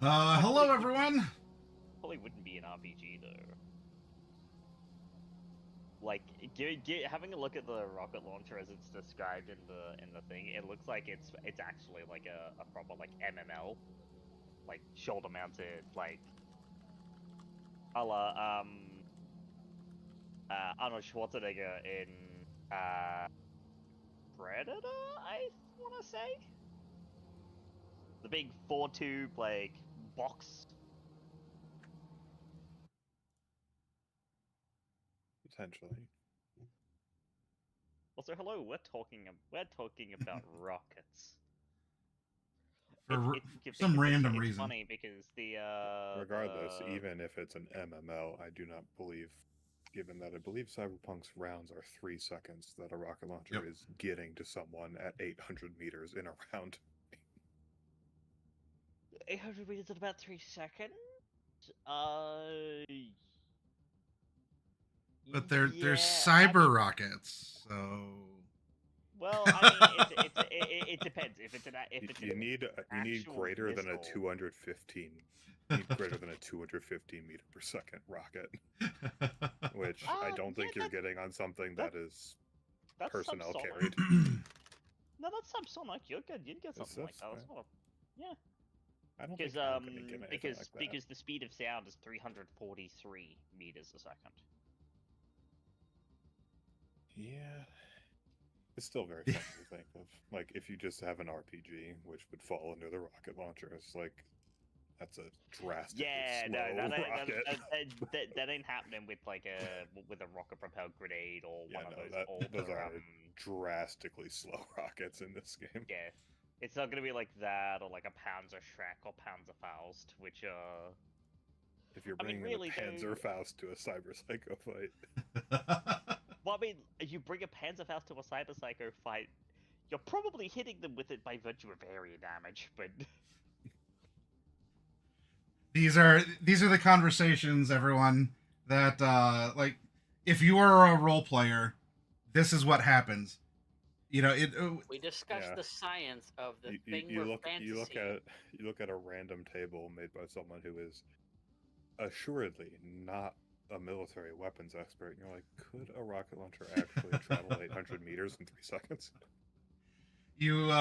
Hello everyone. Probably wouldn't be an RPG though. Like, having a look at the rocket launcher as it's described in the thing, it looks like it's actually like a proper like MML, like shoulder mounted, like a la Arnold Schwarzenegger in Predator, I want to say the big 4-tube like box. Potentially. Also, hello, we're talking about rockets. For some Because random it's reason. funny because Regardless, even if it's an MML, I do not believe, given that I believe Cyberpunk's rounds are 3 seconds, that a rocket launcher Yep. is getting to someone at 800 meters in a round. 800 meters in about 3 seconds. Uh, But they're yeah. I cyber mean, rockets, so well, I mean, it depends. If it's an You need actual greater than a missile, 215. You need greater than a 215 meter per second rocket, which I don't yeah, think you're getting on something that that is that's personnel subsonic. carried. No, that's subsonic. You'd get Is something like this? that. That's not a, yeah, I don't because think I'm gonna get anything like that. because the speed of sound is 343 meters a second. Yeah, it's still very funny to think of. Like, if you just have an RPG, which would fall under the rocket launcher, it's like, that's a drastically Yeah, slow no, rocket. that ain't happening with like a rocket propelled grenade or Yeah, one of no, those those older are drastically slow rockets in this game. yeah. It's not gonna be like that or like a Panzer Shrek or Panzerfaust, which If you're I mean bringing really a though. Panzerfaust to a Cyber Psycho fight, Well, I mean, you bring a Panzerfaust to a Cyber Psycho fight, you're probably hitting them with it by virtue of area damage, but these are the conversations, everyone, that like if you are a role player, this is what happens. You know, We discussed yeah, the science of the thing you with look fantasy. you look at a random table made by someone who is assuredly not a military weapons expert, and you're like, could a rocket launcher actually travel 800 meters in 3 seconds? you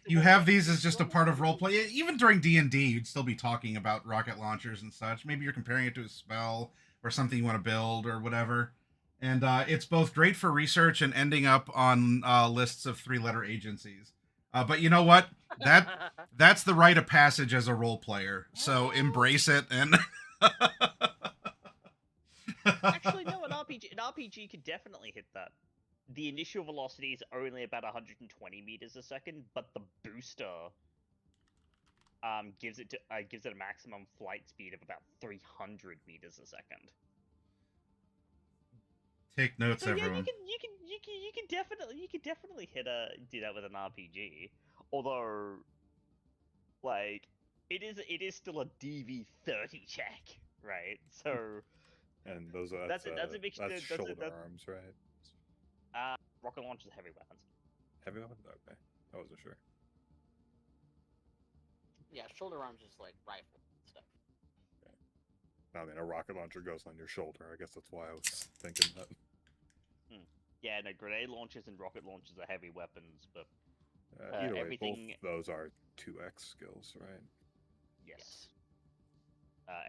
you have these as just a part of role play. Even during D&D, you'd still be talking about rocket launchers and such. Maybe you're comparing it to a spell or something you want to build or whatever. And it's both great for research and ending up on lists of three-letter agencies. But you know what? That's the rite of passage as a role player. So embrace it and. actually no, an RPG could definitely hit that. The initial velocity is only about 120 meters a second, but the booster gives it a maximum flight speed of about 300 meters a second. Take notes, So yeah, everyone. you can definitely do that with an RPG. Although, like, it is still a DV30 check, right? So And that's a big that's shoulder that arms, right? rocket launchers are heavy weapons. Heavy weapons? Okay, I wasn't sure. Yeah, shoulder arms is like rifle stuff. Okay. I mean, a rocket launcher goes on your shoulder. I guess that's why I was thinking that. Yeah, no, grenade launchers and rocket launchers are heavy weapons, but Either way, everything. both those are 2x skills, right? Yes.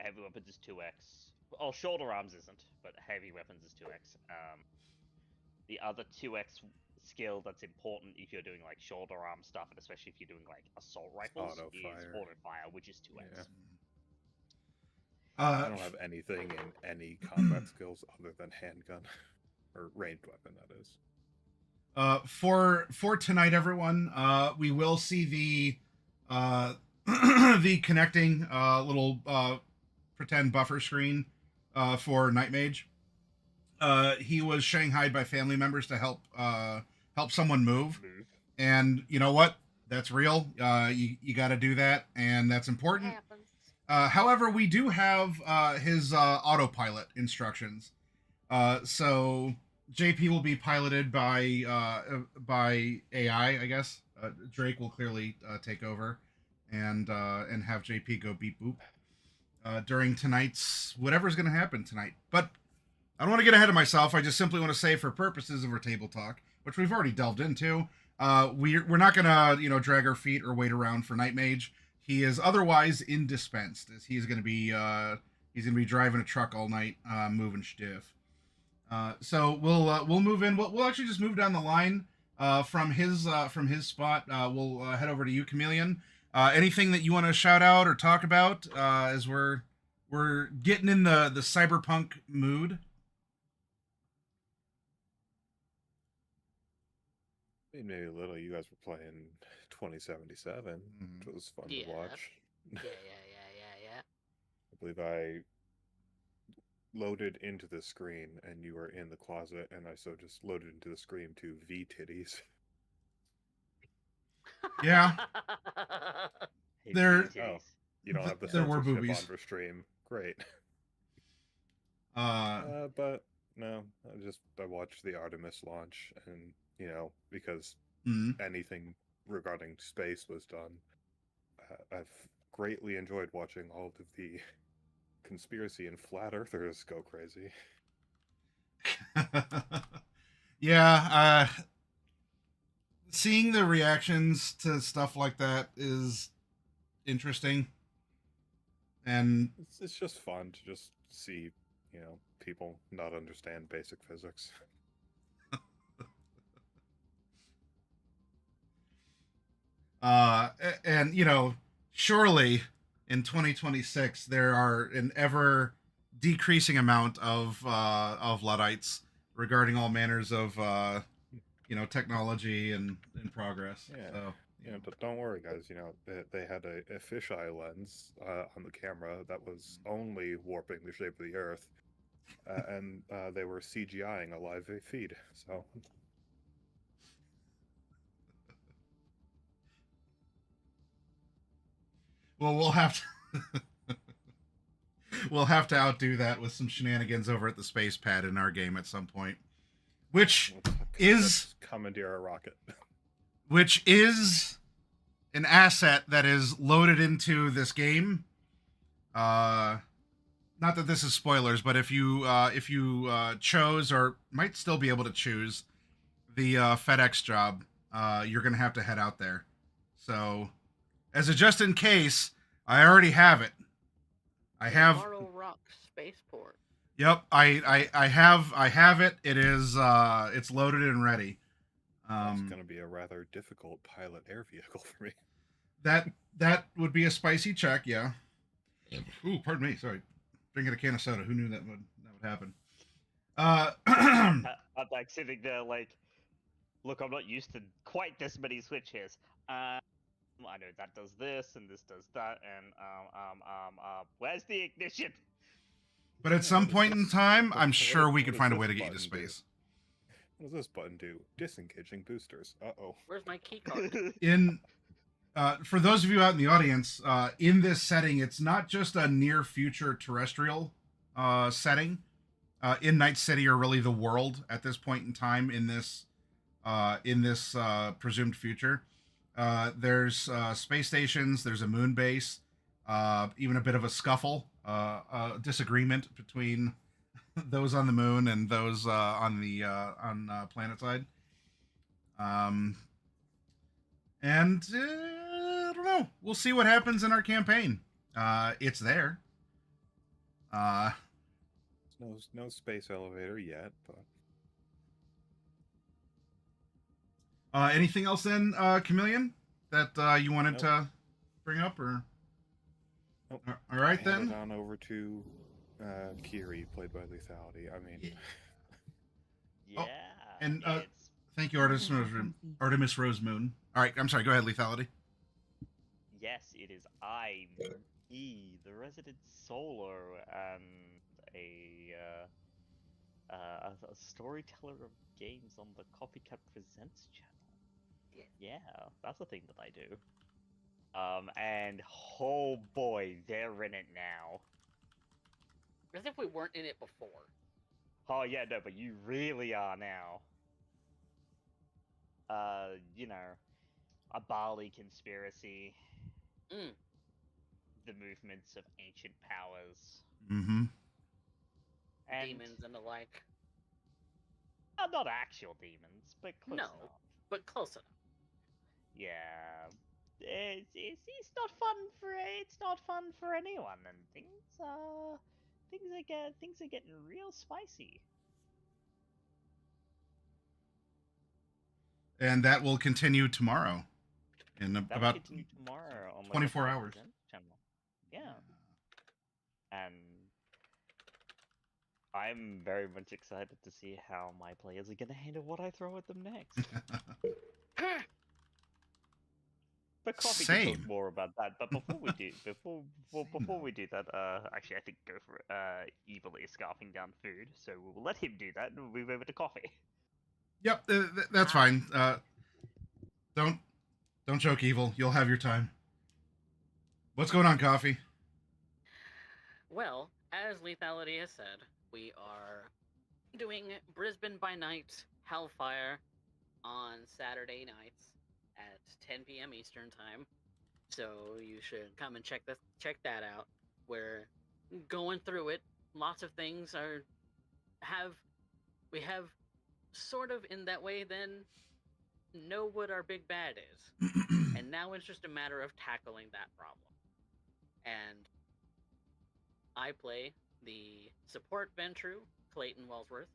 Heavy weapons is 2x. Oh, shoulder arms isn't, but heavy weapons is 2x. The other 2x skill that's important if you're doing like shoulder arm stuff, and especially if you're doing like assault rifles, Auto is fire. auto fire, which is 2x. Yeah. I don't have anything in any combat skills other than handgun or ranged weapon. That is. For tonight, everyone, we will see the the connecting little pretend buffer screen for Night Mage. He was shanghaied by family members to help someone move, and you know what? That's real. You got to do that, and that's important. Happens. However, we do have his autopilot instructions. So JP will be piloted by AI, I guess. Drake will clearly take over, and have JP go beep boop during tonight's whatever's going to happen tonight. But I don't want to get ahead of myself. I just simply want to say, for purposes of our table talk, which we've already delved into, we're not gonna drag our feet or wait around for Night Mage. He is otherwise indispensed, as he's gonna be driving a truck all night, moving stiff. So we'll move in. We'll actually just move down the line from his spot. We'll head over to you, Chameleon. Anything that you want to shout out or talk about as we're getting in the cyberpunk mood? I mean, maybe a little. You guys were playing 2077, which was fun to watch. Yeah. I believe I loaded into the screen and you were in the closet, and I just loaded into the screen to V titties. Yeah. Hey, There- BTs. You don't have the There were censorship boobies. on for stream. Great. Uh, But no, I watched the Artemis launch, and because mm, anything regarding space was done, I've greatly enjoyed watching all of the conspiracy and flat earthers go crazy. yeah. Seeing the reactions to stuff like that is interesting, and It's just fun to just see, people not understand basic physics. and surely in 2026 there are an ever decreasing amount of Luddites regarding all manners of technology and progress. Yeah. So Don't worry, guys. They had a fisheye lens on the camera that was only warping the shape of the Earth, and they were CGIing a live feed. So well, we'll have to outdo that with some shenanigans over at the space pad in our game at some point, which let's commandeer a rocket. which is an asset that is loaded into this game. Not that this is spoilers, but if you chose, or might still be able to choose, the FedEx job, you're gonna have to head out there. So, as a just in case, I already have it. I have. Morrow Rock Spaceport. Yep, I have it. It is it's loaded and ready. It's going to be a rather difficult pilot air vehicle for me. That would be a spicy check, yeah. Ooh, pardon me. Sorry, drinking a can of soda. Who knew that would happen? I'm like sitting there like, look, I'm not used to quite this many switches. I know that does this and this does that, and where's the ignition? But at some point in time, I'm What sure we what could does find a this way to get you to button do? space. What does this button do? Disengaging boosters. Uh-oh. Where's my key card? In for those of you out in the audience, in this setting, it's not just a near future terrestrial setting. In Night City, or really the world at this point in time in this presumed future. There's space stations. There's a moon base. Even a bit of a scuffle, a disagreement between those on the moon and those on the planet side. And I don't know. We'll see what happens in our campaign. It's there. No space elevator yet, but Anything else then, Chameleon, that you wanted Nope. to bring up, or? Nope. All right hand then. it on over to Kiri, played by Lethality. I mean, Yeah. and, it's Thank you, Artemis Rose Moon. All right, I'm sorry. Go ahead, Lethality. yes, it is I, E, the resident solo, and a storyteller of games on the Copycat Presents channel. Yeah, that's a thing that I do. And oh boy, they're in it now. As if we weren't in it before. Oh yeah, no, but you really are now. A Bali conspiracy, Mm, the movements of ancient powers, Mm-hmm. and demons and the like. not actual demons, but close No. enough. But close enough. Yeah, it's not fun for anyone, and things are getting real spicy. And that will continue tomorrow in That will about continue tomorrow on the 24 Top hours. Present channel. Yeah, and I'm very much excited to see how my players are gonna handle what I throw at them next. But Coffee can talk Same. more about that. But before we do, Same, we do that, actually, I think go for it. Evilly scarfing down food, so we'll let him do that, and we'll move over to Coffee. Yep, that's Ah. fine. Don't don't choke, Evil. You'll have your time. What's going on, Coffee? Well, as Lethality has said, we are doing Brisbane by Night Hellfire on Saturday nights at 10 p.m. Eastern Time. So you should come and check that out. We're going through it. Lots of things we have sort of in that way then know what our big bad is. And now it's just a matter of tackling that problem. And I play the support Ventru, Clayton Wellsworth,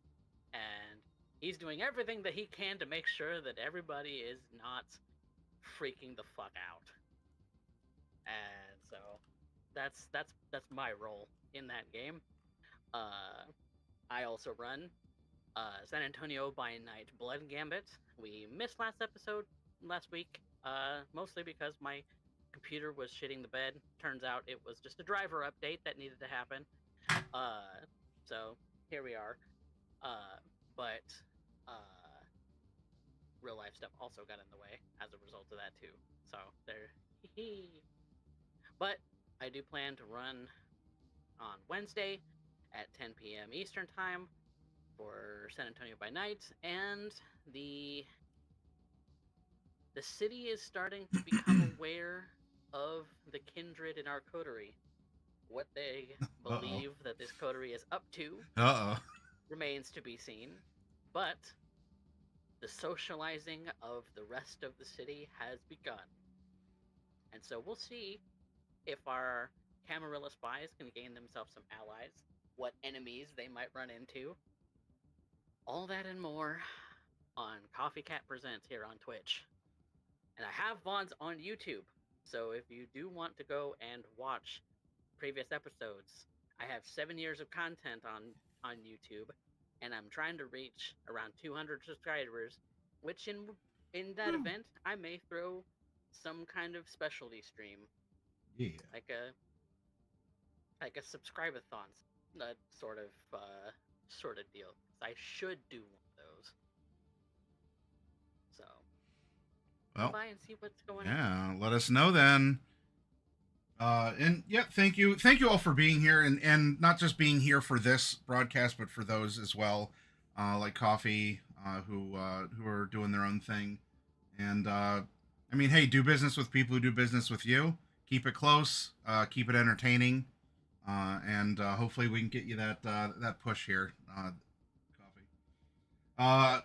and he's doing everything that he can to make sure that everybody is not freaking the fuck out. And so that's my role in that game. I also run San Antonio by Night Blood Gambit. We missed last week, mostly because my computer was shitting the bed. Turns out it was just a driver update that needed to happen. So here we are. But real life stuff also got in the way as a result of that too. So there. But I do plan to run on Wednesday at 10 p.m. Eastern Time for San Antonio by Night, and the city is starting to become aware of the kindred in our coterie. What they believe that this coterie is up to remains to be seen, but the socializing of the rest of the city has begun. And so we'll see if our Camarilla spies can gain themselves some allies, what enemies they might run into. All that and more on Coffee Cat Presents here on Twitch. And I have VODs on YouTube, so if you do want to go and watch previous episodes, I have 7 years of content on YouTube, and I'm trying to reach around 200 subscribers, which in that event, I may throw some kind of specialty stream, Yeah. like a subscribe-a-thon, that sort of deal. I should do one of those. So Well, come by and see what's going on. yeah. Let us know then. And yeah, thank you all for being here, and not just being here for this broadcast, but for those as well, like Coffee, who are doing their own thing. And I mean, hey, do business with people who do business with you. Keep it close. Keep it entertaining. And hopefully we can get you that push here, Coffee.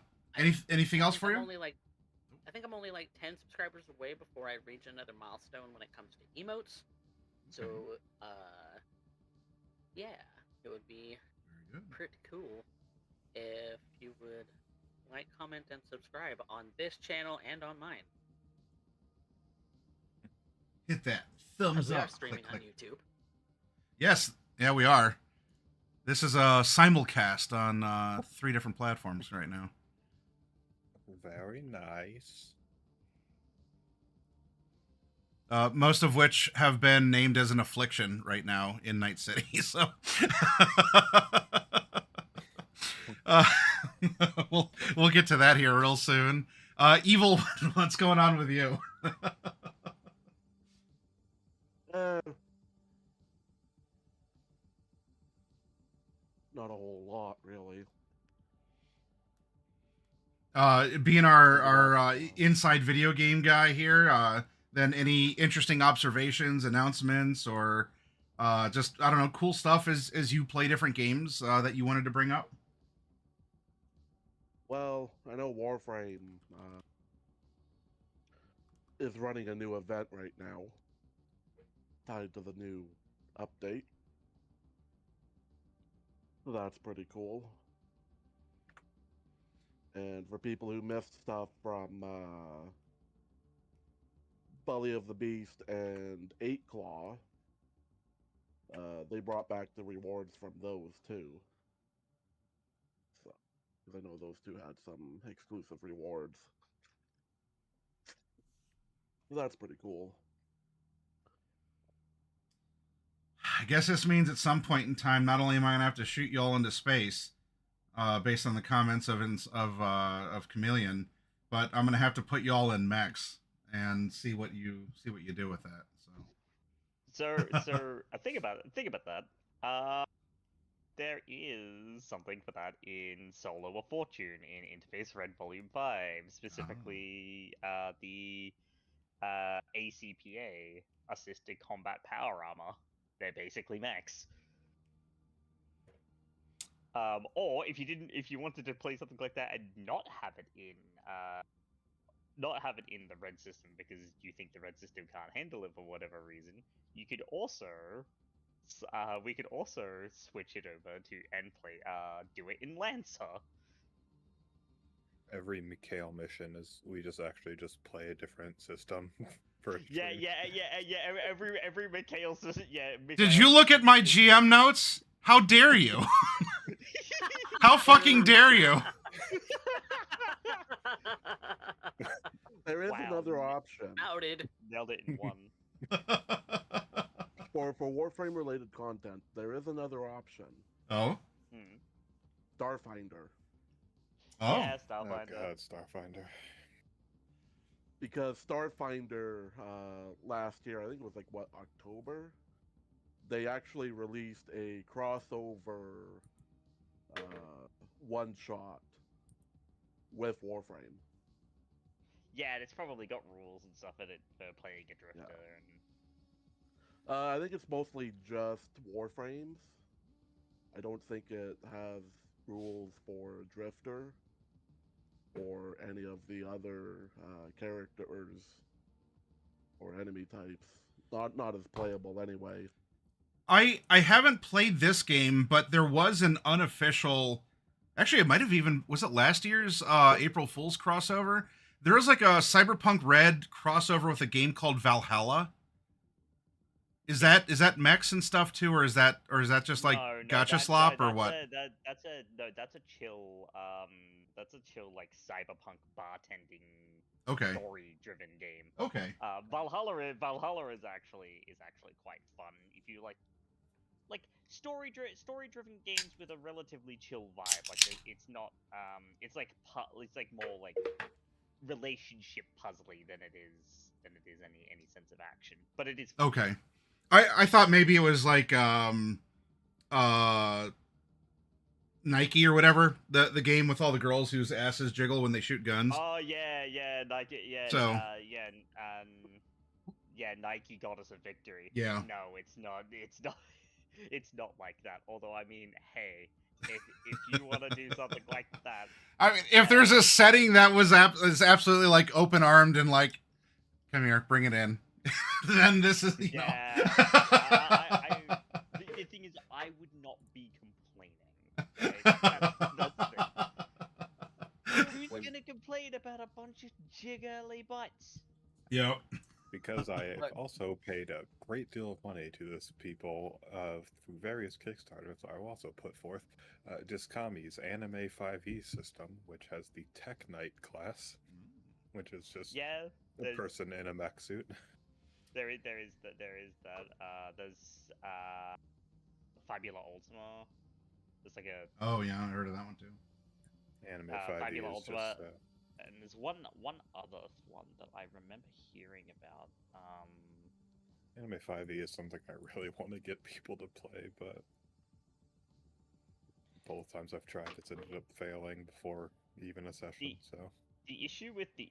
Anything else for you? I think I'm only like 10 subscribers away before I reach another milestone when it comes to emotes. So, yeah, it would be pretty cool if you would like, comment, and subscribe on this channel and on mine. Hit that thumbs we up. are streaming Click. on YouTube. Yes, yeah, we are. This is a simulcast on 3 different platforms right now. Very nice. Most of which have been named as an affliction right now in Night City. So we'll get to that here real soon. Evil, what's going on with you? Not a whole lot, really. Being our inside video game guy here, then any interesting observations, announcements, or just I don't know, cool stuff as you play different games that you wanted to bring up? Well, I know Warframe is running a new event right now tied to the new update. So that's pretty cool. And for people who missed stuff from Belly of the Beast and Eight Claw, they brought back the rewards from those too. So, because I know those two had some exclusive rewards. So that's pretty cool. I guess this means at some point in time, not only am I gonna have to shoot y'all into space, based on the comments of Chameleon, but I'm gonna have to put y'all in mechs and see what you do with that. So think about it. Think about that. There is something for that in Solo of Fortune in Interface Red Volume 5, specifically the ACPA, Assisted Combat Power Armor. They're basically mechs. Or if you wanted to play something like that and not have it in the red system because you think the red system can't handle it for whatever reason, you could also we could also switch it over to and play do it in Lancer. Every Mikhail mission is we just actually just play a different system for each Yeah, game. yeah. Every Mikhail system. Yeah. Did you look at my GM notes? How dare you? How fucking dare you? There is Wow. another option. Outed. Nailed it in one. For Warframe related content, there is another option. Oh? Starfinder. Oh. Yeah, Oh Starfinder. god, Starfinder. Because Starfinder last year, I think it was like what, October? They actually released a crossover one shot with Warframe. Yeah, and it's probably got rules and stuff in it for playing a drifter. Yeah. And... I think it's mostly just Warframes. I don't think it has rules for Drifter or any of the other characters or enemy types. Not as playable anyway. I haven't played this game, but there was an unofficial. Actually, it might have even was it last year's April Fool's crossover. There was like a Cyberpunk Red crossover with a game called Valhalla. Is that mechs and stuff too, or is that just like gacha slop or what? That's a chill like cyberpunk bartending story driven game. Okay. Valhalla is actually quite fun if you like story driven games with a relatively chill vibe. Like it's not it's like more like relationship puzzly than it is any sense of action. But it is fun. Okay. I thought maybe it was like Nike or whatever, the game with all the girls whose asses jiggle when they shoot guns. Oh yeah, Nike, yeah. So Nike got us a victory. Yeah. No, it's not. It's not like that. Although I mean, hey, if you want to do something like that, I mean, if there's a setting that is absolutely like open armed and like, come here, bring it in, then this is the thing is, I would not be complaining. Right? That's who's gonna complain about a bunch of jiggly butts? Yep. Because I also paid a great deal of money to this people through various Kickstarters, I will also put forth Discami's Anime 5e system, which has the Tech Knight class, which is just a person in a mech suit. There is that. There's Fabula Ultima. There's like a. Oh yeah, I heard of that one too. Anime 5e Fabula is Ultima. just. And there's one other one that I remember hearing about. Anime 5e is something I really want to get people to play, but both times I've tried, it's ended up failing before even a session. So the issue with the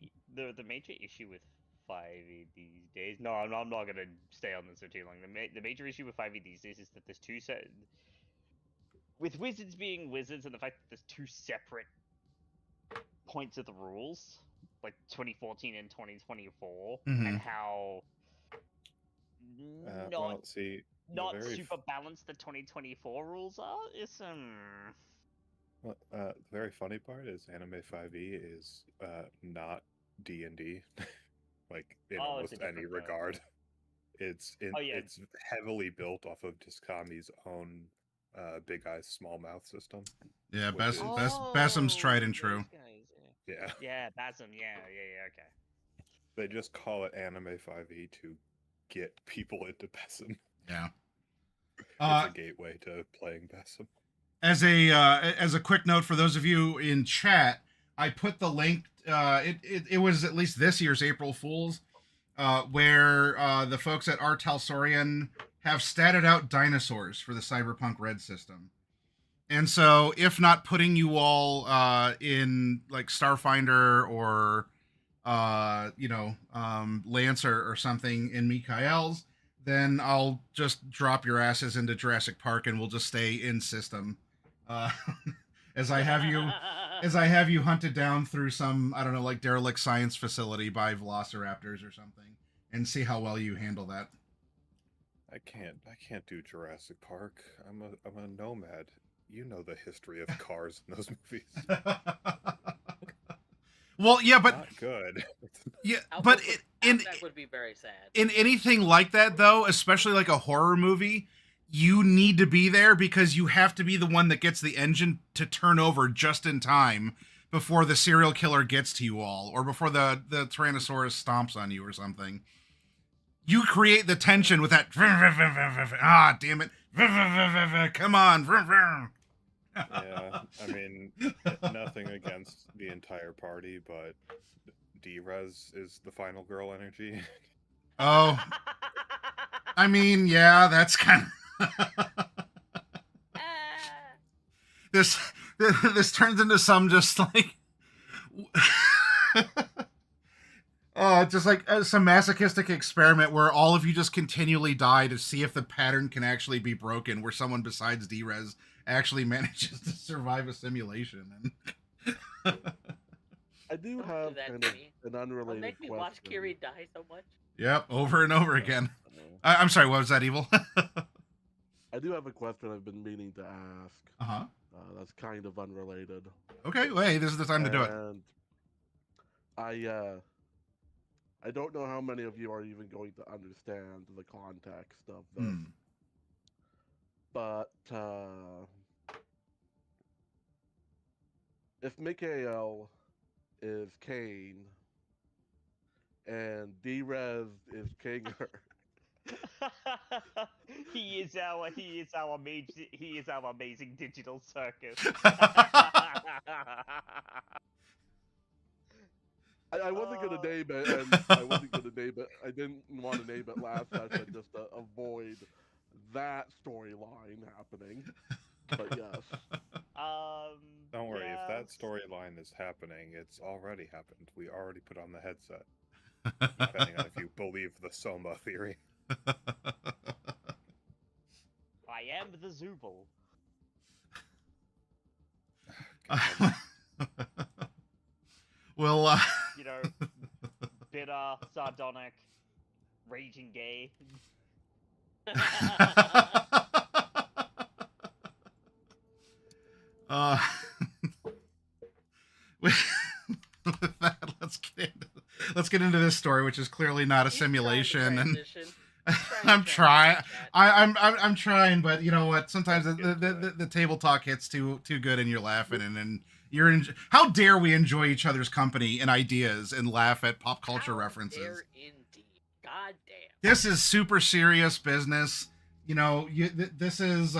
major issue with 5e these days. No, I'm not gonna stay on this for too long. The major issue with 5e these days is that there's two set. With wizards being wizards, and the fact that there's two separate points of the rules, like 2014 and 2024, and how well, see, not super balanced the 2024 rules are is Well, the very funny part is Anime 5e is not D&D, like in almost any regard. It's heavily built off of Discami's own Big Eyes Small Mouth system. Yeah, Basim's tried and true. Yeah. Yeah, Basim. Yeah. Okay. They just call it Anime 5e to get people into Basim. Yeah. It's a gateway to playing Basim. As a quick note for those of you in chat, I put the link. It was at least this year's April Fools, where the folks at R. Talsorian have statted out dinosaurs for the Cyberpunk Red system. And so, if not putting you all in like Starfinder or Lancer or something in Mikael's, then I'll just drop your asses into Jurassic Park and we'll just stay in system. As I have you hunted down through some, I don't know, like derelict science facility by velociraptors or something, and see how well you handle that. I can't do Jurassic Park. I'm a nomad. You know the history of cars in those movies. Well, yeah, but not good. Yeah, but that would be very sad. In anything like that, though, especially like a horror movie, you need to be there because you have to be the one that gets the engine to turn over just in time before the serial killer gets to you all, or before the Tyrannosaurus stomps on you or something. You create the tension with that. Ah, damn it! Come on! Yeah, I mean, nothing against the entire party, but D-Res is the final girl energy. Oh, I mean, yeah, that's kind of this turns into some just like just like some masochistic experiment where all of you just continually die to see if the pattern can actually be broken, where someone besides D-Res actually manages to survive a simulation. And I do have kind of an unrelated make me question. watch Kiri die so much. Yep, over and over again. I'm sorry, what was that, Evil? I do have a question I've been meaning to ask. Uh-huh. That's kind of unrelated. Okay, well, hey, this is the time to do it. And I don't know how many of you are even going to understand the context of this. But if Mikael is Kane and D-Res is Kinger, he is our amazing digital circus. I wasn't gonna name it, and I wasn't gonna name it. I didn't want to name it last session just to avoid that storyline happening. But yes. Don't worry, if that storyline is happening, it's already happened. We already put on the headset. Depending on if you believe the Soma theory. I am the Zubul. Well, bitter, sardonic, raging gay. With that, let's get into this story, which is clearly not a simulation. And I'm trying. I'm trying, but you know what? Sometimes the table talk hits too good, and you're laughing, and you're how dare we enjoy each other's company and ideas and laugh at pop culture references? Dare indeed. God damn. This is super serious business. This is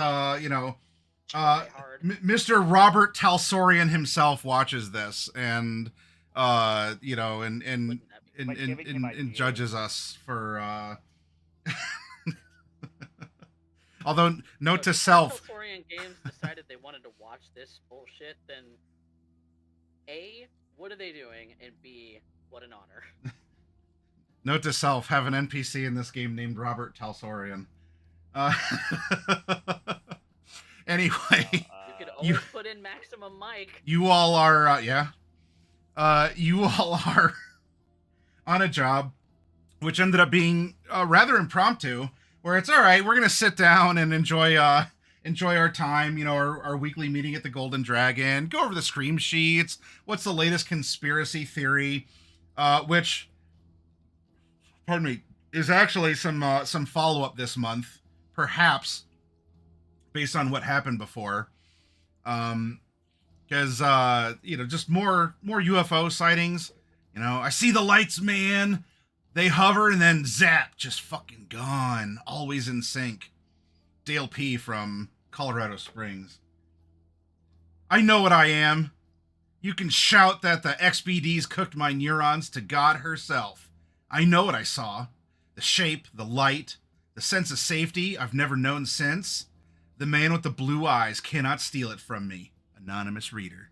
Mr. Robert Talsorian himself watches this, and and judges us for. Although, note to self. If Talsorian Games decided they wanted to watch this bullshit, then A, what are they doing? And B, what an honor. Note to self: have an NPC in this game named Robert Talsorian. Uh, anyway, You could always put in Maximum Mike. you all are, you all are on a job, which ended up being rather impromptu, where it's all right, we're going to sit down and enjoy our time, our weekly meeting at the Golden Dragon, go over the scream sheets, what's the latest conspiracy theory, which, pardon me, is actually some follow-up this month, perhaps, based on what happened before. Because, just more UFO sightings. I see the lights, man. They hover and then zap, just fucking gone. Always in sync. Dale P. from Colorado Springs. I know what I am. You can shout that the XBDs cooked my neurons to God herself. I know what I saw. The shape, the light, the sense of safety I've never known since. The man with the blue eyes cannot steal it from me. Anonymous reader.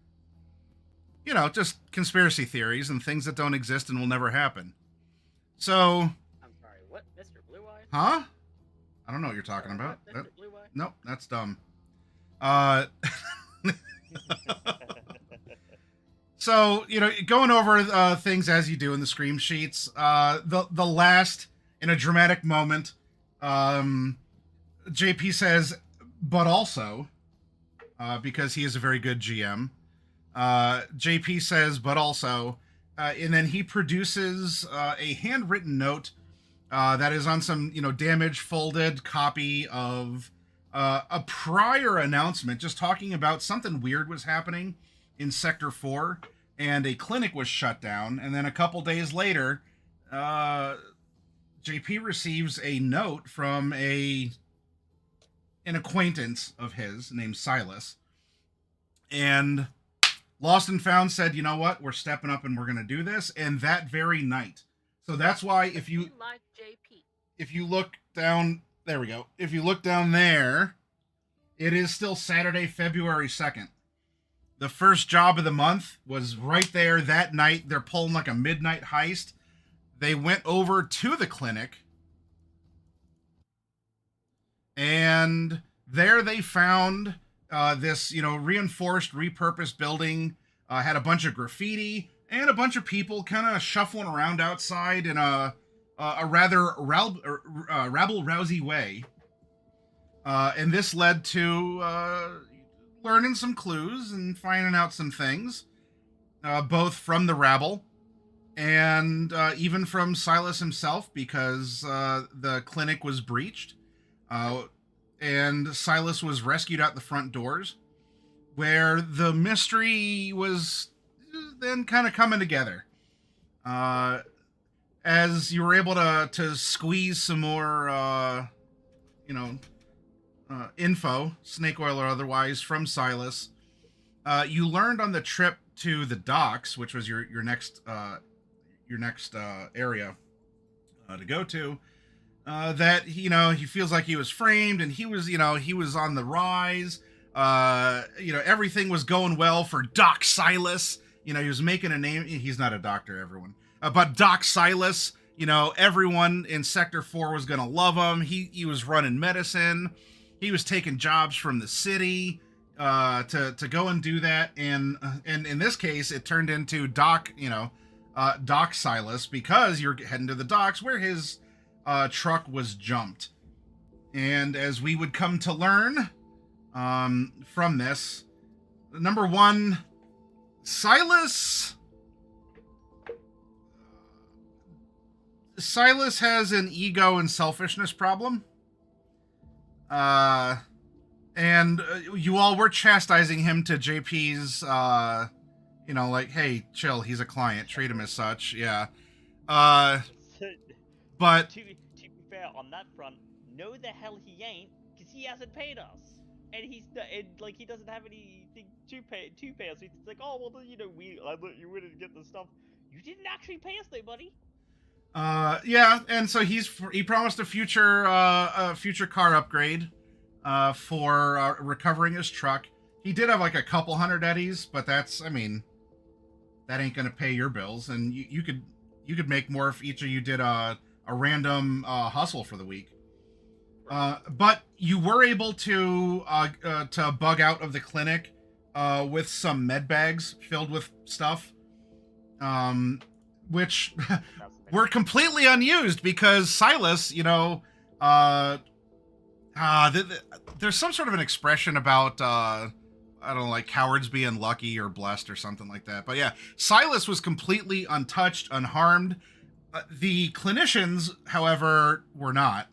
Just conspiracy theories and things that don't exist and will never happen. So... I'm sorry, what? Mr. Blue Eyes? Huh? I don't know what you're talking about. Mr. Blue Eyes? Nope, that's dumb. So, going over things as you do in the scream sheets, the last, in a dramatic moment, JP says, but also, because he is a very good GM, JP says, but also, and then he produces a handwritten note that is on some, damaged, folded copy of a prior announcement just talking about something weird was happening in Sector 4, and a clinic was shut down. And then a couple days later, JP receives a note from an acquaintance of his named Silas. And Lost and Found said, you know what, we're stepping up and we're going to do this. And that very night. So that's why if you like JP. If you look down, there we go. If you look down there, it is still Saturday, February 2nd. The first job of the month was right there that night. They're pulling like a midnight heist. They went over to the clinic, and there they found this, reinforced, repurposed building. Had a bunch of graffiti and a bunch of people kind of shuffling around outside in a rather rabble-rousy way. And this led to learning some clues and finding out some things, both from the rabble and even from Silas himself, because the clinic was breached. And Silas was rescued out the front doors, where the mystery was then kind of coming together. As you were able to squeeze some more, info, snake oil or otherwise, from Silas, you learned on the trip to the docks, which was your next area to go to, that he feels like he was framed, and he was on the rise. Everything was going well for Doc Silas. He was making a name. He's not a doctor, everyone. But Doc Silas, everyone in Sector 4 was going to love him. He was running medicine. He was taking jobs from the city to go and do that. And in this case, it turned into Doc Silas, because you're heading to the docks where his truck was jumped. And as we would come to learn from this, number one, Silas has an ego and selfishness problem. And you all were chastising him to JP's, hey, chill, he's a client, treat him as such, yeah. But... To be fair, on that front, no the hell he ain't, because he hasn't paid us. And he doesn't have anything to pay us. It's like, oh, well, I thought you wouldn't get the stuff. You didn't actually pay us, though, buddy. Yeah, and so he promised a future car upgrade for recovering his truck. He did have like a couple hundred eddies, but that ain't gonna pay your bills, and you could you could make more if each of you did a random hustle for the week. But you were able to bug out of the clinic with some med bags filled with stuff, which were completely unused because Silas, there's some sort of an expression about I don't know, like cowards being lucky or blessed or something like that. But yeah, Silas was completely untouched, unharmed. The clinicians, however, were not.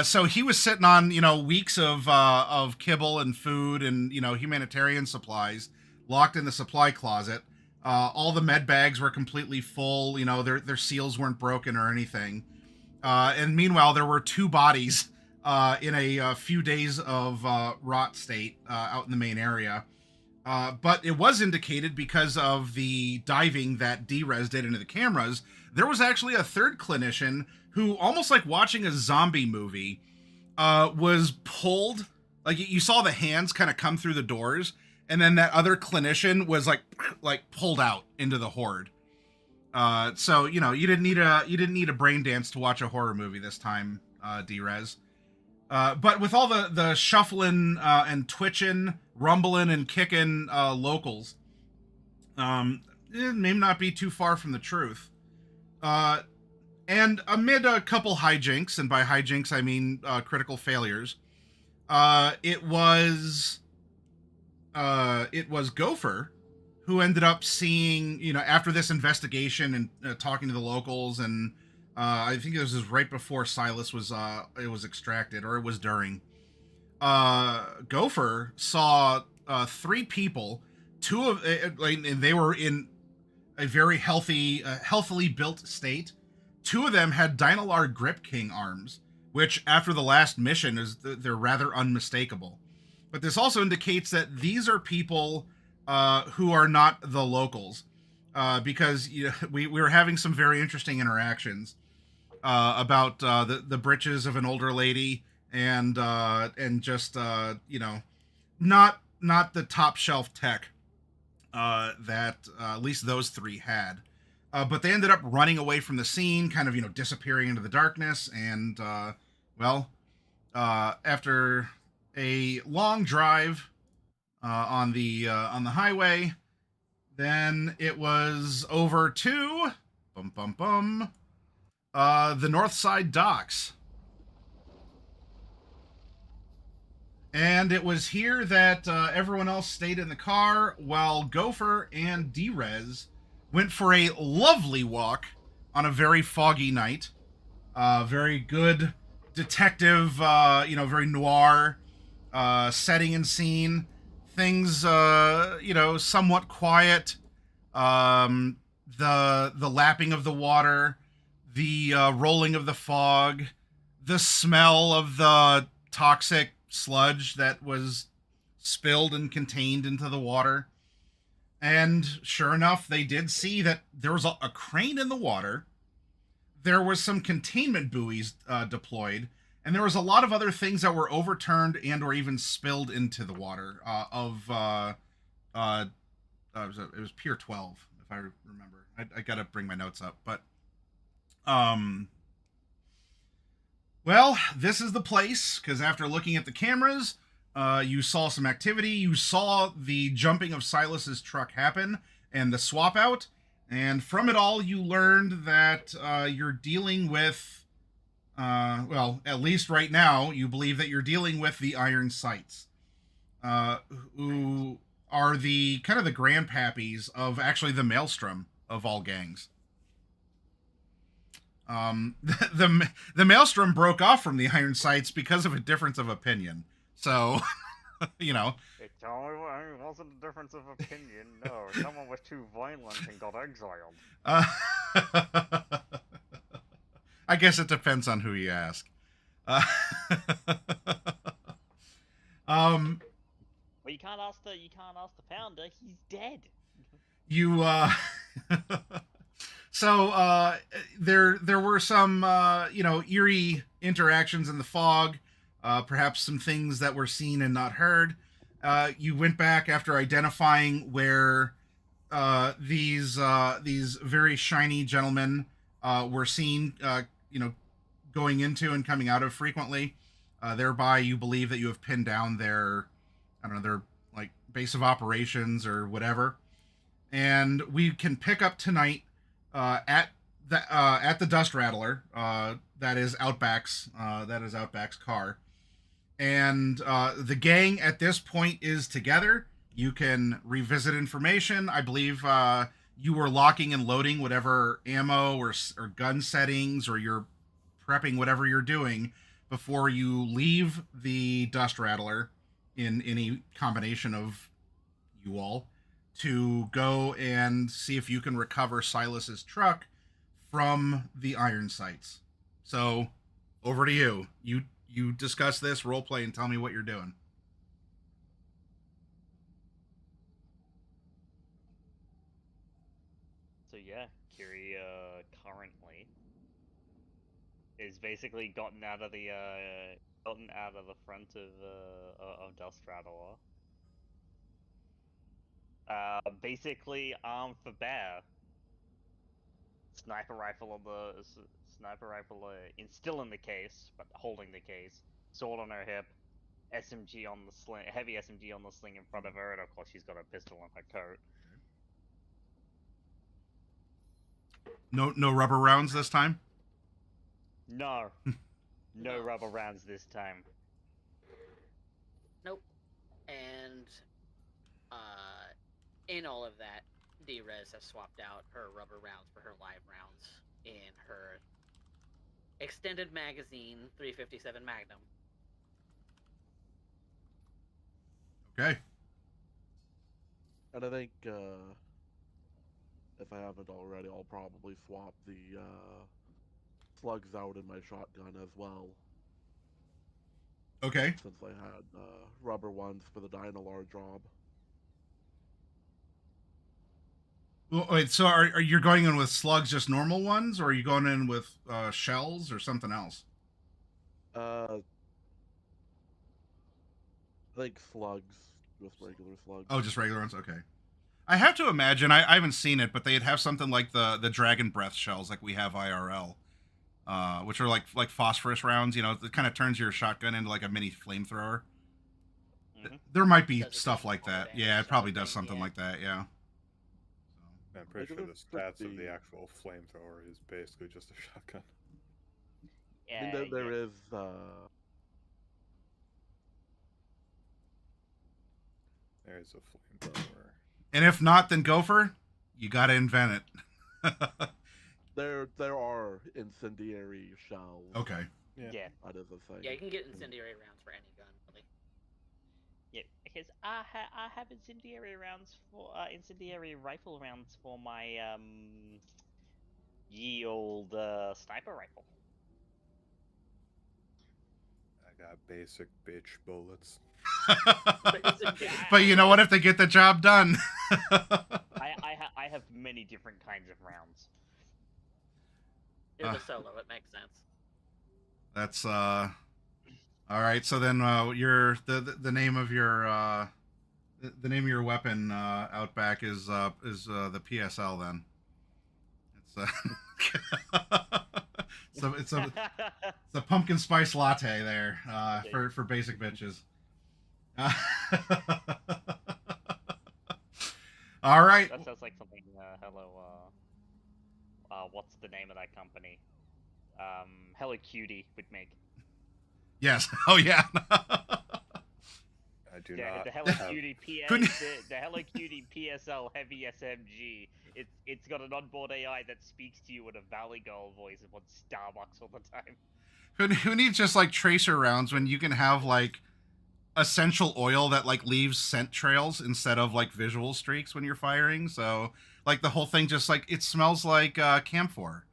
So he was sitting on, weeks of kibble and food and, humanitarian supplies locked in the supply closet. All the med bags were completely full. Their seals weren't broken or anything. And meanwhile, there were 2 bodies in a few days of rot state out in the main area. But it was indicated because of the diving that D-Res did into the cameras. There was actually a 3rd clinician who, almost like watching a zombie movie, was pulled. Like, you saw the hands kind of come through the doors, and then that other clinician was like pulled out into the horde. So you didn't need a brain dance to watch a horror movie this time, D-Res. But with all the shuffling and twitching, rumbling and kicking locals, it may not be too far from the truth. And amid a couple hijinks, and by hijinks I mean critical failures, it was Gopher who ended up seeing, after this investigation and talking to the locals, and I think this was right before Silas was extracted, or it was during. Gopher saw 3 people, and they were in a very healthily built state. 2 of them had Dynalar Grip King arms, which after the last mission they're rather unmistakable. But this also indicates that these are people who are not the locals, because we were having some very interesting interactions about the britches of an older lady and just not the top shelf tech that at least those 3 had. But they ended up running away from the scene, kind of, disappearing into the darkness. And, after a long drive on the highway, then it was over to the North Side docks. And it was here that everyone else stayed in the car while Gopher and D-Res went for a lovely walk on a very foggy night. Very good detective, very noir setting and scene. Things, somewhat quiet. The lapping of the water, the rolling of the fog, the smell of the toxic sludge that was spilled and contained into the water. And sure enough, they did see that there was a crane in the water. There was some containment buoys deployed, and there was a lot of other things that were overturned and or even spilled into the water it was Pier 12, if I remember. I gotta bring my notes up, but well, this is the place, because after looking at the cameras, you saw some activity. You saw the jumping of Silas's truck happen and the swap out. And from it all, you learned that you're dealing with, at least right now, you believe that you're dealing with the Iron Sights, who are the kind of the grandpappies of actually the Maelstrom of all gangs. The Maelstrom broke off from the Iron Sights because of a difference of opinion. So, It wasn't a difference of opinion. No, someone was too violent and got exiled. I guess it depends on who you ask. Well, you can't ask the founder. He's dead. So there were some eerie interactions in the fog. Perhaps some things that were seen and not heard. You went back after identifying where these very shiny gentlemen were seen, going into and coming out of frequently. Thereby, you believe that you have pinned down their, I don't know, their like base of operations or whatever. And we can pick up tonight at the Dust Rattler. That is Outback's car. And the gang at this point is together. You can revisit information. I believe you were locking and loading whatever ammo or gun settings, or you're prepping whatever you're doing before you leave the Dust Rattler in any combination of you all to go and see if you can recover Silas's truck from the iron sights. So, over to you. You discuss this role play and tell me what you're doing. So yeah, Kiri currently is basically gotten out of the front of Dust Rattler. Basically armed for bear. Sniper rifle still in the case, but holding the case. Sword on her hip, SMG on the sling, heavy SMG on the sling in front of her, and of course she's got a pistol on her coat. No rubber rounds this time? No. No rubber rounds this time. Nope. And in all of that, D-Rez has swapped out her rubber rounds for her live rounds in her extended magazine 357 Magnum. Okay. And I think, if I haven't already, I'll probably swap the slugs out in my shotgun as well. Okay. Since I had rubber ones for the Dynalar job. Well, wait, so are you going in with slugs, just normal ones, or are you going in with shells or something else? I think slugs, just regular slugs. Oh, just regular ones? Okay. I have to imagine, I haven't seen it, but they'd have something like the dragon breath shells like we have IRL, which are like phosphorus rounds, it kind of turns your shotgun into like a mini flamethrower. Mm-hmm. There might be Does it stuff do like more that. damage Yeah, it probably sort of does thing, something yeah. like that, yeah. I'm pretty Like, sure the it's stats of the pretty- actual flamethrower is basically just a shotgun. I mean, there is, There's a flamethrower. And if not, then Gopher, you gotta invent it. there are incendiary shells. Okay. Yeah. That is a thing. Yeah, you can get incendiary rounds for any gun, really. Yeah, because I have incendiary rifle rounds for my ye old sniper rifle. I got basic bitch bullets. But you know what? If they get the job done. I have many different kinds of rounds. You're the solo, it makes sense. That's all right. So then, your the name of your the name of your weapon Outback is the PSL. Then it's a pumpkin spice latte there for basic bitches. All right. That sounds like something. Hello. What's the name of that company? Hello Cutie would make. Yes. Oh yeah. I do Yeah, not. the Hello have... Cutie the Hello Cutie PSL heavy SMG. It's got an onboard AI that speaks to you in a Valley Girl voice and wants Starbucks all the time. Who needs just like tracer rounds when you can have like essential oil that like leaves scent trails instead of like visual streaks when you're firing? So like the whole thing just like it smells like camphor,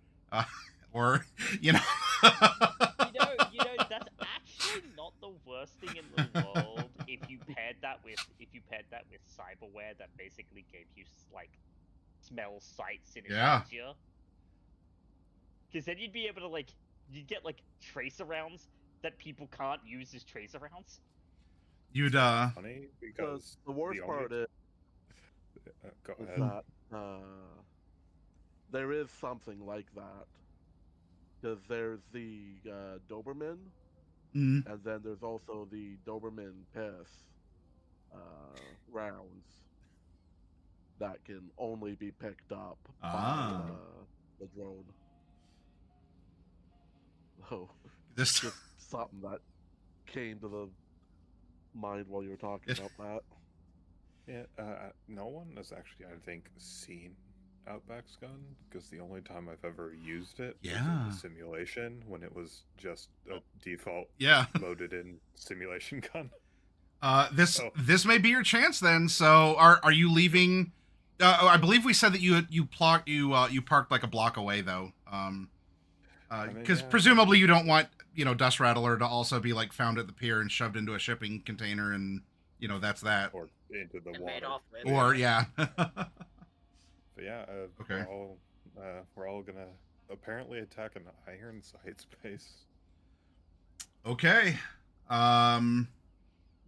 or you know that's actually not the worst thing in the world if you paired that with cyberware that basically gave you like smell sight synesthesia. Because then you'd be able to you'd get like tracer rounds that people can't use as tracer rounds. You'd funny because the worst part is Go is ahead. that there is something like that. Because there's the Doberman, Mm. and then there's also the Doberman Piss rounds that can only be picked up by the drone. Oh, This just something that came to the mind while you were talking about that. Yeah, no one has actually, I think, seen Outback's gun because the only time I've ever used it was in Yeah. the simulation when it was just a default Yeah. loaded in simulation gun. This may be your chance then. So are you leaving? I believe we said that you parked like a block away though. Because Yeah, presumably you don't want Dust Rattler to also be like found at the pier and shoved into a shipping container and that's that. or into the And water. made off with. Or yeah. But yeah, Okay. we're all gonna apparently attack an iron sight space. Okay.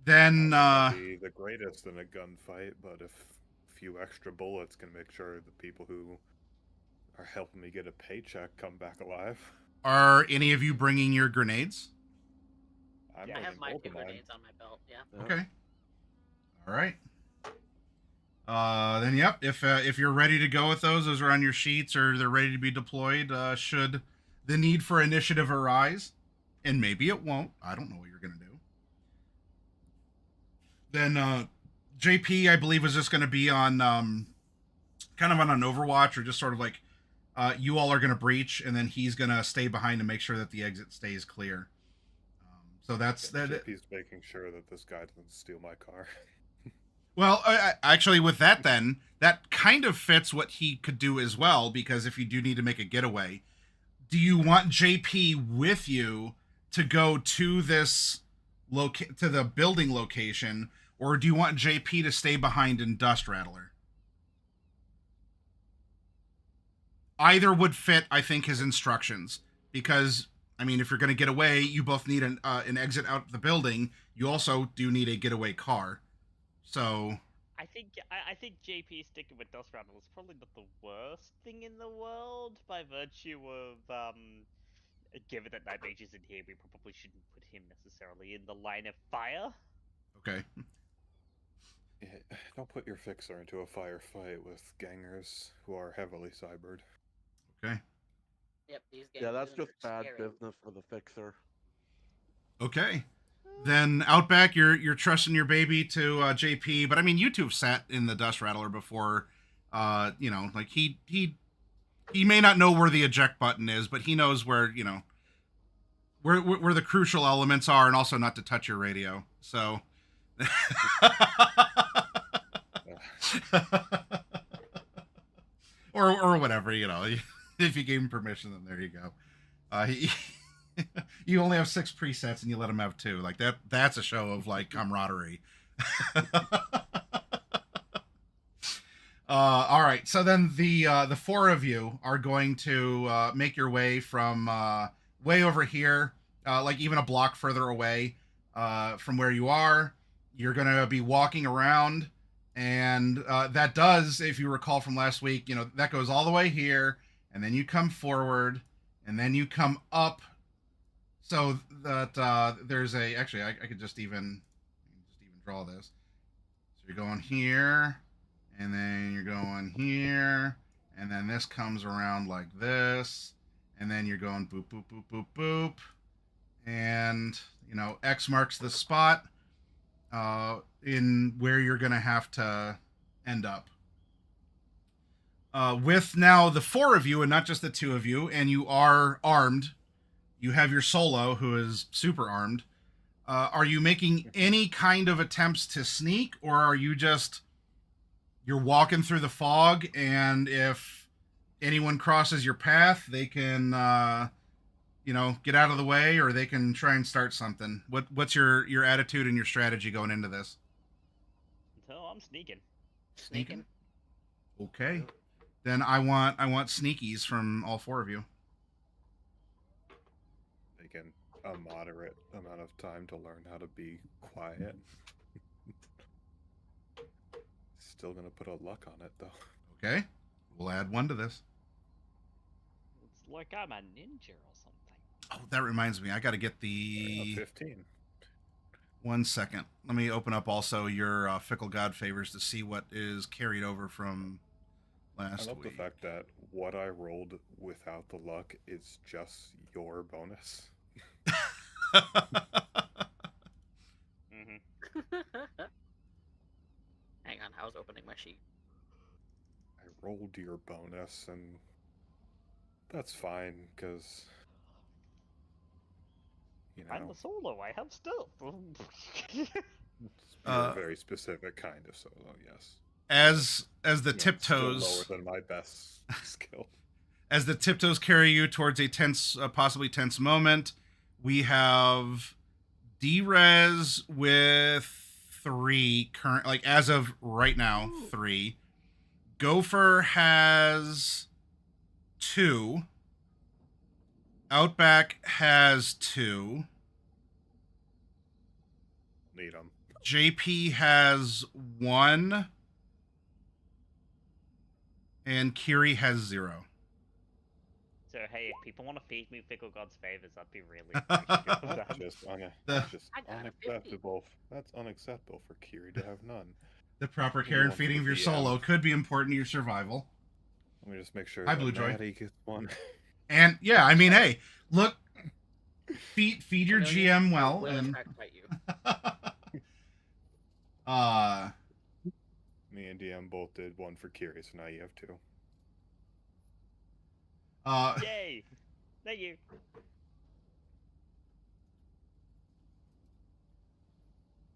Then Might be the greatest in a gunfight, but if a few extra bullets can make sure the people who are helping me get a paycheck come back alive. are any of you bringing your grenades? I'm I have bringing my both 2 of mine. grenades on my belt. Yeah. Okay. All right. Then yep. If you're ready to go with those are on your sheets or they're ready to be deployed. Should the need for initiative arise, and maybe it won't. I don't know what you're gonna do. Then JP, I believe, is just gonna be on kind of on an Overwatch or just sort of like you all are gonna breach, and then he's gonna stay behind to make sure that the exit stays clear. So that's that. JP's making sure that this guy doesn't steal my car. Well, actually, with that, then that kind of fits what he could do as well. Because if you do need to make a getaway, do you want JP with you to go to this to the building location, or do you want JP to stay behind in Dust Rattler? Either would fit, I think, his instructions. Because I mean, if you're going to get away, you both need an exit out of the building. You also do need a getaway car. So I think JP sticking with Dust Rattle is probably not the worst thing in the world by virtue of given that Night Mage isn't here, we probably shouldn't put him necessarily in the line of fire. okay. Yeah, don't put your fixer into a firefight with gangers who are heavily cybered. Okay. Yep. These Yeah, that's games just are bad scary. business for the fixer. Okay. Then Outback, you're trusting your baby to JP, but I mean, you two have sat in the Dust Rattler before. Like he may not know where the eject button is, but he knows where where the crucial elements are, and also not to touch your radio. So. or whatever, if you gave him permission, then there you go. You only have 6 presets and you let him have 2. Like that's a show of like camaraderie. All right, so then the 4 of you are going to make your way from way over here, like even a block further away from where you are. You're going to be walking around, and that does, if you recall from last week, that goes all the way here, and then you come forward, and then you come up, so that there's actually I could just even draw this. So you're going here, and then you're going here, and then this comes around like this, and then you're going boop boop boop boop boop, and X marks the spot in where you're gonna have to end up. With now the 4 of you and not just the 2 of you, and you are armed. You have your solo, who is super armed. Are you making any kind of attempts to sneak, or are you just you're walking through the fog, and if anyone crosses your path, they can get out of the way, or they can try and start something? What's your attitude and your strategy going into this? No, I'm sneaking. Sneaking. Okay. Then I want sneakies from all 4 of you. Taking a moderate amount of time to learn how to be quiet. still gonna put a luck on it though. Okay, we'll add 1 to this. It's like I'm a ninja or something. Oh, that reminds me. I got to get the 15. 1 second. Let me open up also your Fickle God favors to see what is carried over from last I love week. the fact that what I rolled without the luck is just your bonus. Hang on, I was opening my sheet. I rolled your bonus, and that's fine, because, you know, I'm the solo. I have stealth. you're a very specific kind of solo, yes. As the You know, tiptoes still lower than my best skill. as the tiptoes carry you towards a tense, possibly tense moment, we have D-Rez with 3 current, like as of right now, 3. Gopher has 2. Outback has 2. Need them. JP has 1. And Kiri has 0. So hey, if people want to feed me Fickle God's favors, I'd be really appreciative of that. Just, just I got a 50. unacceptable. That's unacceptable for Kiri to have none. The proper You care and want feeding to of your be, solo could be important to your survival. Let me just make sure Hi, that Blue Joy. Maddie gets one. And yeah, I mean, hey, look, feed your Million, GM I well, will and track fight you. Me and DM both did 1 for Kiri, so now you have 2. Yay! Thank you.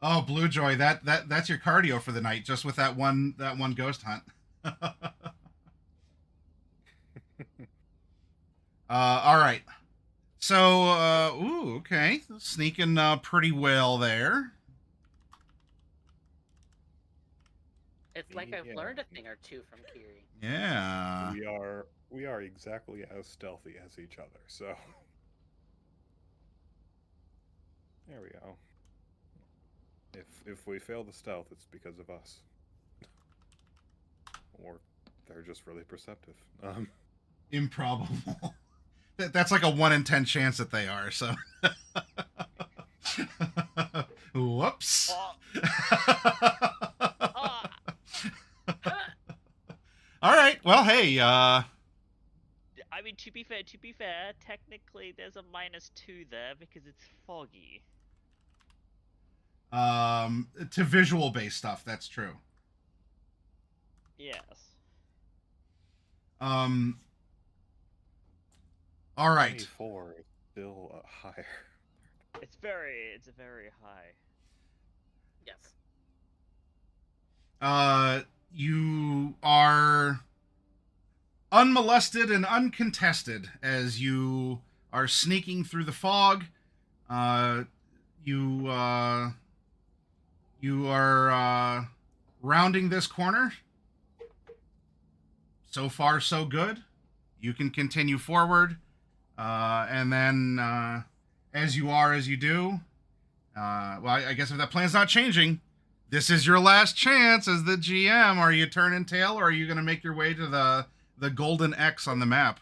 Oh, Blue Joy, that's your cardio for the night, just with that one ghost hunt. All right. So, ooh, okay, sneaking pretty well there. It's like I've Yeah. learned a thing or 2 from Kiri. Yeah. We are exactly as stealthy as each other, so there we go. If we fail the stealth, it's because of us, or they're just really perceptive. Improbable. That's like a 1 in 10 chance that they are. So, whoops. Oh, All right. Well, hey. I mean, to be fair, technically there's a -2 there because it's foggy. To visual based stuff, that's true. Yes. All right. 24 is still higher. It's very high. Yes. You are unmolested and uncontested as you are sneaking through the fog. You are rounding this corner. So far, so good. You can continue forward. And then, as you do, well, I guess if that plan's not changing, this is your last chance as the GM. Are you turning tail, or are you going to make your way to the golden X on the map?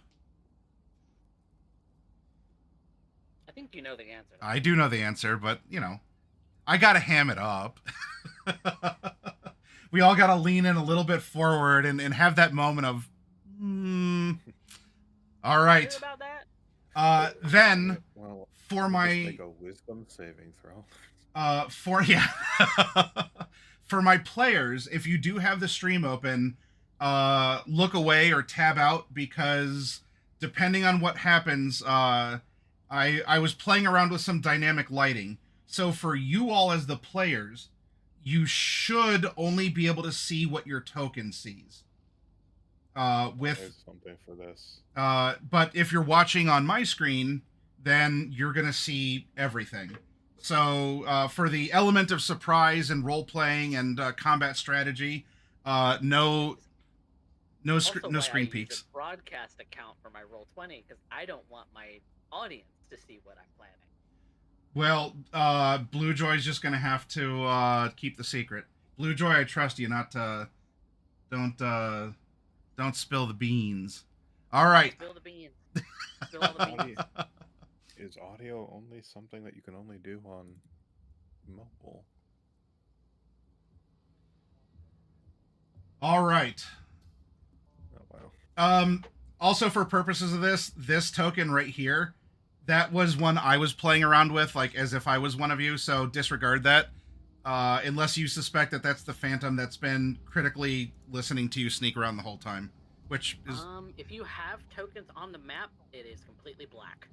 I think you know the answer. I do know the answer, but, I got to ham it up. We all got to lean in a little bit forward and have that moment of, all right. About that? Then, Well, for just my... make a wisdom saving throw. For my players, if you do have the stream open, look away or tab out, because depending on what happens, I was playing around with some dynamic lighting. So for you all as the players, you should only be able to see what your token sees. There's something for this. But if you're watching on my screen, then you're gonna see everything. So for the element of surprise and role playing and combat strategy, no screen peeks. A broadcast account for my Roll20 because I don't want my audience to see what I'm planning. Well, Blue Joy's just gonna have to keep the secret. Blue Joy, I trust you not to don't spill the beans. All right. Spill the beans. Spill all the beans. Is audio only something that you can only do on mobile? All right. Oh wow. Also for purposes of this token right here, that was one I was playing around with, like as if I was one of you. So disregard that, unless you suspect that that's the Phantom that's been critically listening to you sneak around the whole time. Which is If you have tokens on the map, it is completely black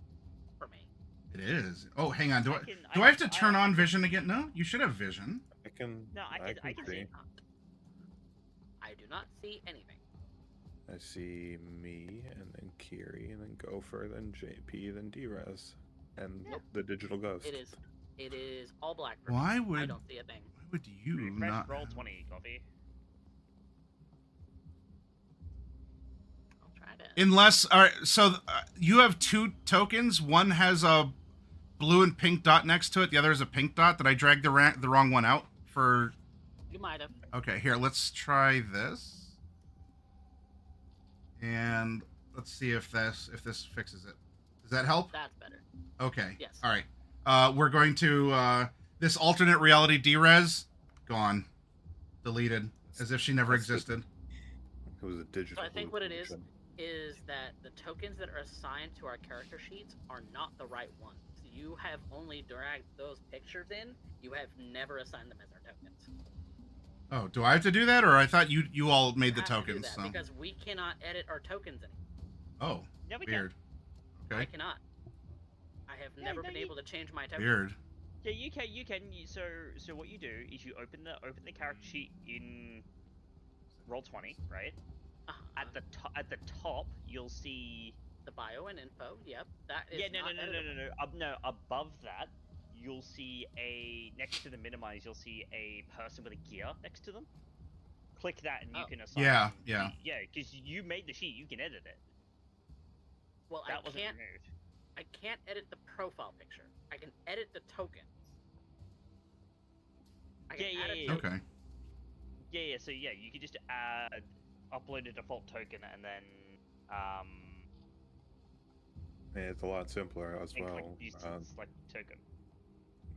for me. it is. Oh, hang on. Do I I can- do I I have to can- turn I on can- vision again? No, you should have vision. I can. No, I can see. I do not see anything. I see me, and then Kiri, and then Gopher, then JP, then Drez, and Yeah. the digital ghost. It is all black for Why me. I would don't see a thing. why would you Refresh not? roll 20, Coffee. I'll try to. Unless, all right, so you have two tokens. One has a blue and pink dot next to it. The other is a pink dot. Did I drag the wrong one out for? You might have. Okay, here, let's try this. And let's see if this fixes it. Does that help? That's better. Okay. Yes. All right. We're going to this alternate reality Drez gone, deleted, as if she never That's the- existed. It was a digital. So I think what it is hallucination. that the tokens that are assigned to our character sheets are not the right ones. You have only dragged those pictures in. You have never assigned them as our tokens. Oh, do I have to do that, or I thought you all made the You have to do tokens? that So. because we cannot edit our tokens anymore. Oh, Yeah, we weird. I Okay, cannot. I have Yeah, never no, been you- able to change my tokens. weird. Yeah, you can. So what you do is you open the character sheet in roll 20, right? Uh-huh. At the top, you'll see. The bio and info. Yep, that is Yeah, no. not editable. No, above that, you'll see next to the minimize. You'll see a person with a gear next to them. Click that, and you Oh. can assign. Yeah, yeah. Yeah, because you made the sheet. You can edit it. Well, That I wasn't can't. removed. I can't edit the profile picture. I can edit the tokens. I can Yeah, add a yeah. Okay. Yeah. So yeah, you can just upload a default token, and then Yeah, it's a lot simpler as and click well. use select token.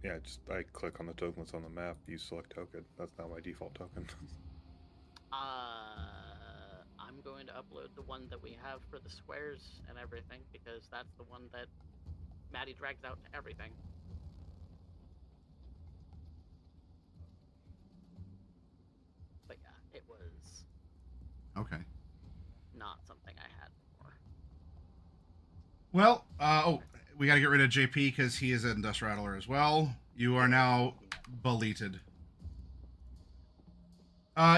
Yeah, just I click on the token that's on the map. You select token. That's not my default token. I'm going to upload the one that we have for the squares and everything because that's the one that Maddie drags out to everything. But yeah, it was Okay. not something I had before. Well, we got to get rid of JP because he is a Dust Rattler as well. You are now deleted.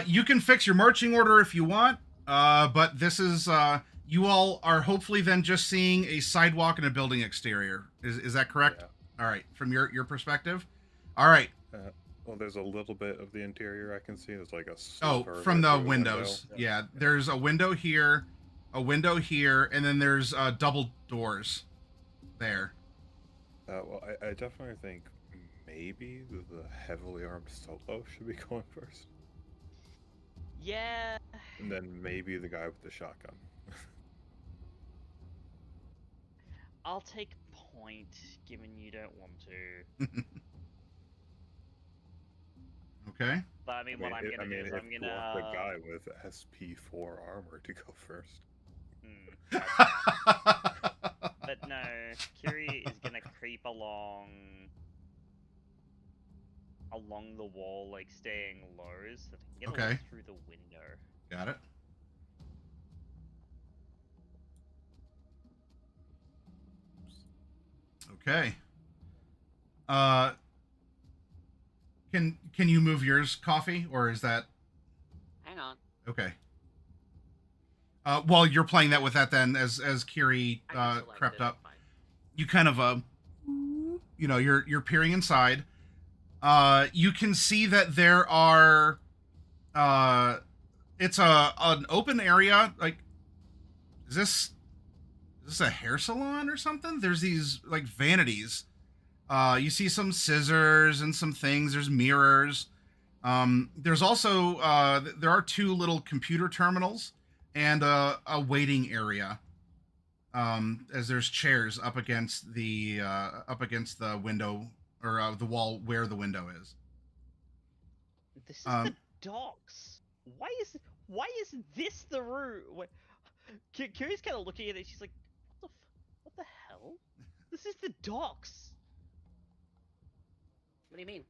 You can fix your marching order if you want, but this is you all are hopefully then just seeing a sidewalk and a building exterior. Is that correct? Yeah. All right, from your perspective. All right. Well, there's a little bit of the interior I can see. There's like a. Oh, sliver from the through a windows. window. Yeah, there's a window here, and then there's double doors there. Well, I definitely think maybe the heavily armed solo should be going first, Yeah. and then maybe the guy with the shotgun. I'll take point, given you don't want to. Okay. But I mean, what I'm gonna do is if I'm you gonna. want the guy with SP4 armor to go first. But no, Kiri is gonna creep along the wall, like staying low, so that he can get a Okay. look through the window. Got it. Okay. Can you move yours, Coffee, or is that Hang on. okay? While you're playing that with that, then as Kiri I can select crept it, up, fine. you kind of you're peering inside. You can see that there are it's an open area. Like, is this a hair salon or something? There's these like vanities. You see some scissors and some things. There's mirrors. There's also there are 2 little computer terminals and a waiting area. As there's chairs up against the window or the wall where the window is. This is the docks. Why is this the route? Kiri's kind of looking at it. She's like, what the hell? This is the docks. What do you mean?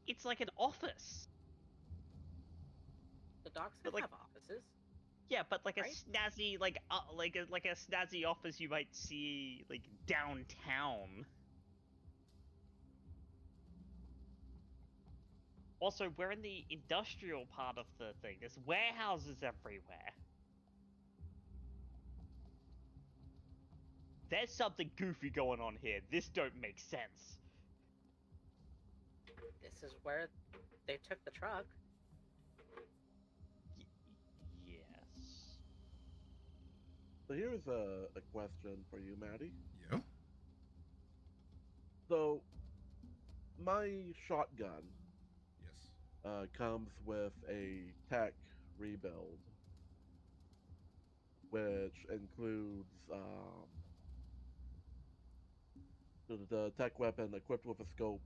It's like an office. The docks But, could like, have offices. Yeah, but like Right? a snazzy, like a snazzy office you might see like downtown. Also, we're in the industrial part of the thing. There's warehouses everywhere. There's something goofy going on here. This don't make sense. This is where they took the truck. Yes. So here's a question for you, Maddie. Yeah. So, my shotgun Yes. comes with a tech rebuild, which includes the tech weapon equipped with a scope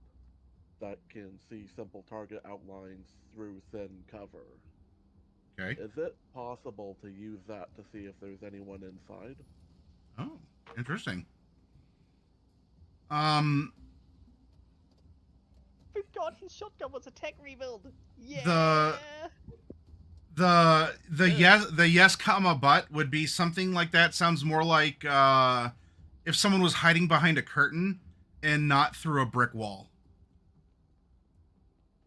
that can see simple target outlines through thin cover. Okay. Is it possible to use that to see if there's anyone inside? Oh, interesting. Forgot his shotgun was a tech rebuild. Yeah. The yes comma but would be something like that. Sounds more like if someone was hiding behind a curtain and not through a brick wall.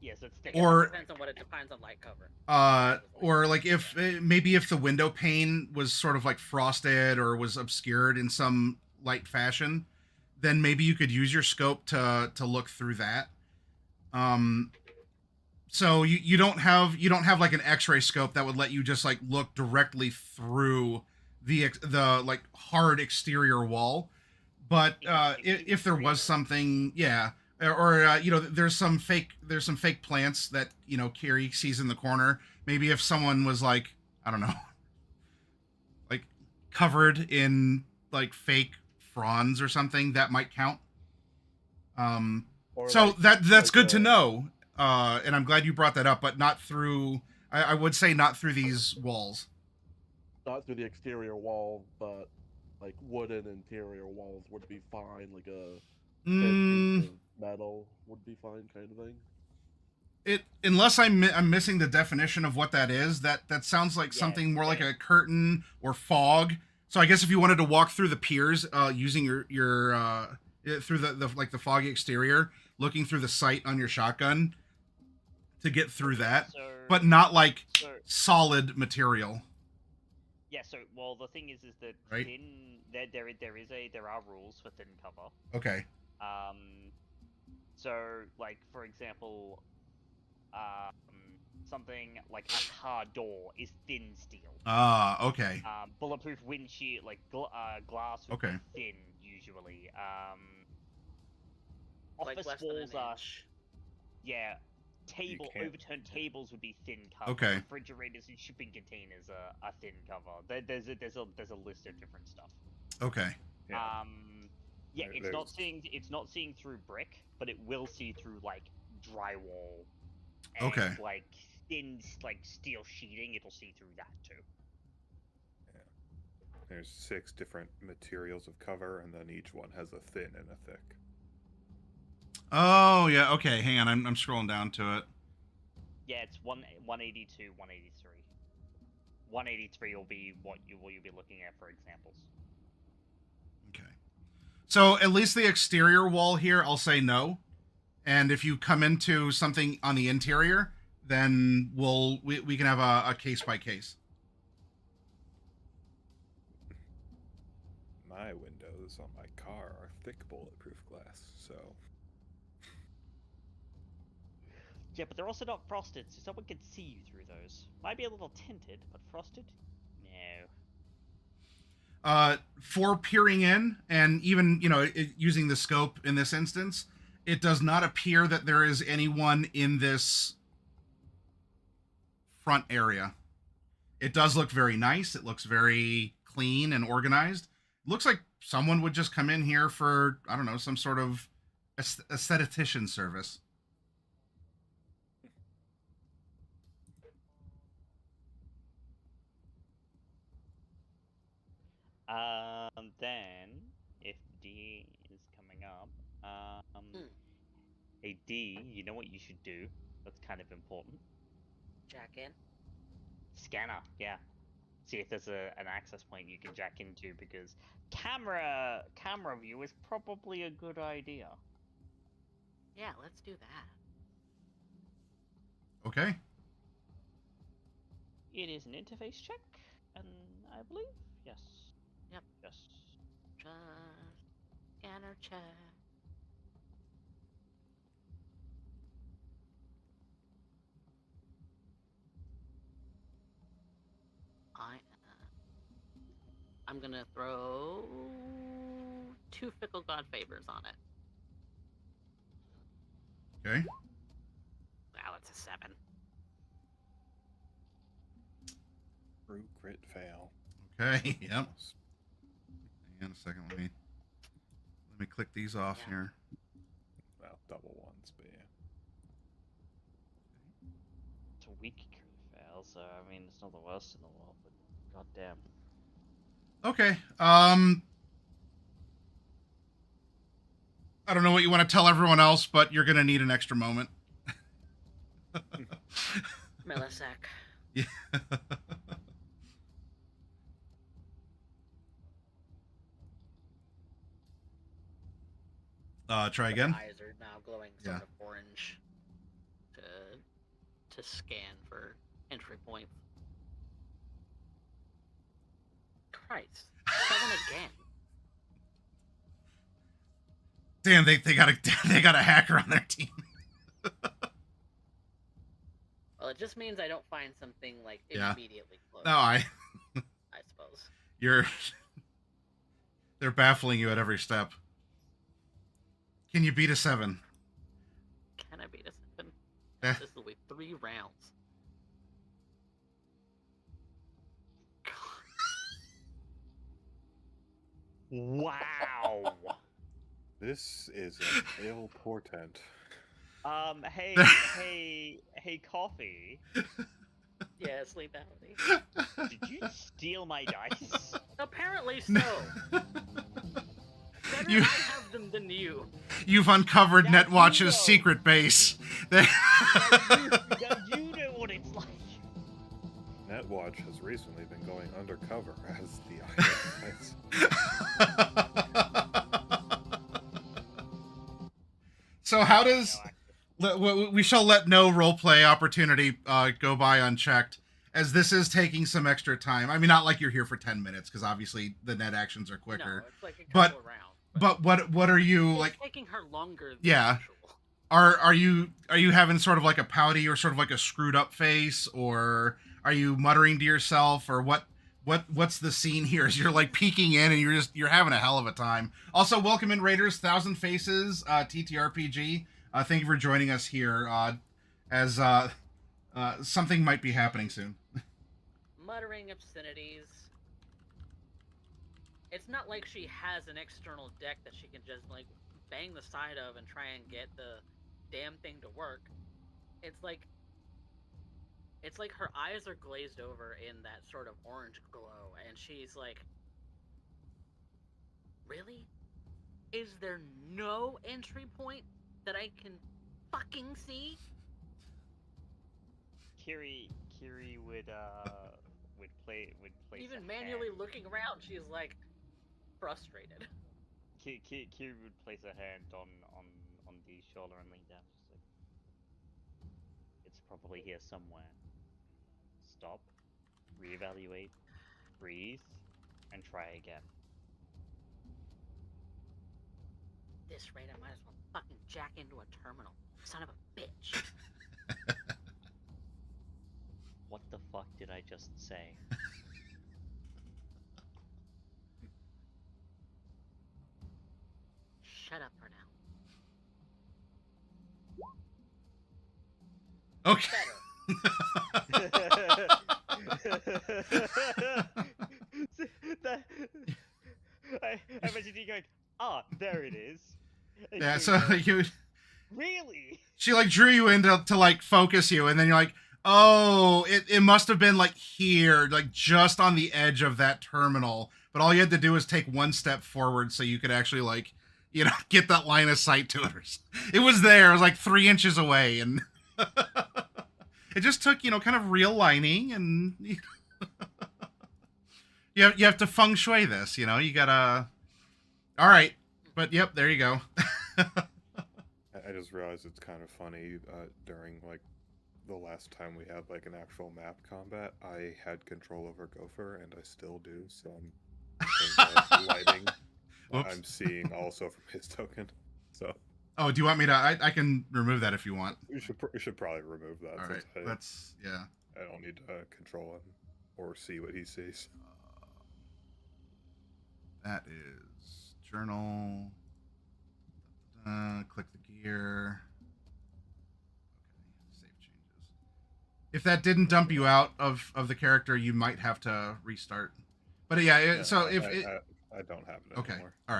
Yes, it's I tech. guess Or- it depends on what it depends on light cover. Or like if maybe if the window pane was sort of like frosted or was obscured in some light fashion, then maybe you could use your scope to look through that. So you don't have like an X-ray scope that would let you just like look directly through the like hard exterior wall. But if there was something, yeah, or there's some fake plants that Kiri sees in the corner. Maybe if someone was like, I don't know, like covered in like fake fronds or something, that might count. Or So like- that's like good to know, and I'm glad you brought that up. But not through, I would say not through these walls. Not through the exterior wall, but like wooden interior walls would be fine. Like a thin piece of metal would be fine, kind of thing. Unless I'm missing the definition of what that is. That sounds like Yeah, something more like same. a curtain or fog. So I guess if you wanted to walk through the piers, using your through the like the foggy exterior, looking through the sight on your shotgun to get through that, So, but not like so, solid material. yeah. So, well, the thing is that Right. there are rules for thin cover. Okay. So, like, for example, something like a car door is thin steel. Okay. Bulletproof windshield, like glass would Okay. be thin usually. Like Office less than walls an are, inch. yeah. can't- Overturned tables would be thin cover. Okay. Refrigerators and shipping containers are thin cover. There's a list of different stuff. Okay. Yeah. Yeah, There- it's not seeing through brick, but it will see through like drywall. And, Okay. like thin like steel sheeting, it'll see through that too. There's 6 different materials of cover, and then each one has a thin and a thick. Oh yeah. Okay. Hang on. I'm scrolling down to it. Yeah, it's 182, 183. 183 will be what you'll be looking at for examples. Okay. So at least the exterior wall here, I'll say no. And if you come into something on the interior, then we can have a case by case. My windows on my car are thick bulletproof glass, so Yeah, but they're also not frosted, so someone can see you through those. Might be a little tinted, but frosted? No. For peering in, and even using the scope in this instance, It does not appear that there is anyone in this front area. It does look very nice. It looks very clean and organized. It looks like someone would just come in here for, I don't know, some sort of aesthetician service. Then, if D is coming up, hey D, you know what you should do? That's kind of important. Jack in. Scanner, yeah. See if there's an access point you can jack into, because camera view is probably a good idea. Yeah, let's do that. Okay. It is an interface check, and I believe yes. Yep. Yes. Just scanner check. I'm gonna throw 2 Fickle God Favors on it. Okay. Wow, it's a 7. True crit fail. Okay. Yep. Hang on a second. Let me click these off here. Well, double ones, but yeah. It's a weak crit fail, so I mean it's not the worst in the world, but goddamn. Okay. I don't know what you want to tell everyone else, but you're gonna need an extra moment. Millisec. Yeah. Try again. Her eyes are now glowing sort of orange to scan for entry points. Christ. 7 again. Damn, they got a hacker on their team. Well, it just means I don't find something like Yeah. immediately close. No, I suppose. They're baffling you at every step. Can you beat a 7? Can I beat a 7? Eh. This will be 3 rounds. Wow. This is an ill portent. Hey, Coffee. Yeah, sleepality. Did you steal my dice? Apparently so. Better You- I have them than you. You've uncovered Now Netwatch's you know. secret base. Now you know what it's like. Netwatch has recently been going undercover as the ISS. So how does we shall let no roleplay opportunity go by unchecked, as this is taking some extra time. I mean, not like you're here for 10 minutes, because obviously the net actions are quicker. No, it's like a But- couple of rounds. But what are you It's like? taking her longer than Yeah. usual. Are you having sort of like a pouty or sort of like a screwed up face, or are you muttering to yourself, or what's the scene here? As you're like peeking in and you're having a hell of a time. Also, welcome in Raiders, Thousand Faces, TTRPG. Thank you for joining us here. As something might be happening soon. Muttering obscenities. It's not like she has an external deck that she can just like bang the side of and try and get the damn thing to work. It's like her eyes are glazed over in that sort of orange glow, and she's like, really? Is there no entry point that I can fucking see? Kiri would place Even a manually hand. looking around, she's like frustrated. Kiri would place a hand on Dee's shoulder and lean down. Just like, it's probably here somewhere. Stop, reevaluate, breathe, and try again. At this rate, I might as well fucking jack into a terminal. Son of a bitch. What the fuck did I just say? Shut up for now. Okay. That, I imagine you going, there it is. And Yeah, she so goes, you really? she like drew you in to like focus you, and then you're like, oh, it must have been like here, like just on the edge of that terminal. But all you had to do was take one step forward so you could actually like, you know, get that line of sight to it. It was there. It was like 3 inches away, and it just took, you know, kind of realigning, and you have to feng shui this. You know, you gotta. All right, but yep, there you go. I just realized it's kind of funny. During like the last time we had like an actual map combat, I had control over Gopher, and I still do. So I'm lighting. I'm seeing also from his token. So. Oh, do you want me to? I can remove that if you want. We should probably remove that. All right, let's yeah. I don't need to control him or see what he sees. That is journal. Click the gear. Okay, save changes. If that didn't dump you out of the character, you might have to restart. But yeah, so if I don't have it okay, anymore. all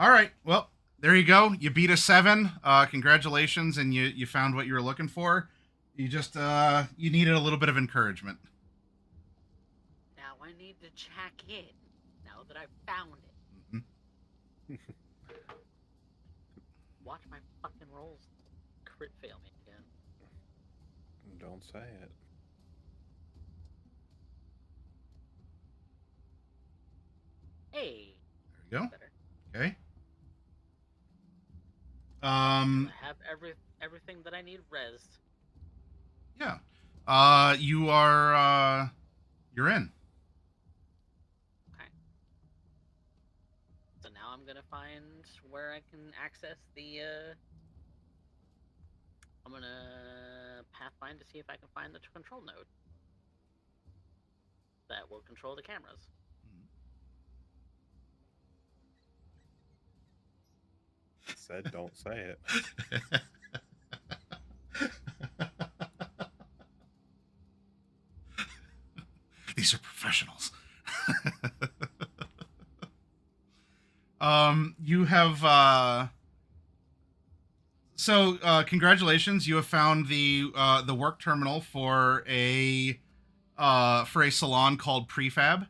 right. Well, there you go. You beat a 7. Congratulations, and you found what you were looking for. You just you needed a little bit of encouragement. Now I need to check in. Now that I've found it. Mm-hmm. Watch my fucking rolls crit fail me again. Don't say it. Hey. There you go. Better. Okay. I have everything that I need rezzed. Yeah. You are you're in. Okay. So now I'm gonna find where I can access the I'm gonna pathfind to see if I can find the control node that will control the cameras. Said don't say it. These are professionals. You have congratulations, you have found the work terminal for a salon called Prefab.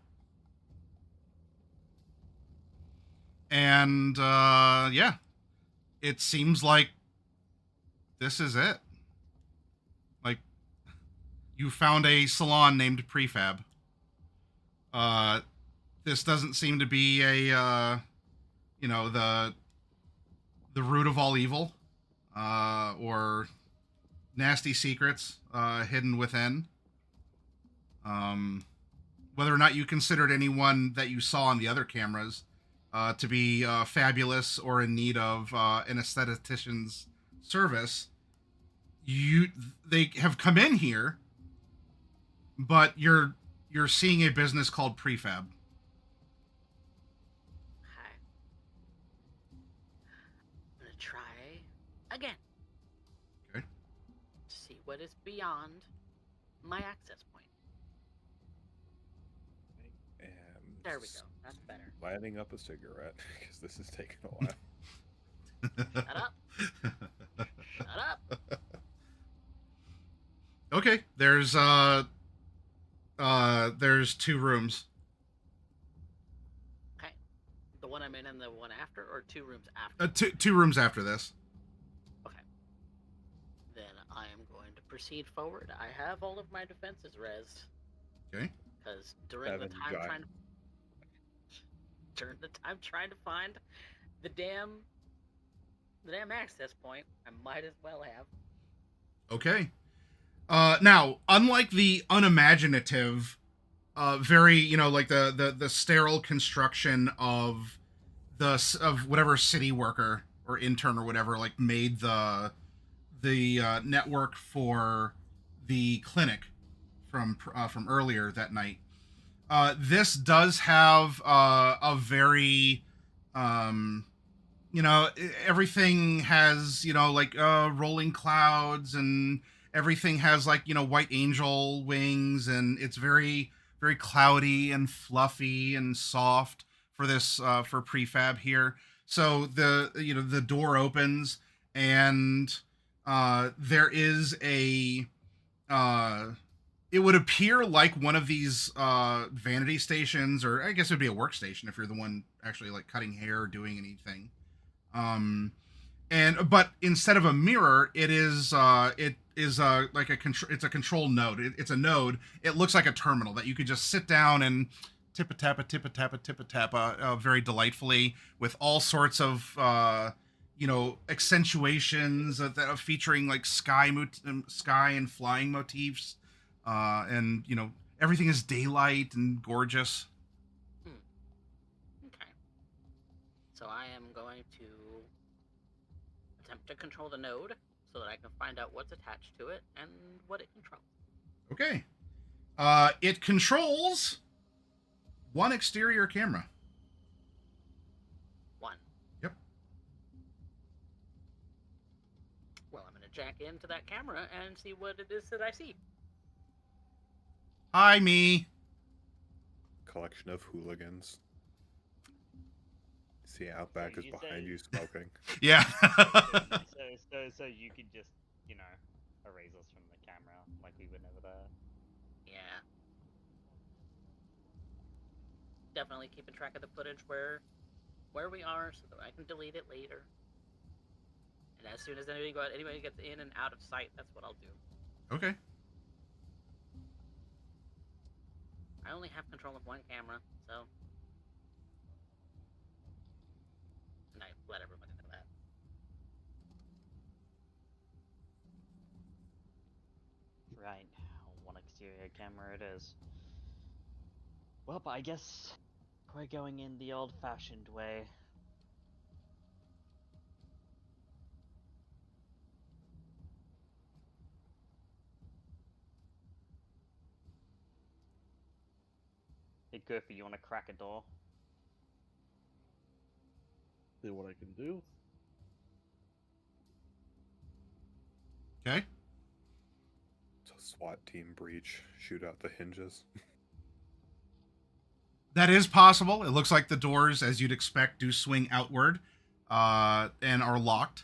And yeah, it seems like this is it. Like, you found a salon named Prefab. This doesn't seem to be a you know, the root of all evil, or nasty secrets hidden within. Whether or not you considered anyone that you saw on the other cameras to be fabulous or in need of an aesthetician's service, they have come in here, but you're seeing a business called Prefab. Okay. I'm gonna try again. Okay. To see what is beyond my access point. And There we go. That's better. lighting up a cigarette because this is taking a while. Shut up. Shut up. Okay, there's 2 rooms. Okay. The one I'm in and the one after, or 2 rooms after? Two rooms after this. Okay. Then I am going to proceed forward. I have all of my defenses rezzed. Okay. Because during the time trying to find the damn access point, I might as well have. Okay. Now, unlike the unimaginative, very, you know, like the sterile construction of whatever city worker or intern or whatever, like, made the network for the clinic from earlier that night. This does have a very you know, everything has, you know, like rolling clouds, and everything has like, you know, white angel wings, and it's very very cloudy and fluffy and soft for this for prefab here. So the, you know, the door opens, and there is a uh it would appear like one of these vanity stations, or I guess it would be a workstation if you're the one actually like cutting hair or doing anything. um and but instead of a mirror, it is like a control, it's a control node. It's a node. It looks like a terminal that you could just sit down and tip a tap a tip a tap a tip a tap very delightfully, with all sorts of you know, accentuations that are featuring like sky and flying motifs, and you know, everything is daylight and gorgeous. Okay. So I am going to attempt to control the node so that I can find out what's attached to it and what it controls. Okay. It controls one exterior camera. One. Yep. Well, I'm going to jack into that camera and see what it is that I see. Hi, me. Collection of hooligans. See, Outback So is you behind say- you smoking. Yeah. So you can just, you know, erase us from the camera like we were never there. Yeah. Definitely keeping track of the footage where we are so that I can delete it later. And as soon as anybody gets in and out of sight, that's what I'll do. Okay. I only have control of one camera, so. And I let everyone know that. Right. One exterior camera it is. Well, but I guess we're going in the old-fashioned way. Hey, Goofy, you want to crack a door? See what I can do. Okay. It's a SWAT team breach. Shoot out the hinges. That is possible. It looks like the doors, as you'd expect, do swing outward, and are locked.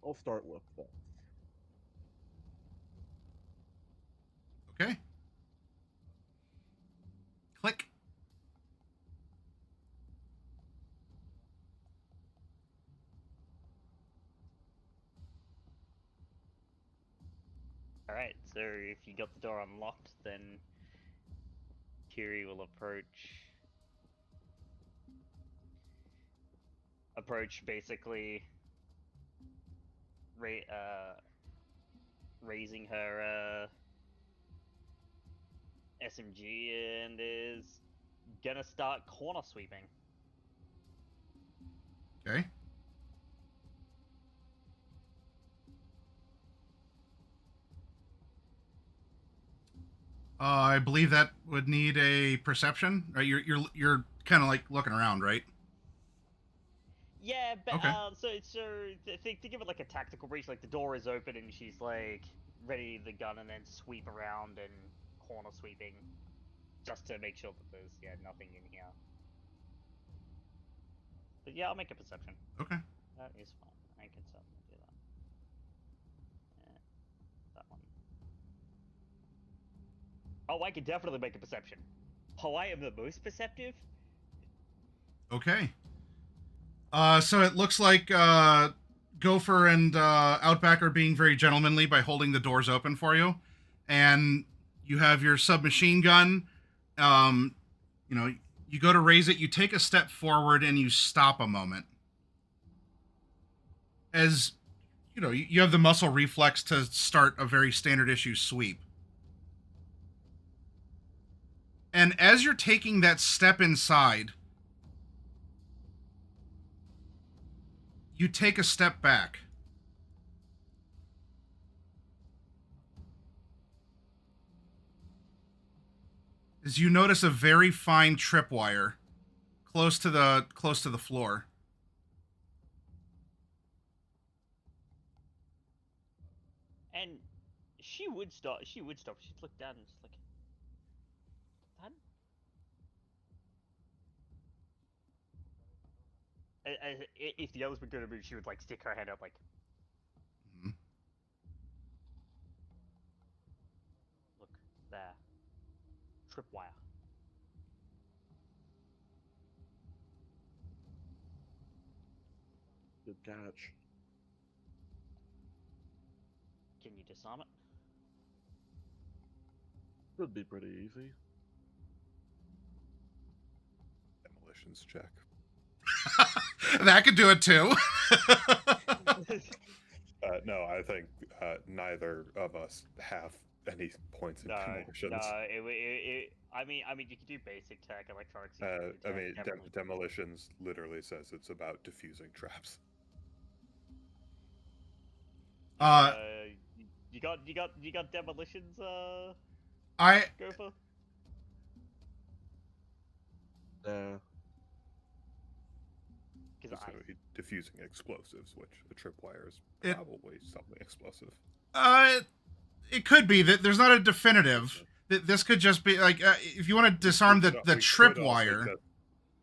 I'll start with that. Okay. Click. Alright, so if you got the door unlocked, then Kiri will approach basically raising her SMG and is gonna start corner sweeping. Okay. I believe that would need a perception. You're kind of like looking around, right? Yeah, but Okay. think of it like a tactical breach. Like the door is open and she's like ready the gun and then sweep around and corner sweeping, just to make sure that there's nothing in here. But yeah, I'll make a perception. Okay. That is fine. I can certainly do that. Yeah, that one. Oh, I can definitely make a perception. Oh, I am the most perceptive. Okay. So it looks like Gopher and Outback are being very gentlemanly by holding the doors open for you, and you have your submachine gun. You know, you go to raise it, you take a step forward, and you stop a moment. As you know, you have the muscle reflex to start a very standard issue sweep. And as you're taking that step inside, you take a step back. is you notice a very fine tripwire close to the floor. And she would stop. She'd look down and just like, that? If the others were going to move, she would like stick her hand up like. Mhm. Look there. Tripwire. Good catch. Can you disarm it? Should be pretty easy. Demolitions check. That could do it too. No, I think neither of us have any points in demolitions. No. I mean, you can do basic tech, electronics. I mean, demolitions literally says it's about diffusing traps. You got demolitions. I Gopher. Yeah. It's going to be diffusing explosives, which a tripwire is It- probably something explosive. it could be that there's not a definitive. That this could just be like if you want to disarm the tripwire,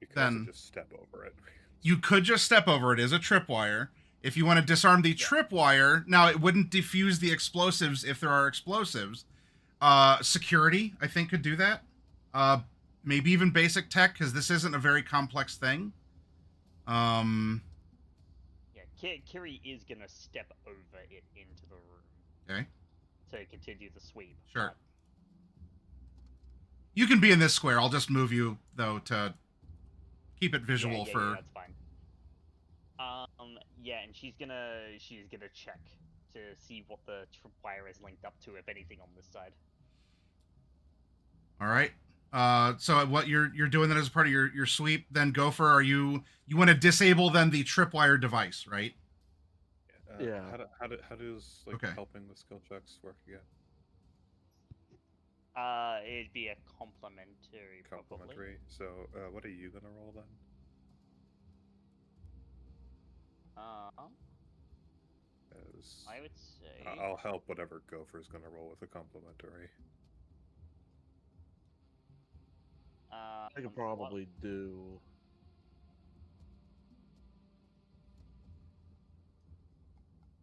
We could then- also just step over it. you could just step over it as a tripwire. If you want to disarm the tripwire, now it wouldn't diffuse the explosives if there are explosives. Security, I think, could do that. Maybe even basic tech, because this isn't a very complex thing. Yeah, Kiri is gonna step over it into the room. Okay. To continue the sweep. Sure. You can be in this square. I'll just move you though to keep it visual for. Yeah, that's fine. Yeah, and she's gonna check to see what the tripwire is linked up to, if anything, on this side. All right. So what you're doing that as part of your sweep, then Gopher, you want to disable then the tripwire device, right? Yeah. How does Okay. helping the skill checks work again? It'd be a complimentary, probably. Complimentary. So, what are you gonna roll then? I would say. I'll help whatever Gopher's gonna roll with a complimentary. I could probably do.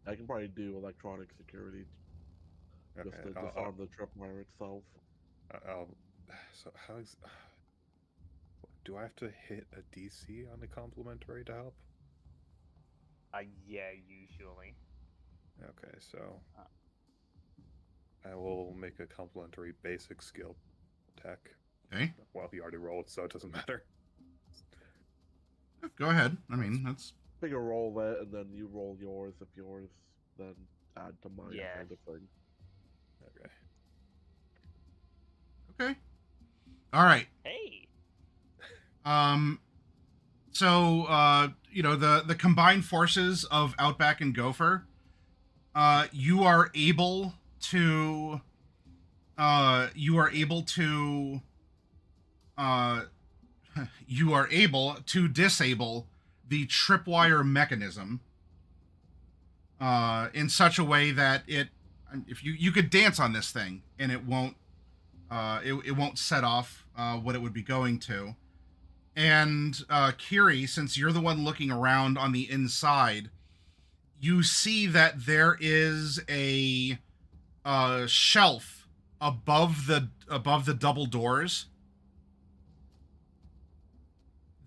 I can probably do electronic security just to disarm the tripwire itself. So do I have to hit a DC on the complimentary to help? Yeah, usually. Okay, so I will make a complimentary basic skill tech. Okay. Well, he already rolled, so it doesn't matter. Go ahead. I mean, that's. Figure roll that, and then you roll yours. If yours, then add to mine, Yeah. kind of thing. Okay. Okay. All right. Hey. So the combined forces of Outback and Gopher, you are able to disable the tripwire mechanism in such a way that if you could dance on this thing and it won't set off what it would be going to. And Kiri, since you're the one looking around on the inside, you see that there is a shelf above the double doors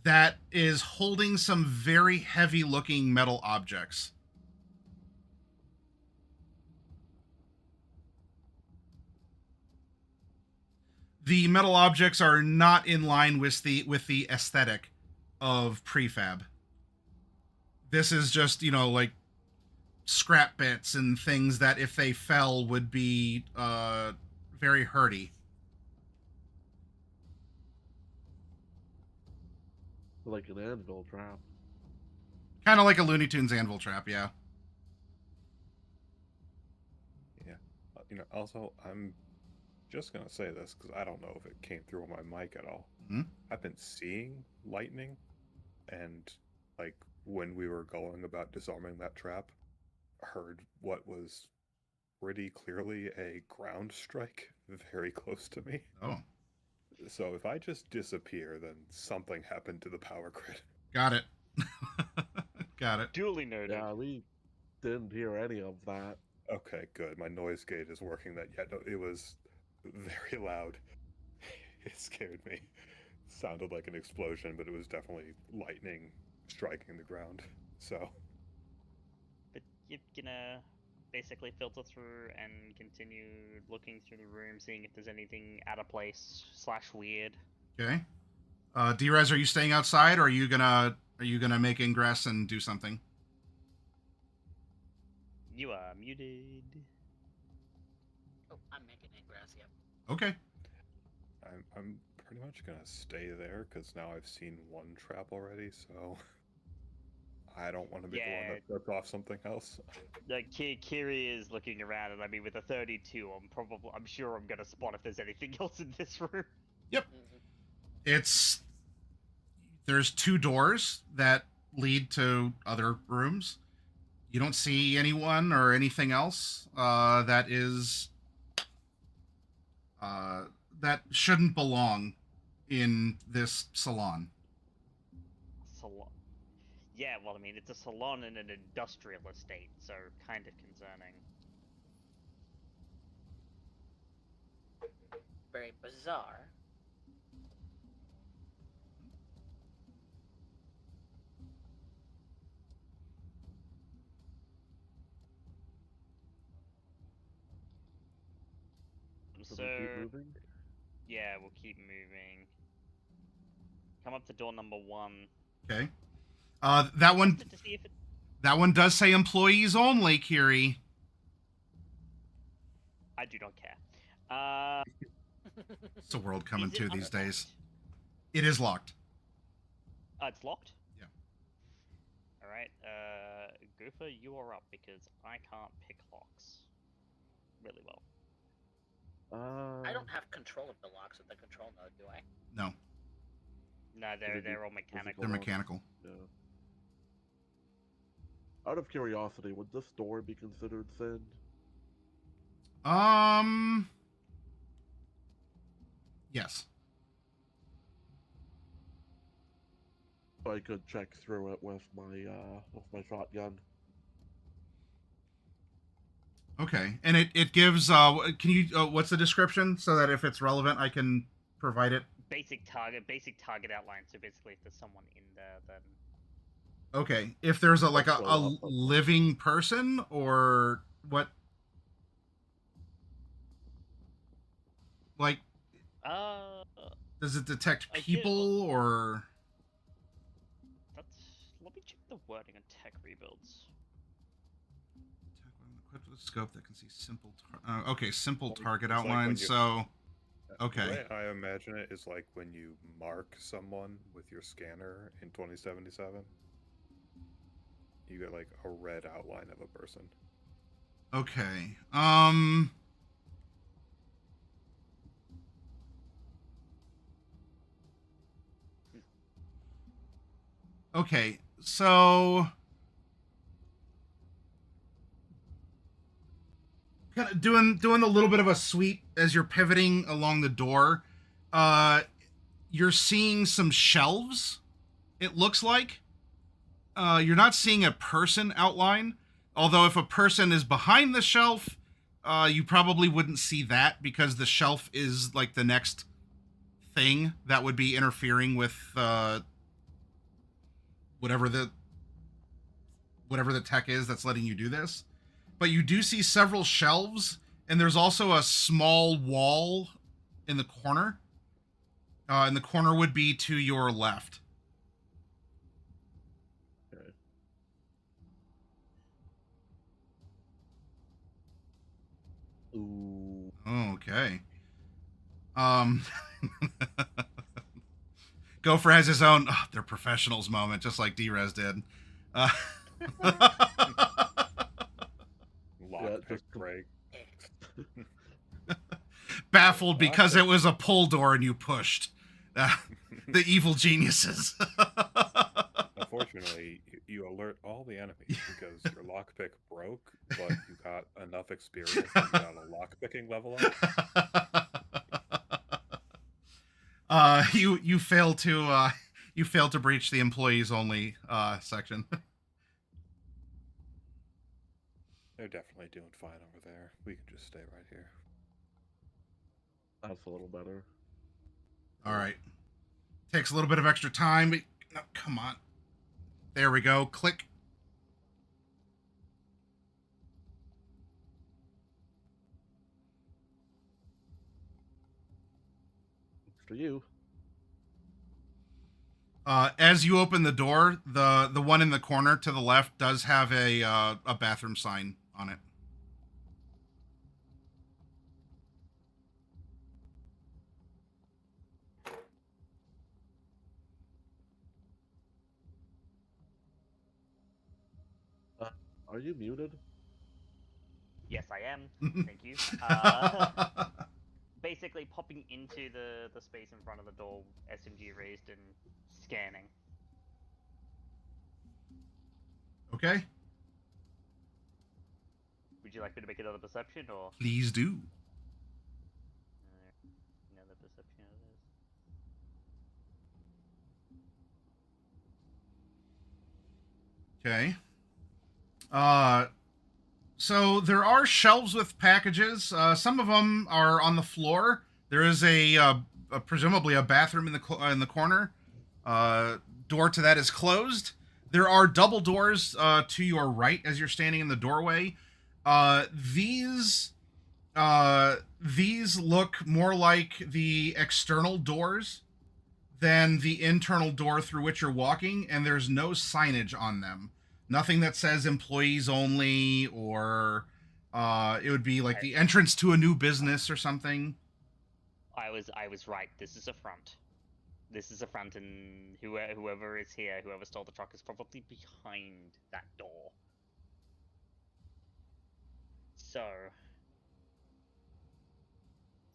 that is holding some very heavy-looking metal objects. The metal objects are not in line with the aesthetic of prefab. This is just, like scrap bits and things that if they fell would be very hurty. Like an anvil trap. Kind of like a Looney Tunes anvil trap, yeah. Yeah. Also, I'm Just gonna say this because I don't know if it came through on my mic at all. Hmm? I've been seeing lightning, and like when we were going about disarming that trap, heard what was pretty clearly a ground strike very close to me. Oh, So if I just disappear, then something happened to the power grid. got it. Got it. Duly noted. Yeah, we didn't hear any of that. Okay, good. My noise gate is working. That yeah, no, it was very loud. It scared me. Sounded like an explosion, but it was definitely lightning striking the ground. So But you're gonna basically filter through and continue looking through the room, seeing if there's anything out of place / weird. Okay. Drez, are you staying outside, or are you gonna make ingress and do something? You are muted. Oh, I'm making ingress. Yep. Okay. I'm pretty much gonna stay there because now I've seen one trap already. So I don't want to be the one that sets off something else. Like Kiri is looking around, and I mean, with a 32, I'm sure I'm gonna spot if there's anything else in this room. Yep. Mm-hmm. There's 2 doors that lead to other rooms. You don't see anyone or anything else that shouldn't belong in this salon. Salon. Yeah, well, I mean, it's a salon in an industrial estate, so kind of concerning. Very bizarre. So So, we keep moving? yeah, we'll keep moving. Come up to door number 1. Okay. That one To see if it... That one does say employees only, Kiri. I do not care. It's the world coming Is it to these unlocked? days. It is locked. It's locked? Yeah. Alright, Goofer, you are up because I can't pick locks really well. I don't have control of the locks with the control node, do I? No, No, they're all mechanical. they're mechanical. Yeah. Out of curiosity, would this door be considered thin? Yes. I could check through it with my shotgun. Okay, and it gives. Can you? What's the description so that if it's relevant, I can provide it. Basic target outline. So basically, if there's someone in there, then Okay, if there's a Also, living person or what? Like, does it detect I did- people or? let me check the wording on tech rebuilds. Equipped with a scope that can see simple. Okay, simple Well, target it's like when outline. you- So, The okay. way I imagine it is like when you mark someone with your scanner in 2077, you get like a red outline of a person. Okay. Okay, so kind of doing a little bit of a sweep as you're pivoting along the door. You're seeing some shelves. It looks like you're not seeing a person outline. Although if a person is behind the shelf, you probably wouldn't see that because the shelf is like the next thing that would be interfering with whatever the tech is that's letting you do this. But you do see several shelves, and there's also a small wall in the corner. And the corner would be to your left. Okay. Ooh. Okay. Gopher has his own they're professionals moment, just like D-Rez did. Lockpick just- break. Baffled because it was a pull door and you pushed. The evil geniuses. Unfortunately, you alert all the enemies because your lockpick broke, but you got enough experience that you got a lockpicking level up. You failed to breach the employees only section. They're definitely doing fine over there. We can just stay right here. That's a little better. All right. Takes a little bit of extra time, but no, come on. There we go. Click. For you. As you open the door, the one in the corner to the left does have a bathroom sign on it. Are you muted? Yes, I am. Thank you. Basically, popping into the space in front of the door, SMG raised and scanning. Okay. Would you like me to make another perception, or Please do. another perception it is? Okay. So there are shelves with packages. Some of them are on the floor. There is presumably a bathroom in the corner. Door to that is closed. There are double doors to your right as you're standing in the doorway. These look more like the external doors than the internal door through which you're walking, and there's no signage on them. Nothing that says employees only, or it would be like the entrance to a new business or something. I was right. This is a front. This is a front, and whoever is here, whoever stole the truck, is probably behind that door. So,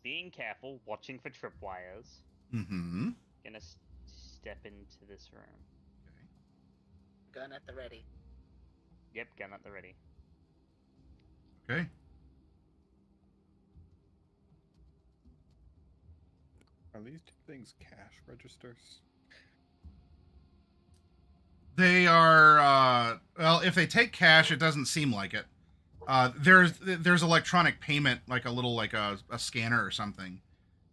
being careful, watching for tripwires. Mm-hmm. Gonna step into this room. Gun at the ready. Yep, gun at the ready. Okay. Are these two things cash registers? They are, well, if they take cash, it doesn't seem like it. There's electronic payment, like a little, like a scanner or something.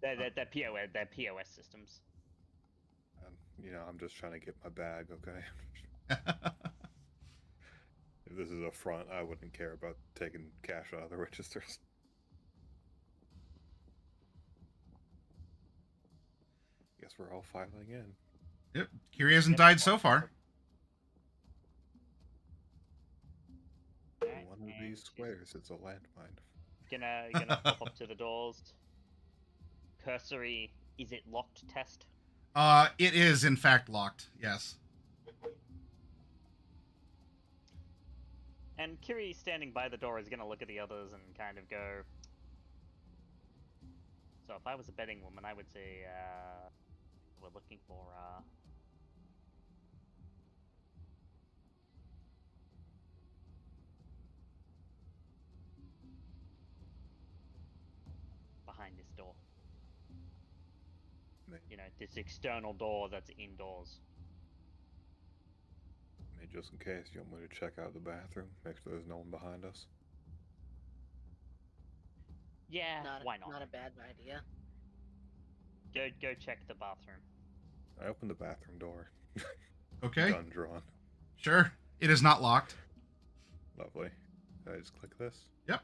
They're POS systems. I'm just trying to get my bag, okay? If this is a front, I wouldn't care about taking cash out of the registers. Guess we're all filing in. Yep. Kiri hasn't died so far. One of these squares, it's a landmine. Gonna pop up to the doors. Cursory, is it locked test? It is in fact locked. Yes. And Kiri, standing by the door, is gonna look at the others and kind of go. So if I was a betting woman, I would say we're looking for behind this door. This external door that's indoors. Just in case, you want me to check out the bathroom, make sure there's no one behind us? Yeah, why not? Not a bad idea. Go check the bathroom. I opened the bathroom door. Okay. Gun drawn. Sure. It is not locked. Lovely. Can I just click this? Yep.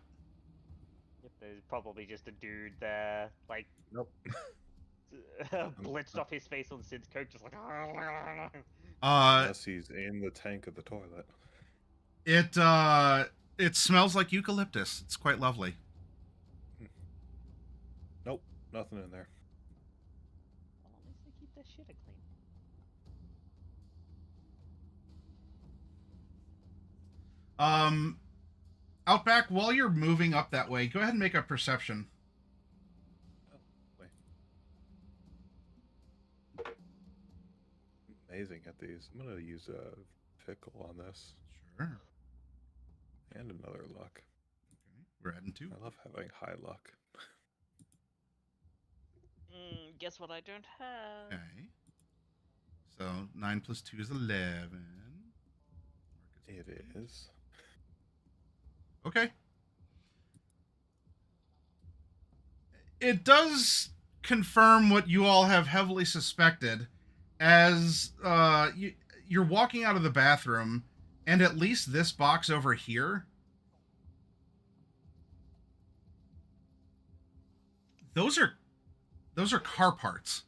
Yep, there's probably just a dude there, like, Nope. blitzed off his face on Sid's coat, just like. Unless he's in the tank of the toilet. It smells like eucalyptus. It's quite lovely. Nope, nothing in there. Well, at least they keep their shit clean. Outback, while you're moving up that way, go ahead and make a perception. amazing at these. I'm gonna use a pickle on this. Sure. And another luck. Okay. We're adding 2. I love having high luck. Guess what I don't have? Okay. So 9 plus 2 is 11. It is. Okay. It does confirm what you all have heavily suspected, as you're walking out of the bathroom, and at least this box over here, those are car parts.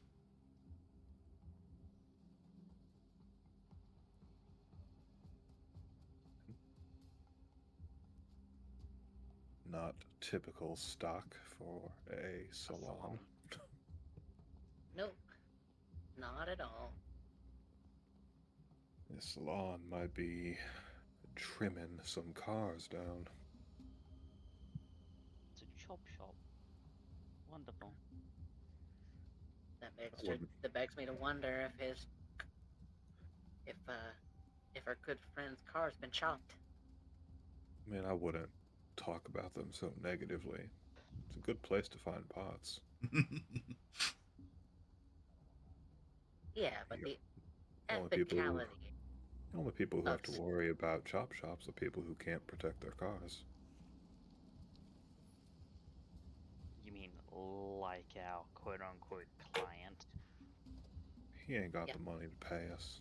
Not typical stock for a salon. Nope. Not at all. This salon might be trimming some cars down. It's a chop shop. Wonderful. That begs me to wonder if our good friend's car's been chopped. I mean, I wouldn't talk about them so negatively. It's a good place to find parts. Yeah, but the only people who- ethicality. The only people who have to worry about chop shops are people who can't protect their cars. You mean like our quote-unquote client? He ain't got the money to pay us.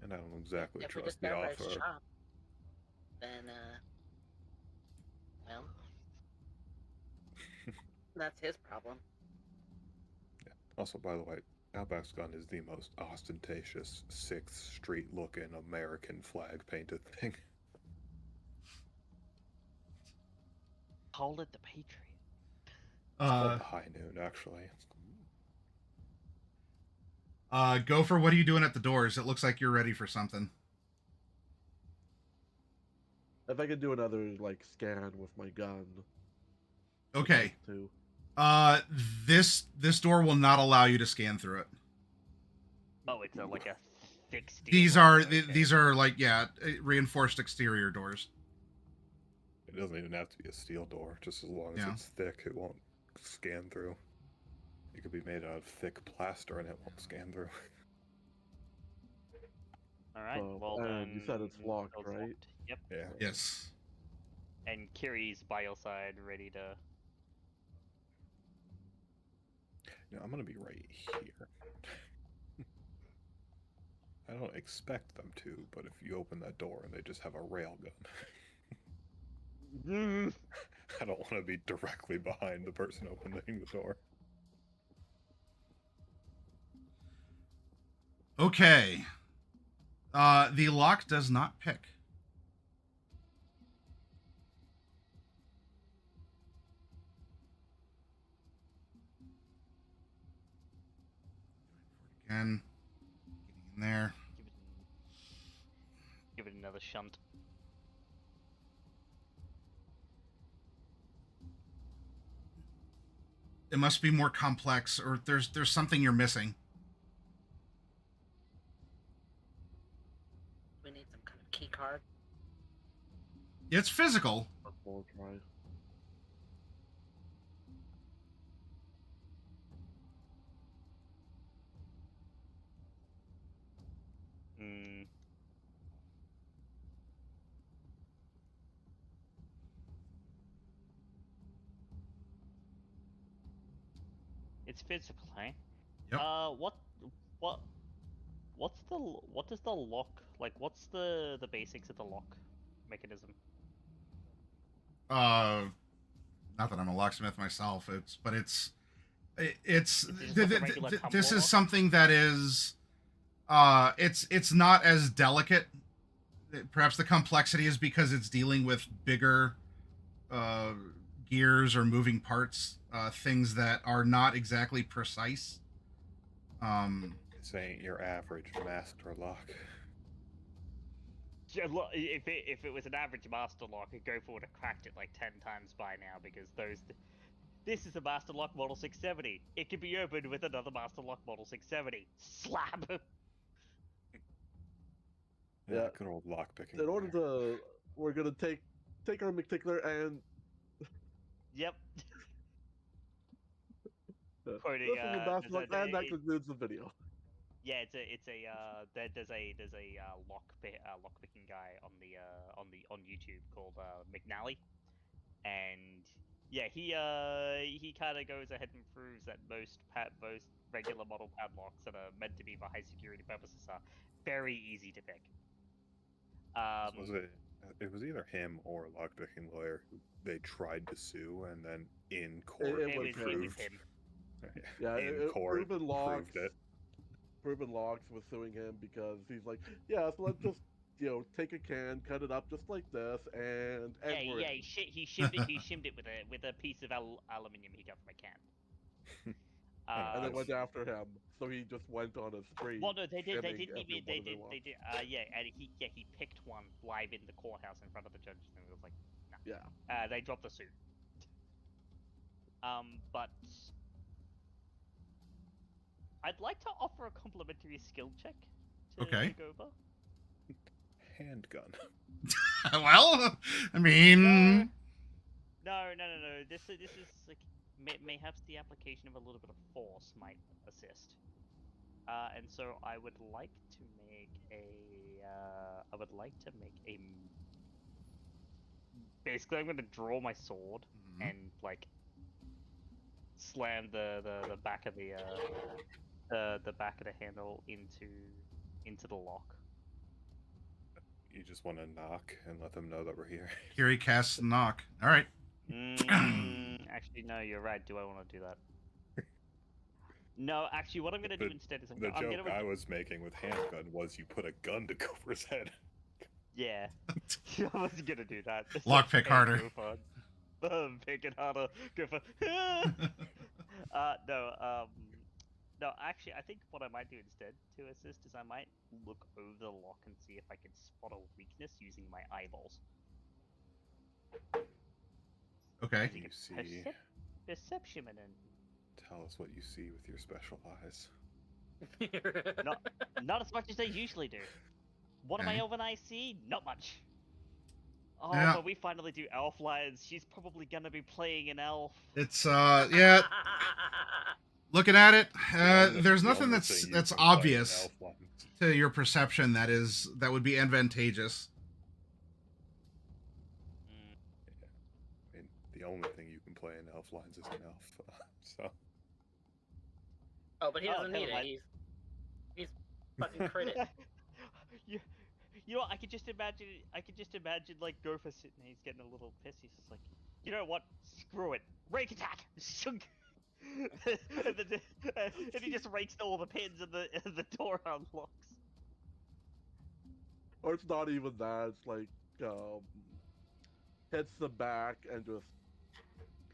And I don't exactly If we trust the discover it's offer. chopped, then well, that's his problem. Yeah. Also, by the way, Outback's gun is the most ostentatious 6th Street looking American flag painted thing. Call it the Patriot. It's called the High Noon, actually. Gopher, what are you doing at the doors? It looks like you're ready for something. If I could do another like scan with my gun. Okay. Too. This door will not allow you to scan through it. Oh, it's like a thick steel. These are like reinforced exterior doors. It doesn't even have to be a steel door. Just as long as it's thick, it won't scan through. It could be made out of thick plaster and it won't scan through. Alright, well and you said it's locked, right? Locked. Yep. Yeah. Yes. And Kiri's by your side, ready to... Now, I'm gonna be right here. I don't expect them to, but if you open that door and they just have a rail gun... I don't want to be directly behind the person opening the door. Okay. The lock does not pick. Again, getting in there. Give it another shunt. It must be more complex, or there's something you're missing. We need some kind of key card. It's physical. More try. It's physical, eh? Yep. What does the lock, like, what's the basics of the lock mechanism? Not that I'm a locksmith myself, this is something that is it's not as delicate. Perhaps the complexity is because it's dealing with bigger gears or moving parts, things that are not exactly precise. This ain't your average master lock. Yeah, look, if it was an average master lock, Gopher would have cracked it like 10 times by now, because This is a Master Lock Model 670. It can be opened with another Master Lock Model 670. Slap! Yeah, Yeah. good old lockpicking. In order to, we're gonna take our McTickler and Yep. this Quoting, is the best there's luck, a- and that it- concludes the video. Yeah, there's a lock picking guy on YouTube called McNally, and yeah, he kind of goes ahead and proves that most regular model padlocks that are meant to be for high security purposes are very easy to pick. Was it? It was either him or a lockpicking lawyer who they tried to sue, and then in court It was it was proved. him. Yeah, in court Proven Locks. proved it. Proven Locks was suing him because he's like, yeah, so let's just take a can, cut it up just like this, and we're in. He shimmed it with a piece of aluminium he got from a can. And they That's- went after him, so he just went on a spree. Well, no, they didn't shimming even. every one of their locks. They did. Yeah, and he picked one live in the courthouse in front of the judges, and it was like, no. Yeah. They dropped the suit. But I'd like to offer a complimentary skill check to Okay. Goba. Handgun. Well, I mean, No. This is like mayhaps the application of a little bit of force might assist. And so I would like to make a. Basically, I'm going to draw my sword Mhm. and like slam the back of the back of the handle into the lock. You just want to knock and let them know that we're here. here he casts knock. All right. Actually, no, you're right. Do I want to do that? No, actually, what I'm going to do instead is The I'm joke going to. I was making with handgun was you put a gun to Cooper's head. Yeah, I wasn't gonna do that. Lockpick harder. Go fun. Pick it harder. Go for. No. Actually, I think what I might do instead to assist is I might look over the lock and see if I can spot a weakness using my eyeballs. Okay. You see. Perception and Tell us what you see with your special eyes. not as much as they usually do. What do my Okay. elven eyes see? Not much. Oh, Yeah. but we finally do elf lines. She's probably gonna be playing an elf. It's yeah. Looking at it, there's The nothing only that's thing you that's can play in obvious elf lines. to your perception that would be advantageous. I mean, the only thing you can play in elf lines is an elf. So Oh, but he Oh, doesn't never need it. mind. He's fucking crit it. You know, I could just imagine like Gopher sitting there, he's getting a little pissed. He's just like, you know what? Screw it. Rake attack. Shunk. and he just rakes all the pins and the door unlocks. Or it's not even that. It's like hits the back and just.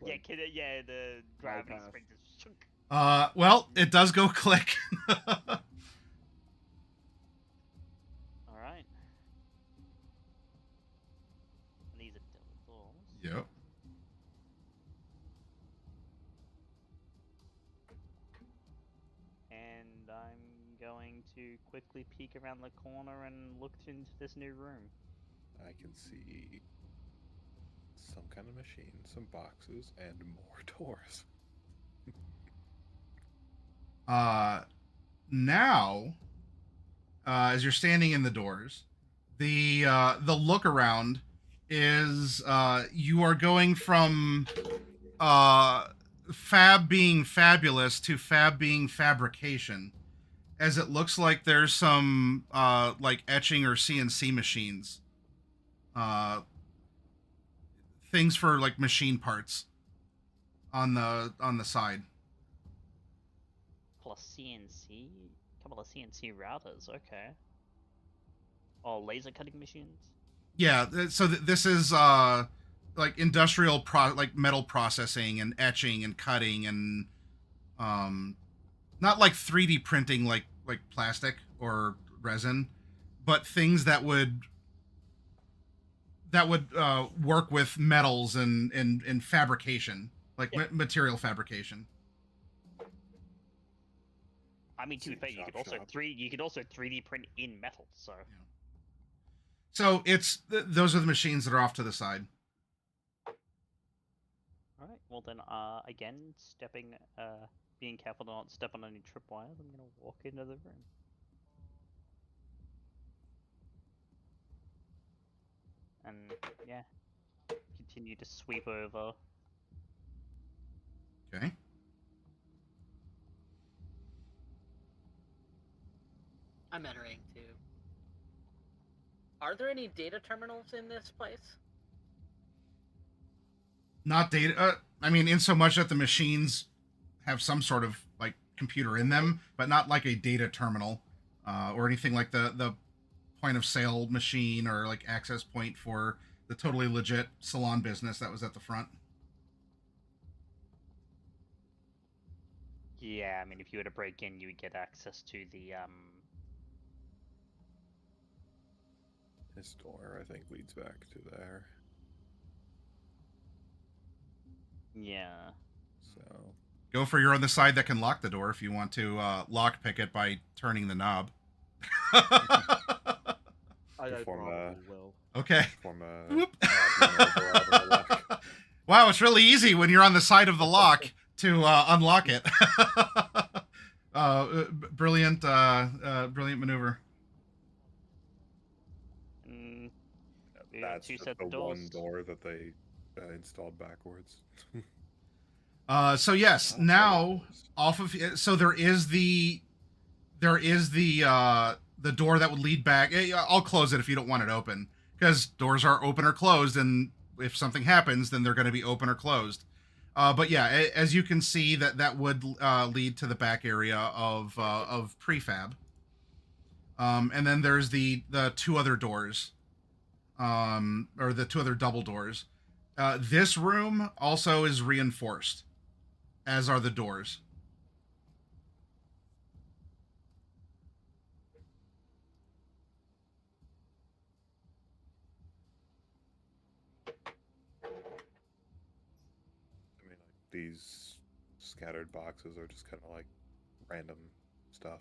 Like, The gravity bypass. spring just shunk. Well, it does go click. All right. And these are double doors. Yep. And I'm going to quickly peek around the corner and look into this new room. I can see some kind of machine, some boxes, and more doors. Now, as you're standing in the doors, the look around is you are going from fab being fabulous to fab being fabrication, as it looks like there's some like etching or CNC machines, things for like machine parts on the side. Plus CNC, couple of CNC routers. Okay. Oh, laser cutting machines. Yeah, so this is like industrial like metal processing and etching and cutting and not like 3D printing like plastic or resin, but things that would work with metals and fabrication like Yeah. material fabrication. I mean, to be fair, you could also 3D print in metal. So So it's those are the machines that are off to the side. all right. Well then, again, being careful to not step on any tripwires. I'm gonna walk into the room. And yeah, continue to sweep over. Okay. I'm entering too. Are there any data terminals in this place? Not data. I mean, in so much that the machines have some sort of like computer in them, but not like a data terminal or anything like the point of sale machine or like access point for the totally legit salon business that was at the front. Yeah, I mean, if you were to break in, you would get access to the This door, I think, leads back to there. Yeah. So Go for you're on the side that can lock the door if you want to lock pick it by turning the knob. I Perform, probably will. Okay. form a Whoop. door out of the lock. Wow, it's really easy when you're on the side of the lock to unlock it. Brilliant maneuver. That's two just sets the of doors. one door that they installed backwards. So yes, Oh, now doors. off of so there is the door that would lead back. I'll close it if you don't want it open because doors are open or closed, and if something happens, then they're going to be open or closed. But yeah, as you can see, that would lead to the back area of prefab. And then there's the two other doors, or the two other double doors. This room also is reinforced, as are the doors. I mean, like, these scattered boxes are just kind of like random stuff.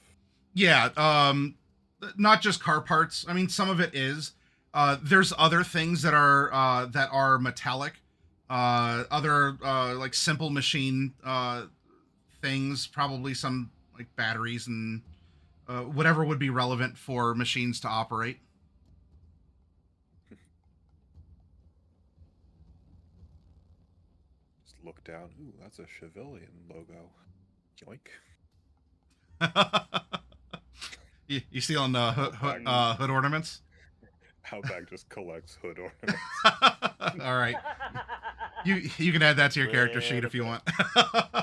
Yeah, not just car parts. I mean, some of it is. There's other things that are metallic. Other like simple machine things, probably some like batteries and whatever would be relevant for machines to operate. Just look down. Ooh, that's a Chevilian logo. Yoink. You stealing hood ornaments? Outback just collects hood ornaments. All right, you can add that to your character sheet if you want.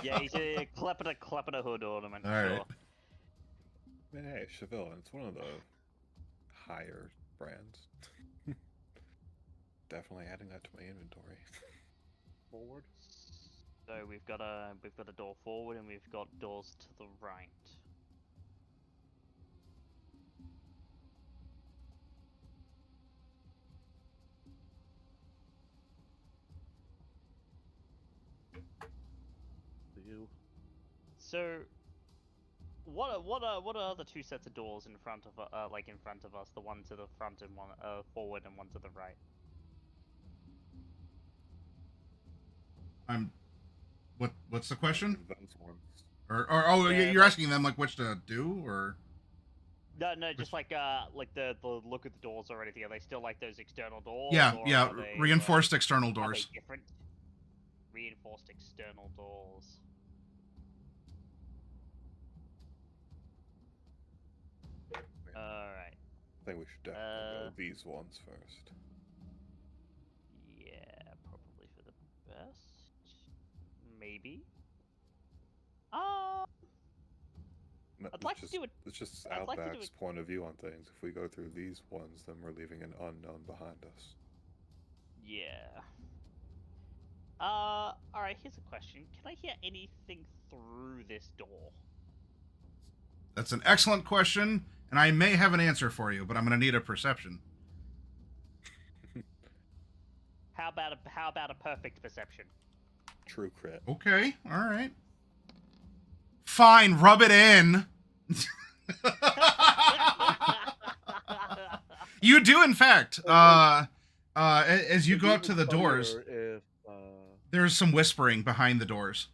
Yeah, he's a Klepida hood ornament. All right. Sure. Man, hey, Cheville, it's one of the higher brands. Definitely adding that to my inventory. Forward. So we've got a door forward and we've got doors to the right. To you. So, what are the two sets of doors in front of in front of us? The one to the front and one forward and one to the right. What's the question? Those ones. Or Yeah, you're like- asking them like which to do or? No, just like the look at the doors or anything. Are they still like those external doors? Yeah, or yeah, are they, reinforced external are they doors. different? Reinforced external doors. Alright. I think we should definitely go these ones first. Yeah, probably for the best. Maybe. No, I'd like to do it. It's just I'd like to do Outback's it- point of view on things. If we go through these ones, then we're leaving an unknown behind us. Yeah. Alright, here's a question. Can I hear anything through this door? That's an excellent question, and I may have an answer for you, but I'm going to need a perception. How about a perfect perception? True crit. Okay, all right. Fine, rub it in. You do, in fact. As you It'd go be up to even the doors, funnier if, there's some whispering behind the doors.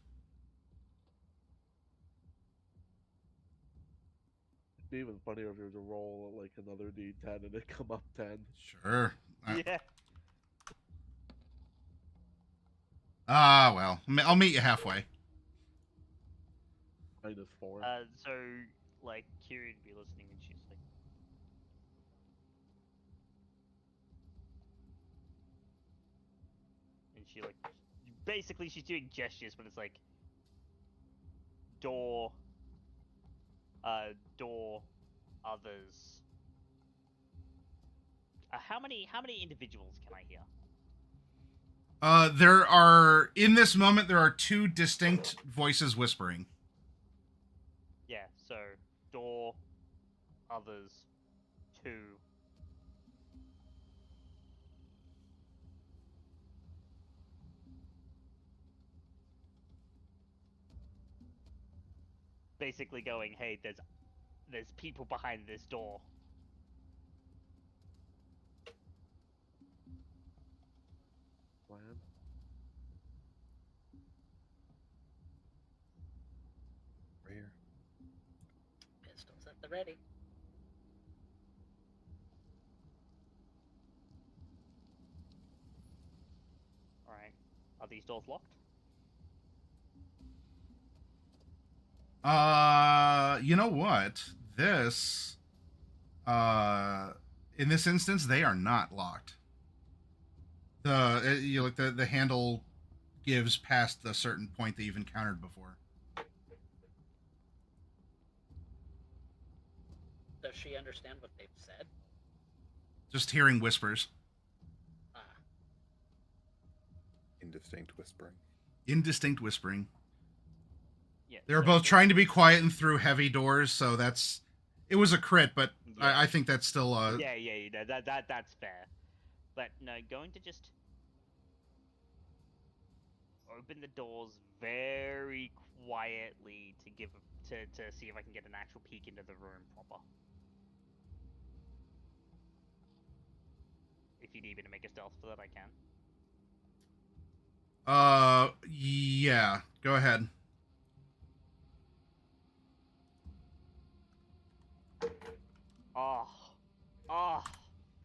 it'd be even funnier if you were to roll like another D10 and it come up 10. Sure. Yeah. Well, I'll meet you halfway. -4. So like Kiri would be listening, and she's like, and she like, basically she's doing gestures, but it's like door, door, others. How many individuals can I hear? There are, in this moment, there are two distinct voices whispering. Yeah, so door, others, two. Basically going, hey, there's people behind this door. Plan. Right here. Pistols at the ready. Alright. Are these doors locked? You know what? This, in this instance, they are not locked. The handle gives past the certain point that you've encountered before. Does she understand what they've said? Just hearing whispers. Ah, Indistinct whispering. Indistinct whispering. Yeah. They're so both trying to be basically- quiet and through heavy doors, so that's... It was a crit, but Yeah. I think that's still... Yeah, that's fair. But no, going to just open the doors very quietly to to see if I can get an actual peek into the room proper. If you need me to make a stealth for that, I can. Yeah. Go ahead. Oh,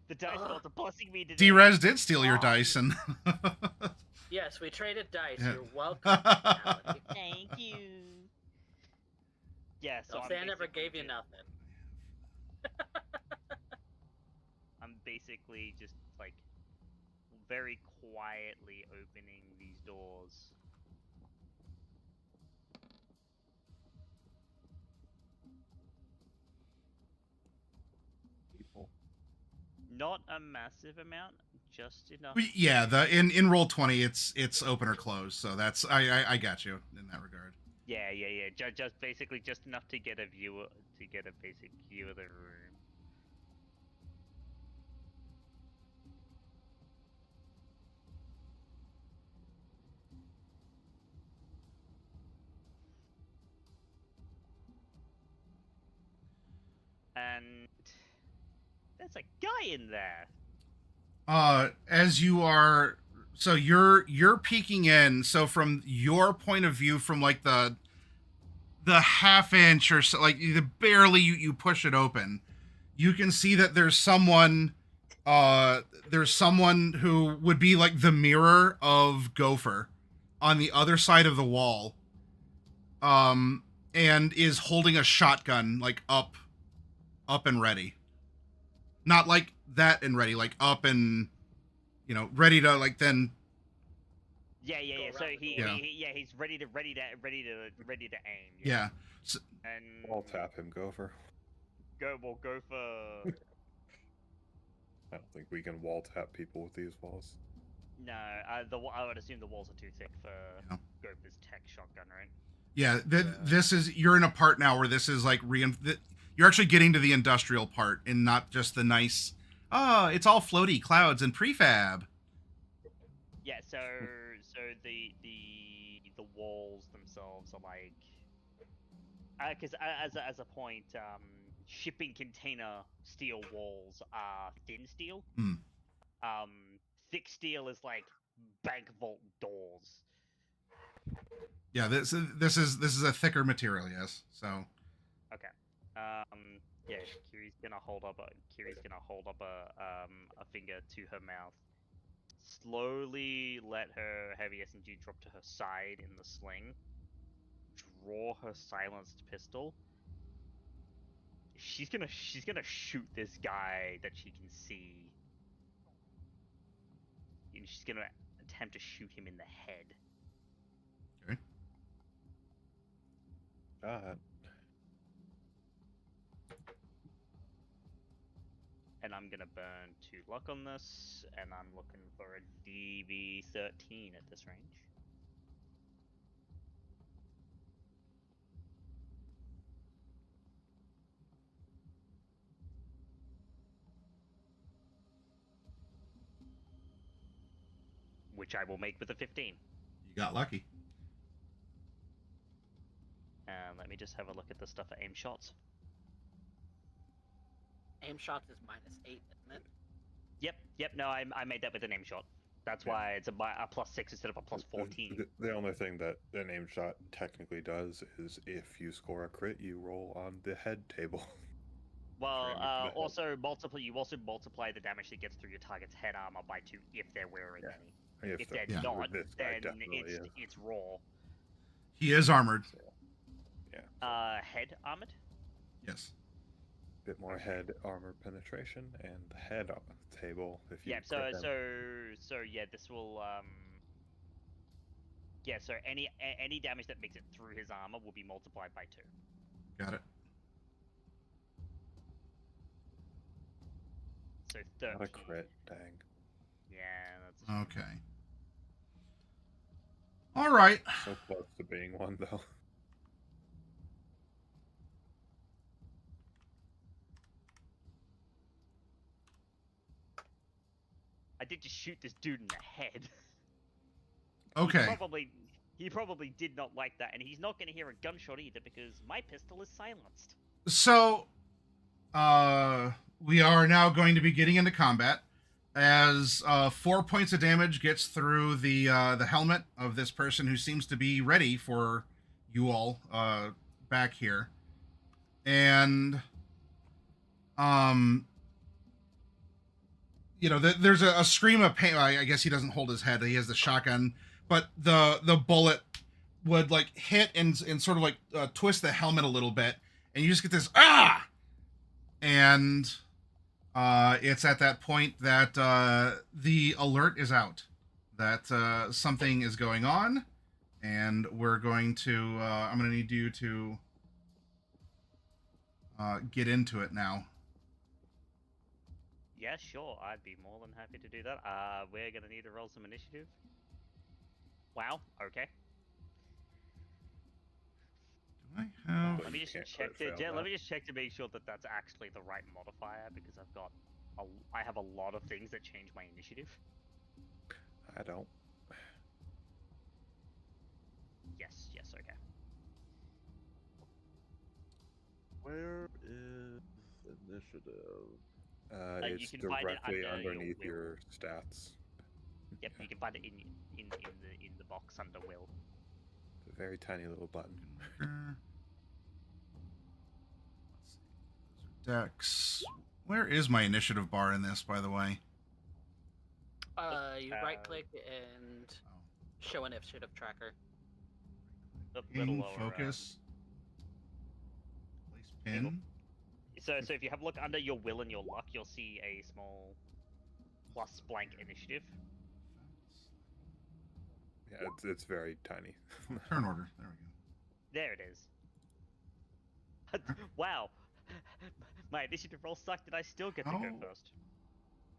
the dice gods are blessing me today. D-Rez did steal your Oh. dice, and... yes, we traded dice. Yeah. You're welcome. Melody. Thank you. Yeah, so Don't I'm say I never basically gave you just- nothing. I'm basically just like very quietly opening these doors. People. Not a massive amount, just enough. Yeah, in Roll20, it's open or closed, so that's... I got you in that regard. Yeah. Just basically just enough to get a basic view of the room. And there's a guy in there. As you are... So you're peeking in, so from your point of view, from like the half inch or so, like barely you push it open, you can see that there's someone who would be like the mirror of Gopher on the other side of the wall, and is holding a shotgun like up and ready. Not like that and ready, like up and, ready to like then... Yeah. Go So around the he, door. he's ready to aim. Yeah. And I'll tap him, Gopher. go for. I don't think we can wall tap people with these walls. No, I would assume the walls are too thick for Yeah. Gopher's tech shotgun, right? Yeah, this is... You're in a part now where this is like... You're actually getting to the industrial part and not just the nice... it's all floaty clouds and prefab. Yeah. So the the walls themselves are like, because as a point, shipping container steel walls are thin steel. Hmm. Thick steel is like bank vault doors. Yeah, this is a thicker material, yes. So Okay. Yeah, Kiri's gonna hold up a finger to her mouth. Slowly let her heavy SMG drop to her side in the sling. Draw her silenced pistol. She's gonna shoot this guy that she can see. And she's gonna attempt to shoot him in the head. okay. And I'm gonna burn 2 luck on this, and I'm looking for a DV13 at this range. Which I will make with a 15. You got lucky. And let me just have a look at the stuff for aim shots. Aim shots is -8, isn't it? Yep, no, I made that with an aim shot. That's why it's a +6 instead of a +14. The only thing that an aim shot technically does is if you score a crit, you roll on the head table. Well, Framing the also you also multiply the damage that gets through your target's head armor by 2 if they're wearing Yeah. any. If they're Yeah. not, This guy then definitely is. it's raw. He is armored. Head armored. Yes. Bit more head armor penetration and the head on the table. If you Yeah. crit them. So yeah, this will Yeah. So any damage that makes it through his armor will be multiplied by 2. Got it. So 13. Not a crit, dang. Yeah, that's Okay. All right. So close to being one though. I did just shoot this dude in the head. Okay. He probably did not like that, and he's not going to hear a gunshot either because my pistol is silenced. So, we are now going to be getting into combat as 4 points of damage gets through the helmet of this person who seems to be ready for you all back here, and you know, there's a scream of pain. I guess he doesn't hold his head; he has the shotgun, but the bullet would like hit and sort of like twist the helmet a little bit, and you just get this ah, and it's at that point that the alert is out, that something is going on, and we're going to I'm going to need you to get into it now. Yeah, sure. I'd be more than happy to do that. We're going to need to roll some initiative. Wow. Okay. Do I have? Let me just check to make sure that that's actually the right modifier because I have a lot of things that change my initiative. I don't. Yes, okay. Where is initiative? You It's can find it directly under your underneath will. your stats. Yep, Yeah. you can find it in the box under will. It's a very tiny little button. Let's see. Those are decks. Where is my initiative bar in this, by the way? You right click and show initiative tracker. A little Pin, lower. focus. Place pin. So if you have a look under your will and your luck, you'll see a small plus blank initiative. Yeah, it's very tiny. Turn order. There we go. There it is. Wow. My initiative roll sucked and I still get to go Oh. first.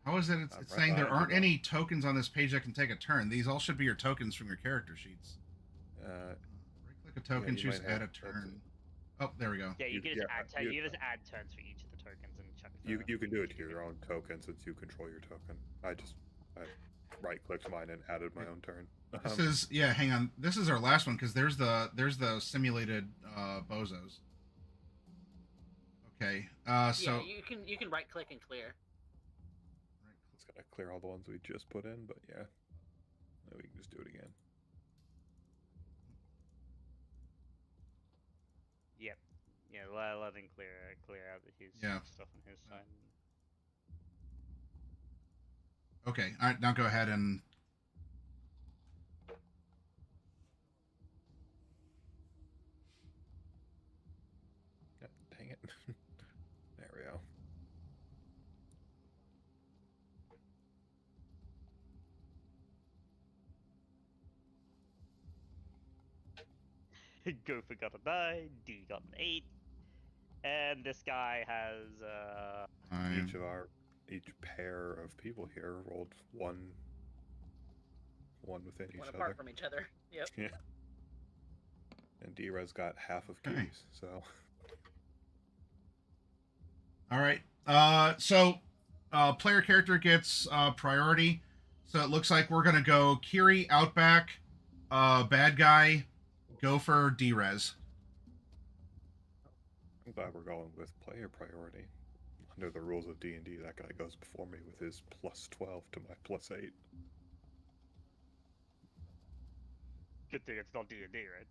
How is it? It's right saying there behind you, aren't though. any tokens on this page that can take a turn. These all should be your tokens from your character sheets. Uh, Right-click a token, you choose might add a have- that's turn. Oh, there we go. Yeah, you You- can just yeah, add you- you just add turns for each of the tokens and chuck it. you can do it to your own token since you control your token. I right clicked mine and added my own turn. This is hang on. This is our last one because there's the simulated bozos. Okay. So yeah, you can right click and clear. It's gotta clear all the ones we just put in, but yeah, we can just do it again. Yep. Yeah, let him clear out his stuff on his side. Okay. All right. Now go ahead and. Dang it. There we go. Gopher got a 9, D got an 8, and this guy has Each pair of people here rolled one within each One other. apart from each other. Yep. Yeah. And D-Res got half of keys, so. All right. So player character gets priority. So it looks like we're gonna go Kiri, Outback, bad guy, Gopher, D-Res. I'm glad we're going with player priority. Under the rules of D&D, that guy goes before me with his plus 12 to my plus 8. Good thing it's not D&D, right?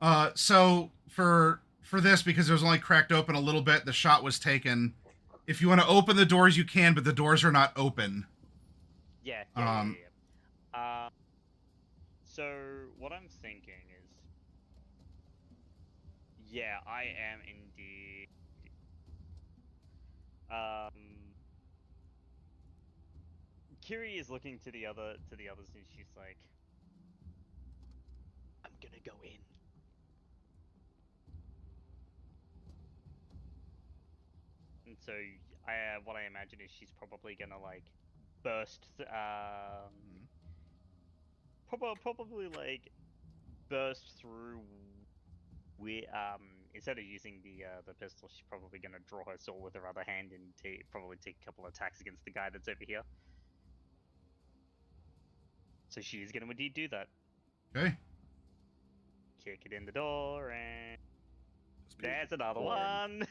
Yeah. So for this, because it was only cracked open a little bit, the shot was taken. If you want to open the doors, you can, but the doors are not open. Yeah. So what I'm thinking is, yeah, I am indeed. Kiri is looking to the others, and she's like, "I'm gonna go in." And so, what I imagine is she's probably gonna like burst, probably like burst through. Instead of using the pistol, she's probably gonna draw her sword with her other hand and probably take a couple attacks against the guy that's over here. So she's gonna indeed do that. Okay. Kick it in the door, and there's another one.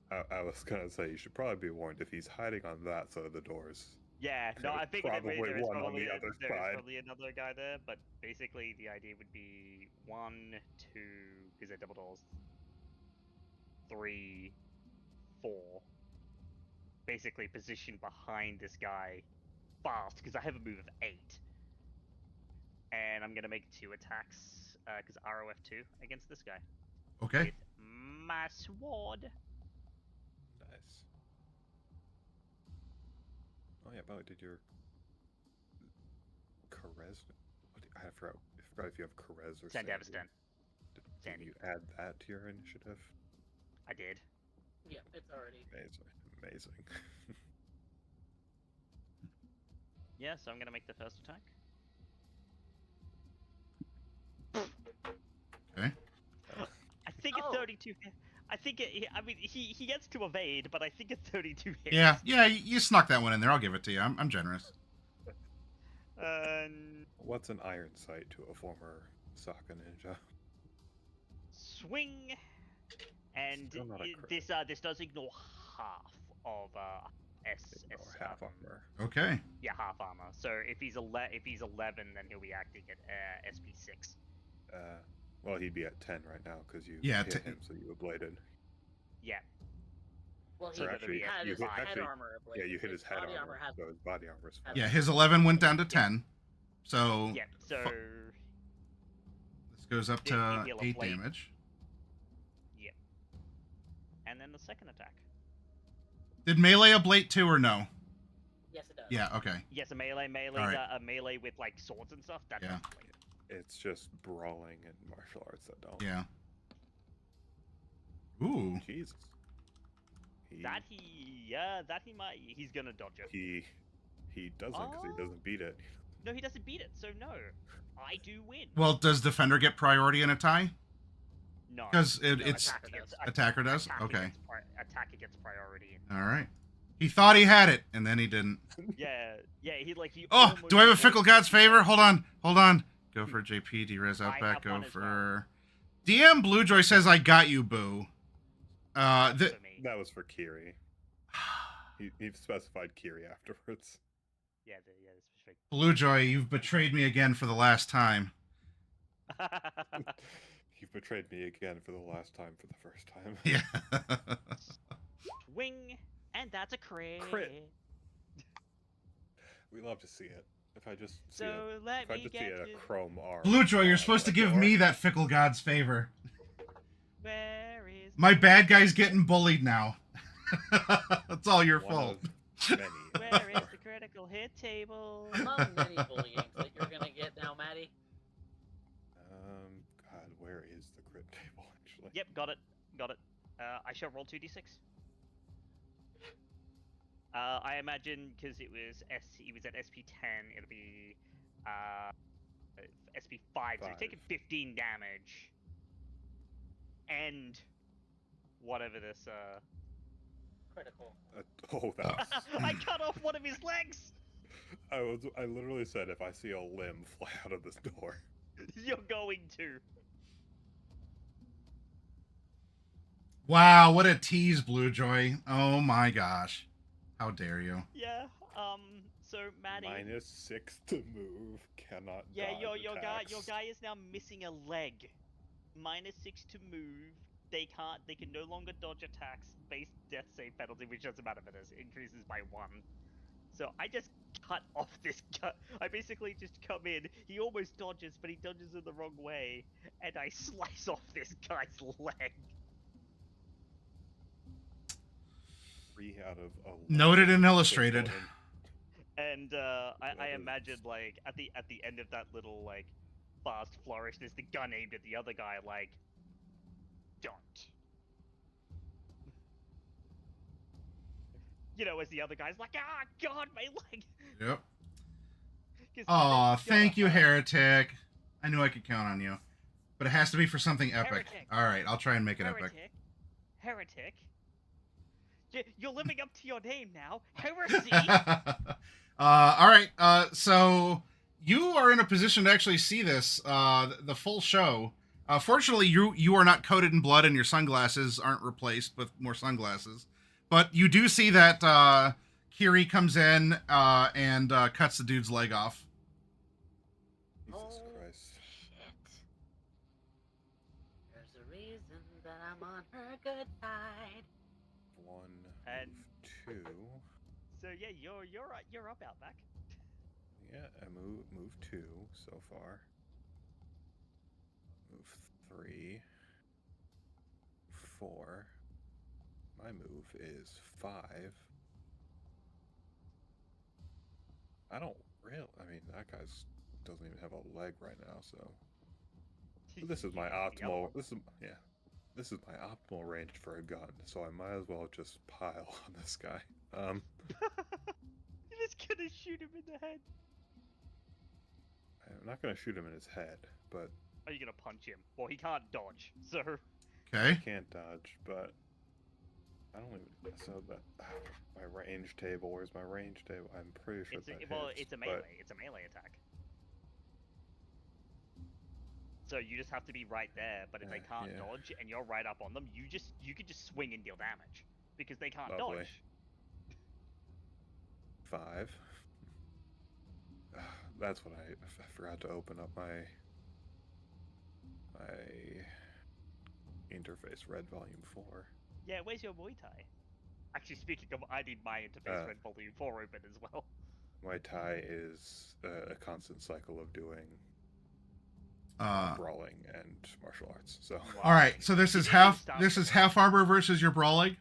I was gonna say, you should probably be warned if he's hiding on that side of the doors. Yeah, no, I think there is probably another guy there, but basically the idea would be 1, 2, because they're double doors, 3, 4. Basically positioned behind this guy fast, because I have a move of 8. And I'm gonna make 2 attacks, because ROF 2 against this guy. Okay. With my sword. Nice. Oh yeah, Bowie, did your Carez? I forgot if you have Carez or Sandy. Did you add that to your initiative? I did. Yeah, it's already. Amazing. Yeah, so I'm gonna make the first attack. Okay. I think it's 32. I think he gets to evade, but I think it's 32 hits. Yeah, you snuck that one in there. I'll give it to you. I'm generous. What's an iron sight to a former Sokka ninja? Swing, and this does ignore half of half armor. Okay. Yeah, half armor. So if he's 11, then he'll be acting at SP 6. Well, he'd be at 10 right now because you hit him, so you ablated. Yeah. Well, he actually, had his head armor ablated. Yeah, you hit his head armor, so his body armor is fine. Yeah, his 11 went down to 10. So. Yeah. So. This goes up to 8 damage. Yep. And then the second attack. Did melee ablate too or no? Yes, it does. Yeah. Okay. Yes, a melee. Melee's a melee with like swords and stuff. That doesn't ablate. It's just brawling and martial arts that don't. Yeah. Ooh. Jesus. He's gonna dodge it. He doesn't because he doesn't beat it. No, he doesn't beat it. So no, I do win. Well, does defender get priority in a tie? No. Because it's attacker does. Okay. Attacker gets priority. All right. He thought he had it, and then he didn't. Yeah, he. Oh, almost do I have a avoided Fickle God's the favor? death. Hold on. Go for JP, D-Rez I Outback, have go one as for... DM Bluejoy says, I got you, boo. That's for me. That was for Kiri. He specified Kiri afterwards. Yeah, that's for Bluejoy, you've betrayed me again for the last time. You've betrayed me again for the last time for the first time. Yeah. Swing, and that's a crit. We love to see it. If I just see So it, let if I me just see get a to... chrome arm. Bluejoy, you're supposed to give door. me that Fickle God's favor. Where is My bad guy's getting bullied now. That's all your One fault. of many. Where is the critical hit table? Among many bullying that you're gonna get now, Maddie. God, where is the crit table actually? Yep, got it. I shall roll 2d6. I imagine because he was at SP10, it'll be SP5, so he's taking 15 damage. And whatever this Critical. Oh, that. I cut off one of his legs. I literally said if I see a limb fly out of this door. You're going to. Wow, what a tease, Bluejoy. Oh my gosh. How dare you? Yeah. So Maddie. -6 to move. Cannot. Yeah, dodge your attacks. guy is now missing a leg. -6 to move. They can no longer dodge attacks. Face death save penalty, which doesn't matter for this. Increases by 1. So I just cut off this guy. I basically just come in. He almost dodges, but he dodges in the wrong way, and I slice off this guy's leg. 3 out of 11. Noted and illustrated. And I imagine like at the end of that little like fast flourish, there's the gun aimed at the other guy. Like, don't. You know, as the other guy's like, ah, God, my leg. Yep. 'Cause Aw, then- thank you, Heretic. I knew I could count on you. But it has to be for something epic. Heretic. Alright, I'll try and make it epic. Heretic. You're living up to your name now. Heresy. Alright, so you are in a position to actually see this, the full show. Fortunately, you are not coated in blood and your sunglasses aren't replaced with more sunglasses. But you do see that Kiri comes in and cuts the dude's leg off. Jesus Christ. Shit. There's a reason that I'm on her good side. 1, And- 2. So yeah, you're up, Outback. Yeah, I move 2 so far. Move 3. 4. My move is 5. I don't really. I mean, that guy's doesn't even have a leg right now, so this is my optimal. This is my optimal range for a gun. So I might as well just pile on this guy. You're just gonna shoot him in the head. I'm not gonna shoot him in his head, but Are you gonna punch him? Well, he can't dodge, so. Okay. I can't dodge. But I don't even. So that my range table. Where's my range table? I'm pretty sure that It's a hits, melee. but It's a melee attack. So you just have to be right there. But if they can't yeah. dodge and you're right up on them, you could just swing and deal damage because they can't Lovely. dodge. 5. That's what I forgot to open up my interface red volume 4. Yeah, where's your Muay Thai? Actually, speaking of, I need my interface red volume 4 open as well. Muay Thai is a constant cycle of doing brawling and martial arts. So All right, so this is half armor versus your brawling.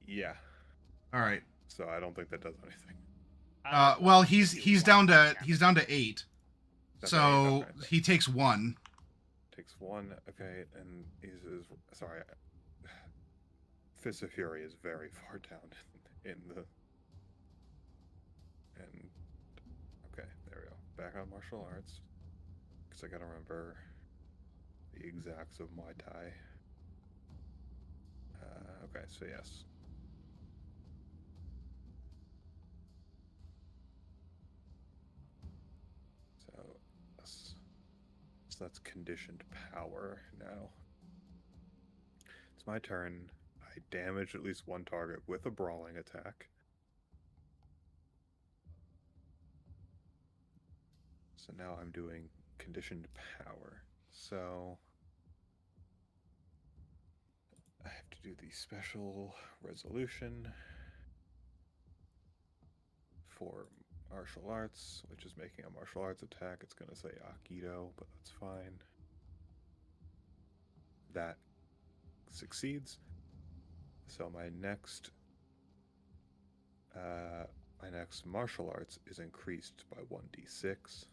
yeah, All right. so I don't think that does anything. Well, he's down to 8. That's So okay. he takes 1. Takes 1. Okay, and he's sorry. Fist of Fury is very far down in the. And okay, there we go. Back on martial arts, because I gotta remember the exacts of Muay Thai. Okay, so yes. that's conditioned power now. It's my turn. I damage at least one target with a brawling attack. So now I'm doing conditioned power. So I have to do the special resolution for martial arts, which is making a martial arts attack. It's going to say Aikido, but that's fine. That succeeds. So my next martial arts is increased by 1d6.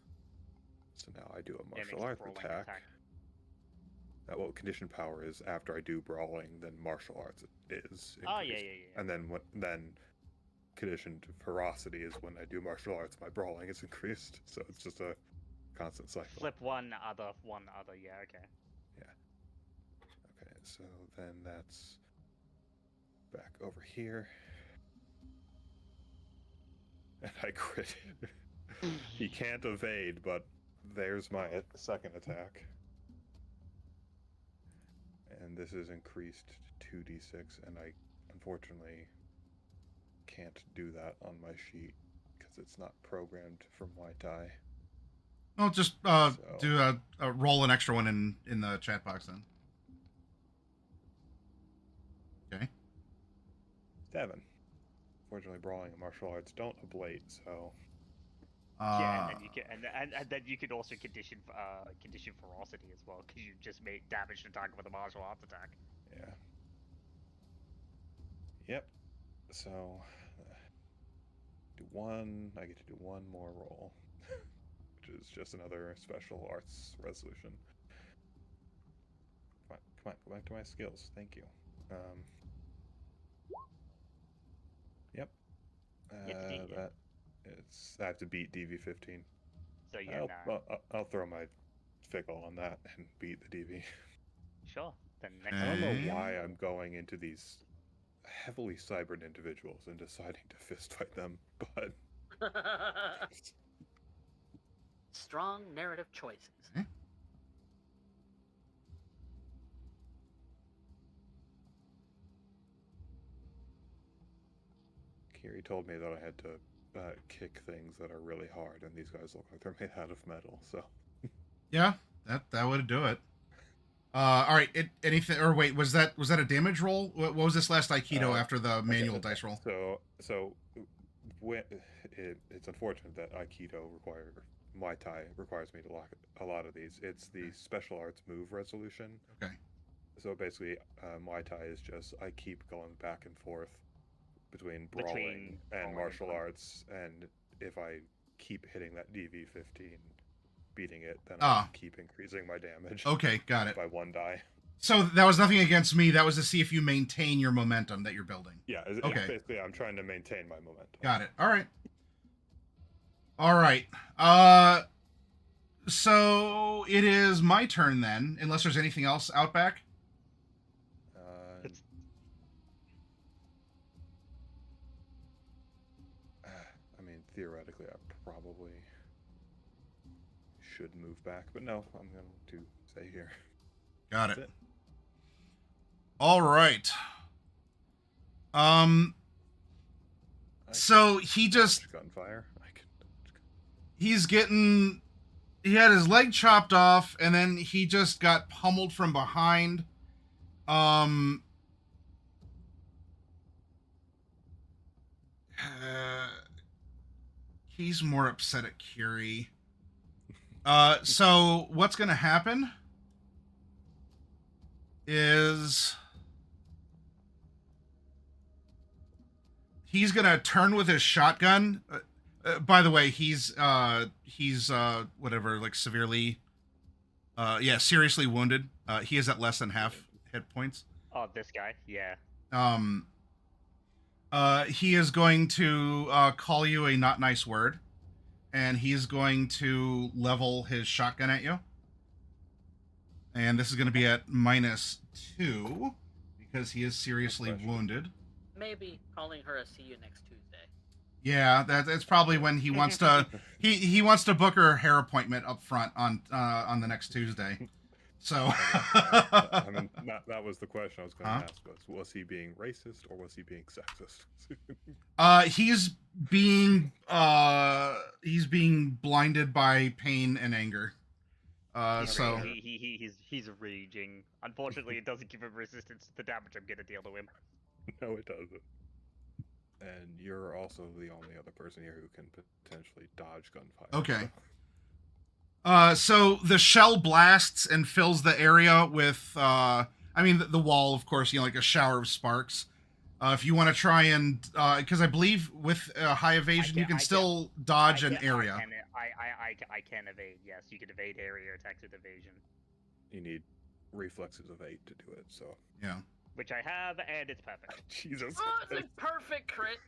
So now I do a martial arts attack. That what conditioned power is after I do brawling, then martial arts is increased. Oh yeah. And then conditioned ferocity is when I do martial arts, my brawling is increased. So it's just a constant cycle. Flip one other. Yeah, okay. Yeah. Okay, so then that's back over here. And I crit. He can't evade, but there's my second attack. And this is increased to 2d6, and I unfortunately can't do that on my sheet because it's not programmed for Muay Thai. Well, just do a roll an extra one in the chat box then. Okay. 7. Fortunately, brawling and martial arts don't ablate, so. Yeah, and then you can, and then you can also condition ferocity as well, because you just made damage to target with a martial arts attack. Yeah. Yep. So, I get to do one more roll, which is just another special arts resolution. Come on, go back to my skills. Thank you. Yep. I have to beat DV15. So yeah, I'll throw my fickle on that and beat the DV. Sure. Then next. I don't know why I'm going into these heavily cybered individuals and deciding to fist fight them, but Strong narrative choices. Okay. Kiri told me that I had to kick things that are really hard, and these guys look like they're made out of metal. So Yeah, that would do it. All right. Anything? Or wait, was that a damage roll? What was this last Aikido after the manual dice roll? So it's unfortunate that Aikido Muay Thai requires me to lock a lot of these. It's the special arts move resolution. Okay. So basically, Muay Thai is just I keep going back and forth between brawling and martial arts, and if I keep hitting that DV15, beating it, then I keep increasing my damage. Okay, got it. By 1 die. So that was nothing against me. That was to see if you maintain your momentum that you're building. Yeah. Okay. Basically, I'm trying to maintain my momentum. Got it. All right. So it is my turn then, unless there's anything else out back. I mean, theoretically, I probably should move back, but no, I'm going to stay here. Got it. That's it. All right. So he just gunfire. he had his leg chopped off, and then he just got pummeled from behind. He's more upset at Kiri. So what's gonna happen is he's gonna turn with his shotgun. By the way, he's whatever, like severely, seriously wounded. He is at less than half hit points. Oh, this guy, yeah. He is going to call you a not nice word, and he's going to level his shotgun at you. And this is going to be at -2 because he is seriously wounded. Maybe calling her a see you next Tuesday. Yeah, that's probably when he wants to he wants to book her hair appointment up front on the next Tuesday. So I mean, that was the question I was going to Huh? ask: was he being racist or was he being sexist? He's being blinded by pain and anger. So He's raging. Unfortunately, it doesn't give him resistance to the damage I'm gonna deal to him. No, it doesn't. And you're also the only other person here who can potentially dodge gunfire. Okay. So. So the shell blasts and fills the area with, I mean, the wall, of course, like a shower of sparks. If you want to try and, because I believe with high evasion, you can still dodge an area. I can evade. Yes, you can evade area attacks with evasion. You need reflexes of 8 to do it. So. Yeah. Which I have, and it's perfect. Jesus. Oh, it's a perfect crit.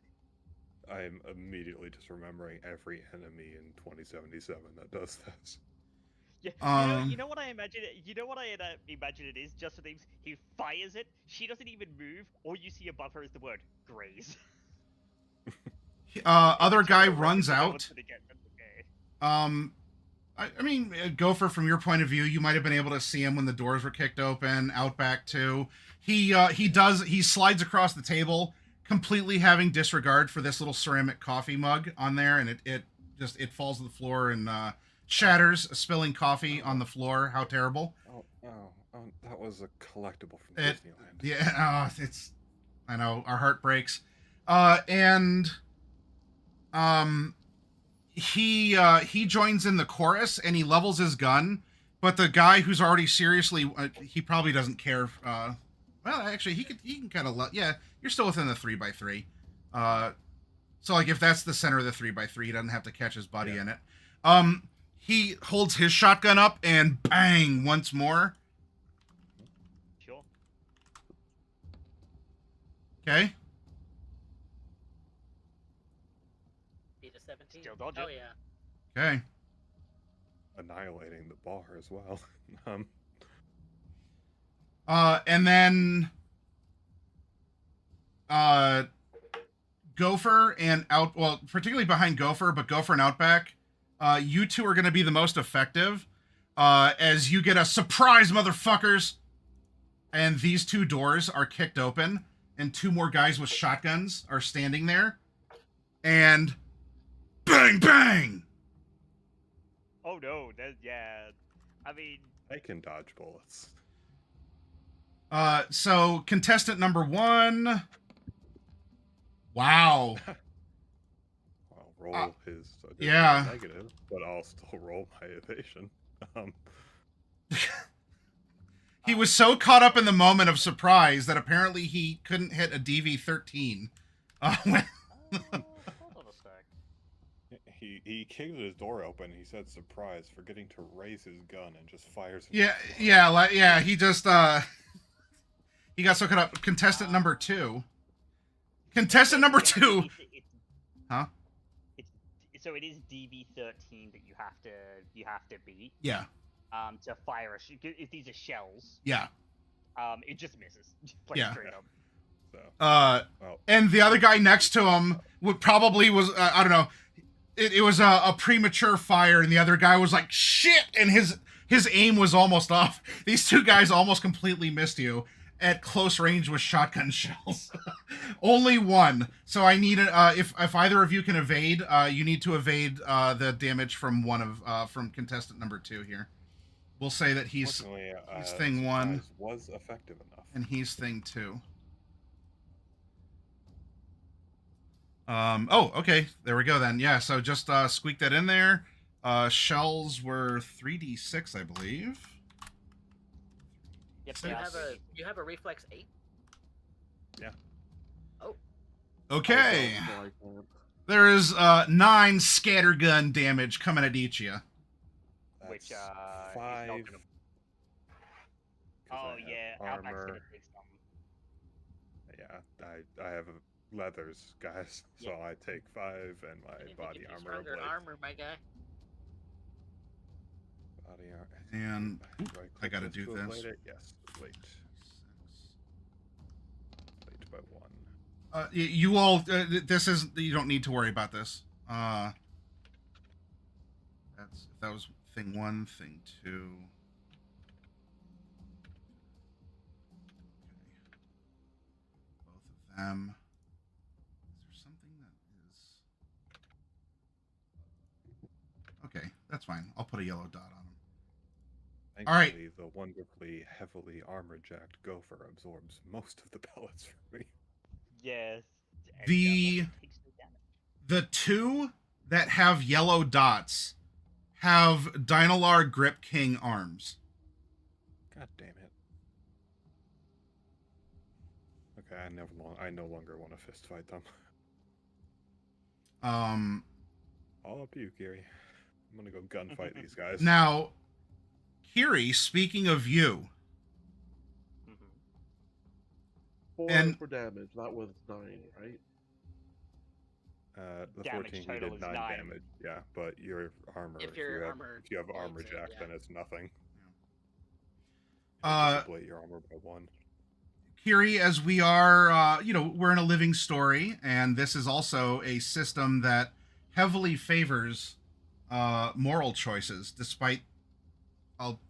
I'm immediately just remembering every enemy in 2077 that does this. Yeah, you know what I imagine? You know what I imagine it is? Just for things, he fires it. She doesn't even move. All you see above her is the word "graze." Other guy runs out. Okay. I mean, Gopher, from your point of view, you might have been able to see him when the doors were kicked open. Outback too. He slides across the table, completely having disregard for this little ceramic coffee mug on there, and it falls to the floor and shatters, spilling coffee on the floor. How terrible! Oh, that was a collectible from Disneyland. Disneyland. Yeah, I know, our heart breaks. He joins in the chorus and he levels his gun, but the guy who's already seriously, he probably doesn't care. Well, actually, he can kind of yeah. You're still within the 3x3. So like if that's the center of the 3x3, he doesn't have to catch his buddy in it. He holds his shotgun up and bang once more. Sure. Okay. Beat a 17. Still dodge Oh it. yeah. Okay. Annihilating the bar as well. And then Gopher and particularly behind Gopher, but Gopher and Outback, you two are going to be the most effective as you get a surprise, motherfuckers. And these two doors are kicked open, and two more guys with shotguns are standing there. And bang, bang! Oh no, yeah. I mean, I can dodge bullets. So contestant number 1. Wow. I'll roll his negative, but I'll still roll my evasion. He was so caught up in the moment of surprise that apparently he couldn't hit a DV13. hold on a sec. He kicked his door open. He said surprise, forgetting to raise his gun and just fires. He just he got so caught up. Contestant number 2. Contestant number 2. Huh? So it is DV13 that you have to beat. Yeah. To fire if these are shells. Yeah. It just misses. Yeah. Straight up. So, and the other guy next to him was I don't know. It was a premature fire, and the other guy was like shit, and his aim was almost off. These two guys almost completely missed you at close range with shotgun shells. Only one. So I need if either of you can evade, you need to evade the damage from from contestant number 2 here. We'll say that he's thing 1 was effective enough, and he's thing 2. Okay, there we go then. Yeah, so just squeak that in there. Shells were 3d6, I believe. Yep. You have a reflex 8. Yeah. Oh. Okay. There is 9 scattergun damage coming at each of you. Which 5. is not gonna... Oh yeah, Outback's armor. gonna take some. Yeah, I have leathers, guys. So I take 5 and my body armor. Stronger armor, my guy. Body armor. And I gotta Let's do go this. Yes, wait by 1. You all, this is, you don't need to worry about this. That was thing 1, thing 2. Okay. Both of them. Is there something that is... Okay, that's fine. I'll put a yellow dot on them. All right. The wonderfully heavily armor-jacked Gopher absorbs most of the pellets from me. Yes. The 2 that have yellow dots have Dynalar Grip King arms. God damn it. Okay, I no longer want to fist fight them. All up to you, Kiri. I'm gonna go gunfight these guys. Now, Kiri, speaking of you, 4 and for damage. That was 9, right? The Damage 14 total did is 9 9. damage. Yeah, but your armor. If your armor if you have armor holds it, jack, yeah. then it's nothing. Uh, Inflate your armor by 1. Kiri, as we are, we're in a living story, and this is also a system that heavily favors moral choices, despite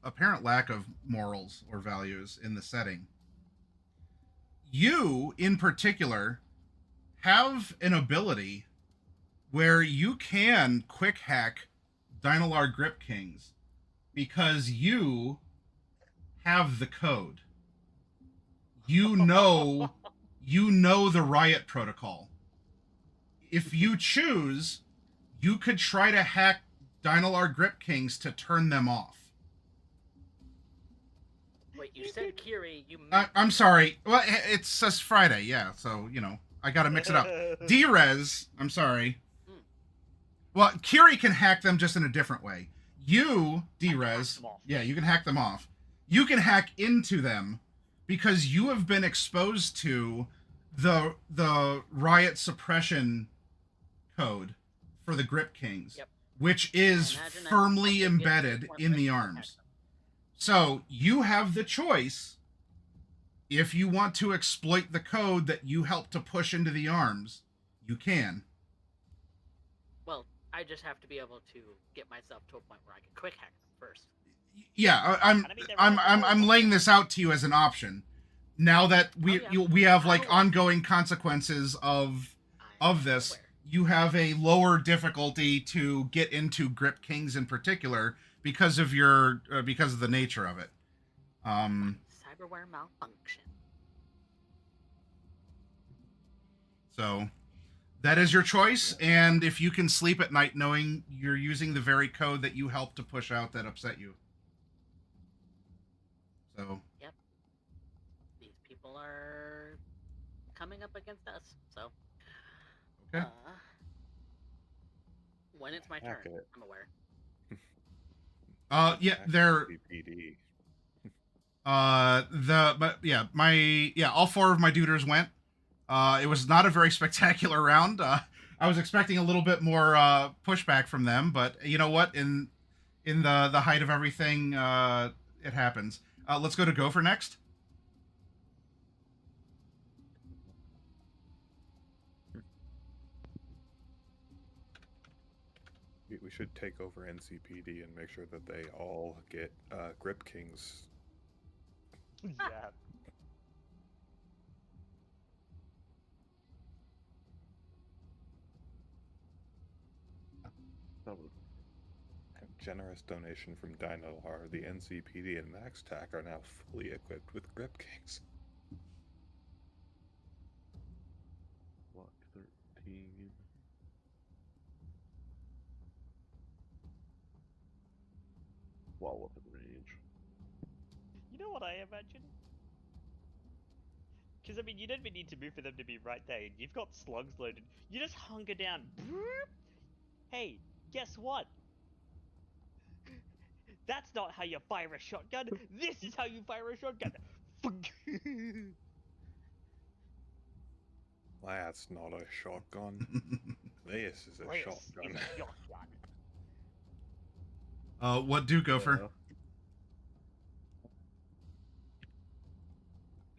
apparent lack of morals or values in the setting. You, in particular, have an ability where you can quick hack Dynalar Grip Kings because you have the code. You know the riot protocol. If you choose, you could try to hack Dynalar Grip Kings to turn them off. Wait, you said Kiri, you meant... I'm sorry. Well, it says Friday, yeah, so, I gotta mix it up. D-Rez, I'm sorry. Well, Kiri can hack them just in a different way. You, D-Rez, yeah, you can hack them off. You can hack into them because you have been exposed to the riot suppression code for the Grip Kings, Yep. which is Imagine that firmly something gets embedded more in the quick arms. So you have the choice, if you want to exploit the code that you helped to push into the arms, you can. Well, I just have to be able to get myself to a point where I can quick hack them first. Yeah, And I mean, I'm laying this out to you as an option. Now that we have like ongoing consequences of this, you have a lower difficulty to get into Grip Kings in particular because of the nature of it. Cyberware malfunction. So that is your choice, and if you can sleep at night knowing you're using the very code that you helped to push out that upset you. So. Yep. These people are coming up against us, so. Okay. When it's my turn, Hack it. I'm aware. Yeah, they're BPD. all 4 of my duders went. It was not a very spectacular round. I was expecting a little bit more pushback from them, but you know what? In the height of everything, it happens. Let's go to Gopher next. We should take over NCPD and make sure that they all get Grip Kings. Yeah. That was Generous donation from Dynalar. The NCPD and Max Tac are now fully equipped with Grip Kings. Block 13. Well within range. You know what I imagine? Because, I mean, you don't even need to move for them to be right there. You've got slugs loaded. You just hunker down. Hey, guess what? That's not how you fire a shotgun. This is how you fire a shotgun. That's not a shotgun. This is a This shotgun. is a shotgun. What do, Gopher?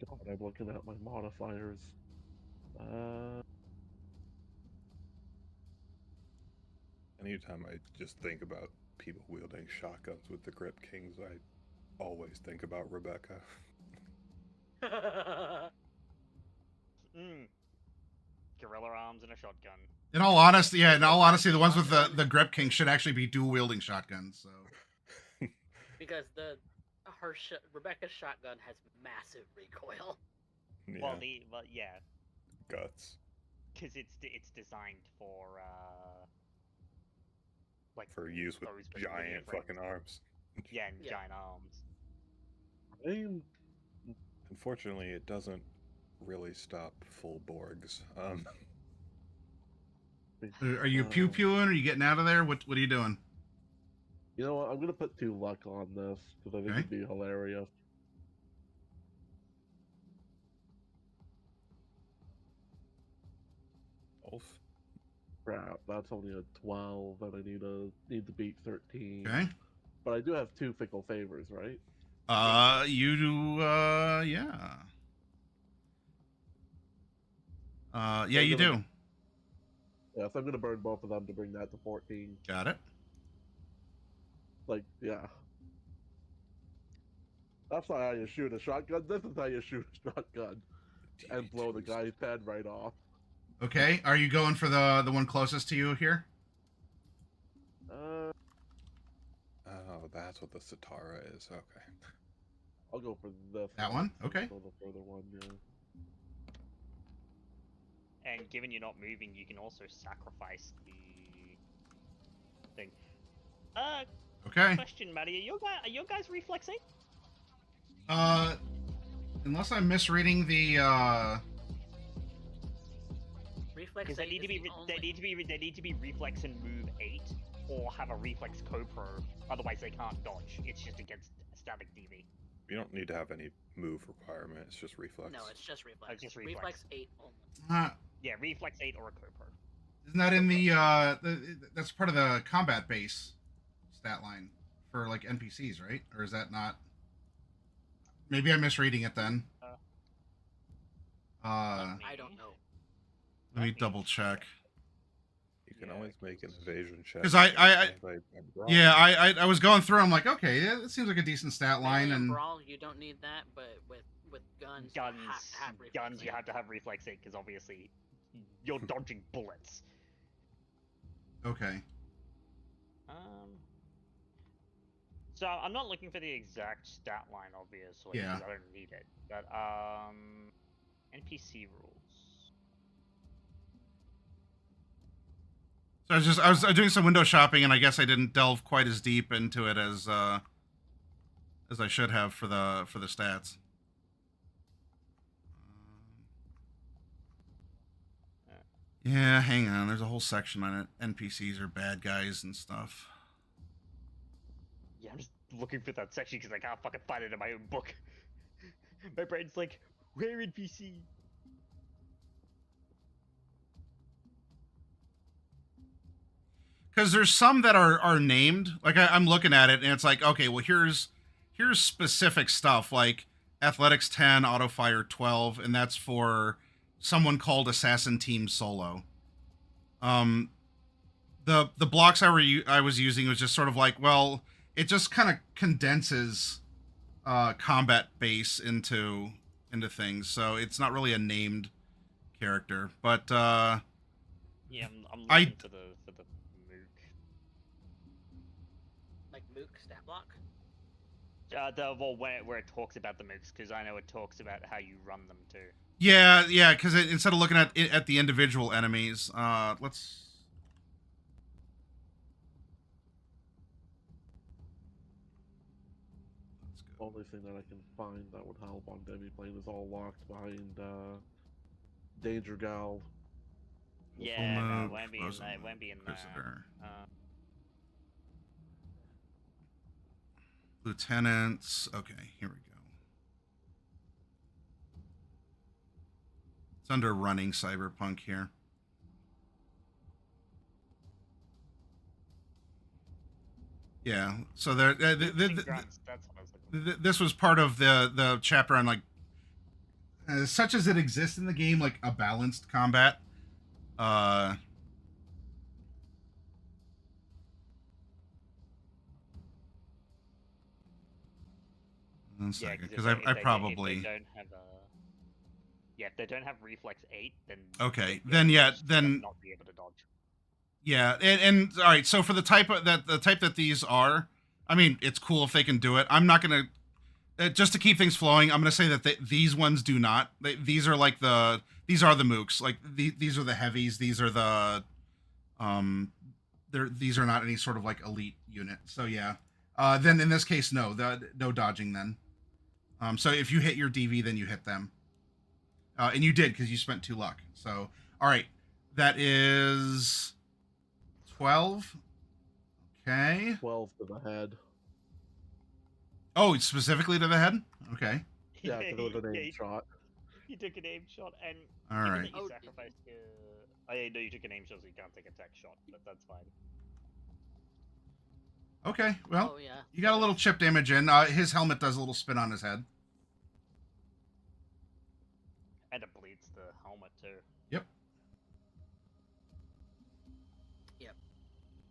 God, I'm looking at my modifiers. Anytime I just think about people wielding shotguns with the Grip Kings, I always think about Rebecca. Gorilla arms and a shotgun. In all honesty, the ones with the Grip King should actually be dual wielding shotguns. So. Because Rebecca's shotgun has massive recoil. Yeah. Well, yeah, Guts. because it's designed for like For use with those giant fucking arms. Yeah, and Yeah. giant arms. I mean, Unfortunately, it doesn't really stop full Borgs. Are you pew pewing? Are you getting out of there? What are you doing? You know what? I'm gonna put 2 luck on this because I think Okay. it'd be hilarious. Wolf. Crap, that's only a 12, and I need to beat 13. Okay. But I do have 2 fickle favors, right? You do. Yeah. Yeah, you do. Yeah, so I'm gonna burn both of them to bring that to 14. Got it. Like, yeah. That's not how you shoot a shotgun. This is how you shoot a shotgun and blow the guy's head right off. Okay. Are you going for the one closest to you here? Oh, that's what the Sitara is. Okay. I'll go for this. That one? Okay. For the further one, yeah. And given you're not moving, you can also sacrifice the thing. Okay. Question, Maddie, are your guys reflex 8? Unless I'm misreading the Reflex Because they 8 need to is be the only... they need to be reflex and move 8, or have a reflex co-pro. Otherwise, they can't dodge. It's just against static DV. You don't need to have any move requirement. It's just reflex. No, it's just reflex. just reflex. Reflex 8 only. Yeah, reflex 8 or a co-pro. isn't that in the that's part of the combat base stat line for like NPCs, right? Or is that not? Maybe I'm misreading it then. I don't know. Let me double check. You can always make an evasion check. 'Cause I was going through. I'm like, okay, yeah, it seems like a decent stat line. Melee And brawl, you don't need that, but with guns, you have to have reflex Guns, you 8. have to have reflex 8 because obviously you're dodging bullets. okay, So I'm not looking for the exact stat line, obviously, Yeah. because I don't need it. But NPC rules. so I was doing some window shopping, and I guess I didn't delve quite as deep into it as I should have for the stats. Yeah, hang on. There's a whole section on it. NPCs are bad guys and stuff. Yeah, I'm just looking for that section because I can't fucking find it in my own book. My brain's like, where NPC? Because there's some that are named. Like I'm looking at it, and it's like, okay, well here's specific stuff like athletics 10, auto fire 12, and that's for someone called Assassin Team Solo. The blocks I was using was just sort of like, well, it just kind of condenses combat base into things, so it's not really a named character. But Yeah, I'm looking for the mook. Like Mook stat block. Where it talks about the mooks, because I know it talks about how you run them too. yeah, because instead of looking at the individual enemies, let's go. Only thing that I can find that would help on Demiplane is all locked behind Danger Gal. Yeah, no, Mook, it won't be in Frozen there. It Mook, won't be in Visitor. there. Lieutenants. Okay, here we go. It's under running Cyberpunk here. Yeah, so there. That's what I was looking for. This was part of the chapter on like such as it exists in the game, like a balanced combat. One second, because I probably if they don't have if they don't have reflex 8, then okay, then then not be able to dodge. Yeah, and all right. So for the type that these are, I mean, it's cool if they can do it. I'm not gonna just to keep things flowing. I'm gonna say that these ones do not. These are like these are the mooks. Like these are the heavies. These are the these are not any sort of like elite unit. So yeah. Then in this case, no dodging then. So if you hit your DV, then you hit them. And you did because you spent 2 luck. So all right, that is 12. Okay. 12 to the head. Oh, specifically to the head? Okay. Yeah, because it was an aim shot. You took an aim shot, and all right. You sacrificed your... Oh, yeah, no, you took an aim shot, so you can't take a tech shot, but that's fine. Okay, well, yeah. You got a little chip damage in. His helmet does a little spin on his head. And it bleeds the helmet, too. Yep. Yep.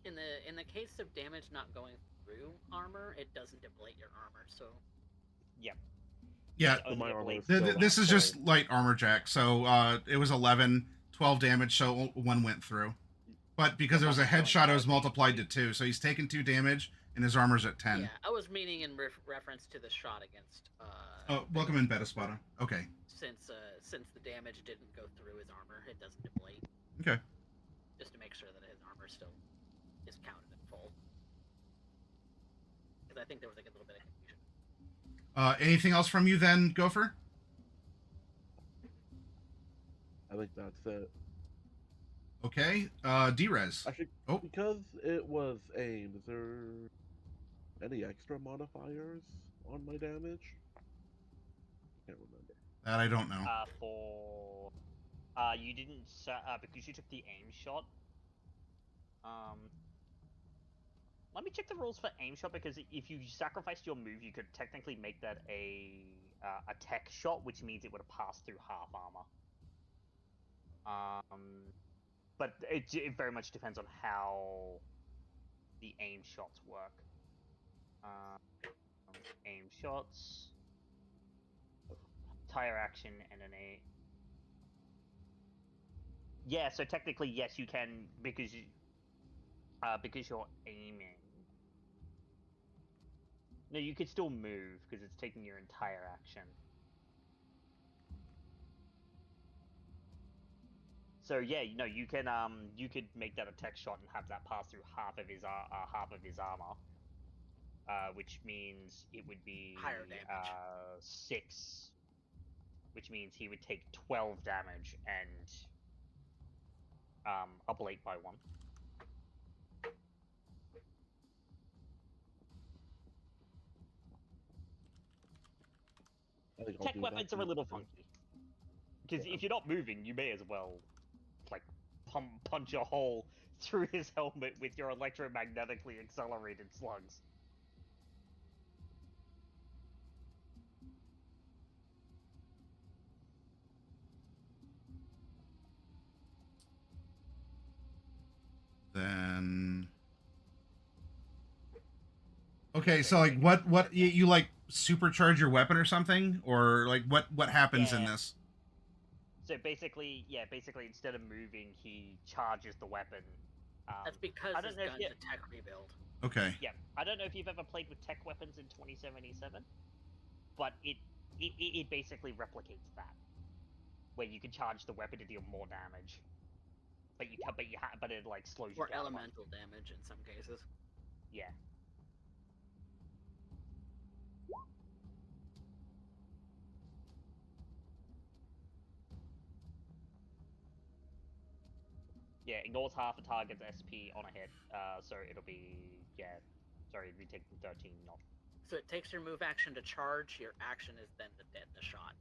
In the case of damage not going through armor, it doesn't deplete your armor, so... Yep. Yeah, my armor is this is just light armor jack, so it was 11, 12 damage, so 1 went through. But because it was a headshot, it was multiplied to 2, so he's taken 2 damage, and his armor's at 10. Yeah, I was meaning in reference to the shot against... Oh, welcome in, Beta Spotter. Okay. Since the damage didn't go through his armor, it doesn't deplete. Okay. Just to make sure that his armor still is counted in full. Because I think there was like a little bit of confusion. Anything else from you then, Gopher? I think that's it. Okay. D-Res. Actually, Oh. because it was aimed, is there any extra modifiers on my damage? Can't remember. That I don't know. You didn't because you took the aim shot. Let me check the rules for aim shot, because if you sacrificed your move, you could technically make that a tech shot, which means it would have passed through half armor. But it very much depends on how the aim shots work. Aim shots. Tire action and an A. Yeah, so technically, yes, you can, because you're aiming. No, you could still move because it's taking your entire action. So yeah, you can you could make that a tech shot and have that pass through half of his armor, which means it would be higher damage. 6. Which means he would take 12 damage and ablate by 1. Tech weapons are a little funky. Because if you're not moving, you may as well, like, punch a hole through his helmet with your electromagnetically accelerated slugs. Then okay, so like what you like supercharge your weapon or something, or like what happens in this? So basically instead of moving, he charges the weapon. That's because his gun's a tech rebuild. Okay. Yeah, I don't know if you've ever played with tech weapons in 2077, but it basically replicates that, where you can charge the weapon to deal more damage. But it like slows you or down. Or elemental damage in some cases. Yeah. Yeah, ignores half a target's SP on a hit, so it'll be, it'll be taking 13, not... So it takes your move action to charge, your action is then the shot.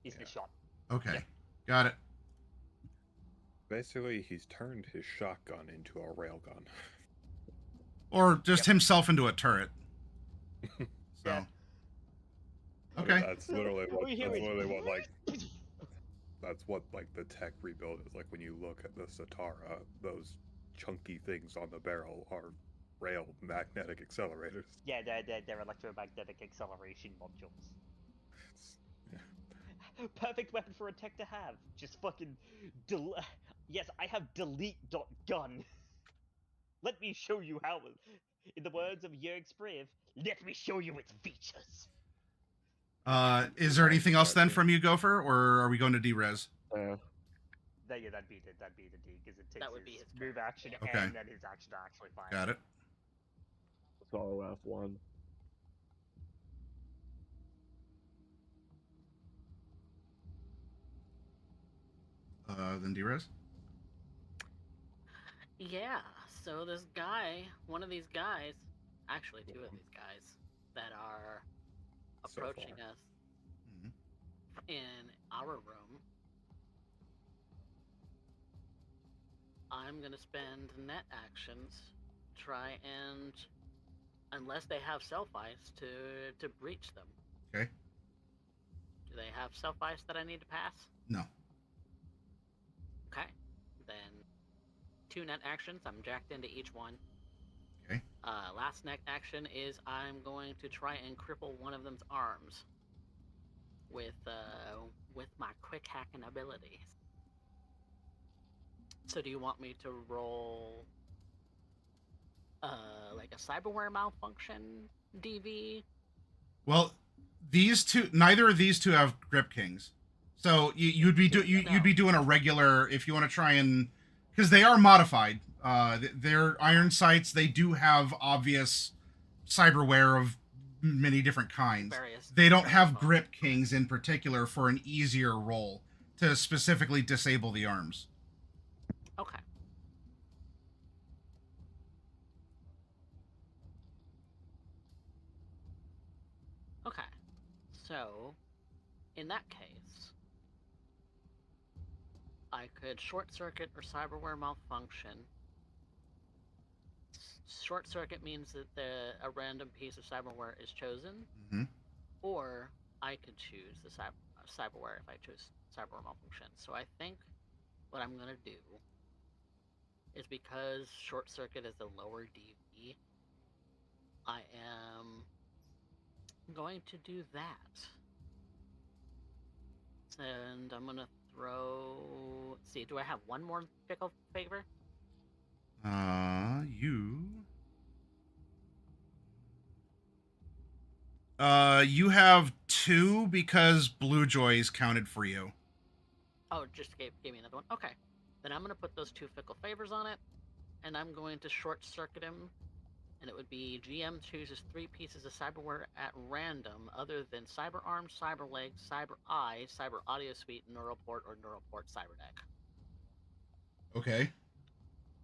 The shot. Okay, Yep. Got it. Basically, he's turned his shotgun into a railgun. Or just himself into a turret. So. Yeah. Okay. That's literally what We hear it. that's what like the tech rebuild is like. When you look at the Satara, those chunky things on the barrel are rail magnetic accelerators. Yeah, they're electromagnetic acceleration modules. Perfect weapon for a tech to have. Just fucking yes, I have delete.gun. Let me show you how. In the words of Jörg Spriv, let me show you its features. Is there anything else then from you, Gopher, or are we going to D-Res? Yeah, that'd be the D, because it takes That would be his his move turn. action Okay. and then his action to actually fire. Got it. So F1. Then D-Res? Yeah, so this guy, one of these guys, actually two of these guys, that are So approaching far. us Mhm. in our room, I'm gonna spend net actions, try and, unless they have self ice, to breach them. Okay. Do they have self ice that I need to pass? No. Okay, then 2 net actions. I'm jacked into each one. Okay. Last net action is I'm going to try and cripple one of them's arms with my quick hacking abilities. So do you want me to roll like a cyberware malfunction DV? Well, these two, neither of these two have grip kings, so you'd be doing a regular if you want to try and, because they are modified. They're iron sights. They do have obvious cyberware of many different kinds. They don't have grip kings in particular for an easier roll to specifically disable the arms. Okay. Okay. So, in that case, I could short circuit or cyberware malfunction. Short circuit means that a random piece of cyberware is chosen, Mm-hmm. or I could choose the cyberware if I choose cyberware malfunction. So I think what I'm gonna do is, because short circuit is the lower DV, I am going to do that. And I'm gonna throw. Let's see, do I have one more fickle favor? You have 2 because Blue Joys counted for you. Oh, just gave me another one. Okay, then I'm gonna put those 2 fickle favors on it, and I'm going to short circuit him. And it would be GM chooses 3 pieces of cyberware at random, other than cyber arm, cyber leg, cyber eye, cyber audio suite, neural port, or neural port cyber deck. Okay.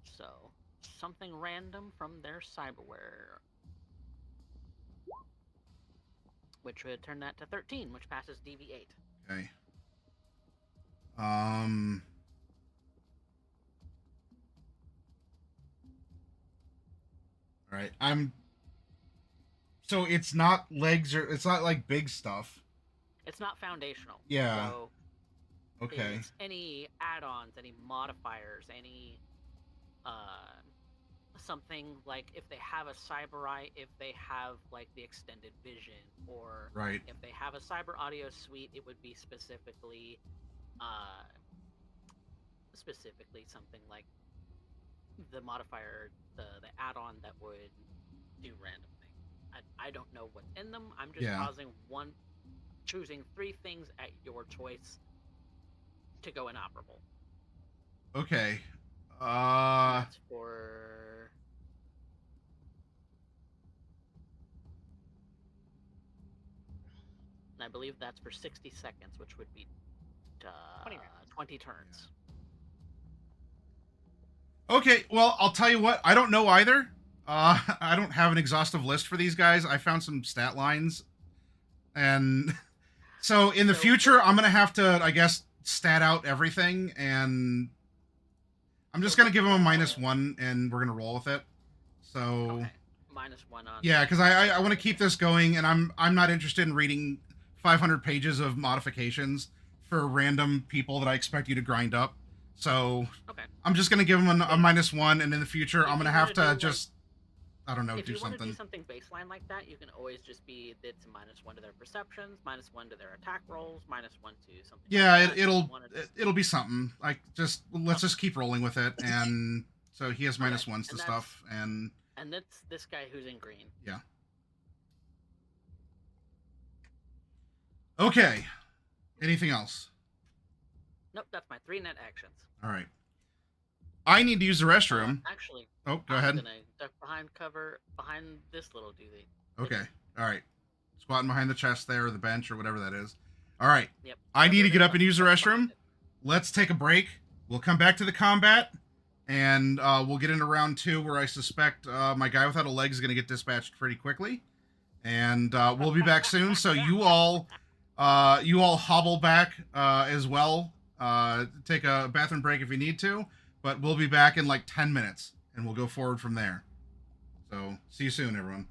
So something random from their cyberware, which would turn that to 13, which passes DV8. Okay. All right. So it's not legs, or it's not like big stuff. It's not foundational. Yeah. So okay. It's any add-ons, any modifiers, any something like if they have a cyber eye, if they have like the extended vision, or Right. if they have a cyber audio suite, it would be specifically something like the modifier, the add-on that would do random things. I don't know what's in them. I'm just choosing 3 things at your choice to go inoperable. Okay. That's for. And I believe that's for 60 seconds, which would be 20 turns. Okay, well, I'll tell you what. I don't know either. I don't have an exhaustive list for these guys. I found some stat lines. And so in the future, I'm going to have to, I guess, stat out everything. And I'm just going to give them a -1, and we're going to roll with it. So... Okay. -1 on... Yeah, because I want to keep this going, and I'm not interested in reading 500 pages of modifications for random people that I expect you to grind up. So Okay. I'm just gonna give him a -1, and in the future If I'm gonna you have wanna to do, just, I don't know, If do you want to do something. something baseline like that, you can always just be it's -1 to their perceptions, -1 to their attack rolls, -1 to something. Yeah, like that. it'll be something. Like let's Okay. just keep rolling with it, and so he has Okay, -1s to and stuff, and that's this guy who's in green. yeah. Okay. Anything else? Nope, that's my 3 net actions. All right. I need to use the restroom. Actually, Oh, go I'm ahead. gonna duck behind cover behind this little dude. Okay. All right. Squatting behind the chest there, or the bench, or whatever that is. All right. Yep. I need to get There, up and use the duck behind restroom. it. Let's take a break. We'll come back to the combat, and we'll get into round 2, where I suspect my guy without a leg is going to get dispatched pretty quickly. And we'll be back soon. So you all hobble back as well. Take a bathroom break if you need to, but we'll be back in like 10 minutes, and we'll go forward from there. So see you soon, everyone.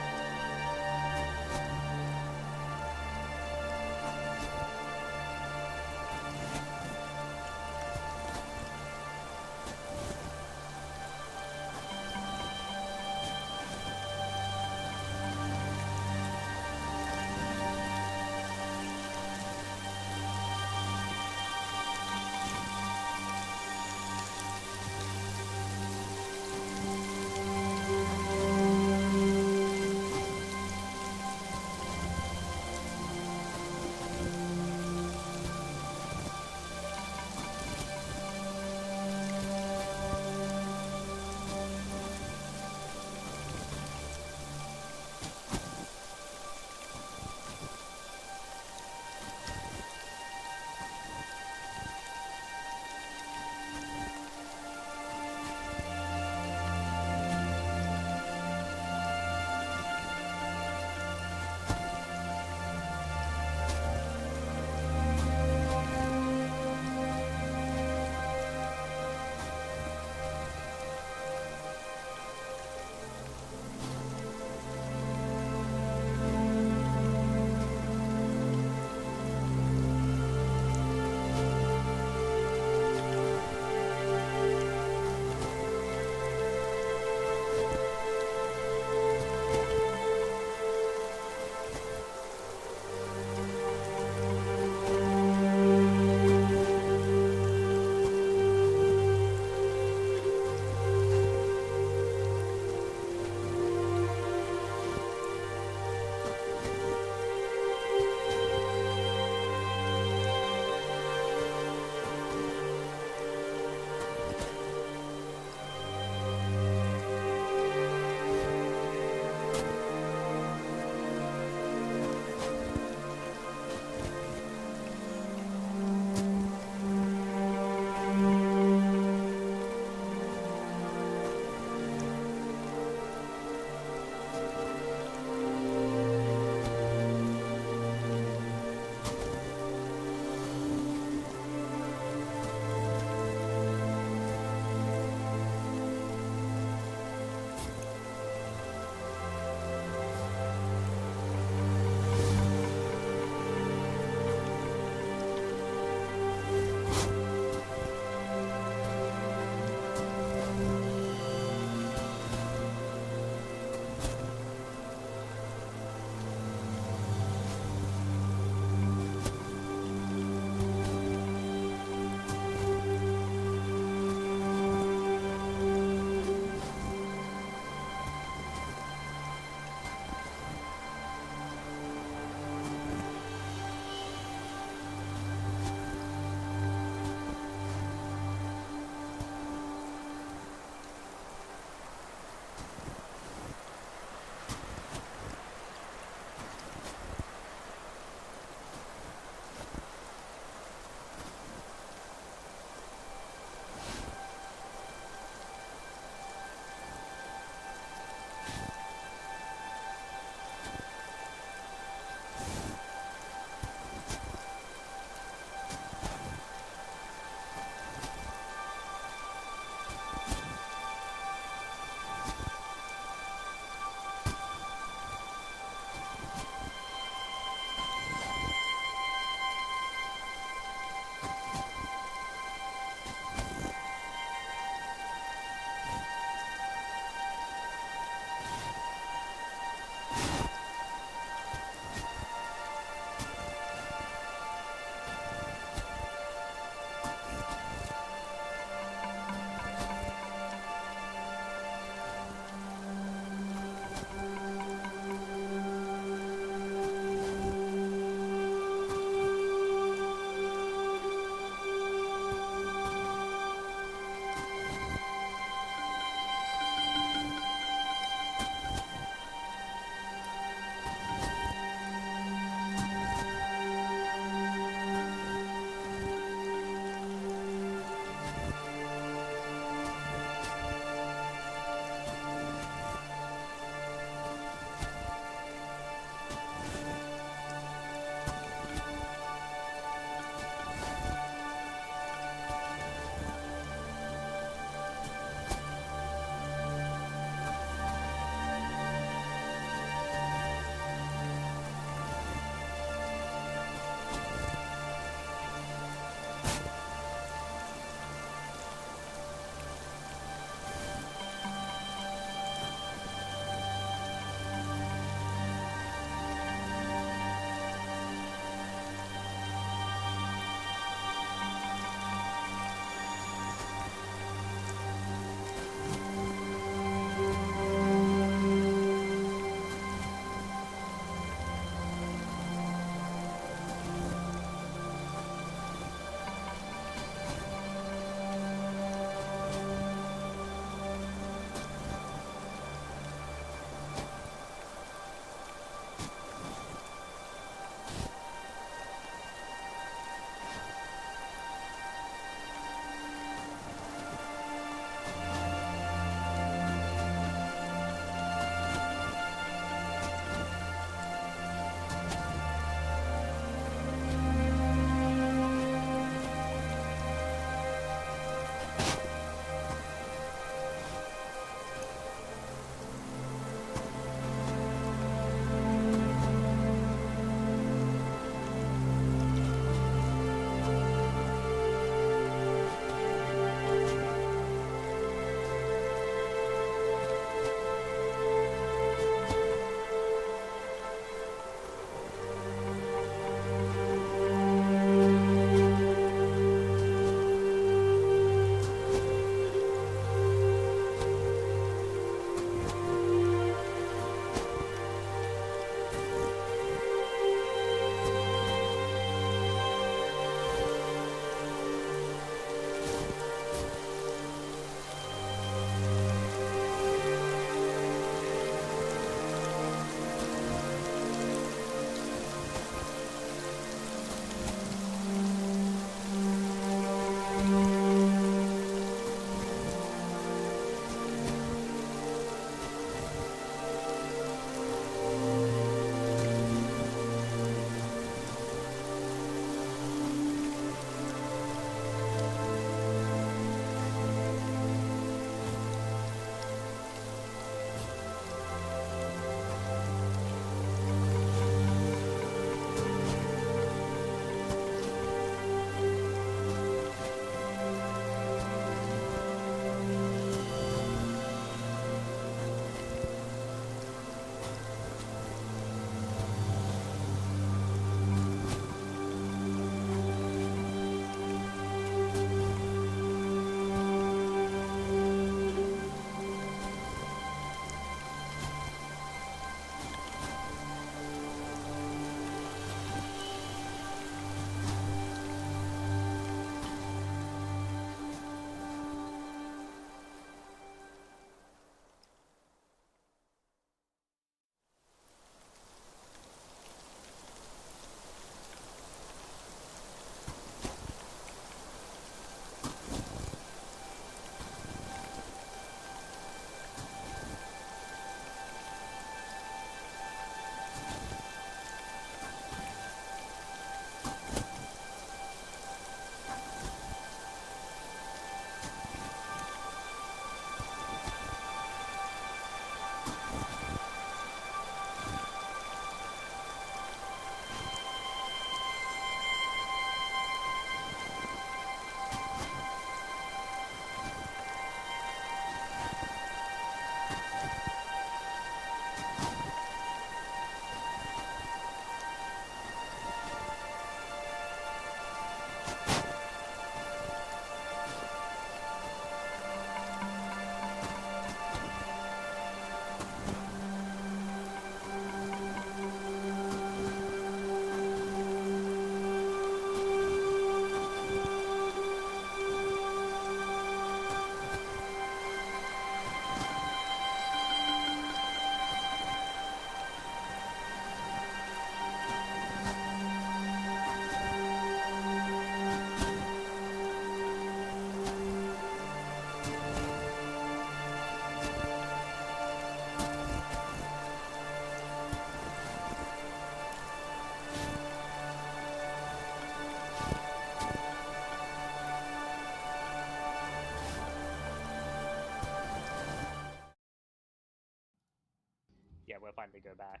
we're fine to go back.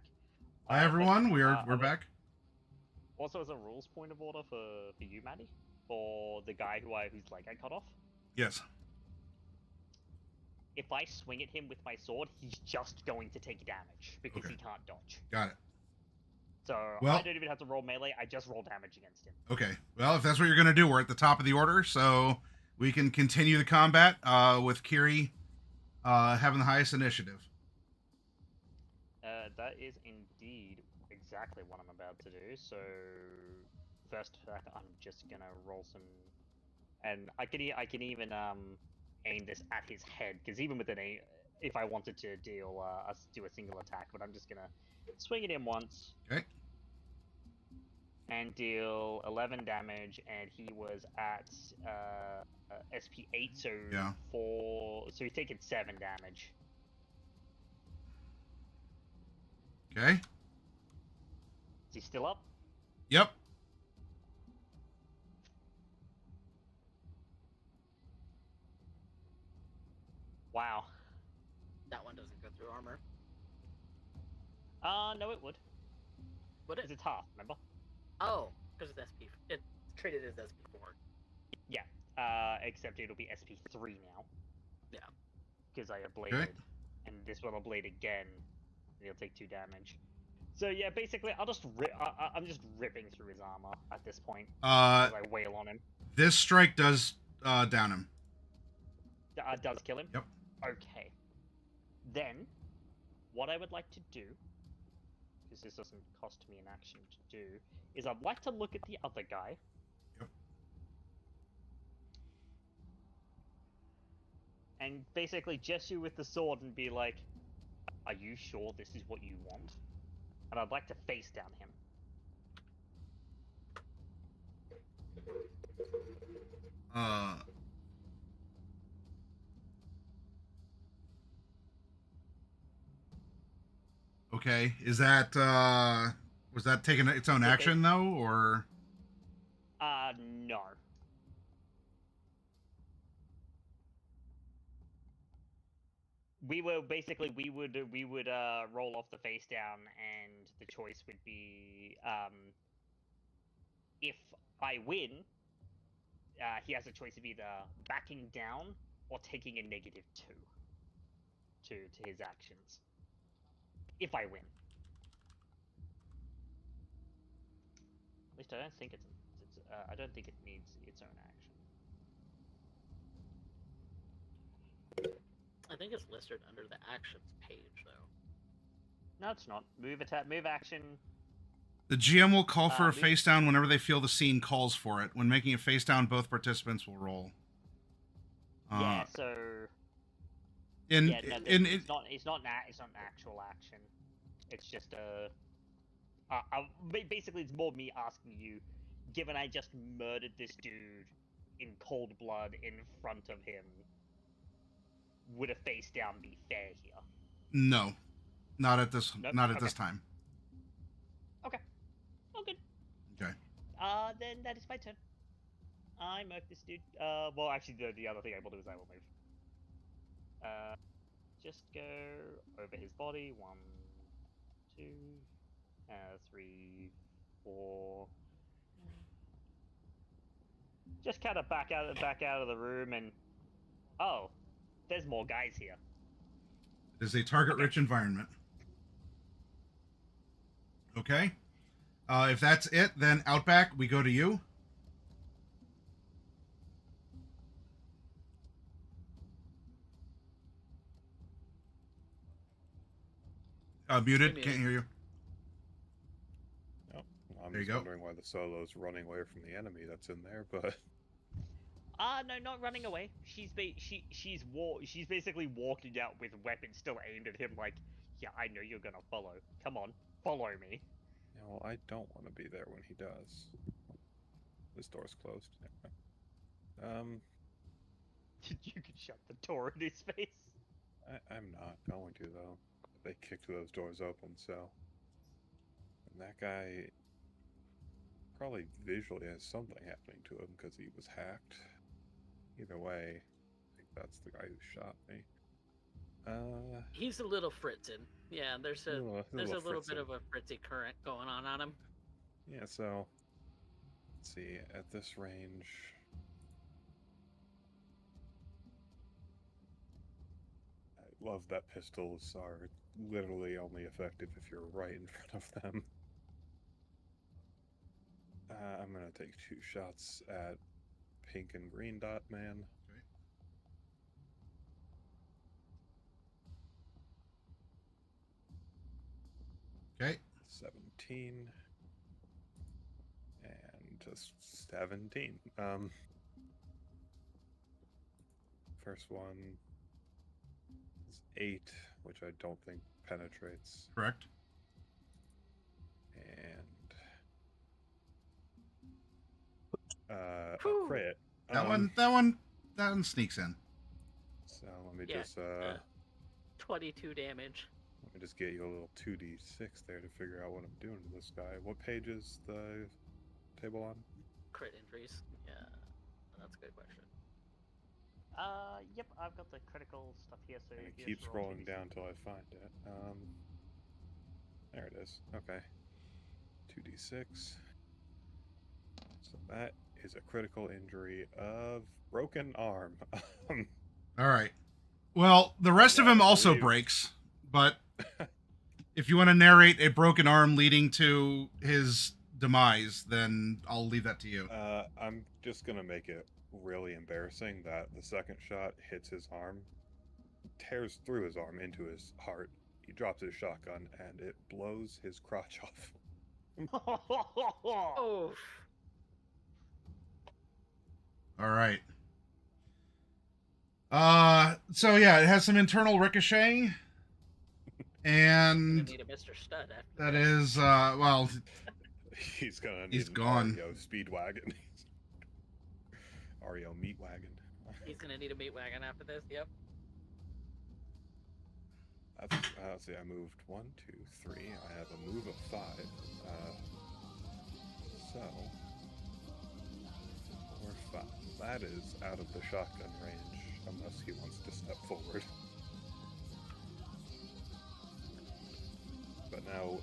Hi everyone, we're back. Also, as a rules point of order for you, Maddie, for the guy whose leg I cut off. Yes. If I swing at him with my sword, he's just going to take damage because he can't dodge. Got it. So well, I don't even have to roll melee. I just roll damage against him. Okay. Well, if that's what you're gonna do, we're at the top of the order, so we can continue the combat with Kiri having the highest initiative. That is indeed exactly what I'm about to do. So first, I'm just gonna roll some, and I can even aim this at his head, because even with an aim, if I wanted to do a single attack, but I'm just gonna swing at him once. Okay. And deal 11 damage, and he was at SP 8, so yeah. so he's taking 7 damage. Okay. Is he still up? Yep. Wow. That one doesn't go through armor. No, it would. Would it? Because it's half, remember? Oh, because it's SP. It's treated as SP4. Yeah. Except it'll be SP3 now. Yeah. Because I ablated. Okay. And this one will blade again, and he'll take 2 damage. So yeah, basically, I'm just ripping through his armor at this point as I wail on him. This strike does down him. Does kill him? Yep. Okay. Then, what I would like to do, because this doesn't cost me an action to do, is I'd like to look at the other guy. Yep. And basically gesture with the sword and be like, are you sure this is what you want? And I'd like to face down him. Okay. Is that was that taking its own action though, or? No. We would roll off the face down, and the choice would be if I win, he has a choice of either backing down or taking a -2 to his actions. If I win, at least I don't think I don't think it needs its own action. I think it's listed under the actions page, though. No, it's not. Move action. The GM will call for a face down whenever they feel the scene calls for it. When making a face down, both participants will roll. Yeah, so. It's not an actual action. It's just basically it's more me asking you, given I just murdered this dude in cold blood in front of him, would a face down be fair here? No, not at this. Nope. Not at this time. Okay. Oh, good. Okay. Then that is my turn. I murk this dude. Well, actually, the other thing I will do is I will move. Just go over his body. 1, 2, 3, 4. Just kind of back out of the room, and there's more guys here. It is a target-rich environment. Okay. If that's it, then Outback, we go to you. Muted. Can't hear you. Oh, I'm there you just go. wondering why the solo's running away from the enemy that's in there, but. No, not running away. She's basically walking out with weapons still aimed at him, like, yeah, I know you're gonna follow. Come on, follow me. Yeah, well, I don't want to be there when he does. This door's closed. You could shut the door in his face. I'm not going to, though. They kicked those doors open, so. And that guy probably visually has something happening to him because he was hacked. Either way, I think that's the guy who shot me. He's a little fritzing. Yeah, there's a little bit fritzing. of a fritzy current going on him. Yeah, so let's see, at this range. I love that pistols are literally only effective if you're right in front of them. I'm gonna take 2 shots at pink and green dot man. Okay. 17 and just 17. First one is 8, which I don't think penetrates. Correct. And a crit. That one sneaks in. So let me Yeah, just 22 damage. let me just get you a little 2d6 there to figure out what I'm doing to this guy. What page is the table on? Crit injuries. Yeah, that's a good question. Yep, I've got the critical stuff here, so And you keep just roll scrolling 2d6. down till I find it. There it is. Okay. 2d6. So that is a critical injury of broken arm. All right. Well, the rest of him also believe- breaks, but if you want to narrate a broken arm leading to his demise, then I'll leave that to you. I'm just gonna make it really embarrassing that the second shot hits his arm, tears through his arm into his heart. He drops his shotgun and it blows his crotch off. Oh, All right. So yeah, it has some internal ricocheting, you and need a Mr. Stud after that this. is well, He's gonna need He's an gone. REO Speedwagon. REO Meat Wagon. He's gonna need a meat wagon after this. Yep. Let's see, I moved 1, 2, 3. I have a move of 5. So 4, 5. That is out of the shotgun range, unless he wants to step forward. But now,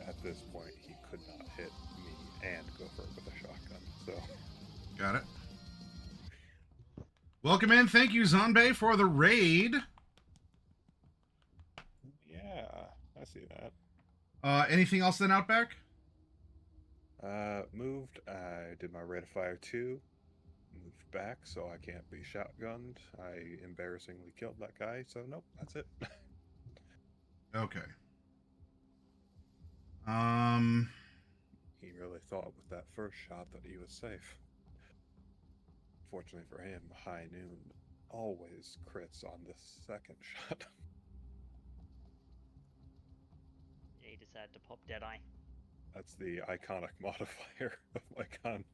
at this point, he could not hit me and Gopher with a shotgun. So got it. Welcome in. Thank you, Zonbei, for the raid. yeah, I see that. Anything else then, Outback? Moved. I did my rate of fire 2. Moved back so I can't be shotgunned. I embarrassingly killed that guy, so nope, that's it. Okay. He really thought with that first shot that he was safe. Fortunately for him, High Noon always crits on the second shot. Yeah, he decided to pop Deadeye. That's the iconic modifier of my gun.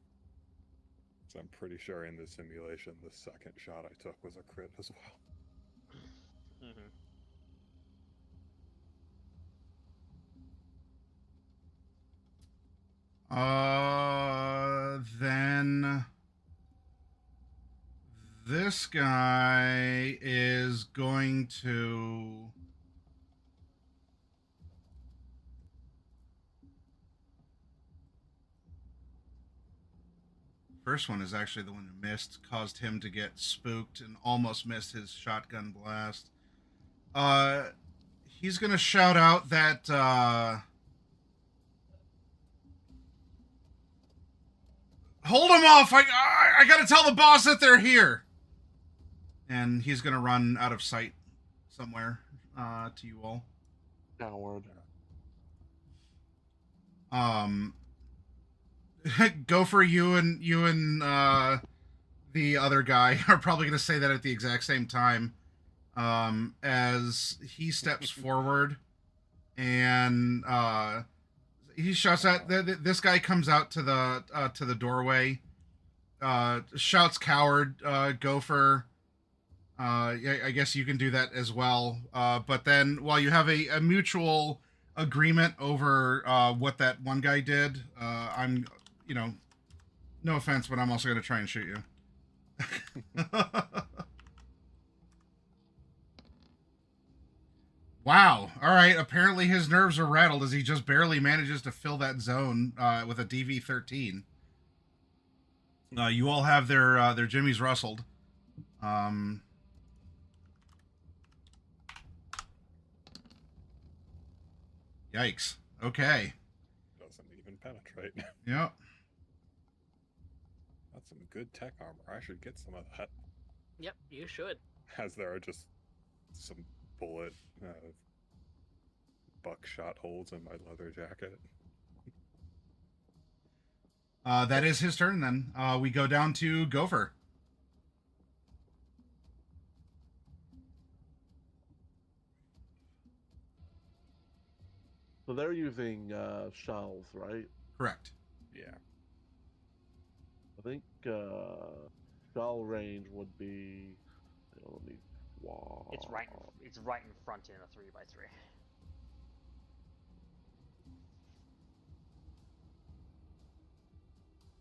So I'm pretty sure in this simulation, the second shot I took was a crit as well. Mm-hmm. Then this guy is going to first one is actually the one who missed, caused him to get spooked and almost missed his shotgun blast. He's gonna shout out that hold him off! I gotta tell the boss that they're here. And he's gonna run out of sight somewhere to you all. Downward. Go for you and the other guy are probably gonna say that at the exact same time. As he steps forward and he shouts at this guy comes out to the doorway, shouts coward, gopher. I guess you can do that as well. But then while you have a mutual agreement over what that one guy did, I'm, no offense, but I'm also going to try and shoot you. Wow. All right. Apparently his nerves are rattled as he just barely manages to fill that zone with a DV-13. You all have their jimmies rustled. Yikes. Okay. Doesn't even penetrate. Yep. That's some good tech armor. I should get some of that. Yep, you should. As there are just some bullet buckshot holes in my leather jacket. That is his turn then. We go down to Gopher. So they're using shells, right? Correct. Yeah. I think shell range would be. Let me. Wow. It's right in front in a 3x3.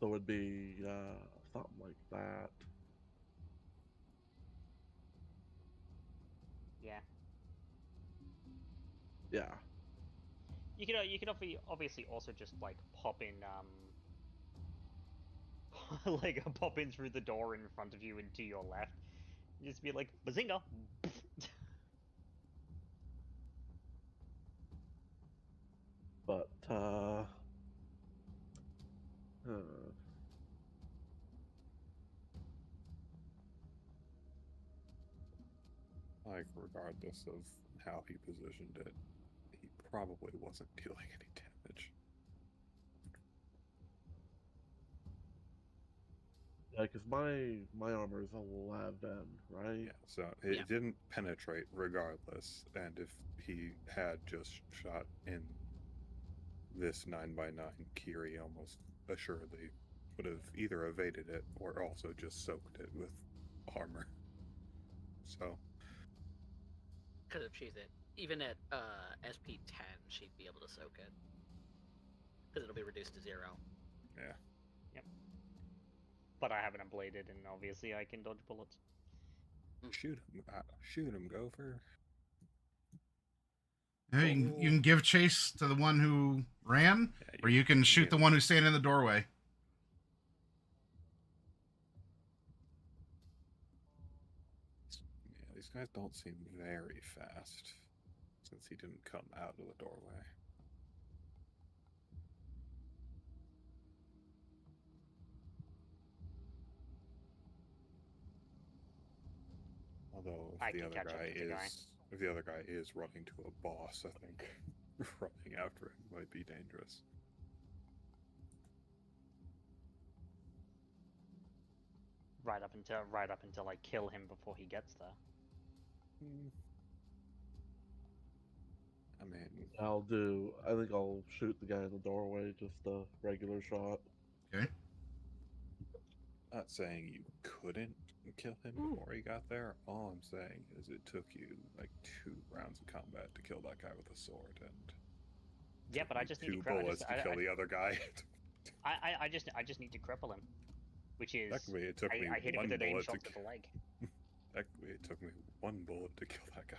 So it would be something like that. Yeah. Yeah. You could obviously also just like pop in like pop in through the door in front of you and to your left. Just be like bazinga. But Like, regardless of how he positioned it, he probably wasn't dealing any damage. yeah, because my armor is 11, right? Yeah, so it didn't penetrate regardless, and if he had just shot in this 9x9, Kiri almost assuredly would have either evaded it or also just soaked it with armor. So, Because if she's even at SP 10, she'd be able to soak it. Because it'll be reduced to 0. yeah. Yep. But I haven't ablated, and obviously I can dodge bullets. Shoot him, Gopher. Yeah, you can give chase to the one who ran, or you can shoot the one who's standing in the doorway. Yeah, these guys don't seem very fast since he didn't come out of the doorway. Although if the other guy is running to a boss, I think running after him might be dangerous. Right up until I kill him before he gets there. I mean, I think I'll shoot the guy in the doorway, just a regular shot. Okay. Not saying you couldn't kill him before he got there. All I'm saying is it took you like 2 rounds of combat to kill that guy with a sword, and yeah, but I just need 2 bullets to kill the other guy. I just need to cripple him, which is Technically, it took me I hit him one with an aim bullet shot to the leg. Technically, it took me 1 bullet to kill that guy.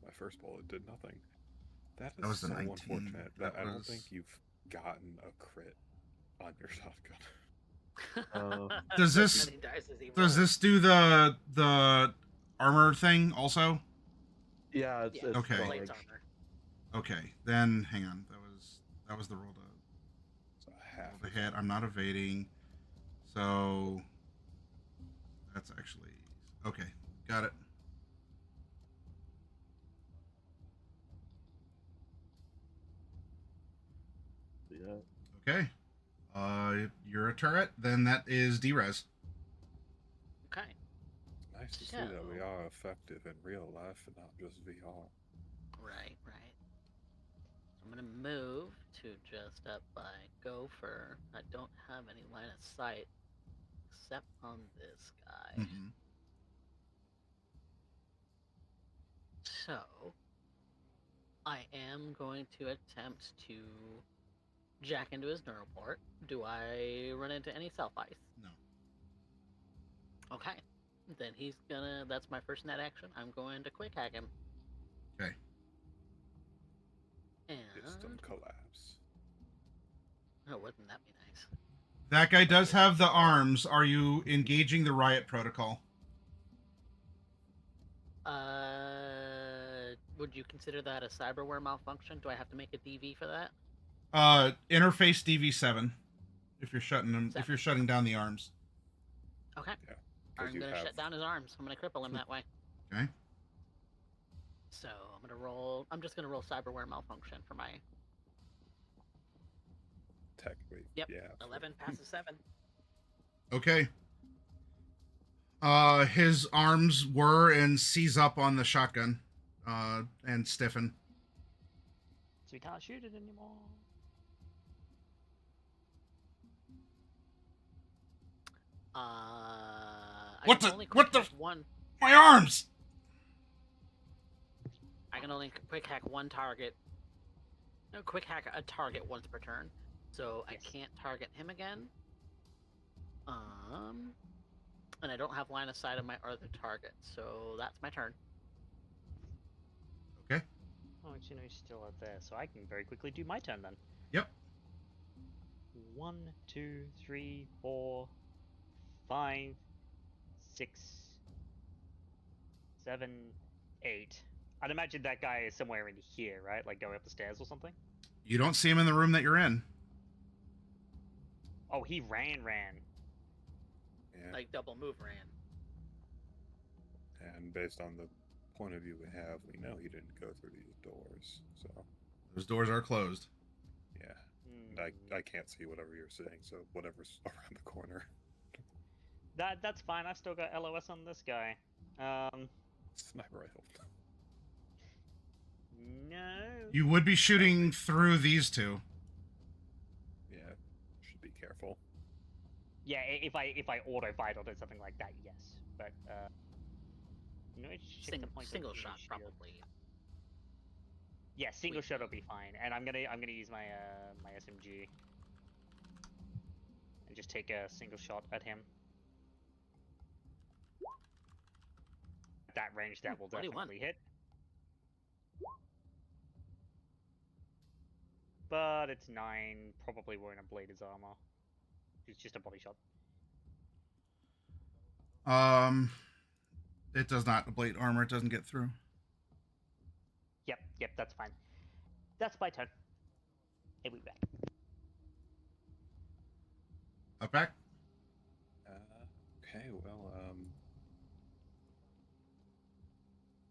My first bullet did nothing. That was so 19. unfortunate that I don't think you've gotten a crit on your shotgun. Does this do the armor thing also? Yeah, it's okay. damage. Okay, then hang on. That was the roll So half the hit. I'm not evading, so that's actually okay. Got it. Yeah. Okay. You're a turret. Then that is D-Res. Okay. It's nice to see that we are effective in real life and not just VR. Right. I'm gonna move to just up by Gopher. I don't have any line of sight except on this guy. Mm-hmm. So I am going to attempt to jack into his neural port. Do I run into any self ice? No. Okay. Then that's my first net action. I'm going to quick hack him. Okay. System And collapse. oh, wouldn't that be nice? That guy does have the arms. Are you engaging the riot protocol? Would you consider that a cyberware malfunction? Do I have to make a DV for that? Interface DV7. If you're shutting them, if 7. you're shutting down the arms. Okay. Yeah, I'm you gonna have shut down his arms. I'm gonna cripple him that way. Okay. So I'm gonna roll. I'm just gonna roll cyberware malfunction for my. technically. Yep. Yeah. 11 passes 7. Okay. His arms were and seize up on the shotgun, and stiffen. So we can't shoot it anymore. I What can the- only what quick the hack one. My arms! I can only quick hack one target. No, quick hack a target once per turn. So Yes. I can't target him again. And I don't have line of sight on my other target, so that's my turn. Okay. Oh, actually, no, he's still out there, so I can very quickly do my turn then. Yep. 1, 2, 3, 4, 5, 6, 7, 8. I'd imagine that guy is somewhere in here, right? Like going up the stairs or something? You don't see him in the room that you're in. Oh, he ran. Yeah. Like double move ran. And based on the point of view we have, we know he didn't go through these doors. So Those doors are closed. yeah, Hmm. I can't see whatever you're saying. So whatever's around the corner. That's fine. I still got LOS on this guy. Sniper rifle. No. You would be shooting through these two. Yeah, should be careful. Yeah, if I auto fight or do something like that, yes. But no, Single shot probably. Yeah, single shot will be fine, and I'm gonna use my my SMG and just take a single shot at him. At that range, that will 21. definitely hit. But it's 9. Probably won't bleed his armor. It's just a body shot. It does not ablate armor. It doesn't get through. Yep, that's fine. That's my turn. Hey, we back. Up back. Okay, well,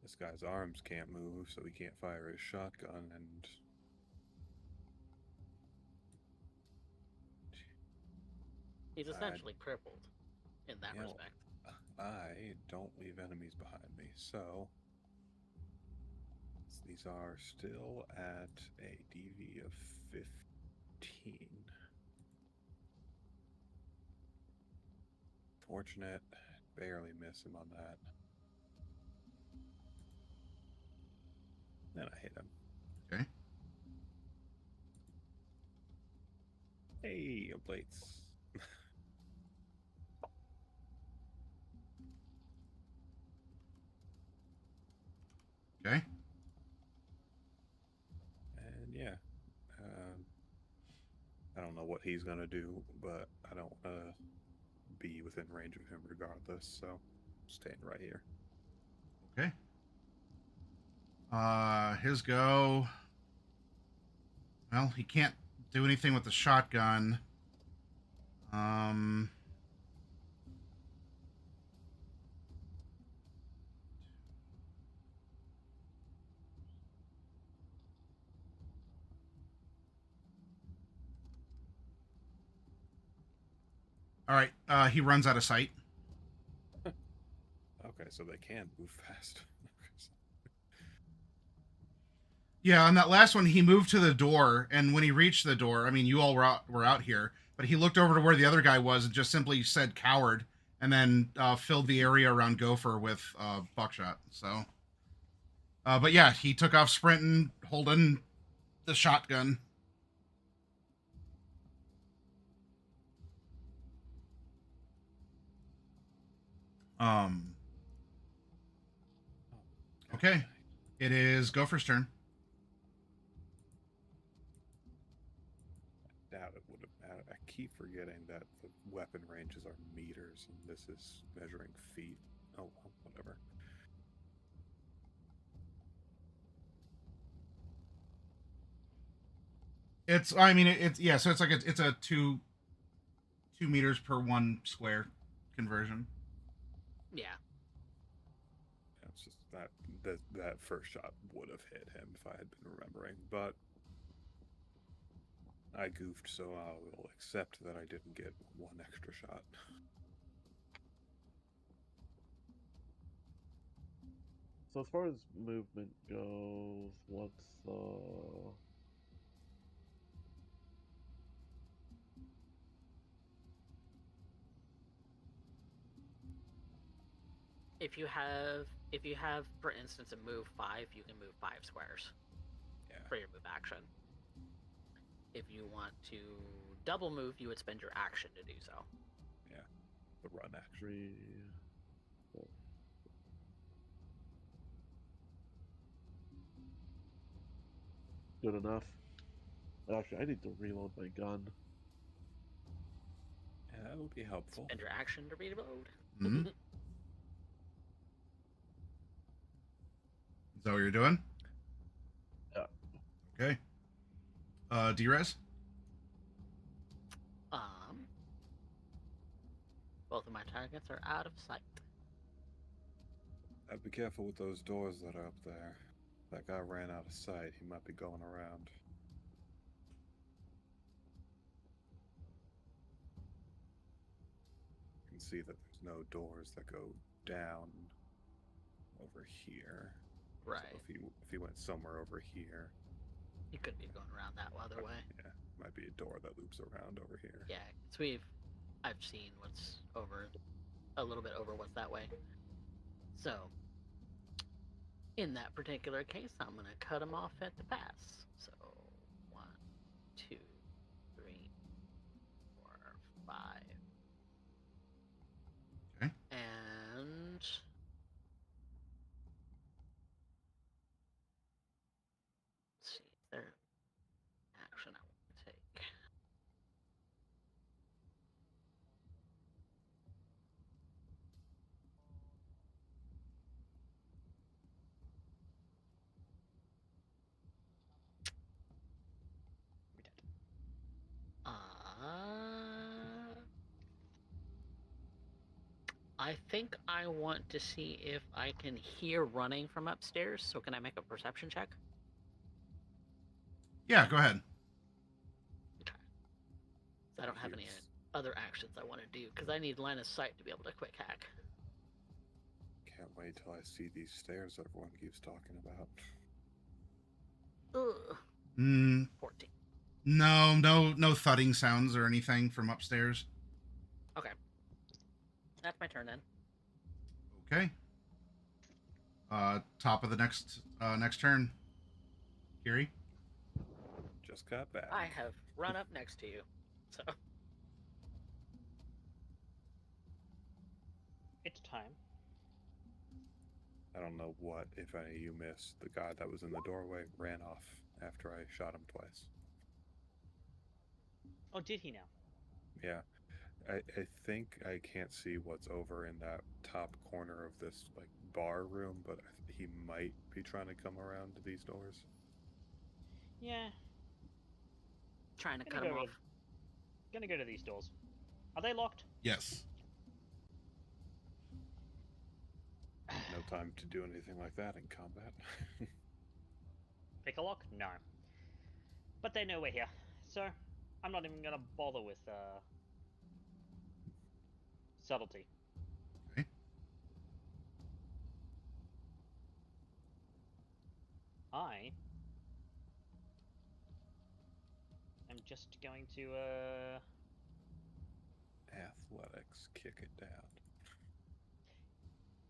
this guy's arms can't move, so he can't fire his shotgun, and He's essentially crippled in that Yeah. respect. I don't leave enemies behind me, so these are still at a DV of 15. Fortunate, barely miss him on that. Then I hit him. Okay. Hey, oblates. Okay. And yeah, I don't know what he's gonna do, but I don't want to be within range of him regardless, so I'm staying right here. Okay. His go. Well, he can't do anything with the shotgun. All right. He runs out of sight. Okay, so they can move fast. Yeah, on that last one, he moved to the door, and when he reached the door, I mean, you all were out here, but he looked over to where the other guy was and just simply said "coward," and then filled the area around Gopher with buckshot. So, but yeah, he took off sprinting, holding the shotgun. Okay. It is Gopher's turn. Doubt it would have mattered. I keep forgetting that the weapon ranges are meters and this is measuring feet. Oh, well, whatever. So it's like it's a 2 meters per 1 square conversion. Yeah. It's just that first shot would have hit him if I had been remembering, but I goofed, so I will accept that I didn't get one extra shot. So as far as movement goes, what's If you have, for instance, a move 5, you can move 5 squares for your move action. If you want to double move, you would spend your action to do so. Yeah, the run action. 3, 4. Good enough. Actually, I need to reload my gun. Yeah, that would be helpful. Spend your action to reload. Mm-hmm. Is that what you're doing? Yeah. Okay. D-Res? Both of my targets are out of sight. I'd be careful with those doors that are up there. That guy ran out of sight. He might be going around. You can see that there's no doors that go down over here. Right. So if he went somewhere over here, You could be going around that other way. yeah, might be a door that loops around over here. Yeah, because I've seen what's over, a little bit over what's that way. So, in that particular case, I'm going to cut him off at the pass. So, 1, 2, 3, 4, 5. Okay. And let's see, is there action I want to take? I think I want to see if I can hear running from upstairs. So can I make a perception check? Yeah, go ahead. Okay. So I don't have any other actions I want to do because I need line of sight to be able to quick hack. Can't wait till I see these stairs that everyone keeps talking about. Ugh. 14. No thudding sounds or anything from upstairs. Okay. That's my turn then. Okay. Top of the next turn. Kiri? Just got back. I have run up next to you. So It's time. I don't know what, if any, you missed. The guy that was in the doorway ran off after I shot him twice. Oh, did he now? Yeah. I think I can't see what's over in that top corner of this like bar room, but he might be trying to come around to these doors. Yeah. trying to cut him off. Gonna go to these doors. Are they locked? Yes. No time to do anything like that in combat. Pick a lock? No. But they know we're here, so I'm not even gonna bother with subtlety. Okay. I am just going to Athletics, kick it down.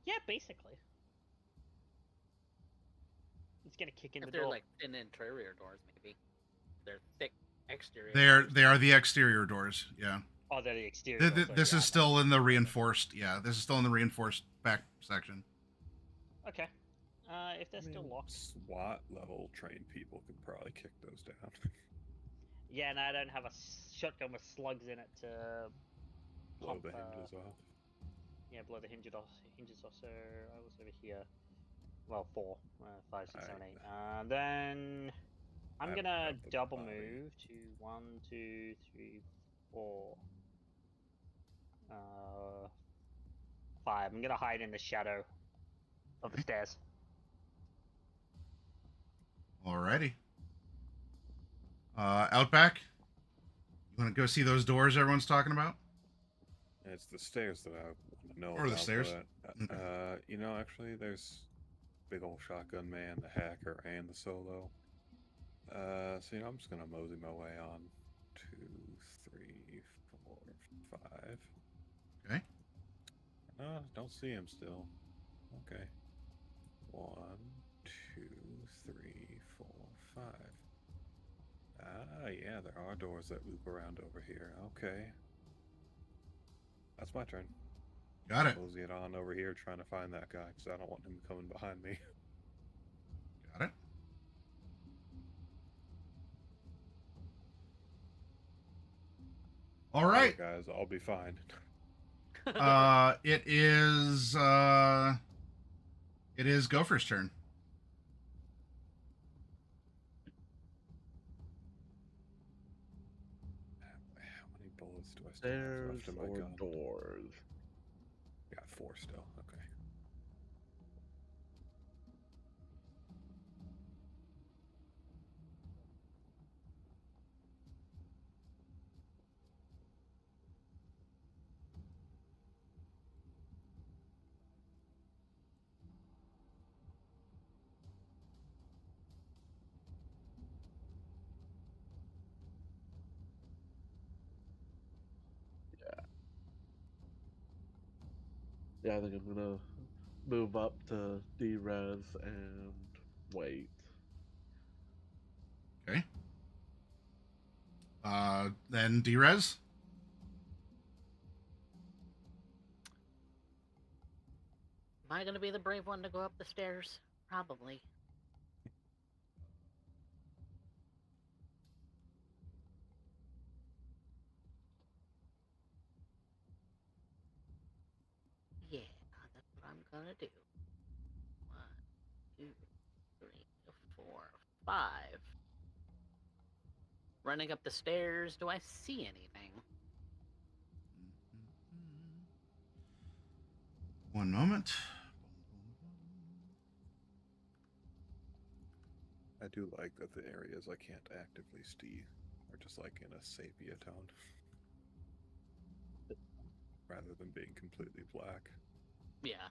yeah, basically. It's gonna kick in If the they're door. like in interior doors, maybe they're thick exterior. They are the exterior doors. Yeah. Oh, they're the exterior. This is still in the reinforced. Yeah, this is still in the reinforced back section. Okay. If they're still locked. SWAT level trained people could probably kick those down. Yeah, and I don't have a shotgun with slugs in it to Blow pump. the hinges off. Yeah, blow the hinges off. So I was over here. Well, 4, 5, 6, 7, 8. Then I'm I gonna got the double body. move to 1, 2, 3, 4, 5. I'm gonna hide in the shadow of the stairs. Alrighty. Outback. You want to go see those doors everyone's talking about? It's the stairs that I want to know Or the about. stairs? But, you know, actually, there's big old shotgun man, the hacker, and the solo. So you know, I'm just gonna mosey my way on 2, 3, 4, 5. Okay. Don't see him still. Okay. 1, 2, 3, 4, 5. Ah, yeah, there are doors that loop around over here. Okay. That's my turn. Got it. Mosey it on over here trying to find that guy because I don't want him coming behind me. Got it. All right. Guys, I'll be fine. It is Gopher's turn. How many bullets do I still have Stairs left in my or gun? doors? Got 4 still. Okay. Yeah, I think I'm gonna move up to D-res and wait. Okay. Then D-Res. Am I gonna be the brave one to go up the stairs? Probably. Yeah, that's what I'm gonna do. 1, 2, 3, 4, 5. Running up the stairs, do I see anything? One moment. I do like that the areas I can't actively see are just like in a sepia tone. Rather than being completely black. Yeah.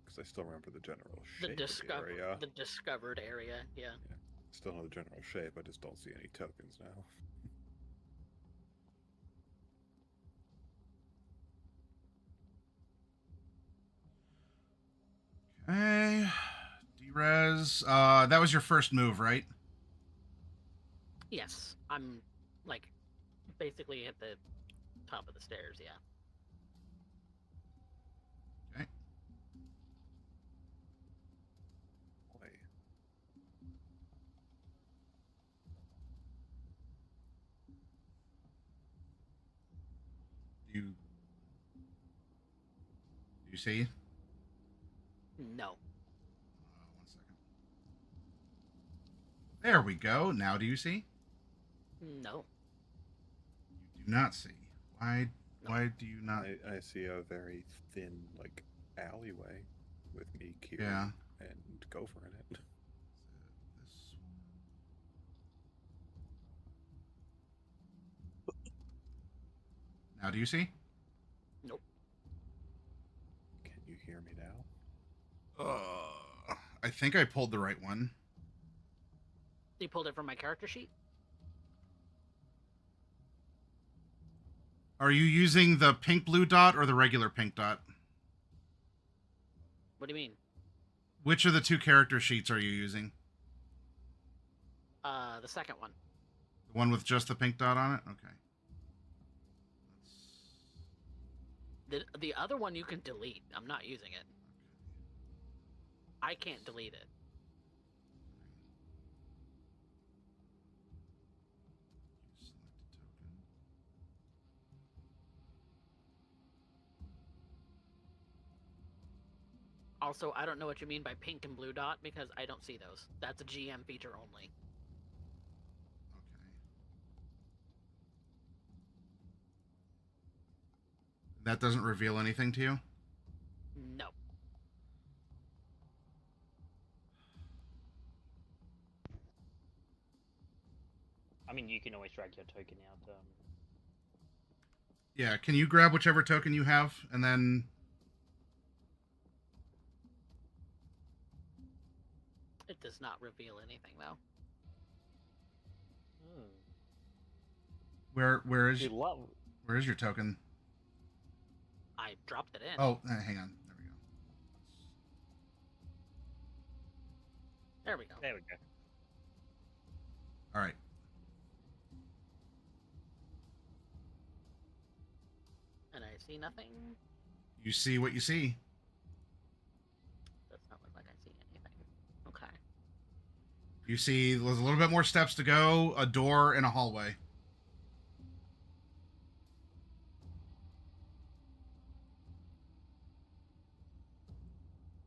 Because I still remember the general The shape of the area. the discovered area, yeah. Still know the general shape, I just don't see any tokens now. Okay. D-Res. That was your first move, right? Yes. I'm like basically at the top of the stairs, yeah. Okay. Boy. Do you see? No. One second. There we go. Now do you see? No. You do not see. Why do you not? I see a very thin, like, alleyway with me, Kieran, Yeah. and Gopher in it. This one. Now do you see? Nope. Can you hear me now? I think I pulled the right one. You pulled it from my character sheet? Are you using the pink blue dot or the regular pink dot? What do you mean? Which of the two character sheets are you using? The second one. The one with just the pink dot on it? Okay. The other one you can delete. I'm not using it. I can't delete it. Also, I don't know what you mean by pink and blue dot because I don't see those. That's a GM feature only. Okay. That doesn't reveal anything to you? No. I mean, you can always drag your token out. Yeah, can you grab whichever token you have and then... It does not reveal anything, though. Where is You love. where is your token? I dropped it in. Oh, hang on. There we go. There we go. There we go. All right. And I see nothing. You see what you see. Does not look like I see anything. Okay. You see there's a little bit more steps to go, a door, and a hallway.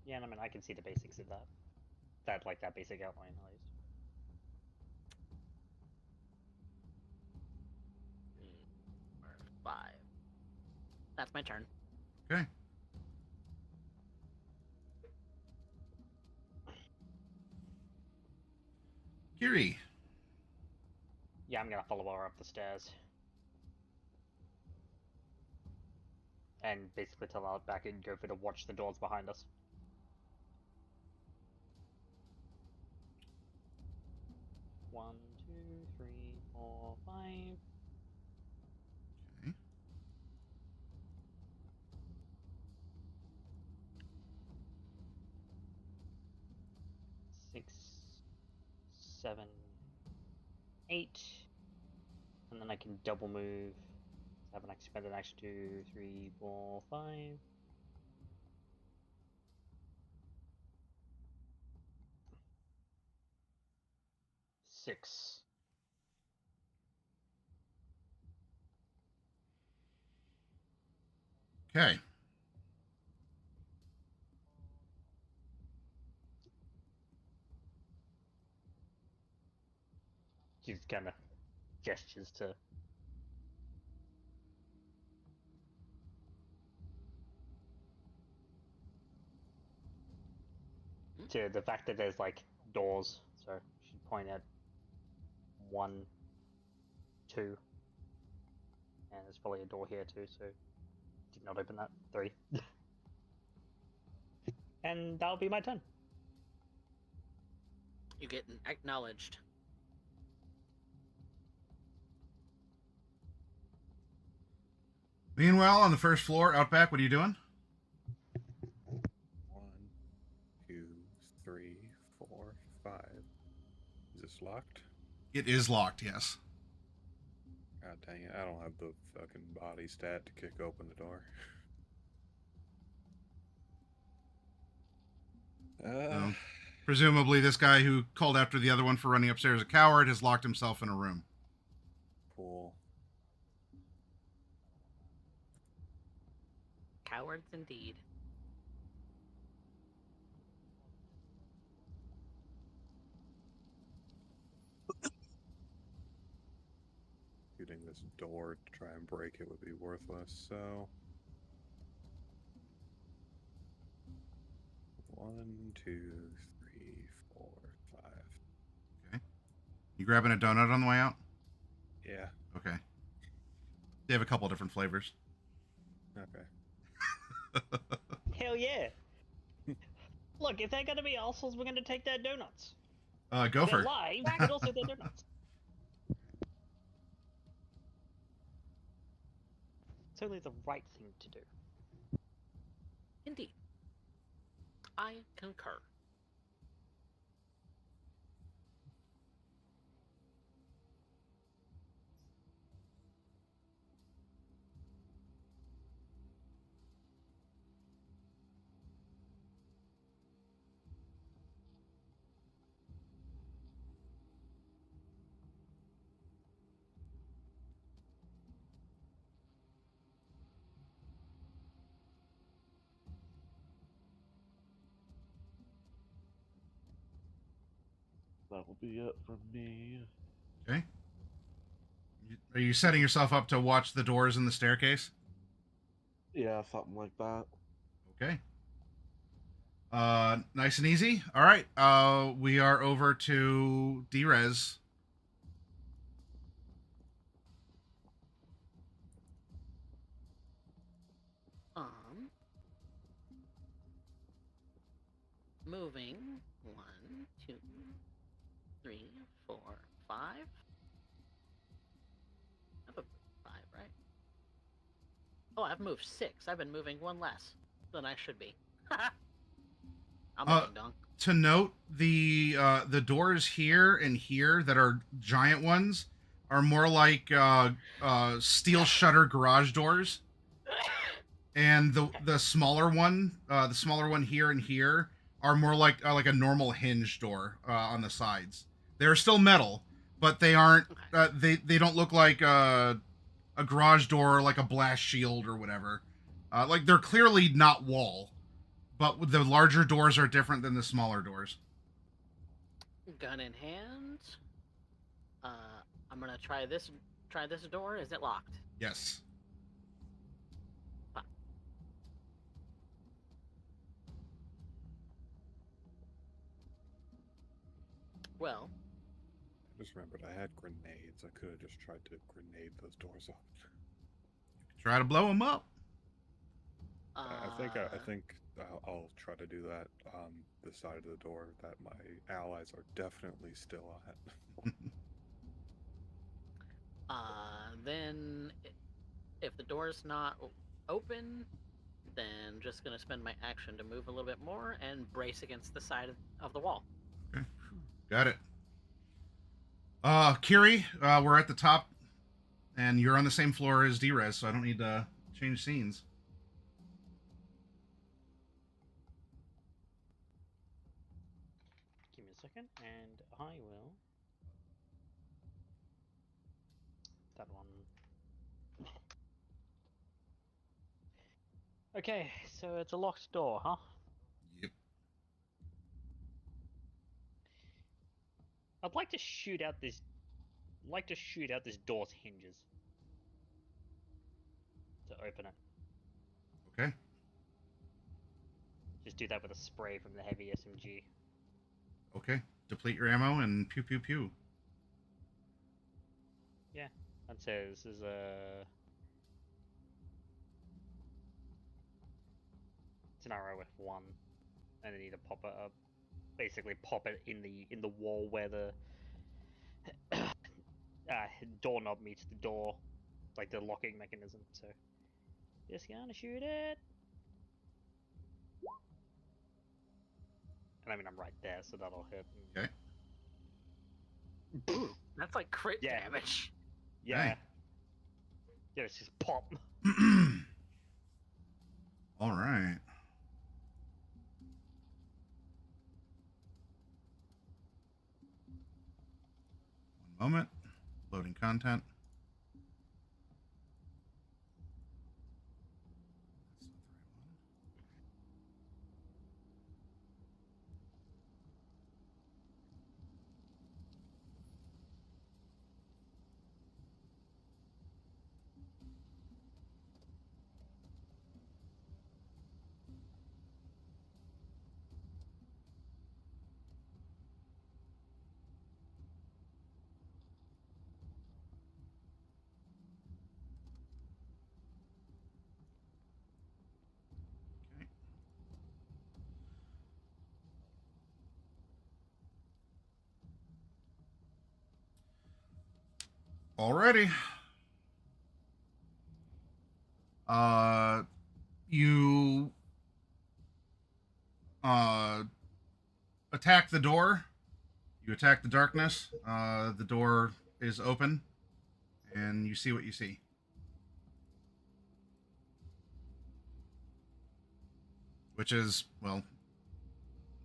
Yeah, and I mean, I can see the basics of that. That basic outline, at least. 5. That's my turn. Okay. Kiri. Yeah, I'm gonna follow her up the stairs. And basically tell her back and go for to watch the doors behind us. One, two, three, 4, 5. Okay. 6, 7, 8. And then I can double move. 7, I can spend an extra 2, 3, 4, 5. 6. Okay. She just kind of gestures to the fact that there's like doors. So she'd point at 1, 2, and there's probably a door here too. So did not open that. 3, and that'll be my turn. You get acknowledged. Meanwhile, on the first floor, out back, what are you doing? 1, 2, 3, 4, 5. Is this locked? It is locked, yes. God dang it, I don't have the fucking body stat to kick open the door. Presumably this guy who called after the other one for running upstairs a coward has locked himself in a room. Cool. Cowards indeed. Shooting this door to try and break it would be worthless, so... 1, 2, 3, 4, 5. Okay. You grabbing a donut on the way out? Yeah. Okay. They have a couple different flavors. Okay. Hell yeah! Look, if they're gonna be assholes, we're gonna take their donuts. Go for They're it. live, but also their donuts. It's only the right thing to do. Indeed. I concur. That will be it for me. Okay. Are you setting yourself up to watch the doors in the staircase? Yeah, something like that. Okay. Nice and easy. All right. We are over to Drez. Moving 1, 2, 3, 4, 5. I have a 5, right? Oh, I've moved 6. I've been moving 1 less than I should be. I'm a ding dong. To note, the doors here and here that are giant ones are more like steel shutter garage doors, and the smaller one here and here are more like a normal hinge door on the sides. They're still metal, but they aren't. They don't look like a garage door, like a blast shield or whatever. Like they're clearly not wall, but the larger doors are different than the smaller doors. Gun in hand. I'm gonna try this door. Is it locked? Yes. Well, I just remembered I had grenades. I could have just tried to grenade those doors up. Try to blow them up. I think I'll try to do that on the side of the door that my allies are definitely still at. Then if the door's not open, then just gonna spend my action to move a little bit more and brace against the side of the wall. Okay. Got it. Kiri, we're at the top, and you're on the same floor as Drez, so I don't need to change scenes. Give me a second, and I will. That one. Okay, so it's a locked door, huh? Yep. I'd like to shoot out this. Door's hinges to open it. Okay. Just do that with a spray from the heavy SMG. Okay. Deplete your ammo and pew pew pew. Yeah, that says there's a. It's an ROF1, and then you need to pop it up. Basically, pop it in the wall where the doorknob meets the door, like the locking mechanism. So, just gonna shoot it. And I mean, I'm right there, so that'll hit. Okay. Ooh, that's like crit damage. Yeah. Hey. Yeah, it's just pop. All right. One moment. Loading content. Alrighty. You attack the door. You attack the darkness. The door is open, and you see what you see. Which is, well,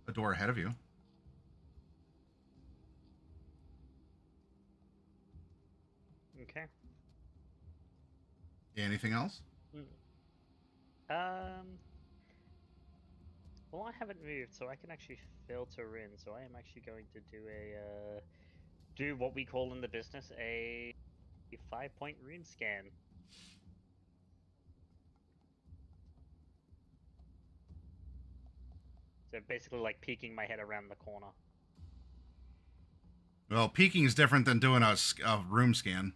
a door ahead of you. Okay. Anything else? Well, Well, I haven't moved, so I can actually filter in. So I am actually going to do what we call in the business a 5-point rune scan. So basically, like peeking my head around the corner. Well, peeking is different than doing a room scan.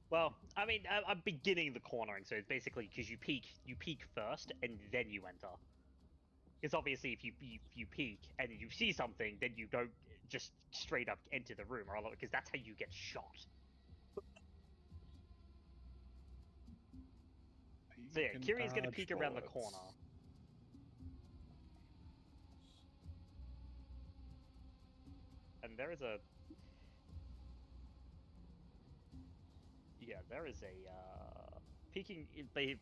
Well, I mean, I'm beginning the cornering, so it's basically because you peek first, and then you enter. Because obviously, if you peek and you see something, then you don't just straight up enter the room, or because that's how you get shot. So yeah, Kiri's gonna peek around the corner. And there is a... Yeah, there is a, peeking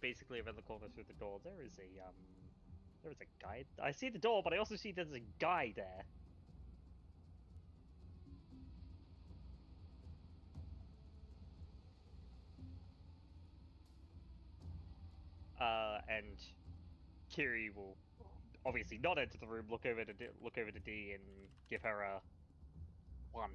basically around the corner through the door, there is a guy. I see the door, but I also see there's a guy there. And Kiri will obviously not enter the room, look over to D and give her a 1.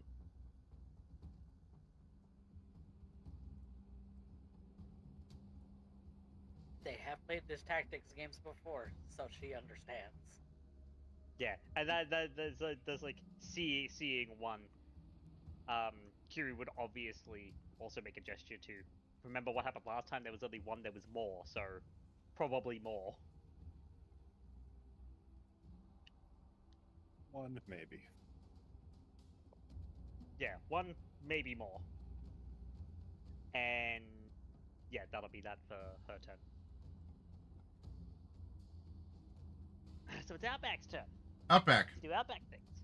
They have played this tactics games before, so she understands. Yeah, and there's like seeing 1. Kiri would obviously also make a gesture to remember what happened last time. There was only 1. There was more, so probably more. 1 maybe. Yeah, 1 maybe more. And yeah, that'll be that for her turn. So it's Outback's turn. Outback. To do Outback things.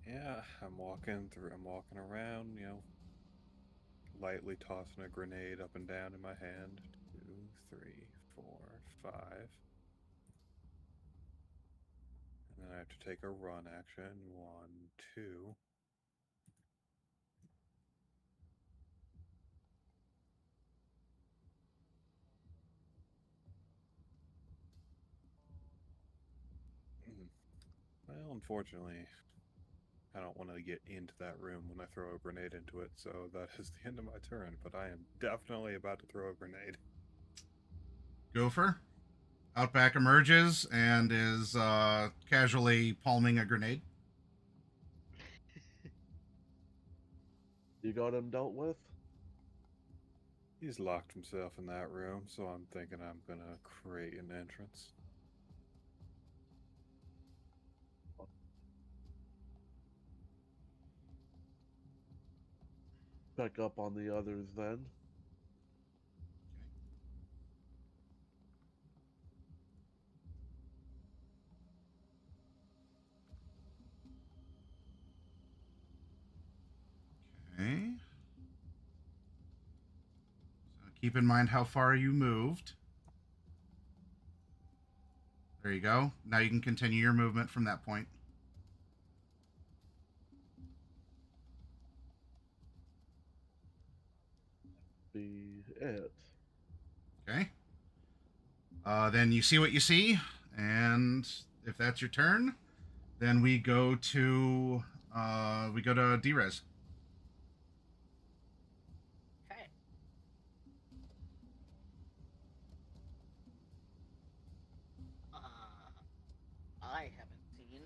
Yeah, I'm walking around, you know, lightly tossing a grenade up and down in my hand. 2, 3, 4, 5. And then I have to take a run action. 1, 2. Well, unfortunately, I don't want to get into that room when I throw a grenade into it, so that is the end of my turn, but I am definitely about to throw a grenade. Gopher. Outback emerges and is casually palming a grenade. You got him dealt with? He's locked himself in that room, so I'm thinking I'm gonna create an entrance. Check up on the others then. Okay. So keep in mind how far you moved. There you go. Now you can continue your movement from that point. Be it. Okay. Then you see what you see, and if that's your turn, then we go to Drez. Okay. I haven't seen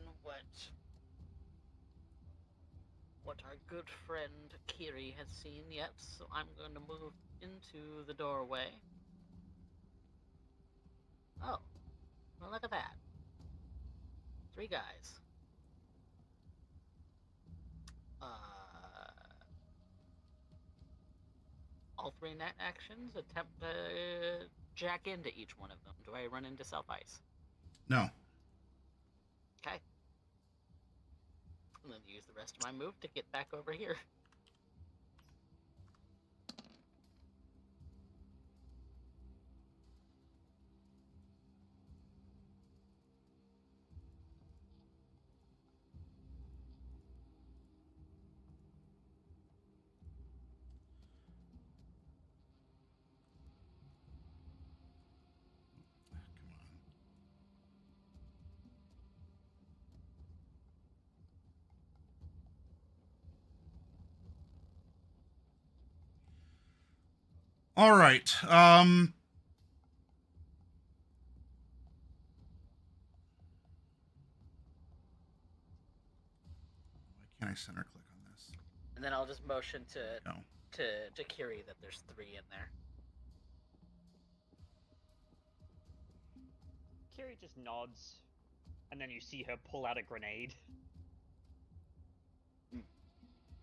what our good friend Kiri has seen yet, so I'm going to move into the doorway. Oh, well, look at that. 3 guys. All 3 net actions attempt to jack into each one of them. Do I run into self-ice? No. Okay. And then use the rest of my move to get back over here. Come on. All right. Why can't I center click on this? And then I'll just motion No. to Kiri that there's 3 in there. Kiri just nods, and then you see her pull out a grenade.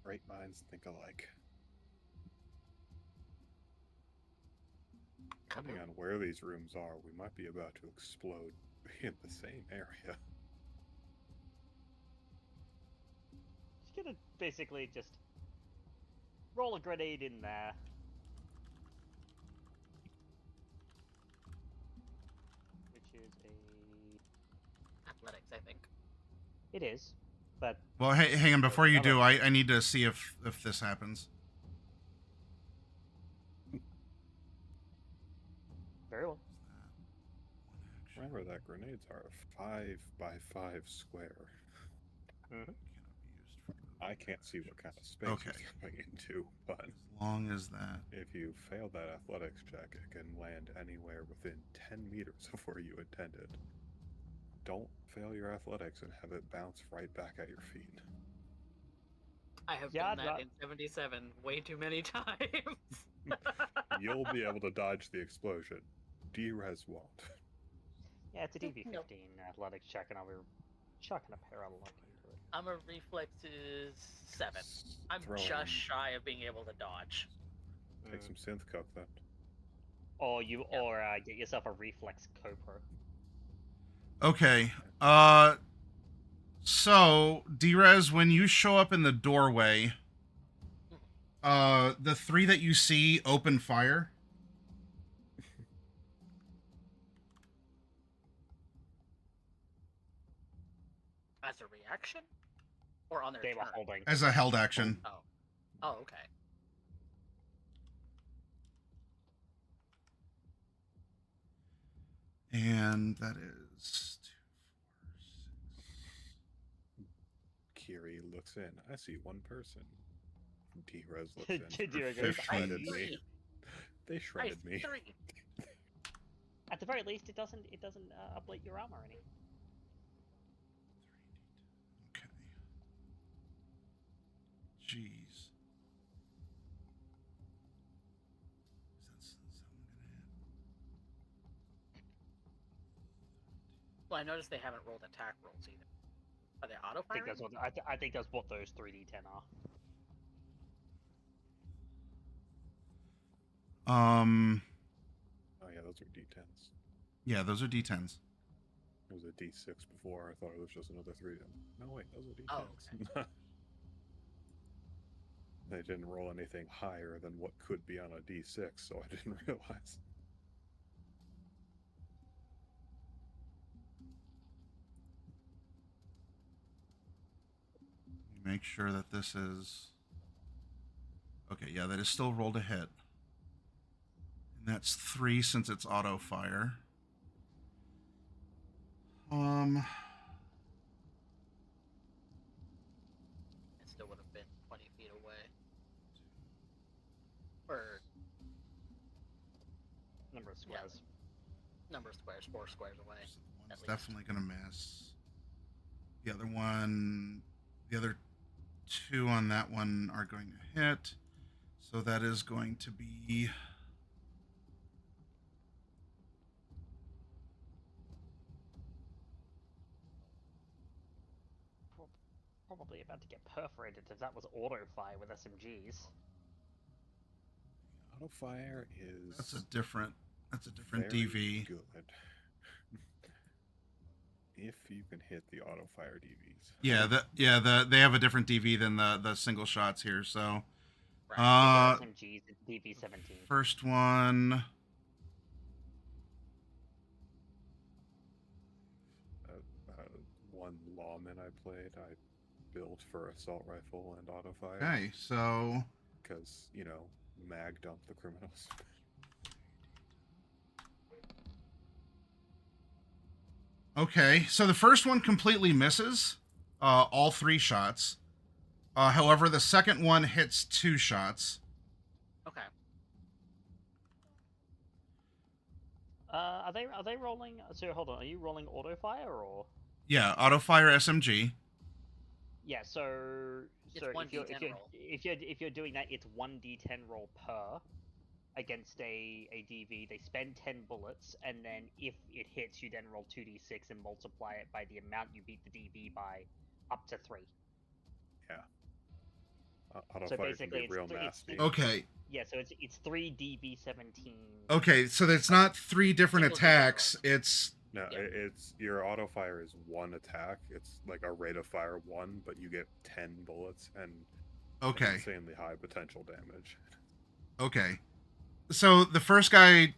Great minds think alike. Depending on where these rooms are, we might be about to explode in the same area. She's gonna basically just roll a grenade in there. Which is a... Athletics, I think. It is, but... Well, hey, hang on. Before you do, I need to see if this happens. Very well. Remember that grenades are a 5x5 square. Mm-hmm. I can't see what kind of space Okay. it's going into, but As long as that. if you fail that athletics check, it can land anywhere within 10 meters of where you intended. Don't fail your athletics and have it bounce right back at your feet. I have done that in 77 way too many times. You'll be able to dodge the explosion. D-Res won't. Yeah, it's a DV15 Nope. athletics check, and I'll be chucking a pair of luck into it. I'm a reflexes 7. I'm Throw just in- shy of being able to dodge. Take some synth coke then. Or get yourself a reflex copro. Okay. So Drez, when you show up in the doorway, the 3 that you see open fire. As a reaction? Or on their They were turn? holding. As a held action. Oh. Oh, okay. And that is 2, 4, 6. Kiri looks in. I see one person. D-Res looks in. D-Res They goes, shredded "I me. see." They shredded me. 3. At the very least, it doesn't ablate your armor any. Okay. Jeez. Is that one gonna hit? Well, I noticed they haven't rolled attack rolls either. Are they auto I think firing? that's what I think that's what those 3d10 are. Oh yeah, those are D10s. Yeah, those are D10s. It was a D6 before. I thought it was just another 3. No, wait, those are D10s. Oh, They didn't roll anything higher than what could be on a D6, so I didn't realize. Make sure that this is... Okay, yeah, that is still rolled a hit. And that's 3 since it's auto fire. It still would have been 20 feet away. Or Number of squares. number of squares, 4 squares away. One's At least. definitely gonna miss. The other one, the other 2 on that one are going to hit. So that is going to be... Probably about to get perforated if that was auto fire with SMGs. Auto fire is That's a different very DV. good. If you can hit the auto fire DVs. Yeah, they have a different DV than the single shots here. So Right. SMGs, it's DV17. first one, One lawman I played, I built for assault rifle and auto fire. okay, so Because, you know, mag dump the criminals. okay, so the first one completely misses, all 3 shots. However, the second one hits 2 shots. Okay. Are they rolling? So hold on, are you rolling auto fire or? Yeah, auto fire SMG. Yeah, so It's so one if you're D10 roll. if you're doing that, it's 1d10 roll per against a DV. They spend 10 bullets, and then if it hits, you then roll 2d6 and multiply it by the amount you beat the DV by, up to 3. Auto So fire can be basically, real nasty. Okay. Yeah, so it's 3 DV17. Okay, so it's not 3 different Single attacks. zero. It's No, Yeah. it's your auto fire is 1 attack. It's like a rate of fire 1, but you get 10 bullets and okay. insanely high potential damage. Okay. So the first guy,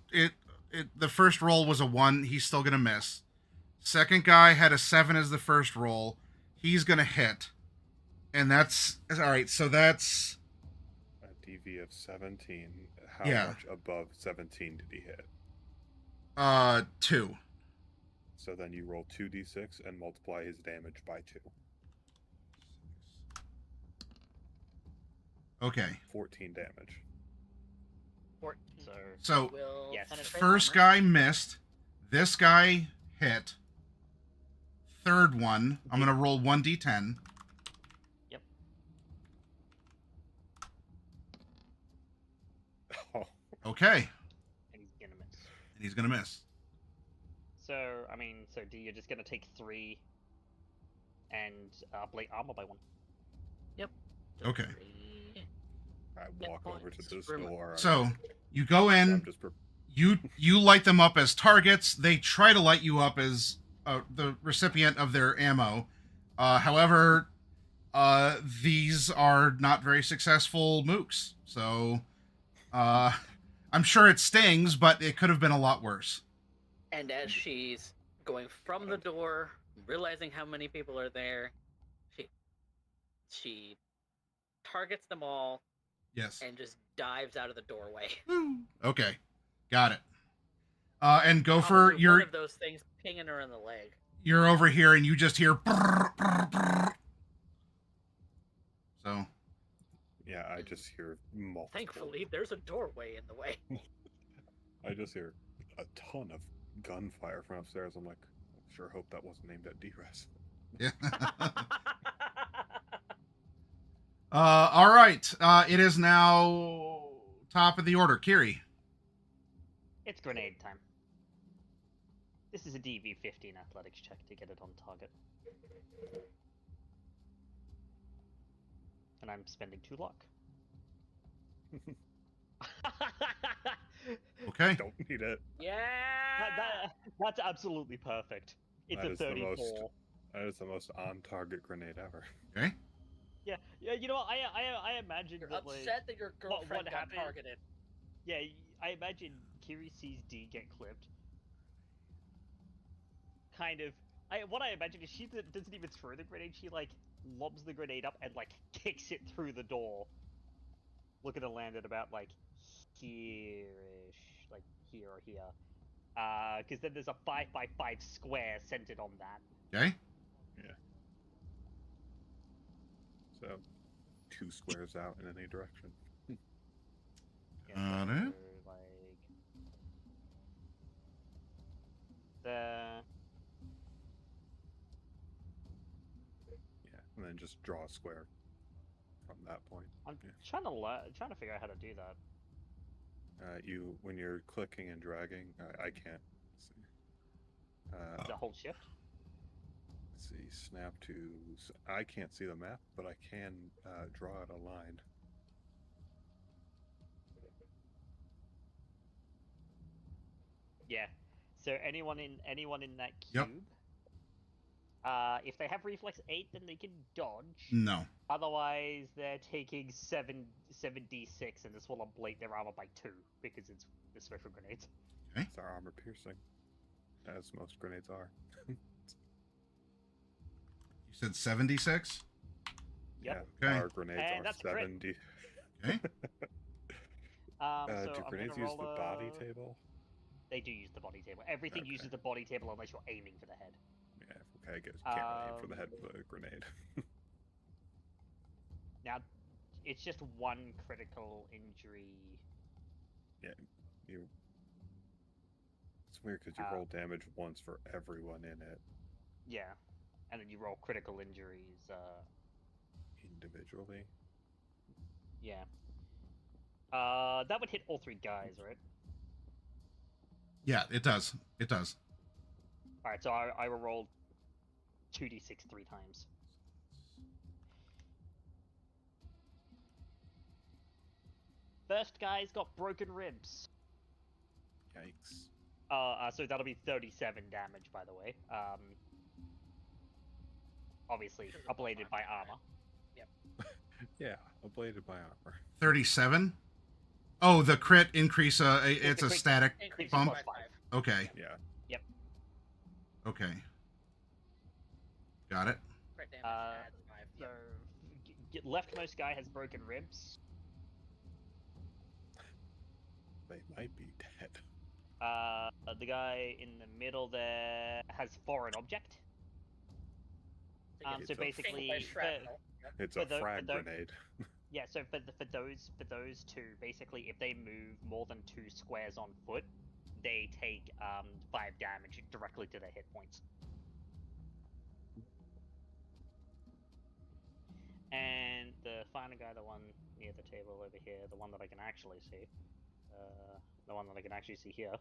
the first roll was a 1. He's still gonna miss. Second guy had a 7 as the first roll. He's gonna hit, and that's all right. So that's A DV of 17. How Yeah. much above 17 did he hit? 2. So then you roll 2d6 and multiply his damage by 2. Okay. 14 damage. 14. So Will Yes. penetrate first armor. guy missed. This guy hit. Third one, I'm gonna roll 1d10. Yep. Oh, Okay, And he's gonna miss. and he's gonna miss. So I mean, so D, you're just gonna take 3 and plate armor by 1. Okay. 3. I Hit walk over to points. this Remo- door. So you go I'm in. just You light them up as targets. They try to light you up as the recipient of their ammo. However, these are not very successful mooks. So I'm sure it stings, but it could have been a lot worse. And as she's going from the door, realizing how many people are there, she targets them all Yes. and just dives out of the doorway. Okay. Got it. And Gopher, Probably you're one of those things pinging her in the leg. you're over here and you just hear brrr, brrr, brrr. So yeah, I just hear multiple. Thankfully, there's a doorway in the way. I just hear a ton of gunfire from upstairs. I'm like, sure hope that wasn't aimed at D-Res. yeah. All right. It is now top of the order. Kiri. It's grenade time. This is a DV15 athletics check to get it on target. And I'm spending 2 luck. Okay. Don't need it. Yeah. That's absolutely perfect. It's That a is the 34. most- That is the most on-target grenade ever. Okay. Yeah, you know what? I imagine You're that, like, upset that your girlfriend got happened- targeted. yeah, I imagine Kiri sees D get clipped. Kind of. What I imagine is she doesn't even throw the grenade. She like lobs the grenade up and like kicks it through the door. Looking to land at about like here-ish, like here or here. Because then there's a 5x5 square centered on that. Okay. So, 2 squares out in any direction. Got it. So, like there. Yeah, and then just draw a square from that point. I'm Yeah. trying to figure out how to do that. When you're clicking and dragging, I can't see. The whole shift. Let's see, snap to. I can't see the map, but I can draw out a line. Yeah. So anyone in that Yep. cube, if they have reflex 8, then they can dodge. No. Otherwise, they're taking 7d6, and this will ablate their armor by 2 because it's special grenades. It's our armor piercing, as most grenades are. You said 76? Yep. Yeah, Okay. our grenades And are that's a crit. 70. Okay. So do I'm grenades gonna use the roll body a- table? They do use the body table. Everything Okay. uses the body table unless you're aiming for the head. Yeah, okay, I guess you can't really aim for the head with a grenade. Now, it's just 1 critical injury. It's It's weird because you roll damage once for everyone in it. Yeah, and then you roll critical injuries. Individually. Yeah. That would hit all 3 guys, right? Yeah, it does. It does. All right, so I will roll 2d6 3 times. First guy's got broken ribs. Yikes. So that'll be 37 damage, by the way. Obviously, ablated by armor. Yeah, ablated by armor. 37. Oh, the crit increase. It's a static Increase bump. by 5. Okay. Yeah. Yep. Okay. Got it. Crit damage adds 5. So, leftmost guy has broken ribs. They might be dead. The guy in the middle there has foreign object. So basically, It's a frag grenade. Yeah, so for those 2, basically, if they move more than 2 squares on foot, they take 5 damage directly to their hit points. And the final guy, the one near the table over here, the one that I can actually see, here.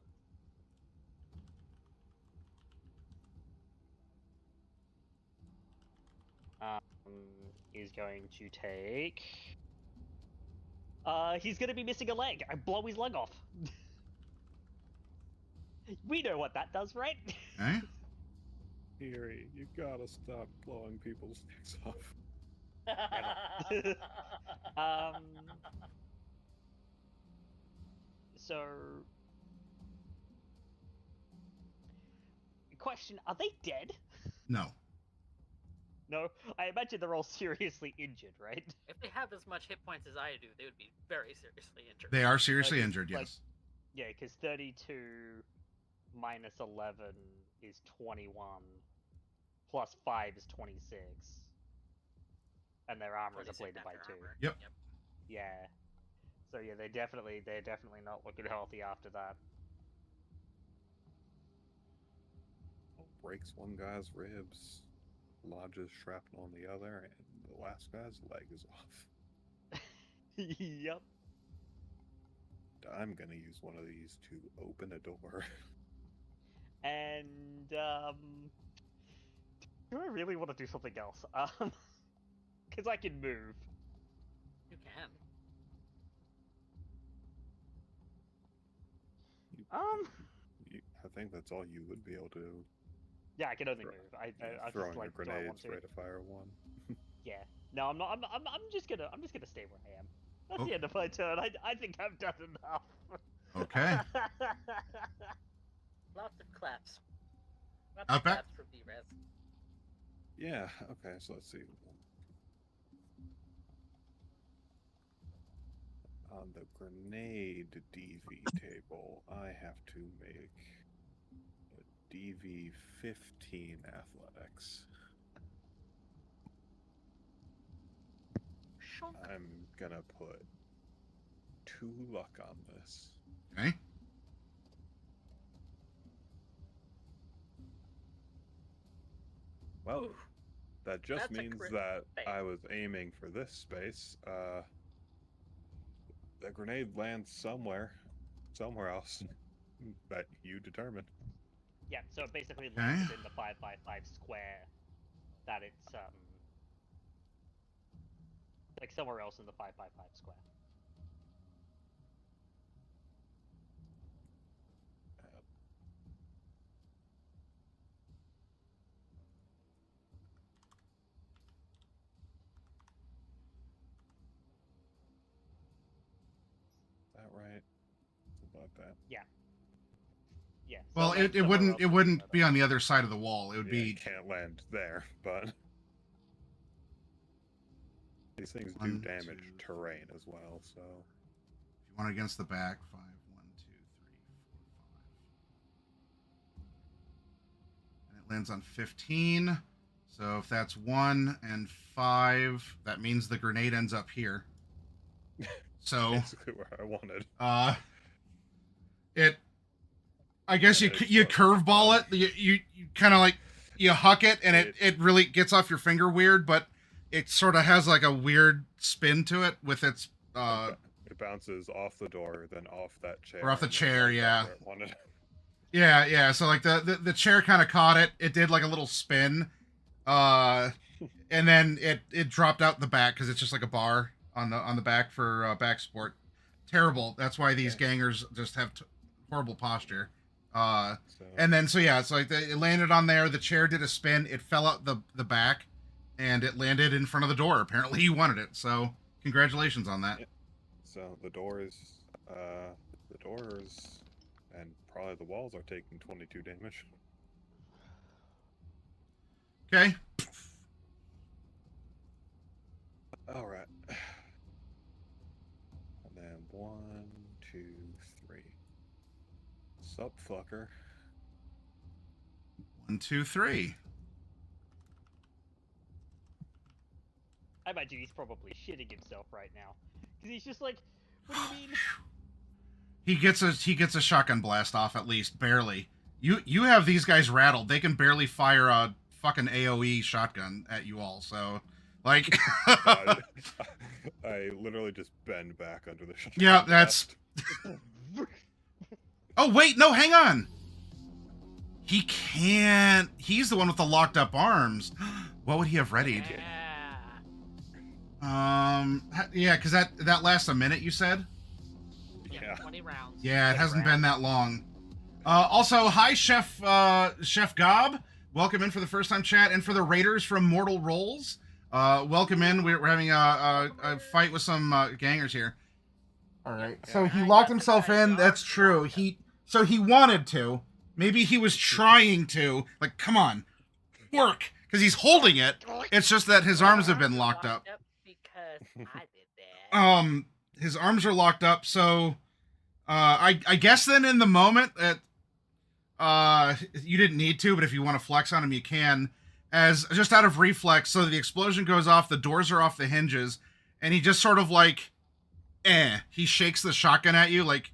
Is going to take. He's gonna be missing a leg. I blow his leg off. We know what that does, right? Okay. Eerie, you gotta stop blowing people's necks off. So, question: are they dead? No. No, I imagine they're all seriously injured, right? If they have as much hit points as I do, they would be very seriously injured. They are seriously Like- injured, like- yes. Yeah, because 32 minus 11 is 21, plus 5 is 26, and their armor is 26 ablated by after 2. armor. Yep. Yeah. So yeah, they're definitely not looking healthy after that. Breaks one guy's ribs, lodges shrapnel on the other, and the last guy's leg is off. Yep. I'm gonna use one of these to open a door. And do I really want to do something else? Because I can move. You can. I think that's all you would be able to do. Yeah, I can only Throw- move. I throwing just like, your do I want grenades, to? rate of fire 1. Yeah. No, I'm not. I'm just gonna stay where I am. That's Oh. the end of my turn. I think I've done enough. Okay. Lots of claps. Lots of Outback? claps for B-Res. Yeah, okay, so let's see. On the grenade DV table, I have to make a DV 15 athletics. Shonk. I'm gonna put 2 luck on this. Okay. Well, Ooh, that just that's a means crit that fail. I was aiming for this space. The grenade lands somewhere else that you determine. Yeah. So it basically Okay. lands within the 5x5 square that it's like somewhere else in the 5x5 square. Is that right? It's about that. Yeah. Well, so it somewhere wouldn't else it in wouldn't the- be on the other side of the wall. It would Yeah, be it can't land there, but these things do 1, damage 2, terrain as well. So if you want against the back, 5, 1, 2, 3, 4, 5. And it lands on 15. So if that's 1 and 5, that means the grenade ends up here. So basically where I wanted. I guess And you it explodes. curveball it. You kind of like you huck it, and it really gets off your finger weird, but it sort of has like a weird spin to it with its It bounces off the door, then off that chair. or off the and then chair, right back yeah. where it wanted. Yeah. So like the chair kind of caught it. It did like a little spin, and then it dropped out the back because it's just like a bar on the back for back support. Terrible. That's why these gangers just have horrible posture. And then so it's like it landed on there. The chair did a spin. It fell out the back, and it landed in front of the door. Apparently, you wanted it. So congratulations on that. Yeah. So the doors, and probably the walls are taking 22 damage. Okay. All right. And then 1, 2, 3. Sup, fucker. 1, 2, 3. I imagine he's probably shitting himself right now. Because he's just like, what do you mean? He gets a shotgun blast off at least, barely. You have these guys rattled. They can barely fire a fucking AoE shotgun at you all. So, like, I literally just bend back under the shotgun. Yeah, that's. Oh wait, no, hang on. He can't. He's the one with the locked up arms. What would he have readied? Yeah, because that lasts a minute. You said. Yeah. 20 rounds. Yeah, it hasn't been that long. Also, hi, Chef Gob. Welcome in for the first time chat, and for the Raiders from Mortal Rolls. Welcome in. We're having a fight with some gangers here. All right. So he locked himself in. That's true. He wanted to. Maybe he was trying to. Like, come on, work, because he's holding it. It's just that his arms have been locked up. Because I did that. His arms are locked up. So, I guess then in the moment that you didn't need to, but if you want to flex on him, you can. As just out of reflex, so the explosion goes off, the doors are off the hinges, and he just sort of like, he shakes the shotgun at you, like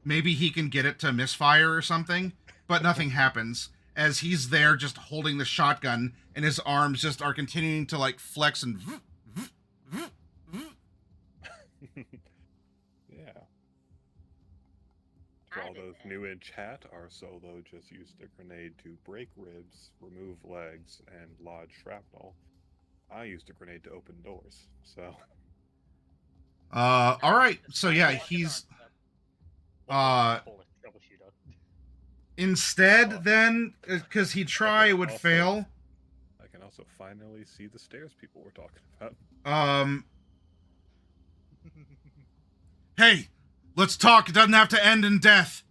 maybe he can get it to misfire or something, but nothing happens, as he's there just holding the shotgun, and his arms just are continuing to like flex and Yeah. For all those new in chat, our solo just used a grenade to break ribs, remove legs, and lodge shrapnel. I used a grenade to open doors, so... all right, so yeah, he's Troubleshooter. instead then, because he'd try, it would fail. I can also finally see the stairs people were talking about. Hey, let's talk. It doesn't have to end in death.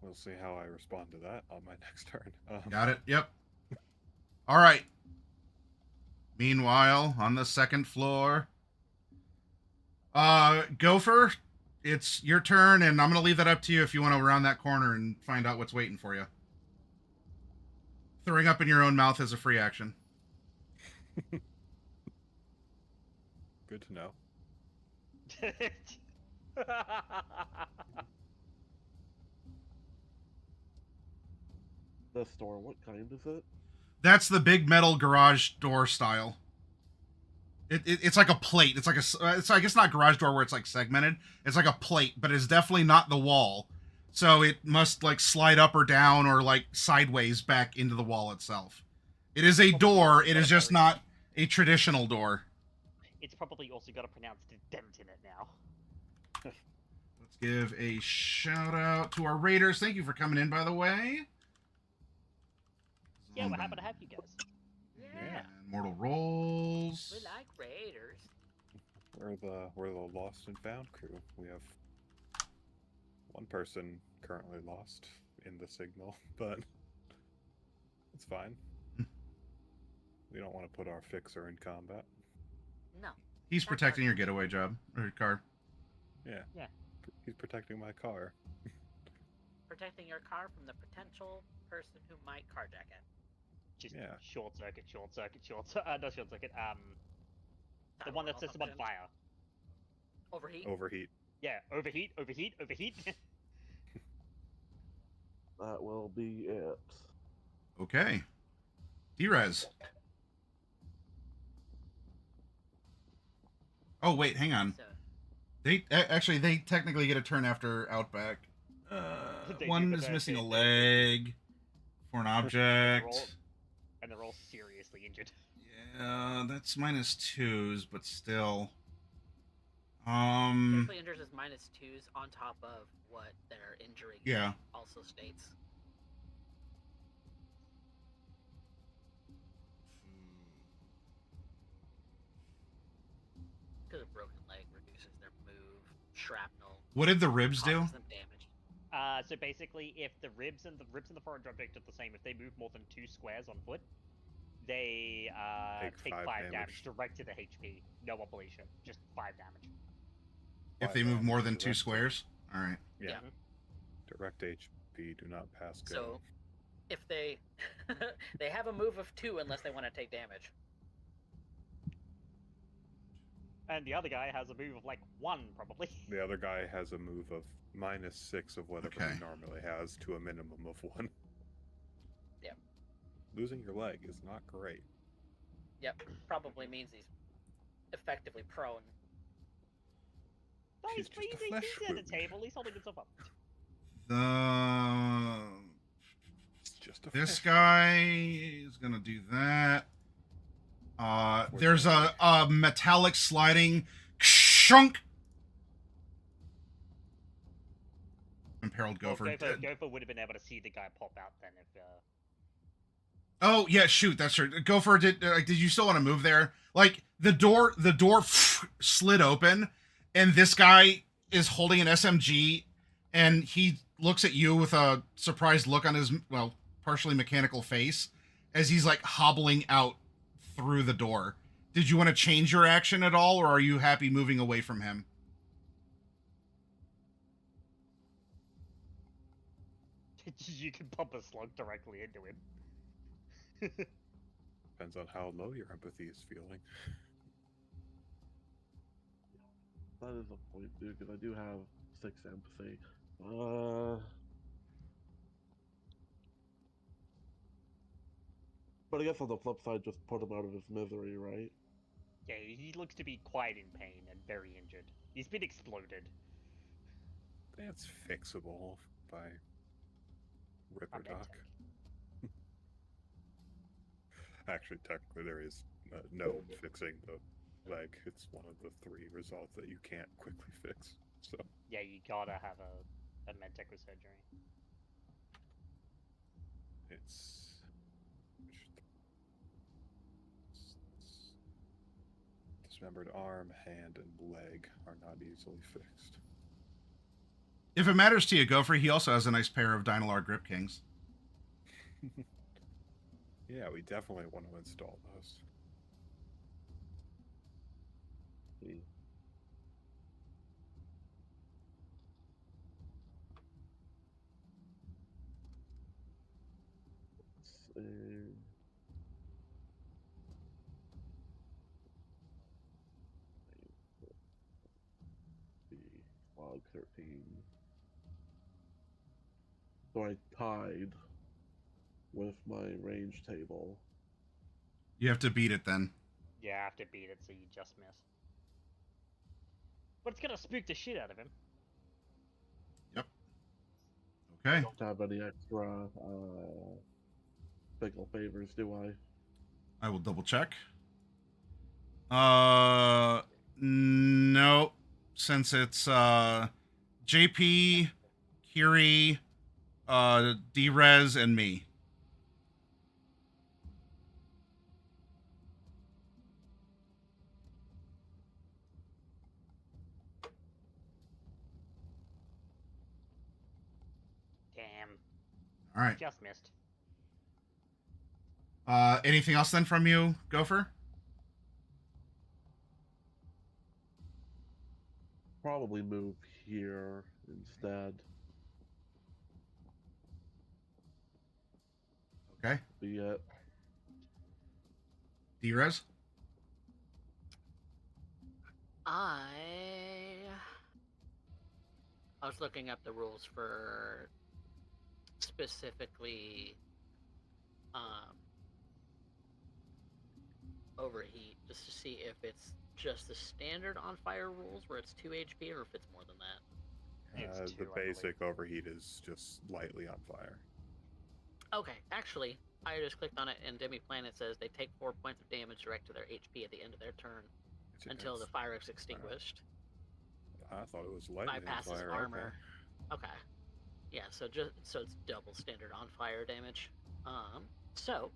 We'll see how I respond to that on my next turn. Got it. Yep. All right. Meanwhile, on the second floor, Gopher, it's your turn, and I'm going to leave that up to you if you want to round that corner and find out what's waiting for you. Throwing up in your own mouth is a free action. Good to know. This door, what kind is it? That's the big metal garage door style. It's like a plate. It's like it's I guess not garage door where it's like segmented. It's like a plate, but it's definitely not the wall. So it must like slide up or down or like sideways back into the wall itself. It is a door. It is just not a traditional door. It's probably also got a pronounced dent in it now. Let's give a shout out to our raiders. Thank you for coming in, by the way. Yeah, we're happy to have you guys. Yeah. And Mortal Rolls. We like Raiders. We're the lost and found crew. We have one person currently lost in the signal, but it's fine. We don't want to put our fixer in combat. No. He's protecting your getaway job or car. Yeah. Yeah. He's protecting my car. Protecting your car from the potential person who might carjack it. Just Yeah. short circuit. Not short circuit. The one that sets them on fire. Overheat. Overheat. Yeah, overheat. That will be it. Okay. Drez. Oh wait, hang on. So, They technically get a turn after Outback. They do, One but is missing a they- leg for an object. and they're all seriously injured. Yeah, that's -2s, but still. seriously injured is -2s on top of what their injury Yeah. also states. Because a broken leg reduces their move, shrapnel. What did the ribs do? Causes them damage. So basically, if the ribs and the foreign object are the same, if they move more than 2 squares on foot, they take 5 damage direct to the HP. No ablation, just 5 damage. If they move more than 2 squares? Alright. Yeah. Mhm. Direct HP, do not pass go. So, if they they have a move of 2 unless they want to take damage. And the other guy has a move of like 1, probably. The other guy has a move of -6 of whatever Okay. he normally has to a minimum of 1. Yep. Losing your leg is not great. Yep, probably means he's effectively prone. No, He's just a flesh he's at the wound. table. He's holding himself up. It's just a This flesh guy is gonna do that. There's a metallic sliding shunk. Imperiled Gopher. Gopher would have been able to see the guy pop out then if. Oh yeah, shoot, that's right. Gopher, did you still want to move there? Like the door slid open, and this guy is holding an SMG, and he looks at you with a surprised look on his partially mechanical face as he's like hobbling out through the door. Did you want to change your action at all, or are you happy moving away from him? You can pump a slug directly into him. Depends on how low your empathy is feeling. That is a point, dude, because I do have 6 empathy. But I guess on the flip side, just put him out of his misery, right? Yeah, he looks to be quite in pain and very injured. He's been exploded. That's fixable by Ripper Dead Doc. tech. Actually, technically, there is no fixing the leg. It's one of the 3 results that you can't quickly fix. So Yeah, you gotta have a medtech with surgery. it's dismembered arm, hand, and leg are not easily fixed. If it matters to you, Gopher, he also has a nice pair of Dynalar Grip Kings. Yeah, we definitely want to install those. See. Let's see. Log 13. So I tied with my range table. You have to beat it then. Yeah, I have to beat it so you just miss. But it's gonna spook the shit out of him. Okay. I don't have any extra fickle favors, do I? I will double check. No. Since it's JP, Kiri, Drez, and me. Damn. All right. Just missed. Anything else then from you, Gopher? Probably move here instead. Okay. Be it. Drez? I I was looking up the rules for specifically overheat, just to see if it's just the standard on fire rules where it's 2 HP or if it's more than that. It's The 2, I believe. basic overheat is just lightly on fire. Okay, actually, I just clicked on it and Demi Planet says they take 4 points of damage direct to their HP at the end of their turn until the fire is extinguished. I thought it was lightly on Bypasses fire. armor. Okay. Yeah, so it's double standard on fire damage. So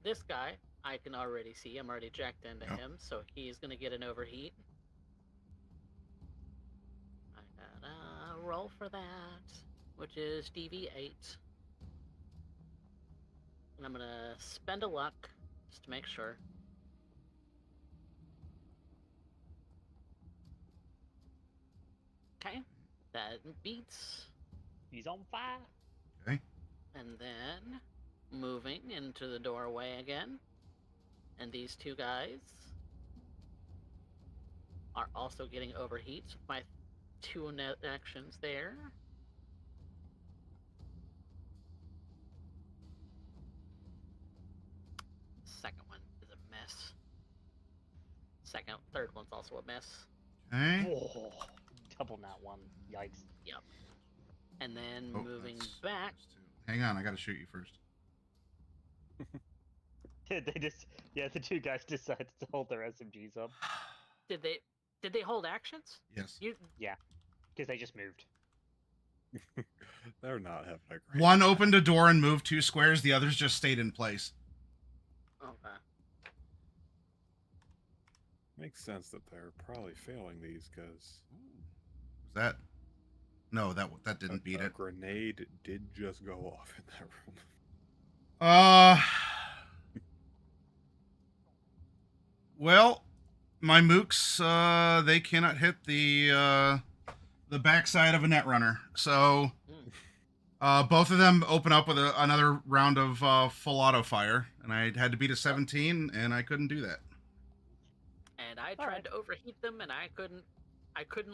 this guy I can already see. I'm already jacked into him, so he's gonna get an overheat. I gotta roll for that, which is DV8. And I'm gonna spend a luck just to make sure. Okay, that beats. He's on fire. Okay. And then moving into the doorway again. And these two guys are also getting overheat. So my 2 net actions there. Second one is a miss. Third one's also a miss. Okay. Whoa. Double nat 1. Yikes. Yep. And then Oh, moving that's back. Hang on, I gotta shoot you first. They just, the 2 guys decided to hold their SMGs up. Did they hold actions? Yes. Because they just moved. They're not having a great One time. opened a door and moved 2 squares. The others just stayed in place. Okay. Makes sense that they're probably failing these because Was that? No, that didn't beat a it. grenade did just go off in that room. Well, my mooks, they cannot hit the backside of a netrunner. So, both of them open up with another round of full auto fire, and I had to beat a 17, and I couldn't do that. And I tried to overheat them, and I couldn't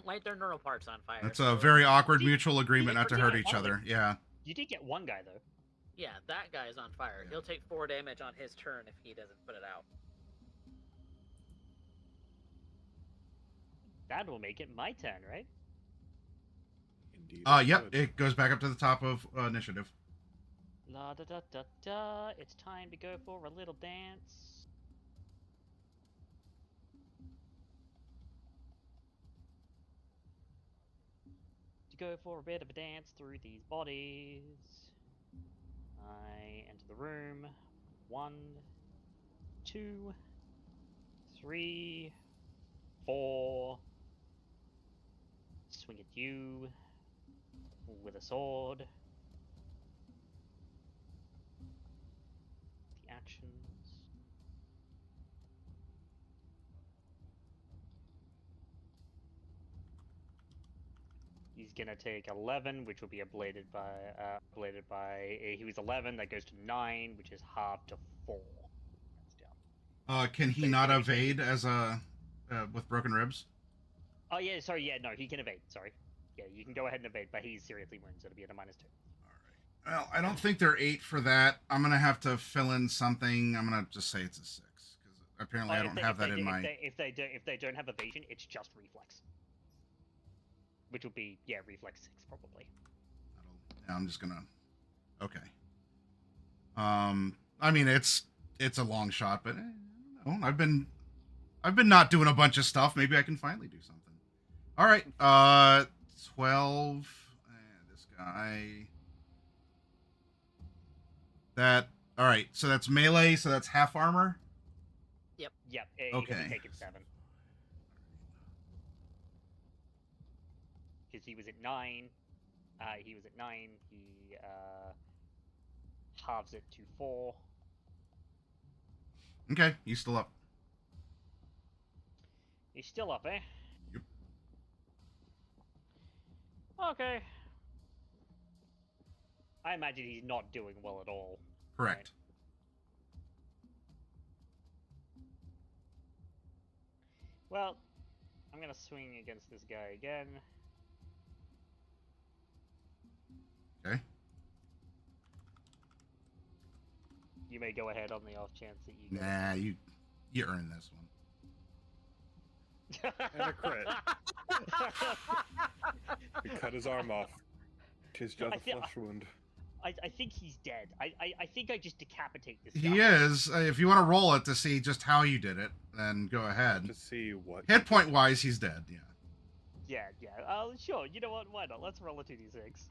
light their neural parts on fire. That's so... a very awkward You did- mutual agreement you not to did hurt get each one of other. them. Yeah. You did get one guy, though. Yeah, that guy's on fire. Yeah. He'll take 4 damage on his turn if he doesn't put it out. That will make it my turn, right? Indeed. Yep, would. it goes back up to the top of initiative. La da da da da. It's time to go for a little dance. To go for a bit of a dance through these bodies. I enter the room. 1, 2, 3, 4. Swing at you with a sword. The actions. He's gonna take 11, which will be ablated by. He was 11. That goes to 9, which is halved to 4. That's down. Can he So he's not gonna be evade as a with broken ribs? Oh yeah, sorry. Yeah, no, he can evade. Sorry. Yeah, you can go ahead and evade, but he's seriously wounded, so it'll be at a -2. Well, I don't think they're 8 for that. I'm gonna have to fill in something. I'm gonna just say it's a 6 because apparently I don't have that in my. If they don't have evasion, it's just reflex, which will be reflex 6 probably. Yeah, I'm just gonna. Okay. I mean it's a long shot, but I've been not doing a bunch of stuff. Maybe I can finally do something. All right. 12. This guy. That. All right. So that's melee. So that's half armor. Yep. Okay. He'll be taking 7. Because he was at 9. He halves it to 4. Okay. He's still up. He's still up, eh? Yep. Okay. I imagine he's not doing well at all. Correct. Right? Well, I'm gonna swing against this guy again. Okay. You may go ahead on the off chance that you. Nah, you earned this one. And a crit. You cut his arm off. 'Tis just a flesh wound. I think he's dead. I think I just decapitate this guy. He is. If you want to roll it to see just how you did it, then go ahead. To see what. Hit point wise, he's dead. Yeah. Yeah. Sure. You know what? Why not? Let's roll a 2d6.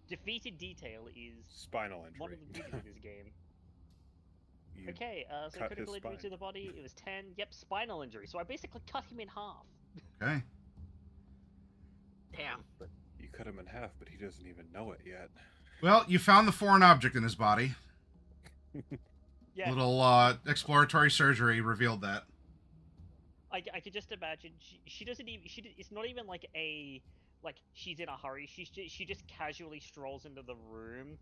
Defeated detail is Spinal injury. one of the beauties of this game. You Okay, so cut critical his injury to spine. the body, it was 10. Yep, spinal injury. So I basically cut him in half. Okay. Damn. But you cut him in half, but he doesn't even know it yet. Well, you found the foreign object in his body. Yeah, Little exploratory surgery revealed that. I could just imagine. She doesn't even. It's not even like a. Like, she's in a hurry. She just casually strolls into the room.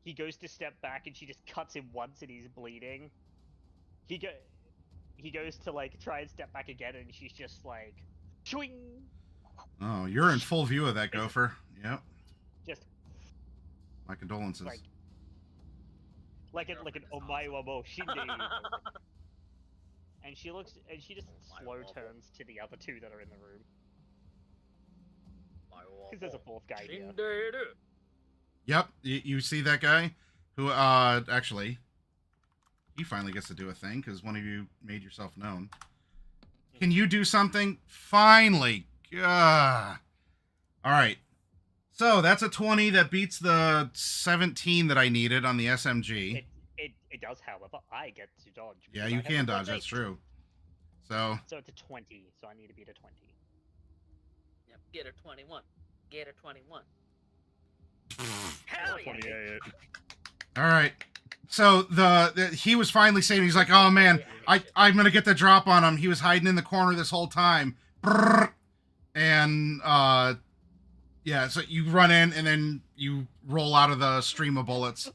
He goes to step back and she just cuts him once and he's bleeding. He goes to, like, try and step back again and she's just like, chewing. Oh, you're in full view of that, Gopher. Yep. Just My condolences. like an omae wa mo shinde. And she just slow turns to the other two that are in the room. Because there's a fourth guy here. Yep, you see that guy who, actually, he finally gets to do a thing because one of you made yourself known. Can you do something? Finally. All right. So that's a 20 that beats the 17 that I needed on the SMG. It does, however, I get to dodge. Yeah, because you I have can a dodge. +8. That's true. So So it's a 20, so I need to beat a 20. Yep, get her 21. Get her 21. Hell yeah. 28. all right. So he was finally saying, he's like, oh man, I'm gonna get the drop on him. He was hiding in the corner this whole time. Brrr. And yeah, so you run in and then you roll out of the stream of bullets.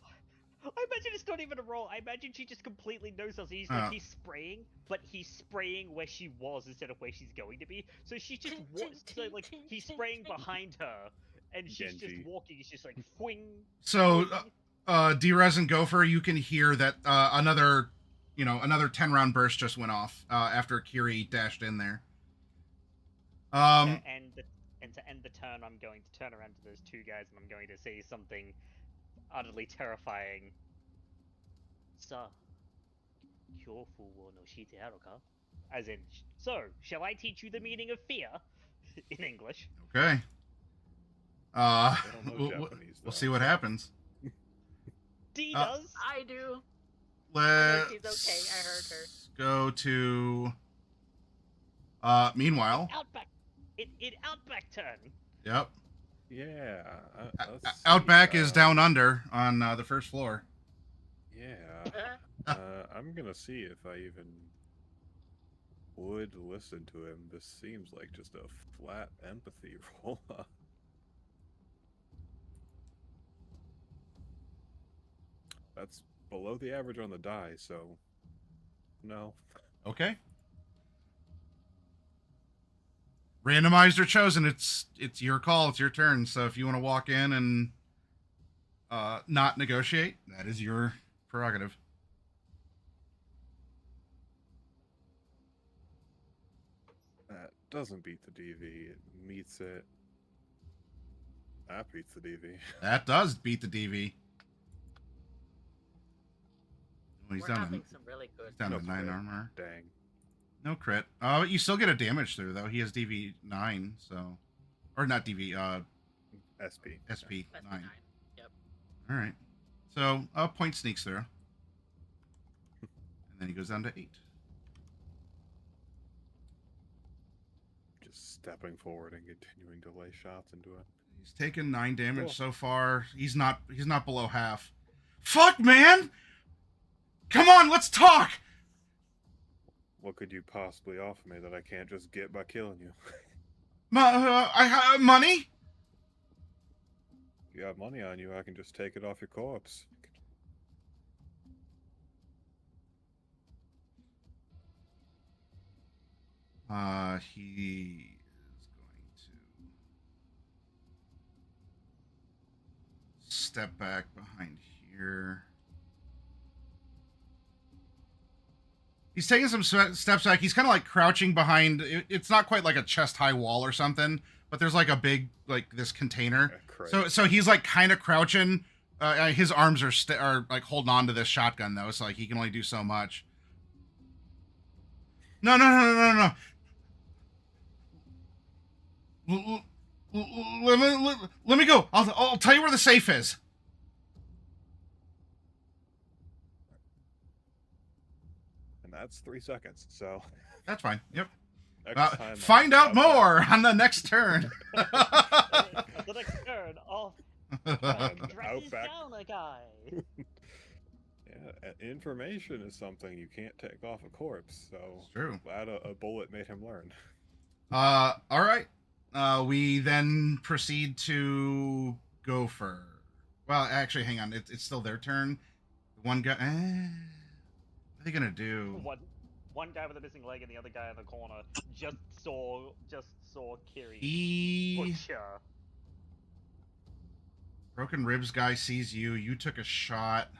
I imagine it's not even a roll. I imagine she just completely knows us. He's like, he's spraying, but he's spraying where she was instead of where she's going to be. So she just so like he's spraying behind her, and she's just Genji. walking. It's just like fwing. So D-Res and Gopher, you can hear that another 10-round burst just went off after Kiri dashed in there. And to end the turn, I'm going to turn around to those two guys, and I'm going to say something utterly terrifying. Sa, kyofu wo no shite aru ka? As in, so, shall I teach you the meaning of fear? In English. Okay. I don't know We'll Japanese, we'll though. see what happens. D does. I do. Let's she's okay, I heard her. go to meanwhile. Outback. It Outback turn. Yep. Yeah. let's see, Outback is down under on the first floor. Yeah. I'm gonna see if I even would listen to him. This seems like just a flat empathy roll. That's below the average on the die, so no. Okay. Randomized or chosen, it's your call, it's your turn. So if you want to walk in and not negotiate, that is your prerogative. That doesn't beat the DV. It meets it. That beats the DV. That does beat the DV. Oh, he's We're down having to, some really good. down to No 9 crit. armor. Dang. No crit. Oh, you still get a damage through though. He has DV 9, so, or not DV. SP. SP That's 9. 9. Yep. All right. So a point sneaks through, and then he goes down to 8. Just stepping forward and continuing to lay shots into it. He's taken 9 damage Cool. so far. He's not below half. Fuck, man! Come on, let's talk. What could you possibly offer me that I can't just get by killing you? I have money. If you have money on you, I can just take it off your corpse. He is going to step back behind here. He's taking some steps back. He's kind of like crouching behind. It's not quite like a chest-high wall or something, but there's like a big, like this container. So he's like kind of crouching. His arms are like holding on to this shotgun though, so like he can only do so much. No. Let me go. I'll tell you where the safe is. And that's 3 seconds. So that's fine. Yep. Next find out more on the next turn. The next turn, dresses Outback. down a guy. Yeah, information is something you can't take off a corpse. So it's true. Glad a bullet made him learn. All right. We then proceed to Gopher. Well, actually, hang on. It's still their turn. One guy. What are they gonna do? One guy with a missing leg and the other guy in the corner just saw Kiri. Butcher. Broken ribs guy sees you. You took a shot.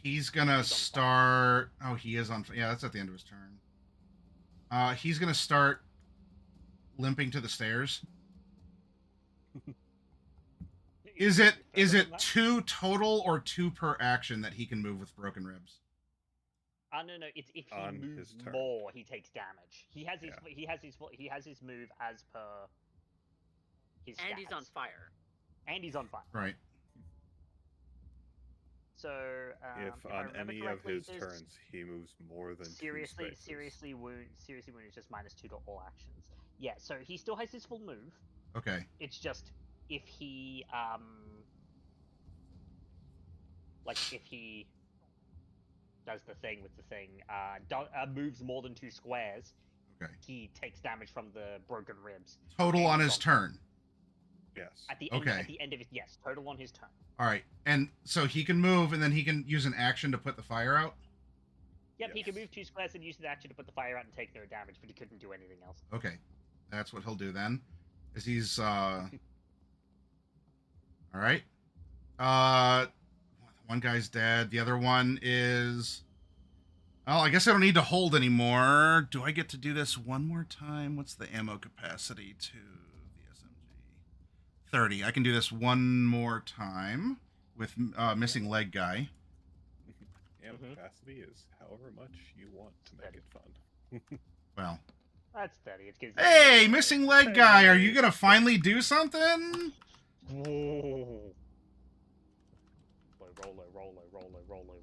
He's gonna start. Oh, he is on. Yeah, that's at the end of his turn. He's gonna start limping to the stairs. Is it 2 total or 2 per action that he can move with broken ribs? No. It's if he moves more, he takes damage. He has his move as per his stats. And he's on fire. And he's on fire. Right. So if on any of his turns he moves more than seriously wound is just -2 to all actions. Yeah, so he still has his full move. Okay. It's just if he if he does the thing with the thing, moves more than 2 squares, okay, he takes damage from the broken ribs. Total on his turn. Yes. At the end of it, yes, total on his turn. All right, and so he can move, and then he can use an action to put the fire out. Yep, he can move 2 squares and use an action to put the fire out and take no damage, but he couldn't do anything else. Okay, that's what he'll do then. Is he's all right. One guy's dead. The other one is. Oh, I guess I don't need to hold anymore. Do I get to do this one more time? What's the ammo capacity to the SMG? 30. I can do this one more time with missing leg guy. Ammo capacity is however much you want to make it fun. Well. That's steady. It's hey, missing leg guy, are you gonna finally do something? Whoa.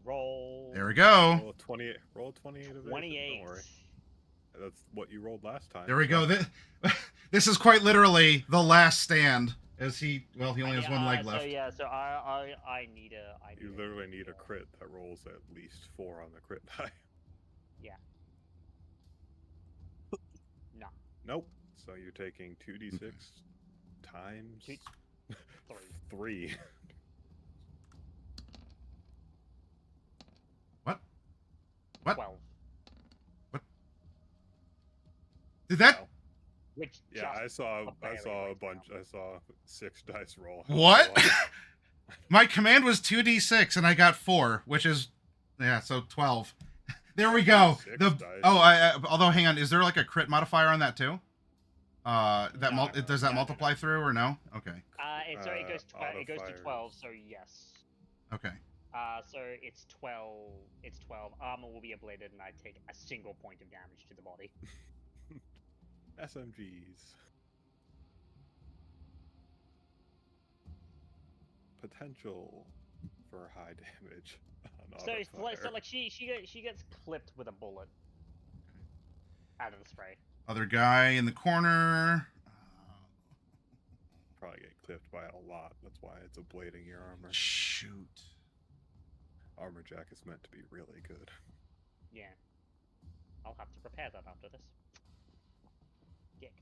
Roll. There we go. Roll 28 of 28. Don't worry. That's what you rolled last time. There we go. This is quite literally the last stand. As he only has one leg left. So I need a. You literally need a crit that rolls at least 4 on the crit die. Yeah. No. Nope. So you're taking 2d6 times 3. What? 12. What? Did that? Which yeah, I saw a bunch. I saw 6 dice roll. What? My command was 2d6 and I got 4, which is so 12. There we go. Although hang on, is there like a crit modifier on that too? Does that multiply through or no? Okay. It goes to 12, so yes. Okay. So it's 12. It's 12. Armor will be ablated, and I take a single point of damage to the body. SMGs. Potential for high damage. So like she gets clipped with a bullet out of the spray. Other guy in the corner. Probably get clipped by a lot. That's why it's ablating your armor. Shoot. Armor jack is meant to be really good. Yeah. I'll have to prepare that after this. Gick.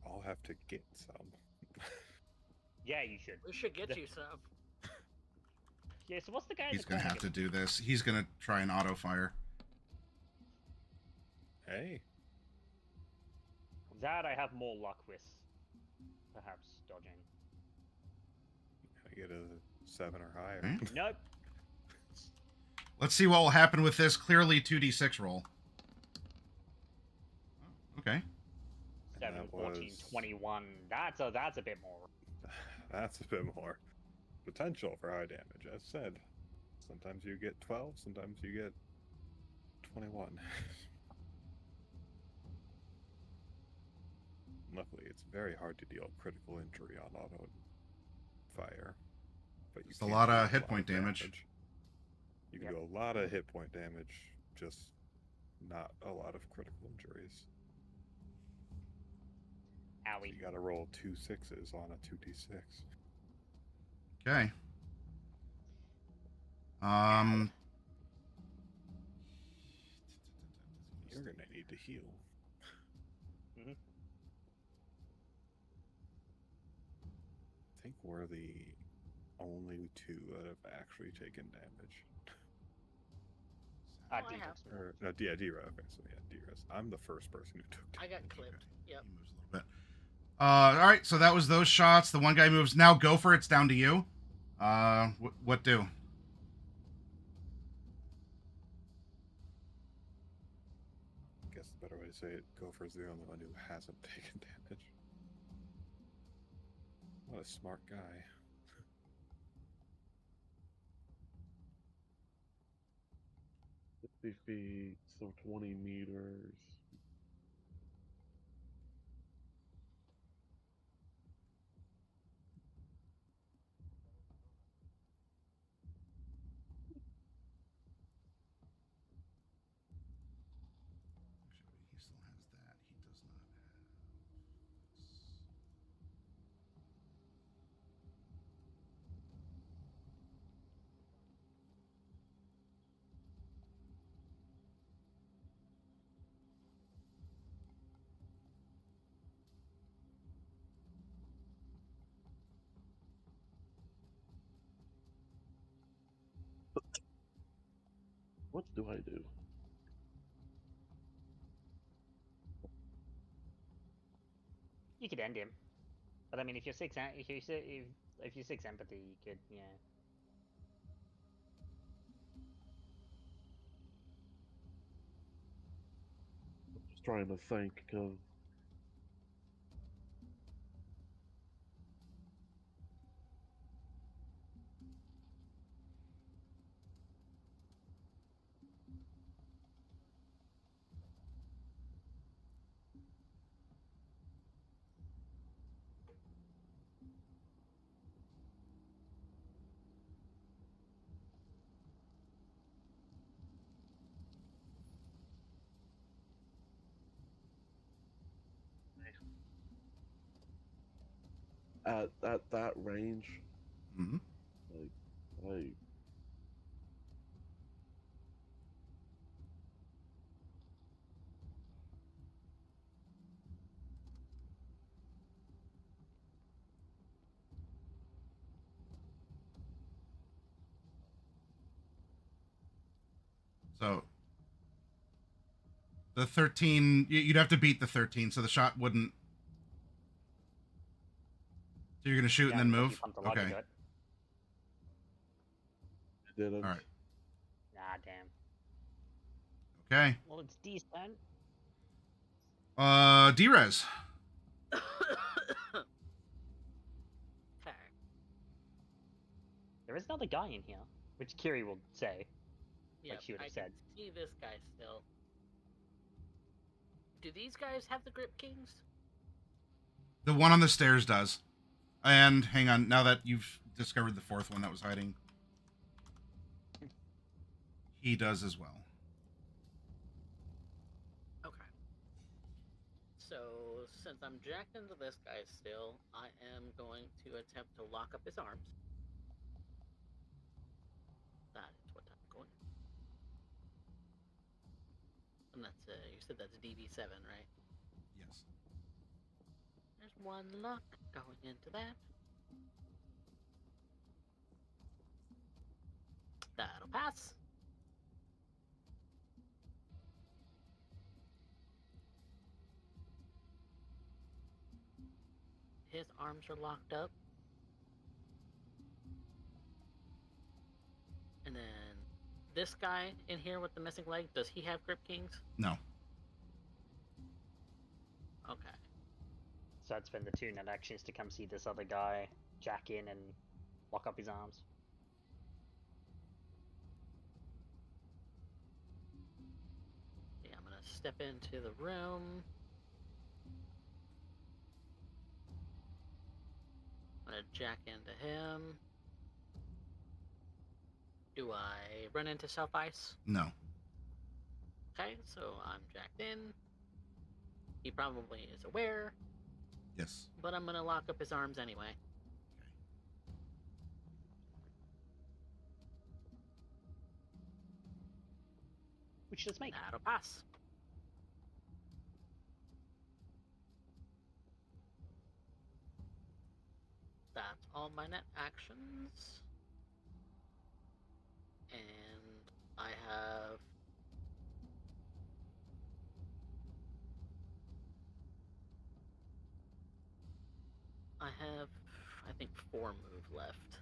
I'll have to get some. Yeah, you should. We should get you some. Yeah, so what's the guy? He's gonna have to do this. He's gonna try an auto fire. Hey, That I have more luck with. Perhaps dodging. I get a 7 or higher. Okay. Nope. Let's see what will happen with this clearly 2d6 roll. Okay. 7, that 14, was- 21. That's a bit more. That's a bit more potential for high damage. As said, sometimes you get 12, sometimes you get 21. Luckily, it's very hard to deal critical injury on auto fire. But you It's a can lot do of hit point damage. You can Yep. do a lot of hit point damage, just not a lot of critical injuries. Owie. You gotta roll 2 6s on a 2d6. Okay. You're gonna need to heal. Mhm. I think we're the only two that have actually taken damage. I D have. took Or no, yeah, D-Res. Okay, so yeah, D-Res. I'm the first person who took I damage. got clipped. Yep. He moves a little bit. All right, so that was those shots. The one guy moves. Now Gopher, it's down to you. What do? I guess the better way to say it, Gopher's the only one who hasn't taken damage. What a smart guy. Feet, so 20 meters. He still has that. He does not have this. What do I do? You could end him. But I mean, if you're if you're 6 empathy, you could, yeah. Just trying to think of. At that range, Mm-hmm. like So the 13, you'd have to beat the 13, so the shot wouldn't. So you're gonna shoot and then Unless you move. pump the logic Okay. to it. didn't. All right. Nah, damn. Okay. Well, it's D's turn. D-Res. Okay. There is another guy in here, which Kiri will say. Yep, she would have I said. can see this guy still. Do these guys have the Grip Kings? The one on the stairs does. And hang on, now that you've discovered the fourth one that was hiding, he does as well. Okay. So, since I'm jacked into this guy still, I am going to attempt to lock up his arms. That is what I'm going. And that's, you said that's DV7, right? Yes. There's one luck going into that. That'll pass. his arms are locked up. And then this guy in here with the missing leg, does he have Grip Kings? No. Okay. So I'd spend the 2 net actions to come see this other guy, jack in, and lock up his arms. Yeah, I'm gonna step into the room. I'm gonna jack into him. Do I run into self-ice? No. Okay, so I'm jacked in. He probably is aware, Yes. but I'm gonna lock up his arms anyway. Which does make. That'll pass. That's all my net actions. And I have... I think, 4 move left.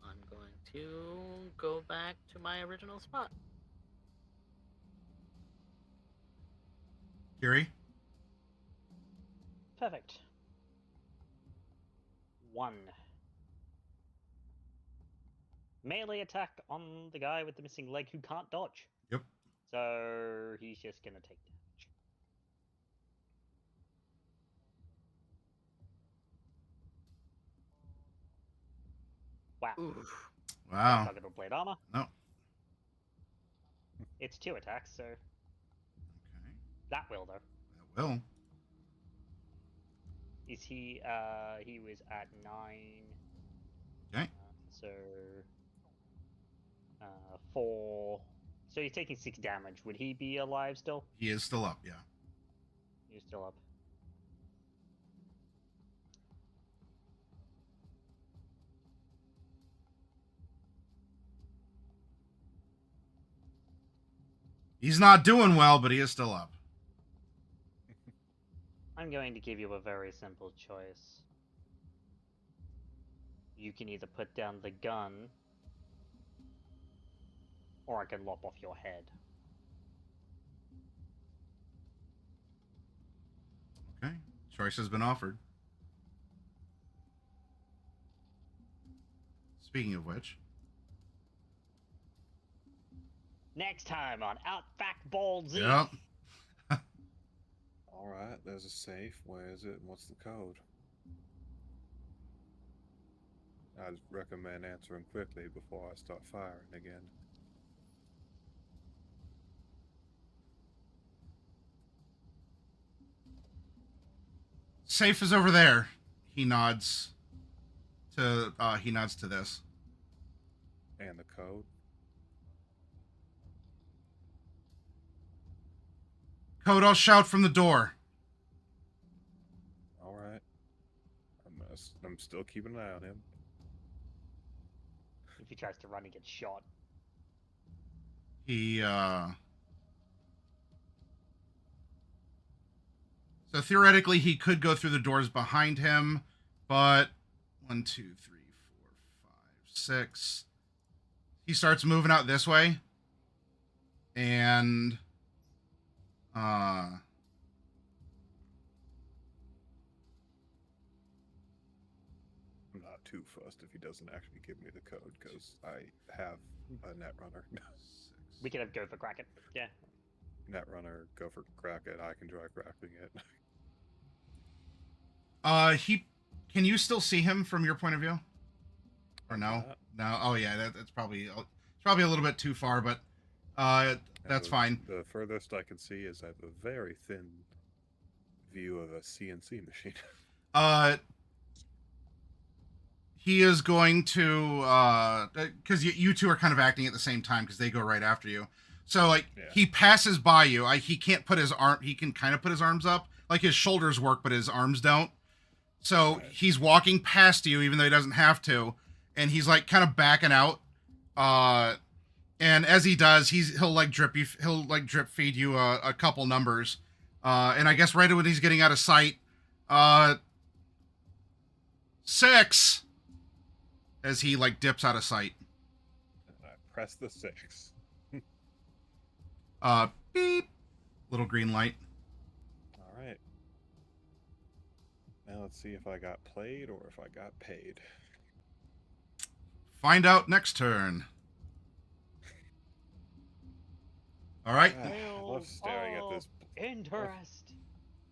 I'm going to go back to my original spot. Kiri? Perfect. 1. Melee attack on the guy with the missing leg who can't dodge. Yep. So he's just gonna take damage. Wow. Oof. Wow. Not gonna blade armor. No. It's 2 attacks, so Okay. that will though. That will. Is he? He was at 9. Okay. So 4. So he's taking 6 damage. Would he be alive still? He is still up, yeah. He's still up. He's not doing well, but he is still up. I'm going to give you a very simple choice. You can either put down the gun, or I can lop off your head. Okay. Choice has been offered. Speaking of which. Next time on Outback Bald Z. Yep. All right, there's a safe. Where is it? What's the code? I'd recommend answering quickly before I start firing again. Safe is over there. He nods to this. And the code? Code, I'll shout from the door. All right. I'm still keeping an eye on him. If he tries to run, he gets shot. He, So theoretically, he could go through the doors behind him, but 1, 2, 3, 4, 5, 6. He starts moving out this way, and I'm not too fussed if he doesn't actually give me the code, because I have a Netrunner. We could have go for Kraken. Yeah. Netrunner, go for Kraken. I can try cracking it. Can you still see him from your point of view? Or no? Not. No. Oh yeah, that's probably a little bit too far, but that's fine. The furthest I can see is I have a very thin view of a CNC machine. He is going to because you two are kind of acting at the same time because they go right after you. So like he passes by you. He can't put his arm. He can kind of put his arms up, like his shoulders work, but his arms don't. So he's walking past you, even though he doesn't have to, and he's like kind of backing out. And as he does, he'll drip feed you a couple numbers, And I guess right when he's getting out of sight, 6 as he like dips out of sight. And I press the 6. Beep. Little green light. All right. Now let's see if I got played or if I got paid. Find out next turn. All right. I love staring at this. Interest.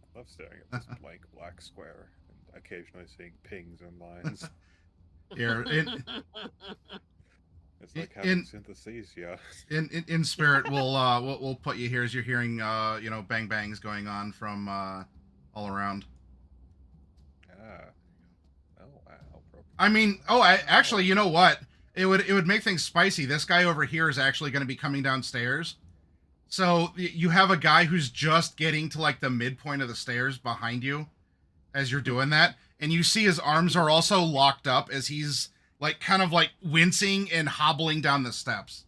I love staring at this blank black square and occasionally seeing pings and lines. Here, It's like having synthesia. in spirit, we'll put you here as you're hearing bang bangs going on from all around. Ah. Oh wow. I mean, actually, you know what? It would make things spicy. This guy over here is actually going to be coming downstairs. So you have a guy who's just getting to like the midpoint of the stairs behind you as you're doing that. And you see his arms are also locked up as he's like kind of like wincing and hobbling down the steps.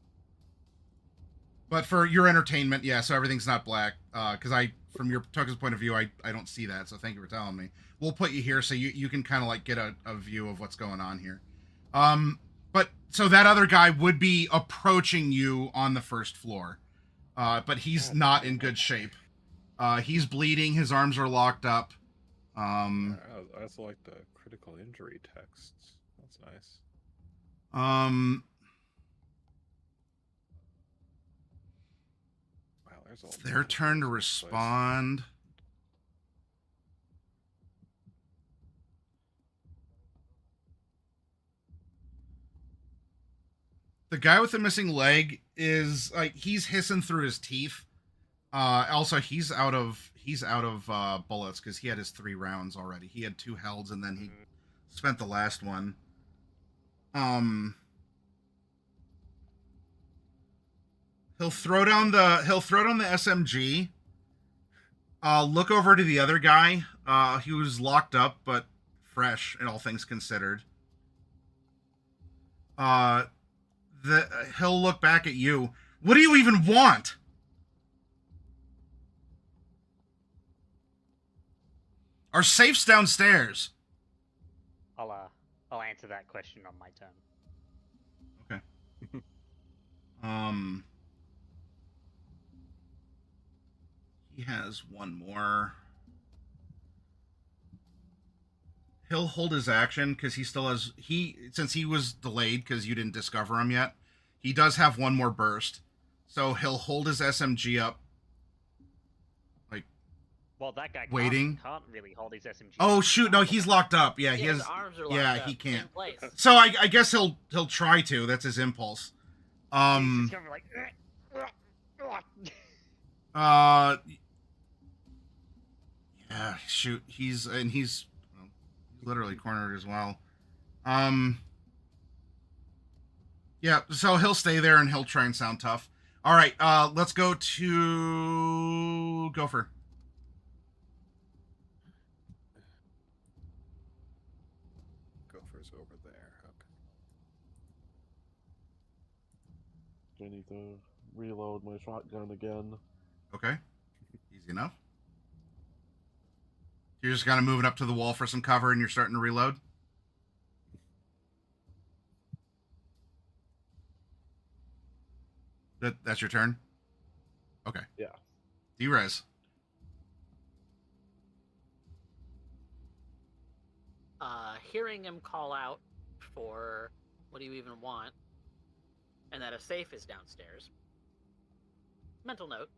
But for your entertainment, yeah, so everything's not black. Because from your Toka's point of view, I don't see that. So thank you for telling me. We'll put you here so you can kind of like get a view of what's going on here. But so that other guy would be approaching you on the first floor. But he's not in good shape. He's bleeding. His arms are locked up. I also like the critical injury texts. That's nice. Wow, there's It's their turn to respond. The guy with the missing leg is like he's hissing through his teeth. Also, he's out of bullets because he had his 3 rounds already. He had 2 helds and then he spent the last one. He'll throw down the SMG. Look over to the other guy. He was locked up but fresh in all things considered. He'll look back at you. What do you even want? Our safe's downstairs. I'll answer that question on my turn. Okay. He has one more. He'll hold his action because he still has since he was delayed because you didn't discover him yet. He does have one more burst, so he'll hold his SMG up. Well, that guy waiting. Can't really hold his SMG. Oh shoot! No, he's locked up. Yeah, his arms are locked up. He can't. In place. So I guess he'll try to. That's his impulse. He's gonna be like, Yeah. Shoot. He's literally cornered as well. Yeah. So he'll stay there and he'll try and sound tough. All right. Let's go to Gopher. Over there. Okay. I need to reload my shotgun again. Okay. Easy enough. You're just kind of moving up to the wall for some cover and you're starting to reload? That's your turn? Okay. Yeah. D-Res. Hearing him call out for what do you even want, and that a safe is downstairs. Mental note.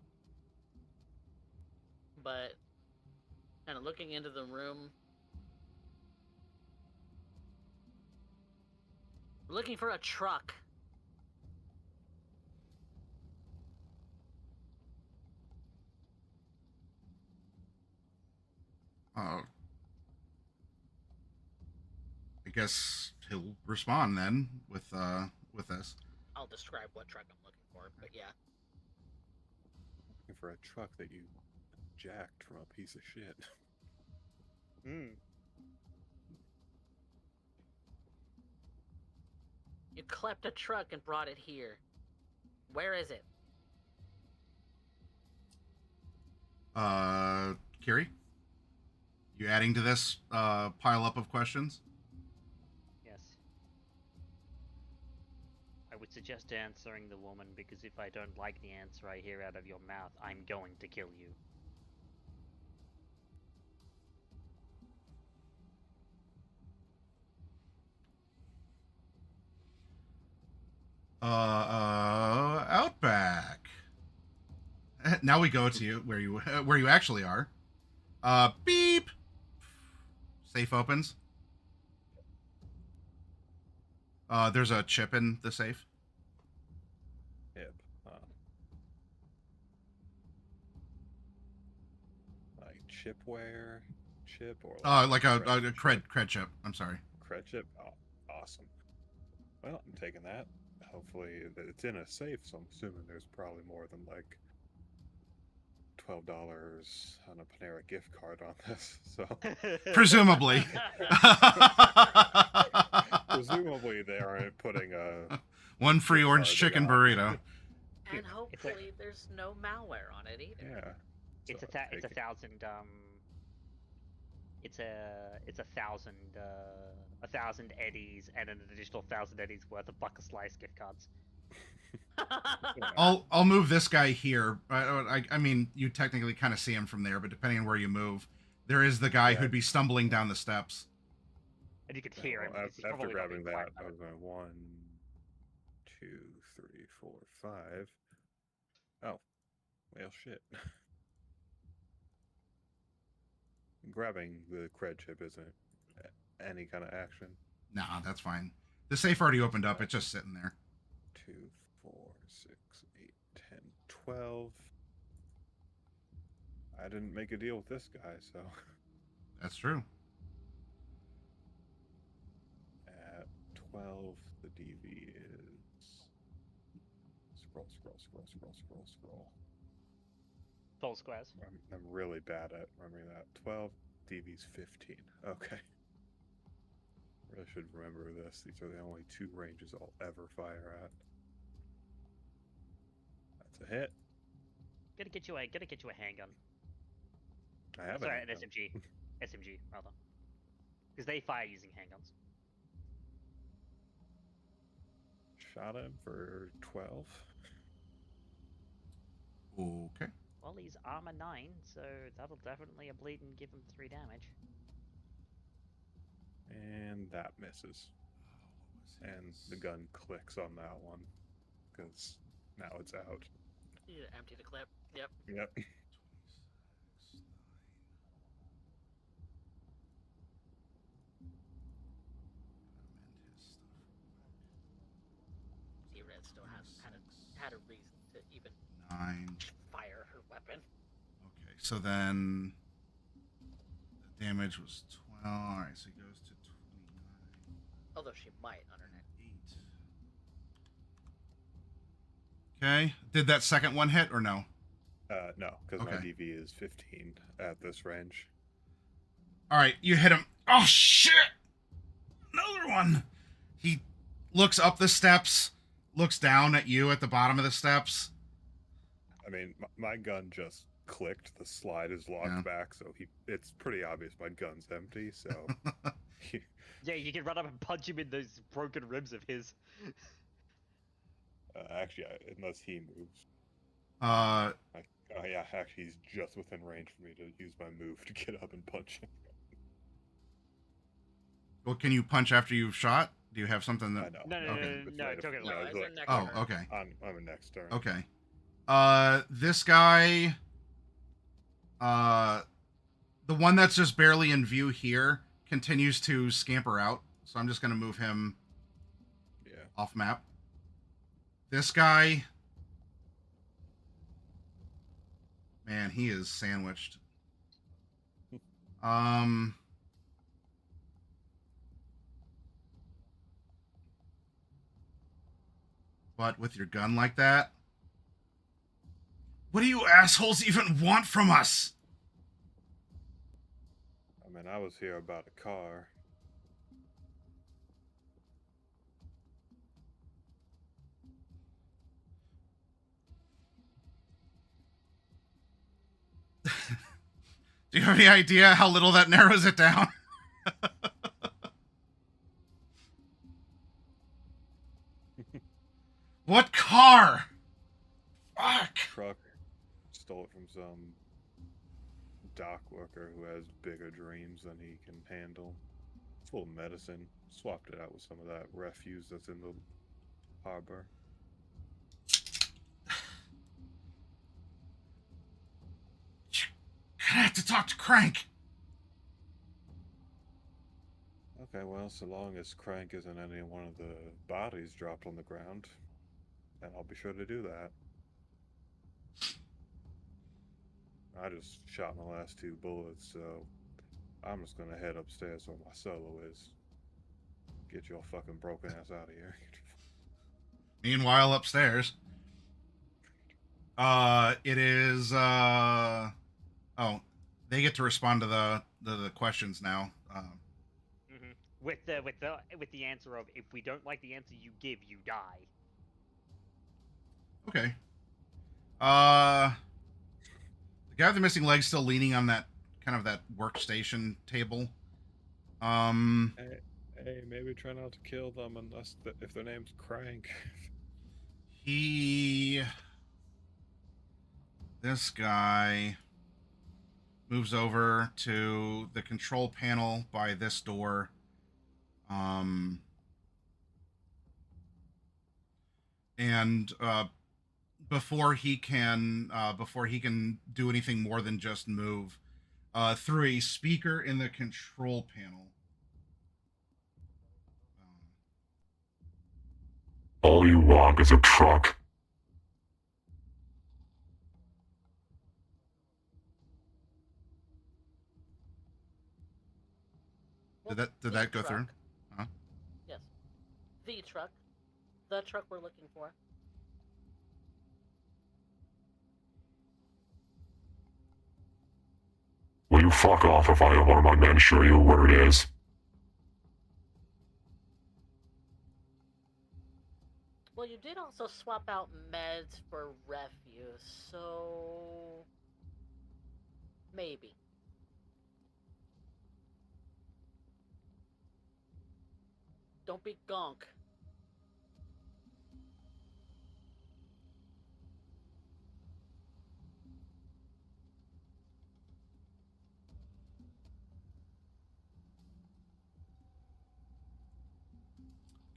But kind of looking into the room, looking for a truck. I guess he'll respond then with this. I'll describe what truck I'm looking for, but yeah. Looking for a truck that you jacked from a piece of shit. You clept a truck and brought it here. Where is it? Kiri, you adding to this pile up of questions? Yes. I would suggest answering the woman because if I don't like the answer I hear out of your mouth, I'm going to kill you. Outback. Now we go to where you actually are. Beep. Safe opens. There's a chip in the safe. Yep. Like chipware, chip or Like a cred cred chip. I'm sorry. cred chip. Oh, awesome. Well, I'm taking that. Hopefully, it's in a safe, so I'm assuming there's probably more than like $12 on a Panera gift card on this. So Presumably. presumably they aren't putting a one free gift orange card chicken on. burrito. And hopefully there's no malware on it either. Yeah. It's So it's a take it. thousand it's a thousand eddies and an additional 1,000 eddies worth of Buck Slice gift cards. Yeah. I'll move this guy here. I mean, you technically kind of see him from there, but depending on where you move, there is the guy Yeah. who'd be stumbling down the steps. And you could Yeah, hear him. well, because he's after probably not grabbing being quiet that, I about was going 1, 2, 3, 4, 5. Oh, well, shit. Grabbing the cred chip isn't any kind of action. Nah, that's fine. The safe already opened up. It's just sitting there. 2, 4, 6, 8, 10, 12. I didn't make a deal with this guy, so That's true. at 12, the DV is scroll. 12 squares. I'm really bad at remembering that. 12, DV's 15. Okay. Really should remember this. These are the only 2 ranges I'll ever fire at. That's a hit. Gotta get you a handgun. I have Sorry, an an SMG. SMG, rather. Because they fire using handguns. Shot him for 12. Okay. Well, he's armor 9, so that'll definitely a bleed and give him 3 damage. And that misses. And the gun clicks on that one. Because now it's out. You need to empty the clip. Yep. Yep. See, Red still hasn't had a reason to even 9. fire her weapon. Okay, so then the damage was 12. All right, so he goes to 29. Although she might on her next. 8. Okay, did that second one hit or no? No, because my Okay. DV is 15 at this range. All right, you hit him. Oh shit! Another one. He looks up the steps, looks down at you at the bottom of the steps. I mean, my gun just clicked. The slide is locked Yeah. back, so it's pretty obvious my gun's empty. So Yeah, you can run up and punch him in those broken ribs of his. actually, unless he moves. Oh yeah, actually, he's just within range for me to use my move to get up and punch him. Well, can you punch after you've shot? Do you have something I that? know. No, Okay. it took it No, away. it's her next Oh, turn. okay. I'm a next turn. Okay. This guy, the one that's just barely in view here, continues to scamper out. So I'm just gonna move him Yeah. off map. This guy, man, he is sandwiched. But with your gun like that, what do you assholes even want from us? I mean, I was here about a car. Do you have any idea how little that narrows it down? What car? Fuck. Truck. Stole it from some dock worker who has bigger dreams than he can handle. Full of medicine. Swapped it out with some of that refuse that's in the harbor. I have to talk to Crank. Okay, well, so long as Crank isn't any one of the bodies dropped on the ground, then I'll be sure to do that. I just shot my last 2 bullets, so I'm just gonna head upstairs where my solo is. Get your fucking broken ass out of here. Meanwhile, upstairs, it is oh, they get to respond to the questions now. With the answer of, if we don't like the answer you give, you die. Okay. The guy with the missing leg's still leaning on that kind of that workstation table. Hey, maybe try not to kill them unless if their name's Crank. This guy moves over to the control panel by this door. And before he can do anything more than just move, through a speaker in the control panel. All you want is a truck. Did that go through? Huh? Yes. The truck. The truck we're looking for. Will you fuck off if I have one of my men show you where it is? Well, you did also swap out meds for refuse, so... maybe. Don't be gonk.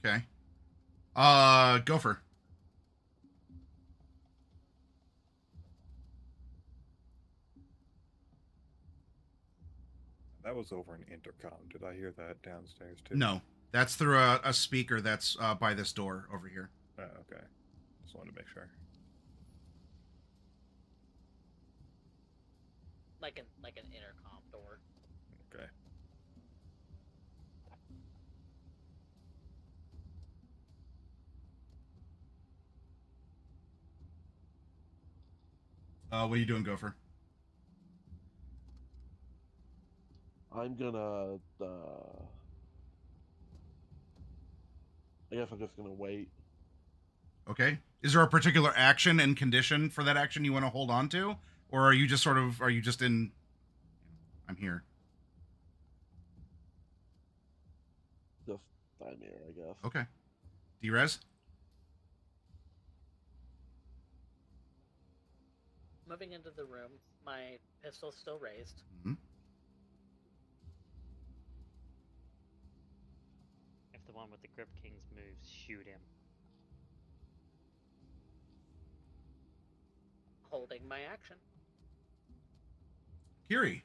Okay. Gopher. That was over an intercom. Did I hear that downstairs too? No, that's through a speaker that's by this door over here. Oh, okay. Just wanted to make sure. Like an intercom door. Okay. What are you doing, Gopher? I'm gonna, I guess I'm just gonna wait. Okay. Is there a particular action and condition for that action you want to hold on to? Or are you just in, I'm here? Just, I'm here, I guess. Okay. D-Rez? Moving into the room, my pistol's still raised. Mm-hmm. If the one with the Grip Kings moves, shoot him. Holding my action. Kiri.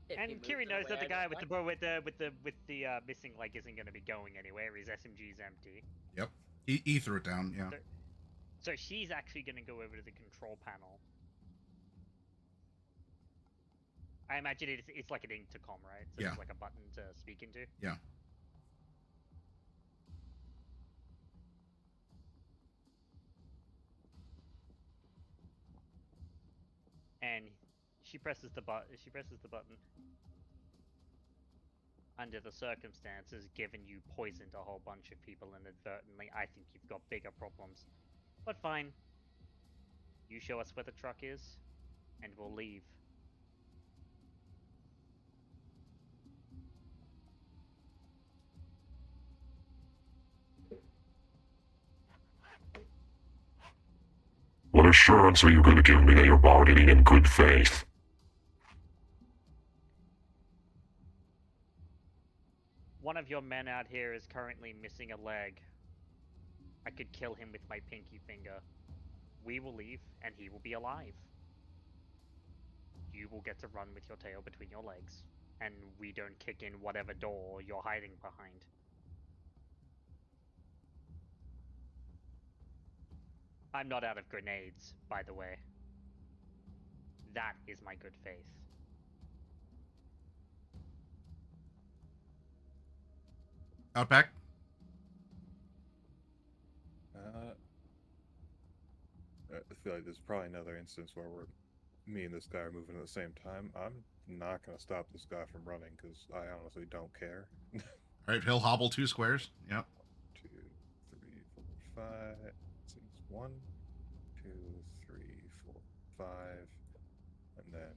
If he And moves Kiri in a knows way that the I guy don't with like. the missing leg isn't going to be going anywhere. His SMG's empty. Yep. He threw it down, yeah. So she's actually going to go over to the control panel. I imagine it's like an intercom, right? So Yeah. it's like a button to speak into. Yeah. And she presses the button. Under the circumstances, given you poisoned a whole bunch of people inadvertently, I think you've got bigger problems. But fine. You show us where the truck is, and we'll leave. What assurance are you going to give me that you're bargaining in good faith? One of your men out here is currently missing a leg. I could kill him with my pinky finger. We will leave, and he will be alive. You will get to run with your tail between your legs, and we don't kick in whatever door you're hiding behind. I'm not out of grenades, by the way. That is my good faith. Outback? I feel like there's probably another instance where me and this guy are moving at the same time. I'm not going to stop this guy from running because I honestly don't care. All right, he'll hobble 2 squares. Yep. 2, 3, 4, 5. 6, 1, 2, 3, 4, 5, and then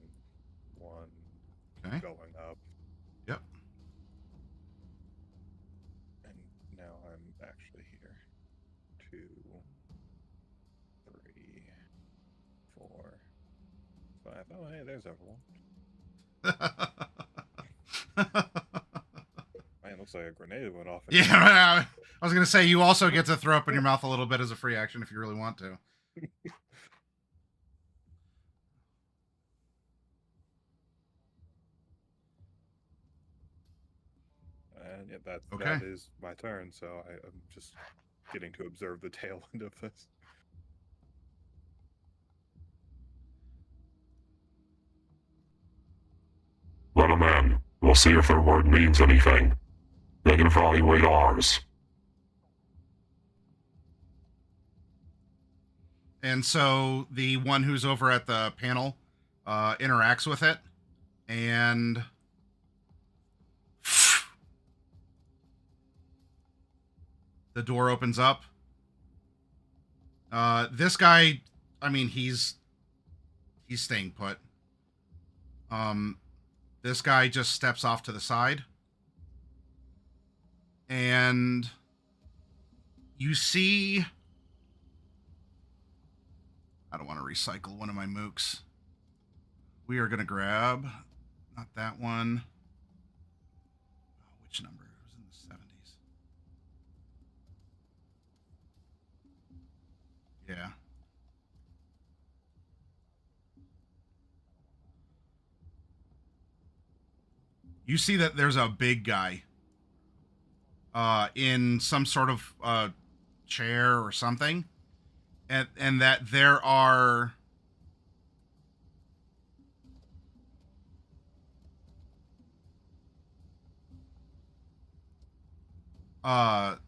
1 Okay. going up. Yep. And now I'm actually here. 2, 3, 4, 5. Oh, hey, there's everyone. Man, looks like a grenade went off. Yeah, I was going to say, you also get to throw up in your mouth a little bit as a free action if you really want to. And yeah, that Okay. is my turn, so I'm just getting to observe the tail end of this. Let them in. We'll see if their word means anything. They can evaluate ours. And so the one who's over at the panel interacts with it, and the door opens up. This guy, I mean, he's staying put. This guy just steps off to the side, and you see, I don't want to recycle one of my mooks. We are going to grab, not that one. Oh, which number? It was in the 70s. Yeah. You see that there's a big guy in some sort of chair or something, and that there are there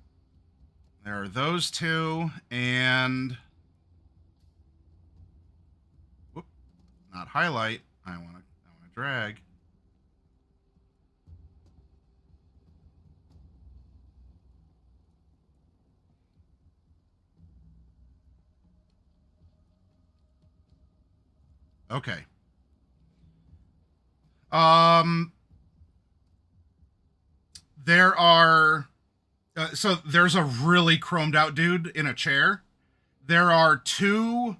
are those two, and whoop, not highlight. I want to drag. Okay. There are so there's a really chromed out dude in a chair. There are two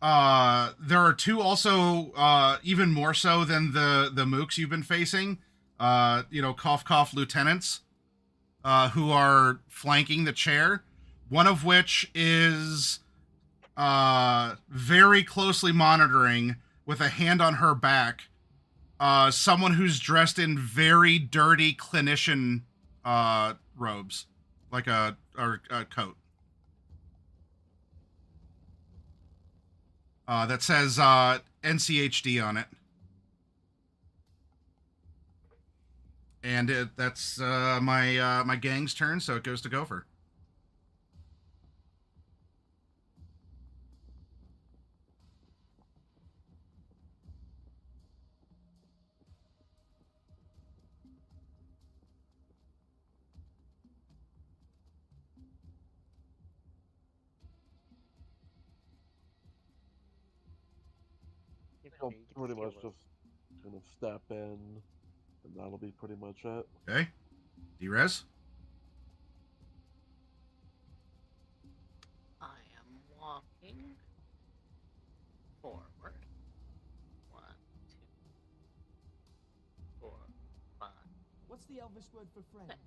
also even more so than the mooks you've been facing. Cough cough lieutenants who are flanking the chair. One of which is very closely monitoring with a hand on her back someone who's dressed in very dirty clinician robes, like a coat that says NCHD on it. And that's my gang's turn, so it goes to Gopher. I'll you get to pretty steal much those. just kind of step in, and that'll be pretty much it. Okay. D-Res? I am walking forward. 1, 2, 4, 5. What's the Elvish word for friend?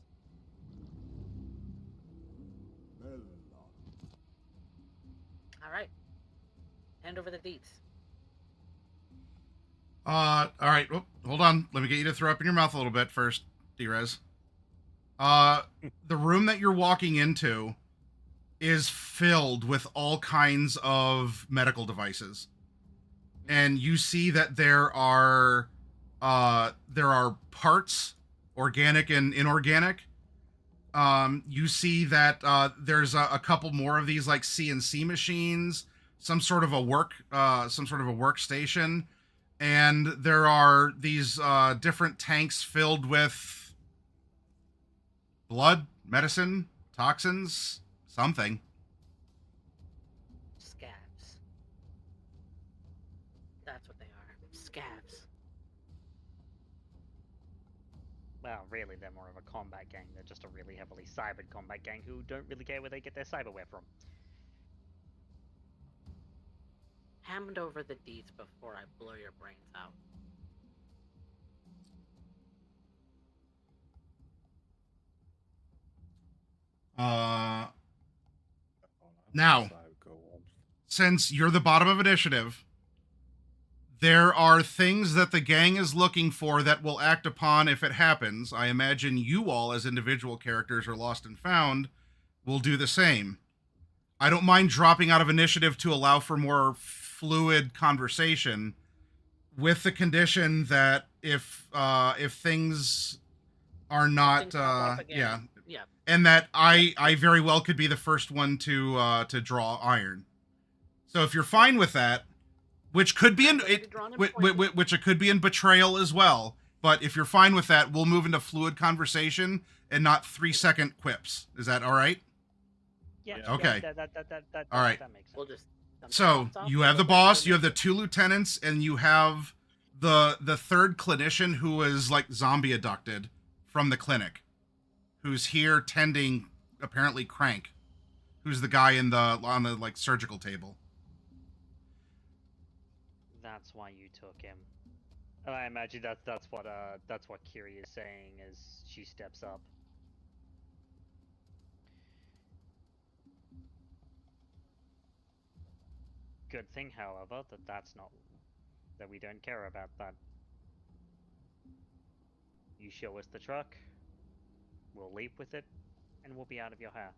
All right. Hand over the deeds. All right. Oh, hold on. Let me get you to throw up in your mouth a little bit first, D-Res. The room that you're walking into is filled with all kinds of medical devices. And you see that there are parts, organic and inorganic. You see that there's a couple more of these like CNC machines, some sort of a workstation, and there are these different tanks filled with blood, medicine, toxins, something. Scabs. That's what they are. Scabs. Well, really, they're more of a combat gang. They're just a really heavily cybered combat gang who don't really care where they get their cyberware from. Hand over the deeds before I blow your brains out. Now, since you're the bottom of initiative, there are things that the gang is looking for that will act upon if it happens. I imagine you all, as individual characters or lost and found, will do the same. I don't mind dropping out of initiative to allow for more fluid conversation, with the condition that if things are not, Things pop up again. Yeah. and that I very well could be the first one to draw iron. So if you're fine with that, which could be in it, which it could be in betrayal as well. But if you're fine with that, we'll move into fluid conversation and not 3-second quips. Is that all right? Yeah. Okay. That All right. That makes sense. We'll just. So you have the boss, you have the 2 lieutenants, and you have the 3rd clinician who was like zombie abducted from the clinic, who's here tending apparently Crank, who's the guy on the like surgical table. That's why you took him. And I imagine that's what Kiri is saying as she steps up. Good thing, however, that we don't care about that. You show us the truck, we'll leap with it, and we'll be out of your hair.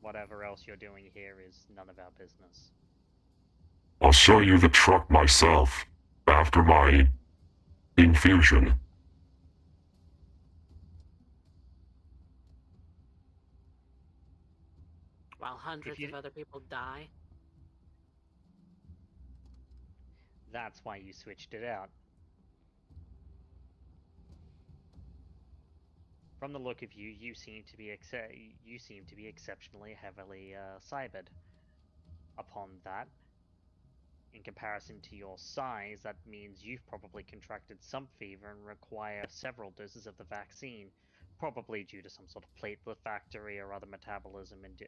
Whatever else you're doing here is none of our business. I'll show you the truck myself, after my infusion. While hundreds of other people die. That's why you switched it out. From the look of you, you seem to be exceptionally heavily cybered. Upon that, in comparison to your size, that means you've probably contracted some fever and require several doses of the vaccine, probably due to some sort of platelet factory or other metabolism and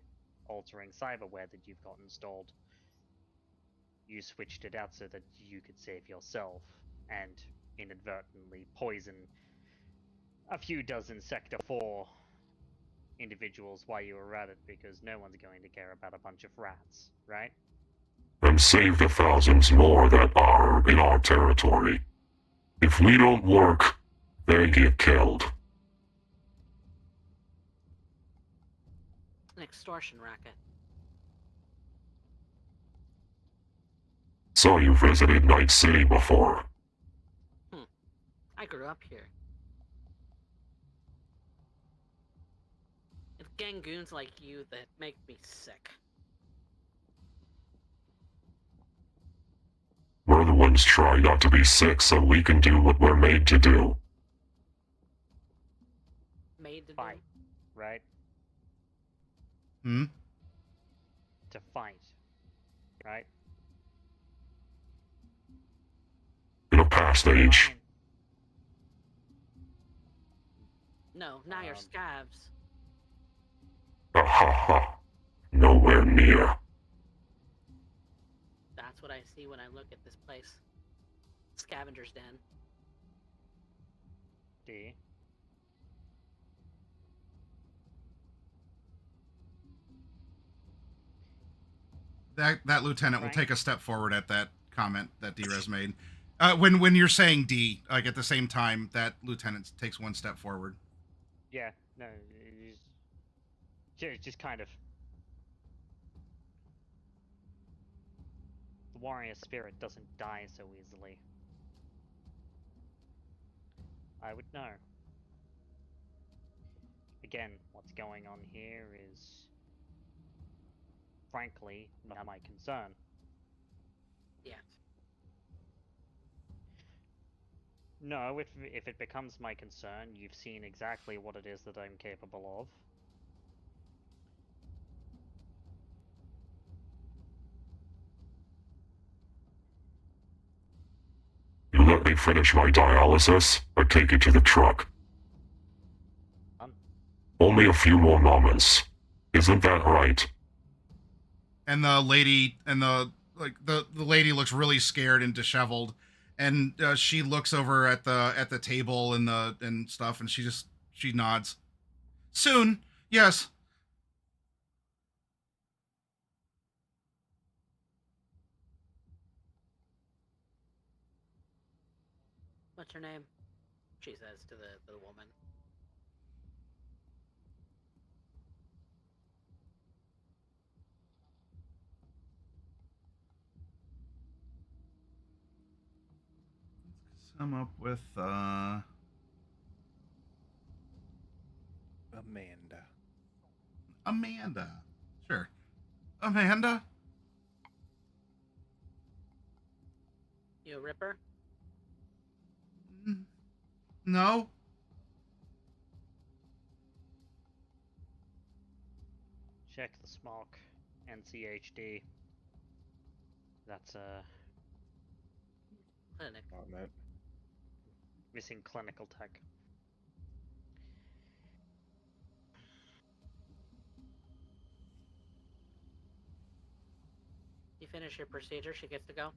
altering cyberware that you've got installed. You switched it out so that you could save yourself and inadvertently poison a few dozen Sector 4 individuals while you were at it, because no one's going to care about a bunch of rats, right? And save the thousands more that are in our territory. If we don't work, they get killed. An extortion racket. So you visited Night City before. I grew up here. It's gangoons like you that make me sick. We're the ones trying not to be sick so we can do what we're made to do. Made to Fight, right? Hmm? To fight, right? last age. Fine. No, now you're Um, scabs. Ha ha ha. Nowhere near. That's what I see when I look at this place. Scavenger's den. D. That lieutenant will Right. take a step forward at that comment that D-Res made. When you're saying D, like at the same time, that lieutenant takes one step forward. Yeah, no, just kind of. The warrior spirit doesn't die so easily. I would know. Again, what's going on here is, frankly, not my concern. Yeah. No, if it becomes my concern, you've seen exactly what it is that I'm capable of. You let me finish my dialysis, or take it to the truck. Only a few more moments. Isn't that right? And the lady the lady looks really scared and disheveled, and she looks over at the table and stuff, and she nods. Soon, yes. What's your name? She says to the woman. Sum up with Amanda. Sure. Amanda? You a ripper? No. Check the smock. NCHD. That's Clinic. On it. missing clinical tech. You finish your procedure, she gets to go.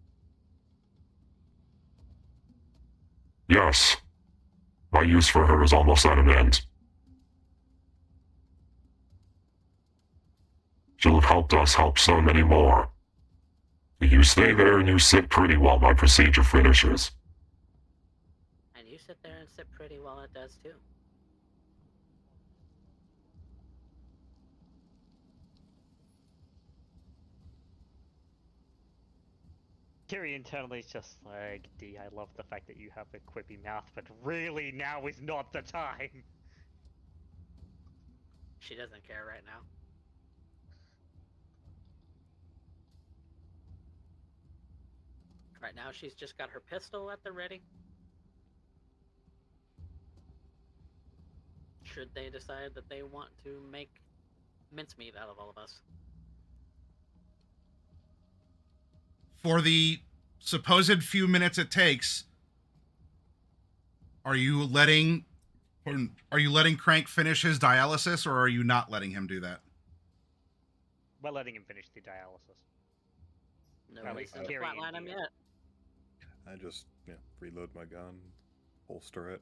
Yes. My use for her is almost at an end. She'll have helped us help so many more. You stay there and you sit pretty while my procedure finishes. And you sit there and sit pretty while it does too. Kiri internally is just like, D, I love the fact that you have a quippy mouth, but really now is not the time. She doesn't care right now. Right now she's just got her pistol at the ready. Should they decide that they want to make mincemeat out of all of us. For the supposed few minutes it takes, are you letting Crank finish his dialysis, or are you not letting him do that? We're letting him finish the dialysis. No At reason least to Kiri flatline him and yet. I just, reload my gun, holster it.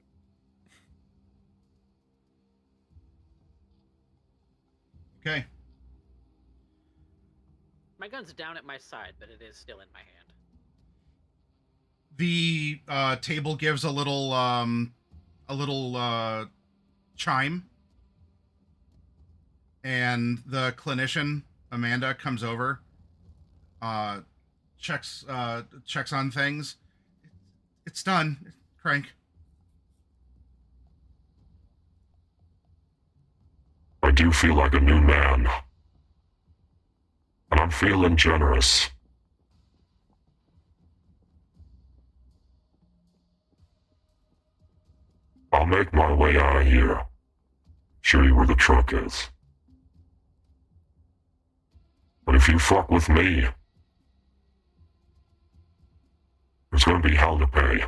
Okay. My gun's down at my side, but it is still in my hand. The table gives a little chime, and the clinician Amanda comes over, checks on things. It's done, Crank. I do feel like a new man. And I'm feeling generous. I'll make my way out of here. Show you where the truck is. But if you fuck with me, there's gonna be hell to pay.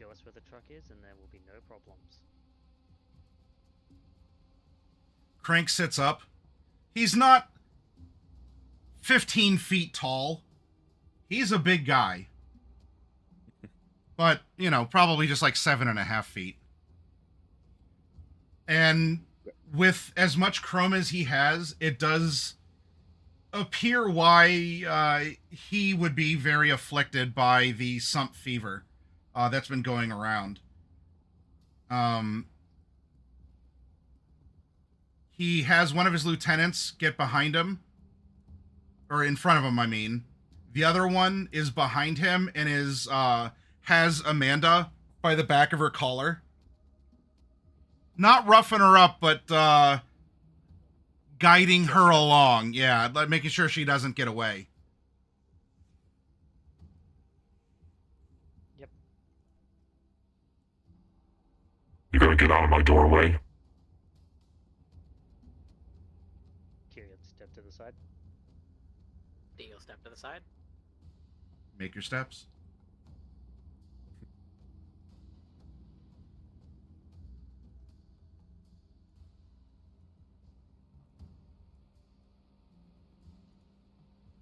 show us where the truck is, and there will be no problems. Crank sits up. He's not 15 feet tall. He's a big guy. But, probably just like 7.5 feet. And with as much chrome as he has, it does appear why he would be very afflicted by the sump fever that's been going around. He has one of his lieutenants get behind him, or in front of him, I mean. The other one is behind him and has Amanda by the back of her collar. Not roughing her up, but guiding her along. Yeah, making sure she doesn't get away. Yep. You gonna get out of my doorway? Tyrion, step to the side. Deal, step to the side. Make your steps.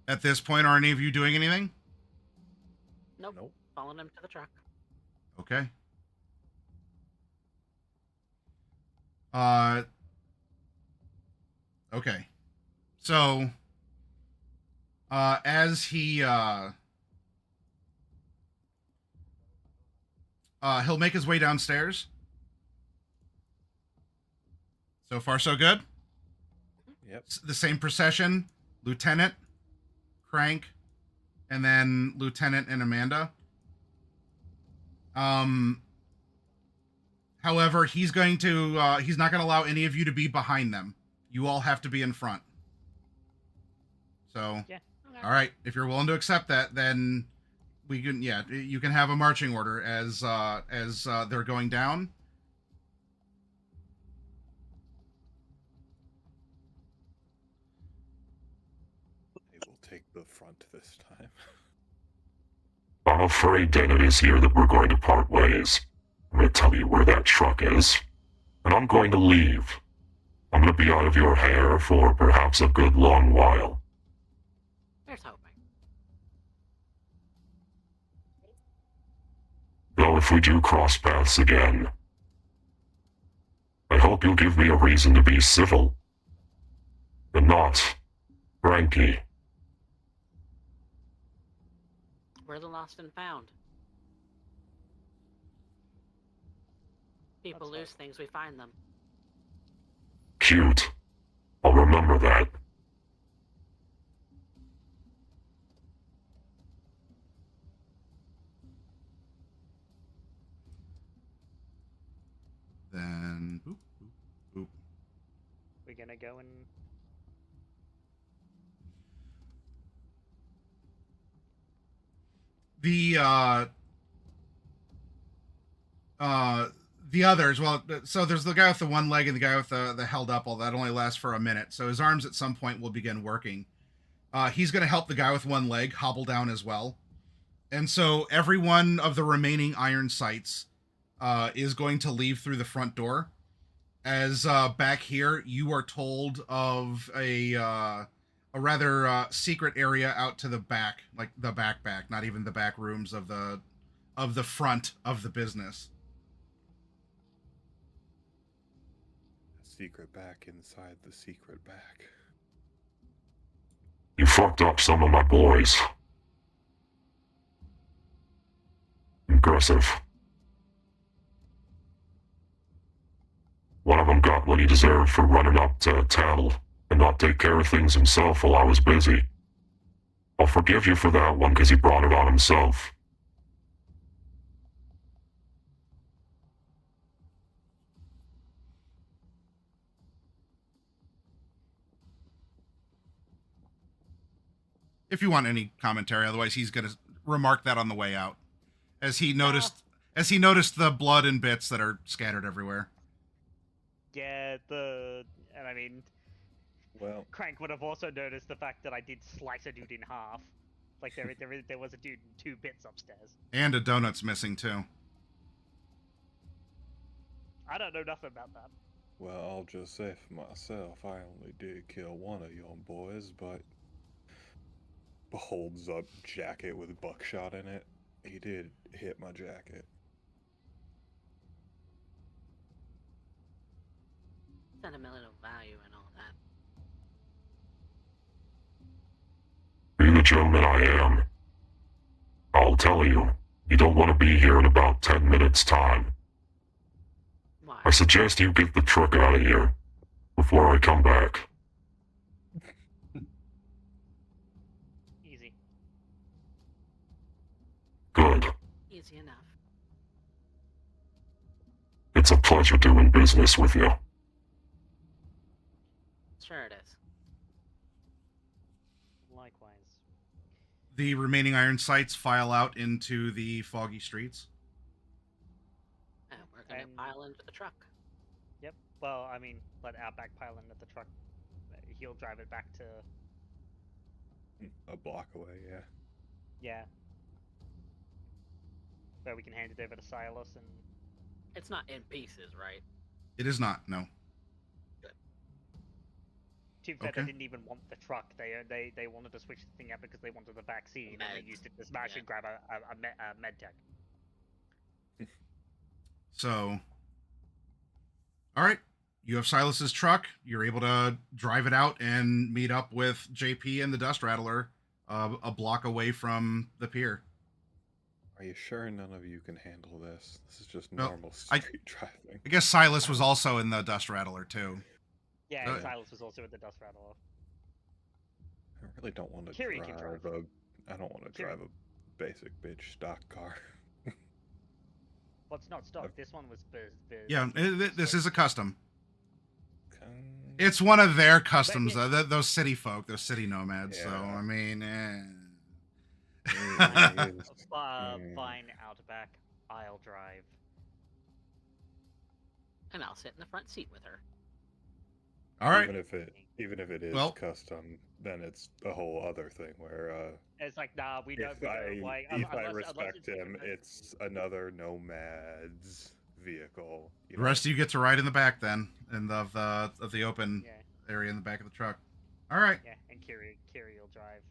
At this point, are any of you doing anything? Nope. Nope. Following him to the truck. Okay. Okay. So, as he'll make his way downstairs. So far, so good. Yep. The same procession, Lieutenant, Crank, and then Lieutenant and Amanda. However, he's not going to allow any of you to be behind them. You all have to be in front. So, Yeah. Okay. all right, if you're willing to accept that, then you can have a marching order as they're going down. They will take the front this time. I'm afraid then it is here that we're going to part ways. I'm gonna tell you where that truck is, and I'm going to leave. I'm gonna be out of your hair for perhaps a good long while. Here's hoping. Though if we do cross paths again, I hope you'll give me a reason to be civil, and not cranky. We're the lost and found. People That's lose things, we find them. Cute. I'll remember that. Then, boop, boop, boop. We're gonna go and The others, well, so there's the guy with the one leg and the guy with the held up, all that only lasts for a minute. So his arms at some point will begin working. He's going to help the guy with one leg hobble down as well. And so every one of the remaining iron sights is going to leave through the front door. As back here, you are told of a rather secret area out to the back, like the back, not even the back rooms of the front of the business. Secret back inside the secret back. You fucked up some of my boys. Aggressive. One of them got what he deserved for running up to tattle and not take care of things himself while I was busy. I'll forgive you for that one because he brought it on himself. If you want any commentary, otherwise he's going to remark that on the way out, as he noticed the blood and bits that are scattered everywhere. and I mean, Well, Crank would have also noticed the fact that I did slice a dude in half. Like there was a dude in 2 bits upstairs. And a donut's missing too. I don't know nothing about that. Well, I'll just say for myself, I only did kill one of your boys, but holds up jacket with buckshot in it. He did hit my jacket. Sentimental value and all that. Being the gentleman I am, I'll tell you, you don't want to be here in about 10 minutes' time. Why? I suggest you get the truck out of here before I come back. Easy. Good. Easy enough. It's a pleasure doing business with you. Sure it is. Likewise. The remaining iron sights file out into the foggy streets. And we're gonna And- pile into the truck. Yep. Well, I mean, let Outback pile into the truck. He'll drive it back to. A block away, yeah. Yeah. Where we can hand it over to Silas and. It's not in pieces, right? It is not, no. To be fair, Okay. they didn't even want the truck. They wanted to switch the thing out because they wanted the vaccine, and they Meds. used it to smash Yeah. and grab a med tech. So, all right. You have Silas's truck. You're able to drive it out and meet up with JP and the Dust Rattler a block away from the pier. Are you sure none of you can handle this? This is just Well, normal I- street driving. I guess Silas was also in the Dust Rattler, too. Yeah, Oh, and yeah. Silas was also with the Dust Rattler. I really don't want to Kiri can drive drive. I don't want to Kiri- drive a basic bitch stock car. Well, it's not stock. This one was. Yeah, this is a custom. Can- It's one of their customs, yeah. those city folk, those city nomads. So, Yeah. I mean, It is. Fine, Outback. I'll drive. And I'll sit in the front seat with her. all right. Even if it is Well- custom, then it's a whole other thing where It's like, nah, we don't. if We I don't like. if I unless respect him, like a- it's another nomad's vehicle. You The know? rest of you get to ride in the back then, in of the open Yeah, area in the back of the truck. All right. yeah, and Kiri will drive.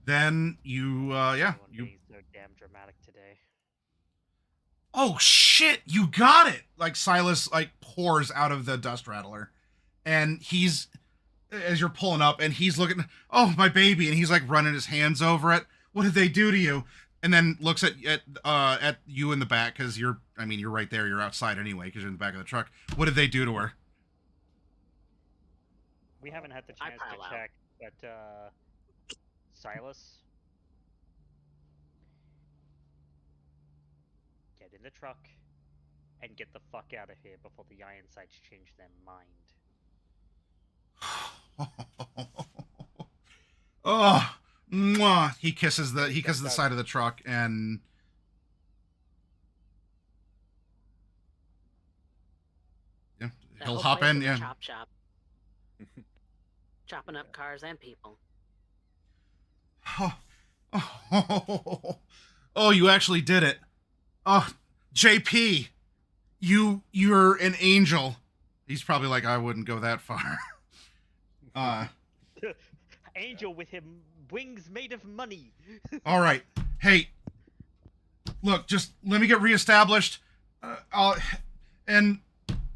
Then you, yeah, Everyone you. being so damn dramatic today. Oh shit! You got it. Like Silas, like pours out of the Dust Rattler, and he's as you're pulling up, and he's looking. Oh, my baby, and he's like running his hands over it. What did they do to you? And then looks at you in the back because you're right there. You're outside anyway because you're in the back of the truck. What did they do to her? We haven't had the I chance to pile out. check, but Silas, get in the truck and get the fuck out of here before the Iron Sights change their mind. Oh, mwah. He kisses the side of the truck and yeah, That he'll whole hop place in. is a Yeah. Chop shop. Chopping up cars and people. Oh, you actually did it. Oh, JP, you're an angel. He's probably like, I wouldn't go that far. Angel with him wings made of money. All right. Hey, look, just let me get reestablished. And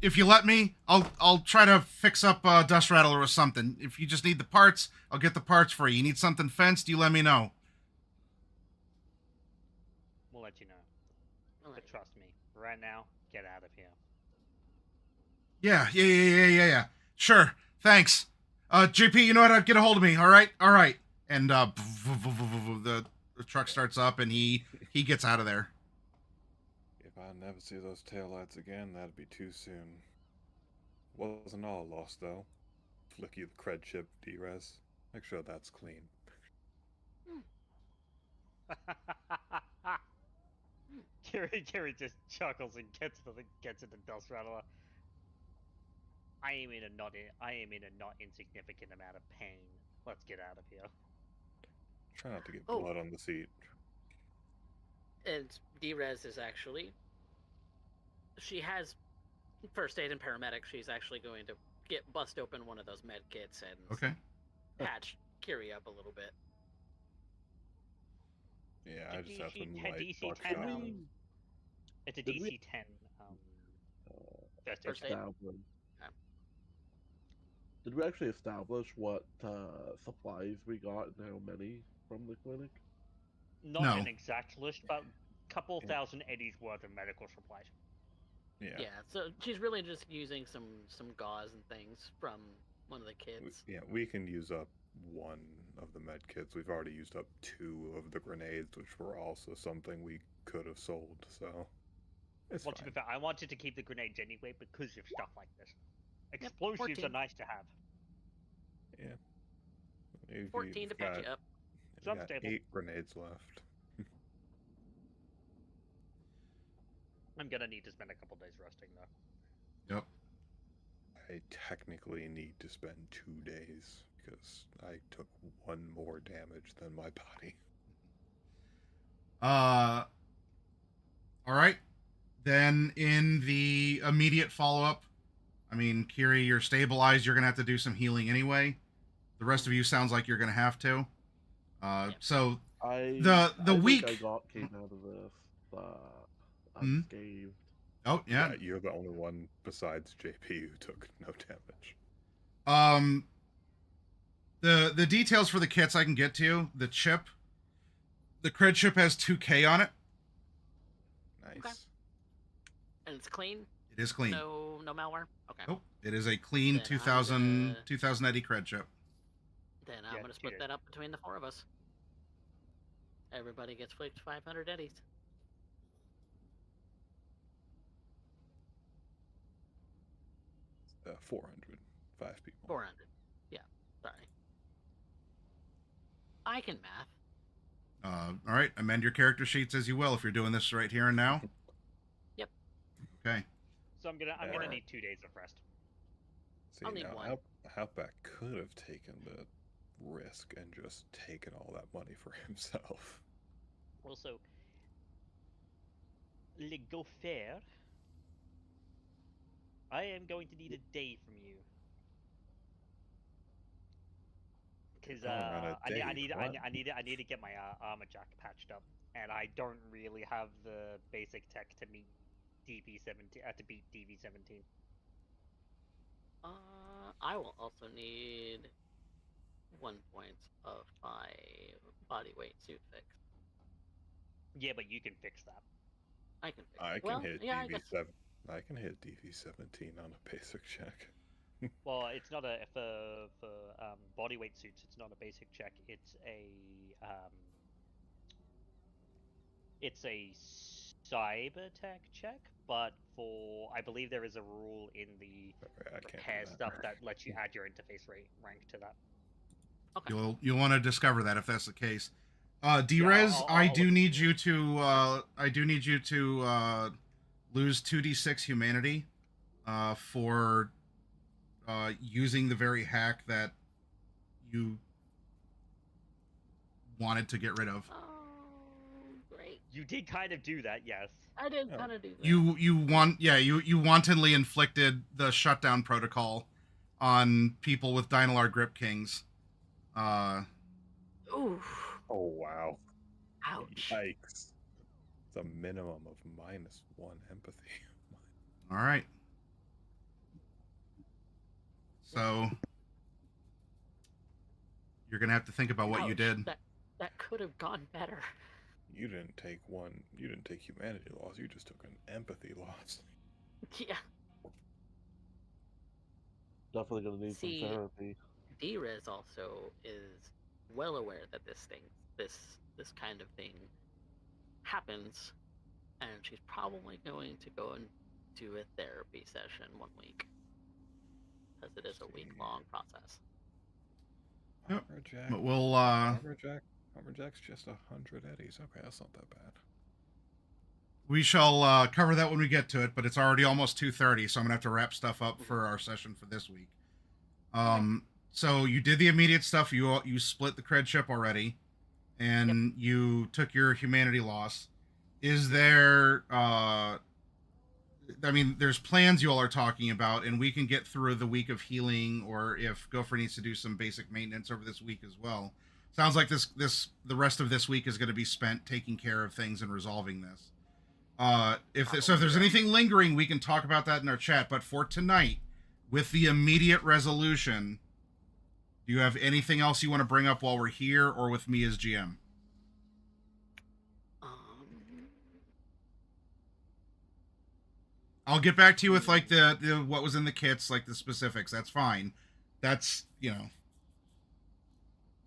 if you let me, I'll try to fix up Dust Rattler or something. If you just need the parts, I'll get the parts for you. You need something fenced, you let me know. We'll let you know. Well, But trust me, right now, get out of here. Yeah. Sure. Thanks. JP, you know how to get a hold of me. All right. And the truck starts up and he gets out of there. If I never see those taillights again, that'd be too soon. Wasn't all lost though. Flick you the cred chip, D-Res. Make sure that's clean. Kiri just chuckles and gets in the Dust Rattler. I am in a not insignificant amount of pain. Let's get out of here. Try not to get Oh. blood on the seat. And D-Res is actually she has first aid and paramedic. She's actually going to bust open one of those med kits and Okay. patch Kiri up a little bit. Yeah, I just have DC some 10 light DC buckshot. 10, it's a Did we- DC 10 first aid First check. aid? Establish. Okay. Did we actually establish what supplies we got and how many from the clinic? Not No. an exact list, but a couple Yeah. thousand eddies worth of medical supplies. Yeah. So she's really just using some gauze and things from one of the kids. We can use up one of the med kits. We've already used up 2 of the grenades, which were also something we could have sold. So it's Well, to be fine. fair, I wanted to keep the grenades anyway because of stuff like this. Explosives 14. are nice to have. Yeah. If 14 you've to patch got- you up. we Sounds got stable. 8 grenades left. I'm gonna need to spend a couple days resting though. Yep. I technically need to spend 2 days because I took 1 more damage than my body. All right. Then in the immediate follow-up, I mean, Kiri, you're stabilized. You're gonna have to do some healing anyway. The rest of you sounds like you're gonna have to. Yep. So I The week- think I came out of this Hmm? unscathed. oh yeah. You're the only one besides JP who took no damage. The details for the kits I can get to. The chip, the cred chip has 2K on it. Nice. Okay. And it's clean. It is clean. No malware. Okay. Nope. It is a clean Then I'm 2000 gonna- 2080 cred chip. Then I'm Yeah, gonna split cheers. that up between the 4 of us. Everybody gets flicked 500 eddies. Uh, 400. 5 people. 400. Yeah. Sorry. I can math. All right. Amend your character sheets as you will if you're doing this right here and now. Yep. Okay. So I'm gonna Yeah. need 2 days of rest. See, I'll need now, one. Outback could have taken the risk and just taken all that money for himself. Also, le go fair. I am going to need a day from you. Because Going on a I date, what? need to get my armor jack patched up, and I don't really have the basic tech to meet DV17 to beat DV17. I will also need 1 point of my body weight suit fix. Yeah, but you can fix that. I can fix I it. can Well, hit yeah, I guess. DV7. I can hit DV17 on a basic check. Well, it's not a for body weight suits. It's not a basic check. It's a cyber tech check, but I believe there is a rule in the I can't do repair that. stuff that lets you add your interface rank to that. Okay. You'll want to discover that if that's the case. Drez, I do need you to lose 2d6 humanity for using the very hack that you wanted to get rid of. Oh, great. You did kind of do that, yes. I did Oh. kind of do that. You wantonly inflicted the shutdown protocol on people with Dynalar Grip Kings. Oof. Oh, wow. Ouch. Yikes. It's a minimum of -1 empathy. All right. So you're gonna have to think about what you Ouch. did. That could have gone better. You didn't take humanity loss, you just took an empathy loss. Yeah. Definitely gonna need See, some therapy. Drez also is well aware that this kind of thing happens, and she's probably going to go into a therapy session 1 week, because it is a week-long process. Yep. Armor Jack. But we'll Armor Jack's just 100 eddies. Okay, that's not that bad. we shall cover that when we get to it. But it's already almost 2:30, so I'm gonna have to wrap stuff up for our session for this week. So you did the immediate stuff. You split the cred chip already, and you took your humanity loss. Is there that I mean, there's plans you all are talking about, and we can get through the week of healing, or if Gopher needs to do some basic maintenance over this week as well. Sounds like the rest of this week is going to be spent taking care of things and resolving this. If there's anything lingering, we can talk about that in our chat. But for tonight, with the immediate resolution, do you have anything else you want to bring up while we're here, or with me as GM? I'll get back to you with like the what was in the kits, like the specifics. That's fine. That's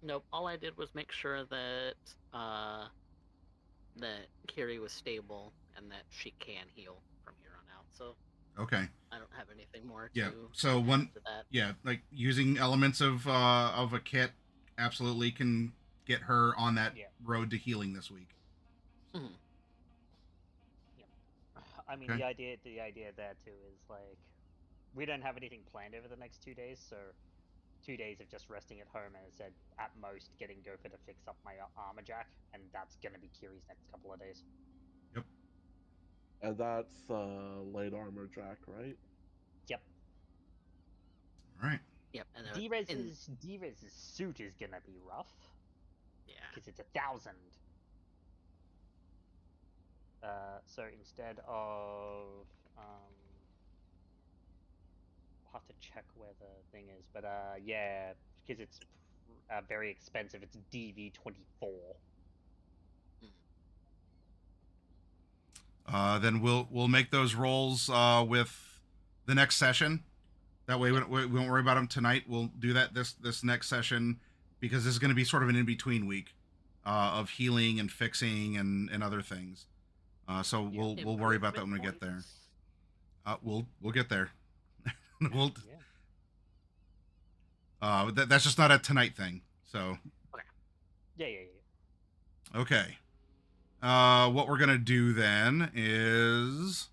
Nope. All I did was make sure that that Kiri was stable and that she can heal from here on out. So okay. I don't have anything more. Yeah. To So add to that. yeah, like using elements of a kit absolutely can get her on that road to healing this week. Mm-hmm. I mean, Okay. the idea there too is like, we don't have anything planned over the next 2 days, so 2 days of just resting at home, and said at most getting Gopher to fix up my armor jack, and that's gonna be Kiri's next couple of days. Yep. And that's light armor jack, right? Yep. All right. Yep. And D-Rez's suit is gonna be rough. Yeah. Because it's 1,000. So instead of I'll have to check where the thing is, but yeah, because it's very expensive. It's DV24. Then we'll make those rolls with the next session. That way we won't worry about them tonight. We'll do that this next session, because this is going to be sort of an in-between week of healing and fixing and other things. So we'll worry about that when we get there. We'll get there. That's just not a tonight thing. So. Okay. Yeah. Okay. What we're gonna do then is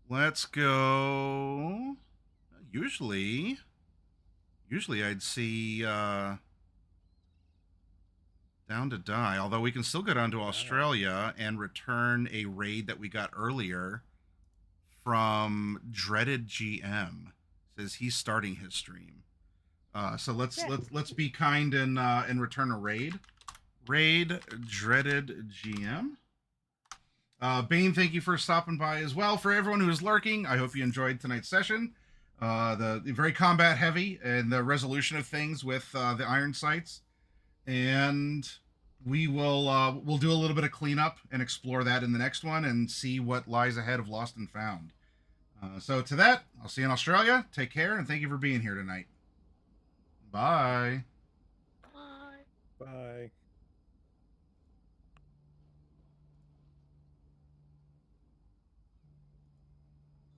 let's go. Usually I'd see down to die, although we can still go down to Australia and return a raid that we got earlier from Dreaded GM. Says he's starting his stream. So let's be kind and return a raid. Raid Dreaded GM. Bane, thank you for stopping by as well. For everyone who is lurking, I hope you enjoyed tonight's session. The very combat heavy and the resolution of things with the iron sights. And we'll do a little bit of cleanup and explore that in the next one and see what lies ahead of Lost and Found. So to that, I'll see you in Australia. Take care, and thank you for being here tonight. Bye. Bye. Bye.